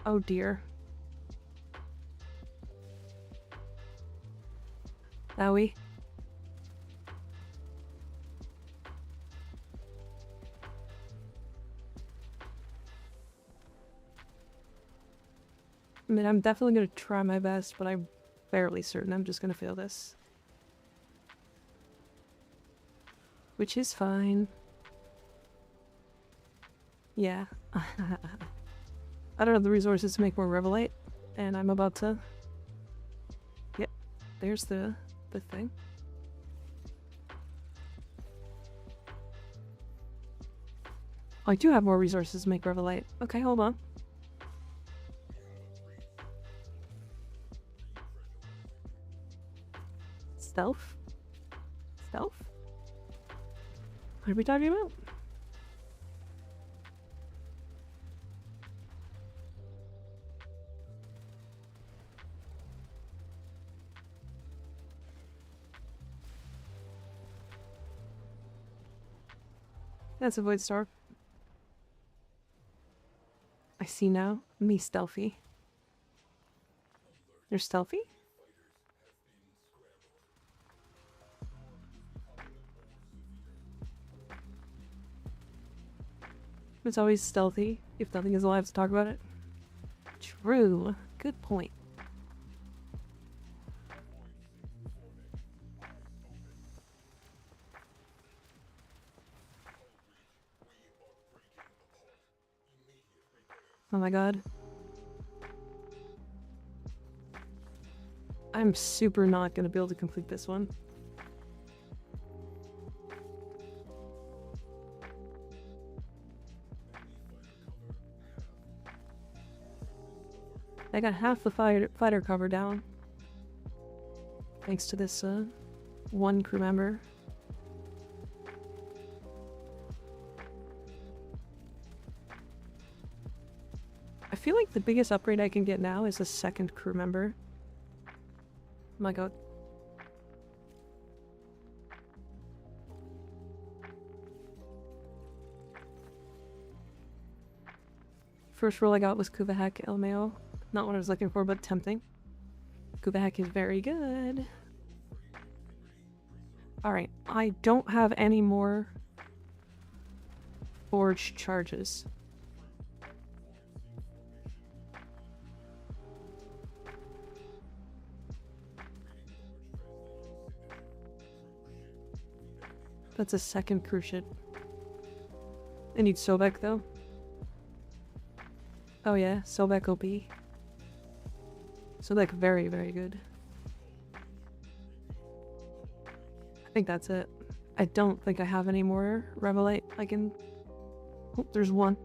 Oh dear. Owie. I mean, I'm definitely gonna try my best, but I'm fairly certain I'm just gonna fail this. Which is fine. Yeah. I don't have the resources to make more Revelite, and I'm about to... Yep, there's the thing. Oh, I do have more resources to make Revelite. Okay, hold on. Stealth? Stealth? What are we talking about? That's a Void Storm. I see now. Me stealthy. You're stealthy? It's always stealthy if nothing is alive to talk about it. True. Good point. Oh my god. I'm super not gonna be able to complete this one. I got half the fighter cover down. Thanks to this one crew member. I feel like the biggest upgrade I can get now is a second crew member. Oh my god. First roll I got was Kuvahak Elmeo. Not what I was looking for, but tempting. Kuvahak is very good. Alright, I don't have any more forged charges. That's a second cruise ship. I need Sobek though. Oh yeah, Sobek OP. Sobek very, very good. I think that's it. I don't think I have any more Revelite I can... Oh, there's one.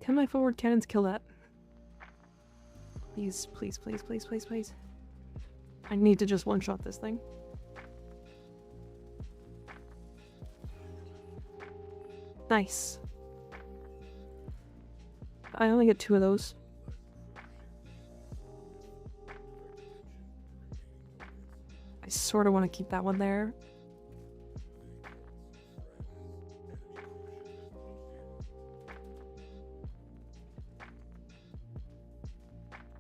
Can my forward cannons kill that? Please, please, please, please, please, please. I need to just one-shot this thing. Nice. I only get 2 of those. I sort of want to keep that one there.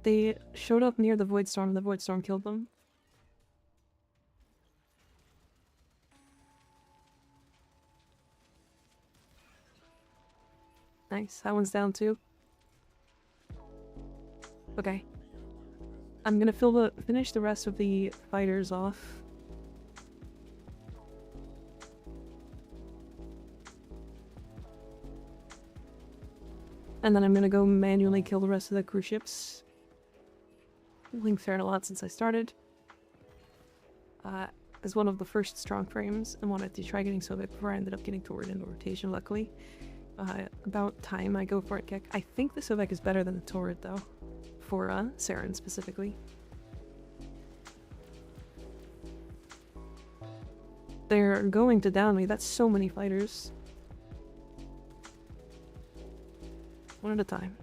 They showed up near the Void Storm and the Void Storm killed them. Nice, that one's down too. Okay. I'm gonna finish the rest of the fighters off. And then I'm gonna go manually kill the rest of the cruise ships. Link fared a lot since I started. As one of the first strong frames, I wanted to try getting Sobek before I ended up getting Torrid in rotation, luckily. About time I go for it, Kek. I think the Sobek is better than the Torrid, though. For Saren, specifically. They're going to down me. That's so many fighters. One at a time.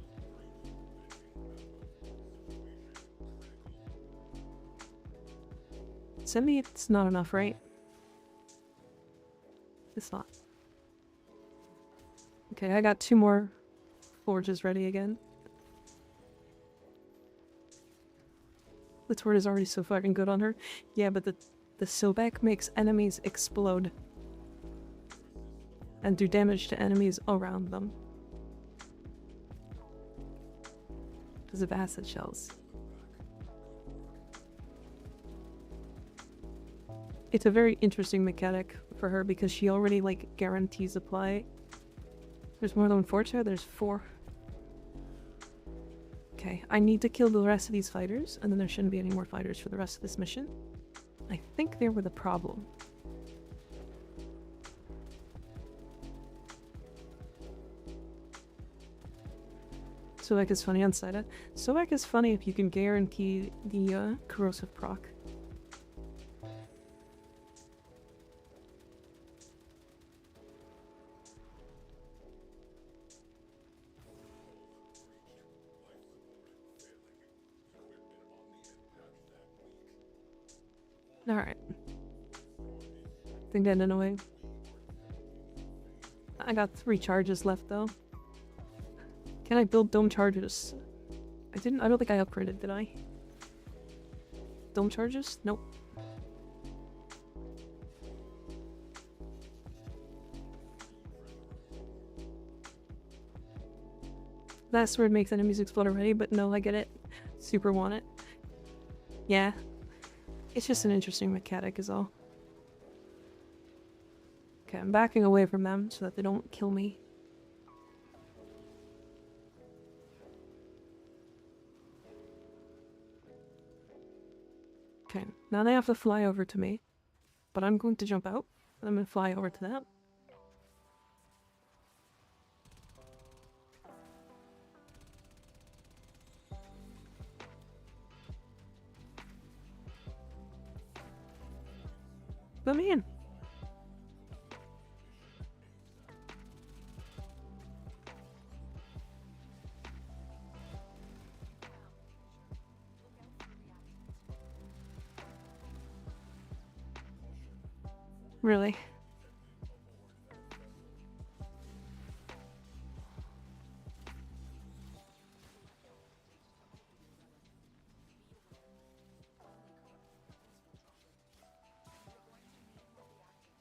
Semi, it's not enough, right? It's not. Okay, I got 2 more forges ready again. The Torrid is already so fucking good on her. Yeah, but the Sobek makes enemies explode. And do damage to enemies around them. Because of acid shells. It's a very interesting mechanic for her because she already, like, guarantees apply. There's more than 1 forge there? There's 4. Okay, I need to kill the rest of these fighters, and then there shouldn't be any more fighters for the rest of this mission. I think they were the problem. Sobek is funny on Saida. Sobek is funny if you can guarantee the corrosive proc. Alright. I think that ended away. I got 3 charges left though. Can I build dome charges? I don't think I upgraded, did I? Dome charges? Nope. That sword makes enemies explode already, but no, I get it. Super want it. Yeah. It's just an interesting mechanic is all. Okay, I'm backing away from them so that they don't kill me. Okay, now they have to fly over to me. But I'm going to jump out, and I'm going to fly over to them. Let me in. Really?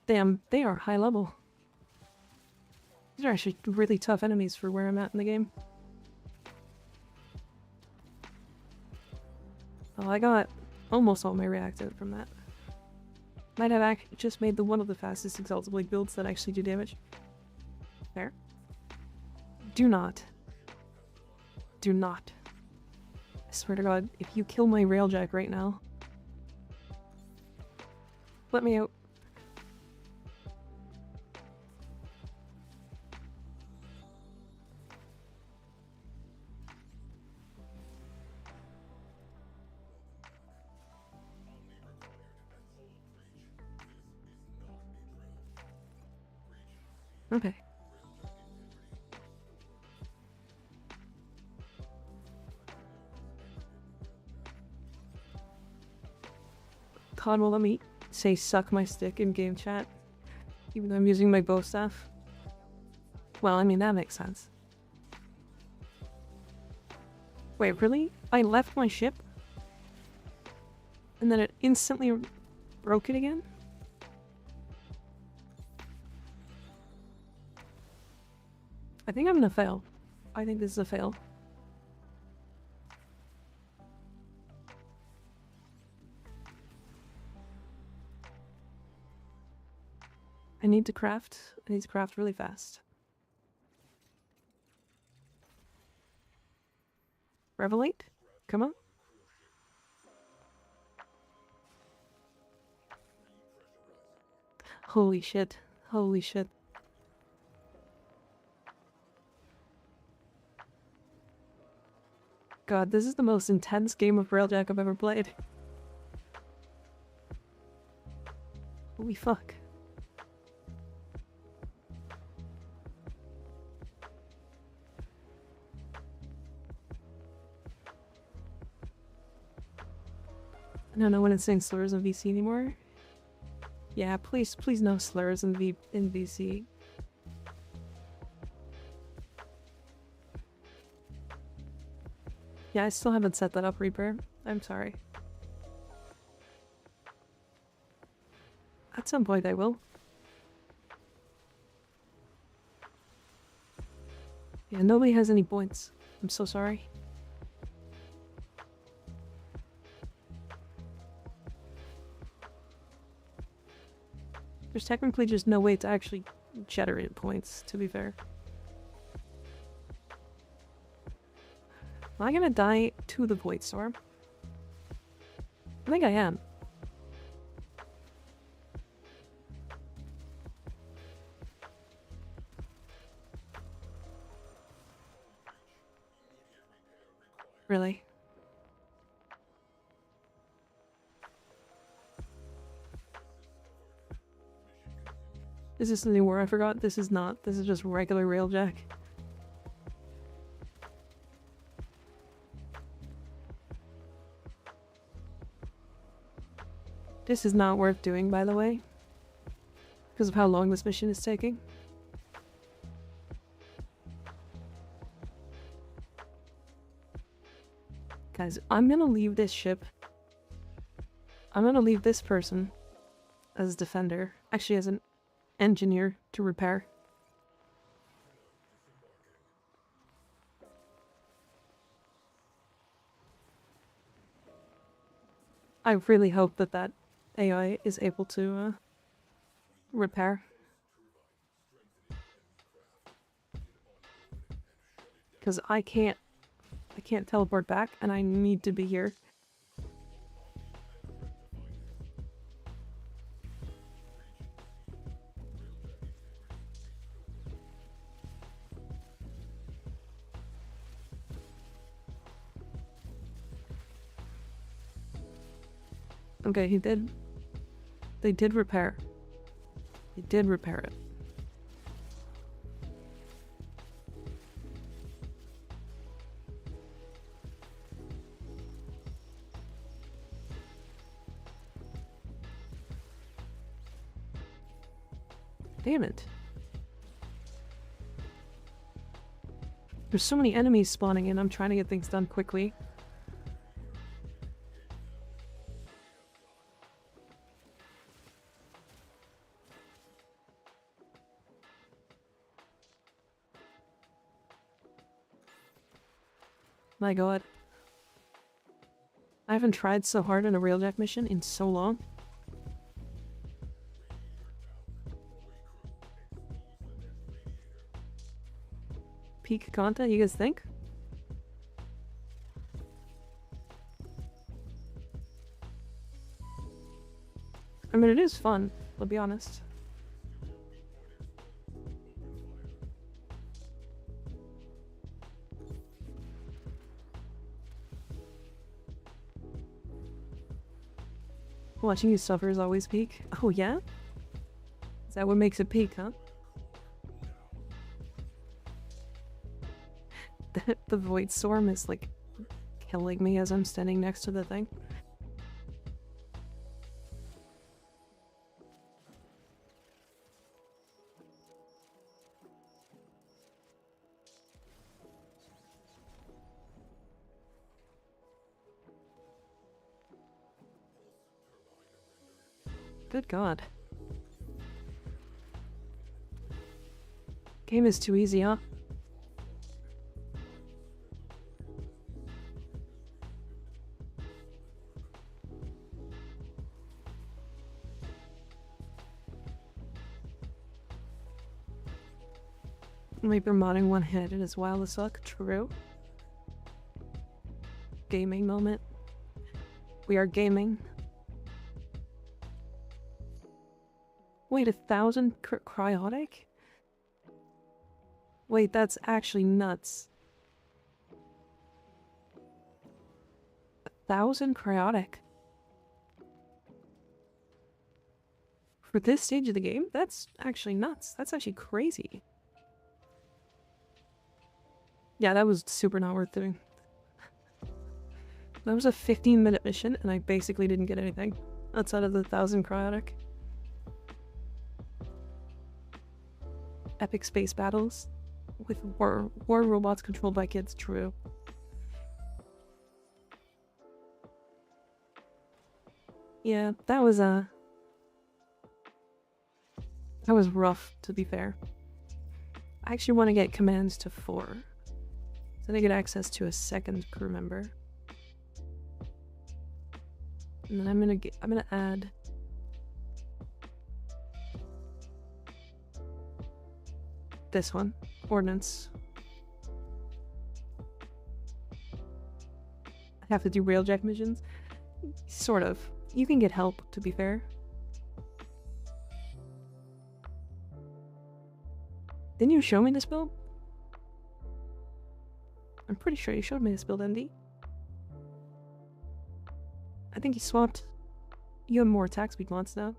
Damn, they are high level. These are actually really tough enemies for where I'm at in the game. Oh, I got almost all my reactant from that. Might have just made the one of the fastest Exalted Blade builds that actually do damage. There. Do not. Do not. I swear to God, if you kill my Railjack right now... Let me out. Okay. COD will let me say suck my stick in game chat, even though I'm using my bow staff. Well, I mean, that makes sense. Wait, really? I left my ship? And then it instantly broke it again? I think I'm gonna fail. I think this is a fail. I need to craft. I need to craft really fast. Revelate? Come on. Holy shit. Holy shit. God, this is the most intense game of Railjack I've ever played. Holy fuck. I don't know when it's saying slurs in VC anymore. Yeah, please no slurs in VC. Yeah, I still haven't set that up, Reaper. I'm sorry. At some point I will. Yeah, nobody has any points. I'm so sorry. There's technically just no way to actually generate points, to be fair. Am I gonna die to the Void Storm? I think I am. Really? Is this the new war I forgot? This is not. This is just regular Railjack. This is not worth doing, by the way, because of how long this mission is taking. Guys, I'm gonna leave this ship. I'm gonna leave this person as a defender. Actually, as an engineer to repair. I really hope that that AI is able to repair. Because I can't teleport back and I need to be here. Okay, he did. They did repair. They did repair it. Damn it. There's so many enemies spawning in, I'm trying to get things done quickly. My god. I haven't tried so hard on a Railjack mission in so long. Peak content, you guys think? I mean, it is fun, I'll be honest. Watching you suffer is always peak. Oh yeah? Is that what makes it peak, huh? The Void Storm is like killing me as I'm standing next to the thing. Good god. Game is too easy, huh? Maybe modding one-handed is wild as fuck. True. Gaming moment. We are gaming. Wait, 1,000 cryotic? Wait, that's actually nuts. 1,000 cryotic. For this stage of the game? That's actually nuts. That's actually crazy. Yeah, that was super not worth doing. That was a 15-minute mission, and I basically didn't get anything outside of the 1,000 cryotic. Epic space battles with war robots controlled by kids. True. Yeah, that was rough, to be fair. I actually want to get commands to 4. So they get access to a second crew member. And then I'm gonna add this one, Ordnance. I have to do Railjack missions? Sort of. You can get help, to be fair. Didn't you show me this build? I'm pretty sure you showed me this build, Andy. I think you swapped. You have more attack speed mods now.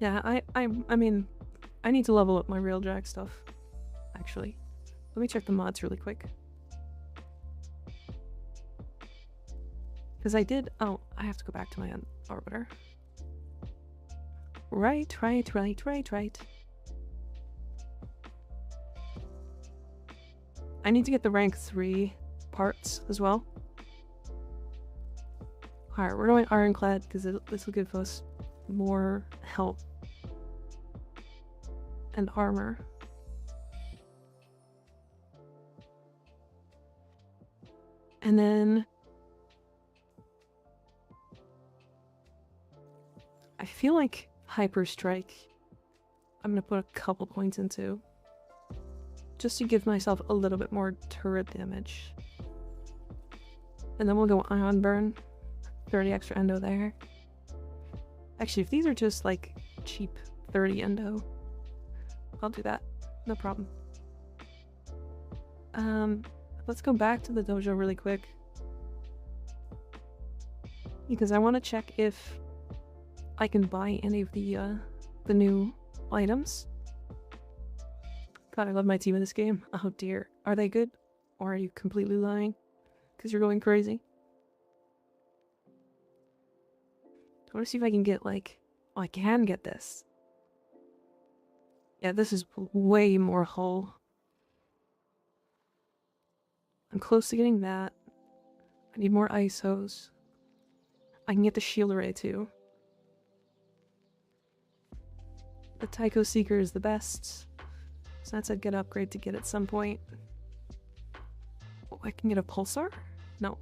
Yeah, I mean, I need to level up my Railjack stuff, actually. Let me check the mods really quick. Because I did... Oh, I have to go back to my orbiter. Right. I need to get the rank 3 parts as well. Alright, we're going Ironclad because this will give us more health and armor. And then I feel like Hyper Strike I'm gonna put a couple points into just to give myself a little bit more turret damage. And then we'll go Ion Burn, 30 extra endo there. Actually, if these are just like cheap 30 endo, I'll do that. No problem. Let's go back to the dojo really quick. Because I want to check if I can buy any of the new items. God, I love my team in this game. Oh dear. Are they good? Or are you completely lying? Because you're going crazy? I want to see if I can get, like... Oh, I can get this. Yeah, this is way more hull. I'm close to getting that. I need more ISOs. I can get the shield array too. The Tycho Seeker is the best. So that's a good upgrade to get at some point. Oh, I can get a pulsar? No.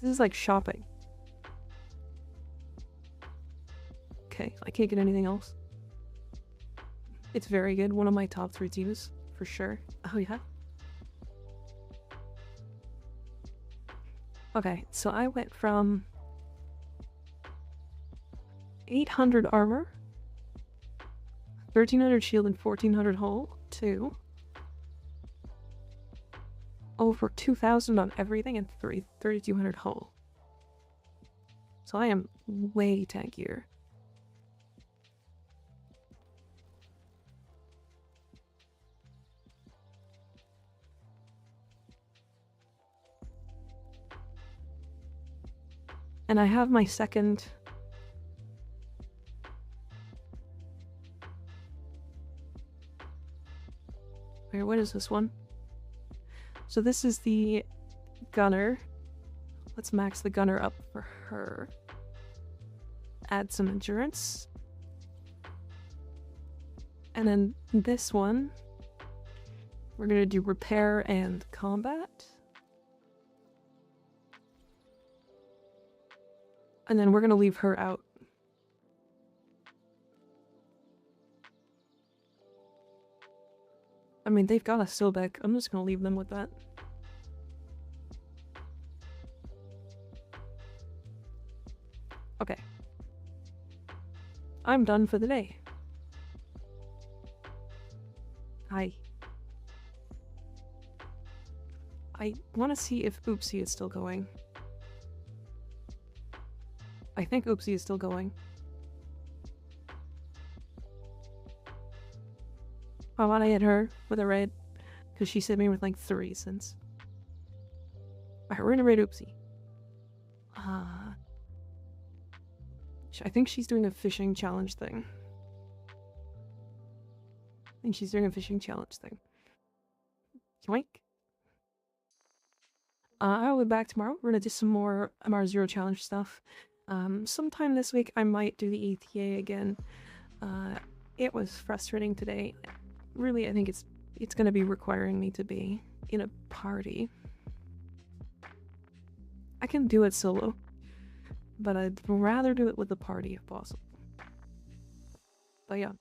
This is like shopping. Okay, I can't get anything else. It's very good. One of my top 3 teams, for sure. Oh yeah? Okay, so I went from 800 armor, 1300 shield and 1400 hull to over 2000 on everything and 3200 hull. So I am way tankier. And I have my second... Wait, what is this one? So this is the gunner. Let's max the gunner up for her. Add some endurance. And then this one, we're gonna do repair and combat. And then we're gonna leave her out. I mean, they've got a Silbeck. I'm just gonna leave them with that. Okay. I'm done for the day. Hi. I want to see if Oopsie is still going. I think Oopsie is still going. I want to hit her with a raid, because she sent me with like 3 since. Alright, we're gonna raid Oopsie. I think she's doing a fishing challenge thing. Yoink. I'll be back tomorrow. We're gonna do some more MR0 challenge stuff. Sometime this week I might do the ETA again. It was frustrating today. Really, I think it's gonna be requiring me to be in a party. I can do it solo, but I'd rather do it with the party if possible. But yeah.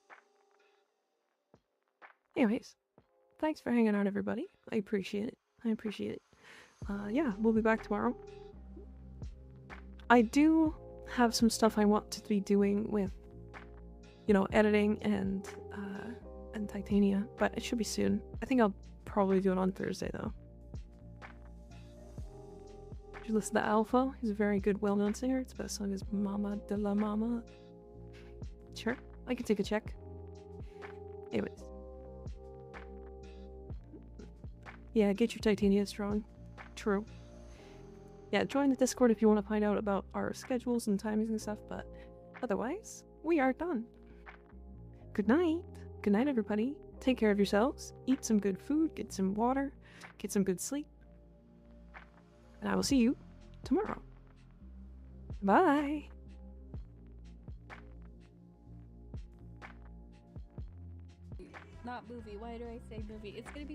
Anyways, thanks for hanging out, everybody. I appreciate it. Yeah, we'll be back tomorrow. I do have some stuff I want to be doing with, you know, editing and Titania, but it should be soon. I think I'll probably do it on Thursday, though. Did you listen to Alpha? He's a very good, well-known singer. Its best song is Mama de la Mama. Sure, I can take a check. Anyways. Yeah, get your Titania strong. True. Yeah, join the Discord if you want to find out about our schedules and timings and stuff, but otherwise, we are done. Good night. Good night, everybody. Take care of yourselves. Eat some good food, get some water, get some good sleep. And I will see you tomorrow. Bye. Not movie. Why do I say movie? It's gonna be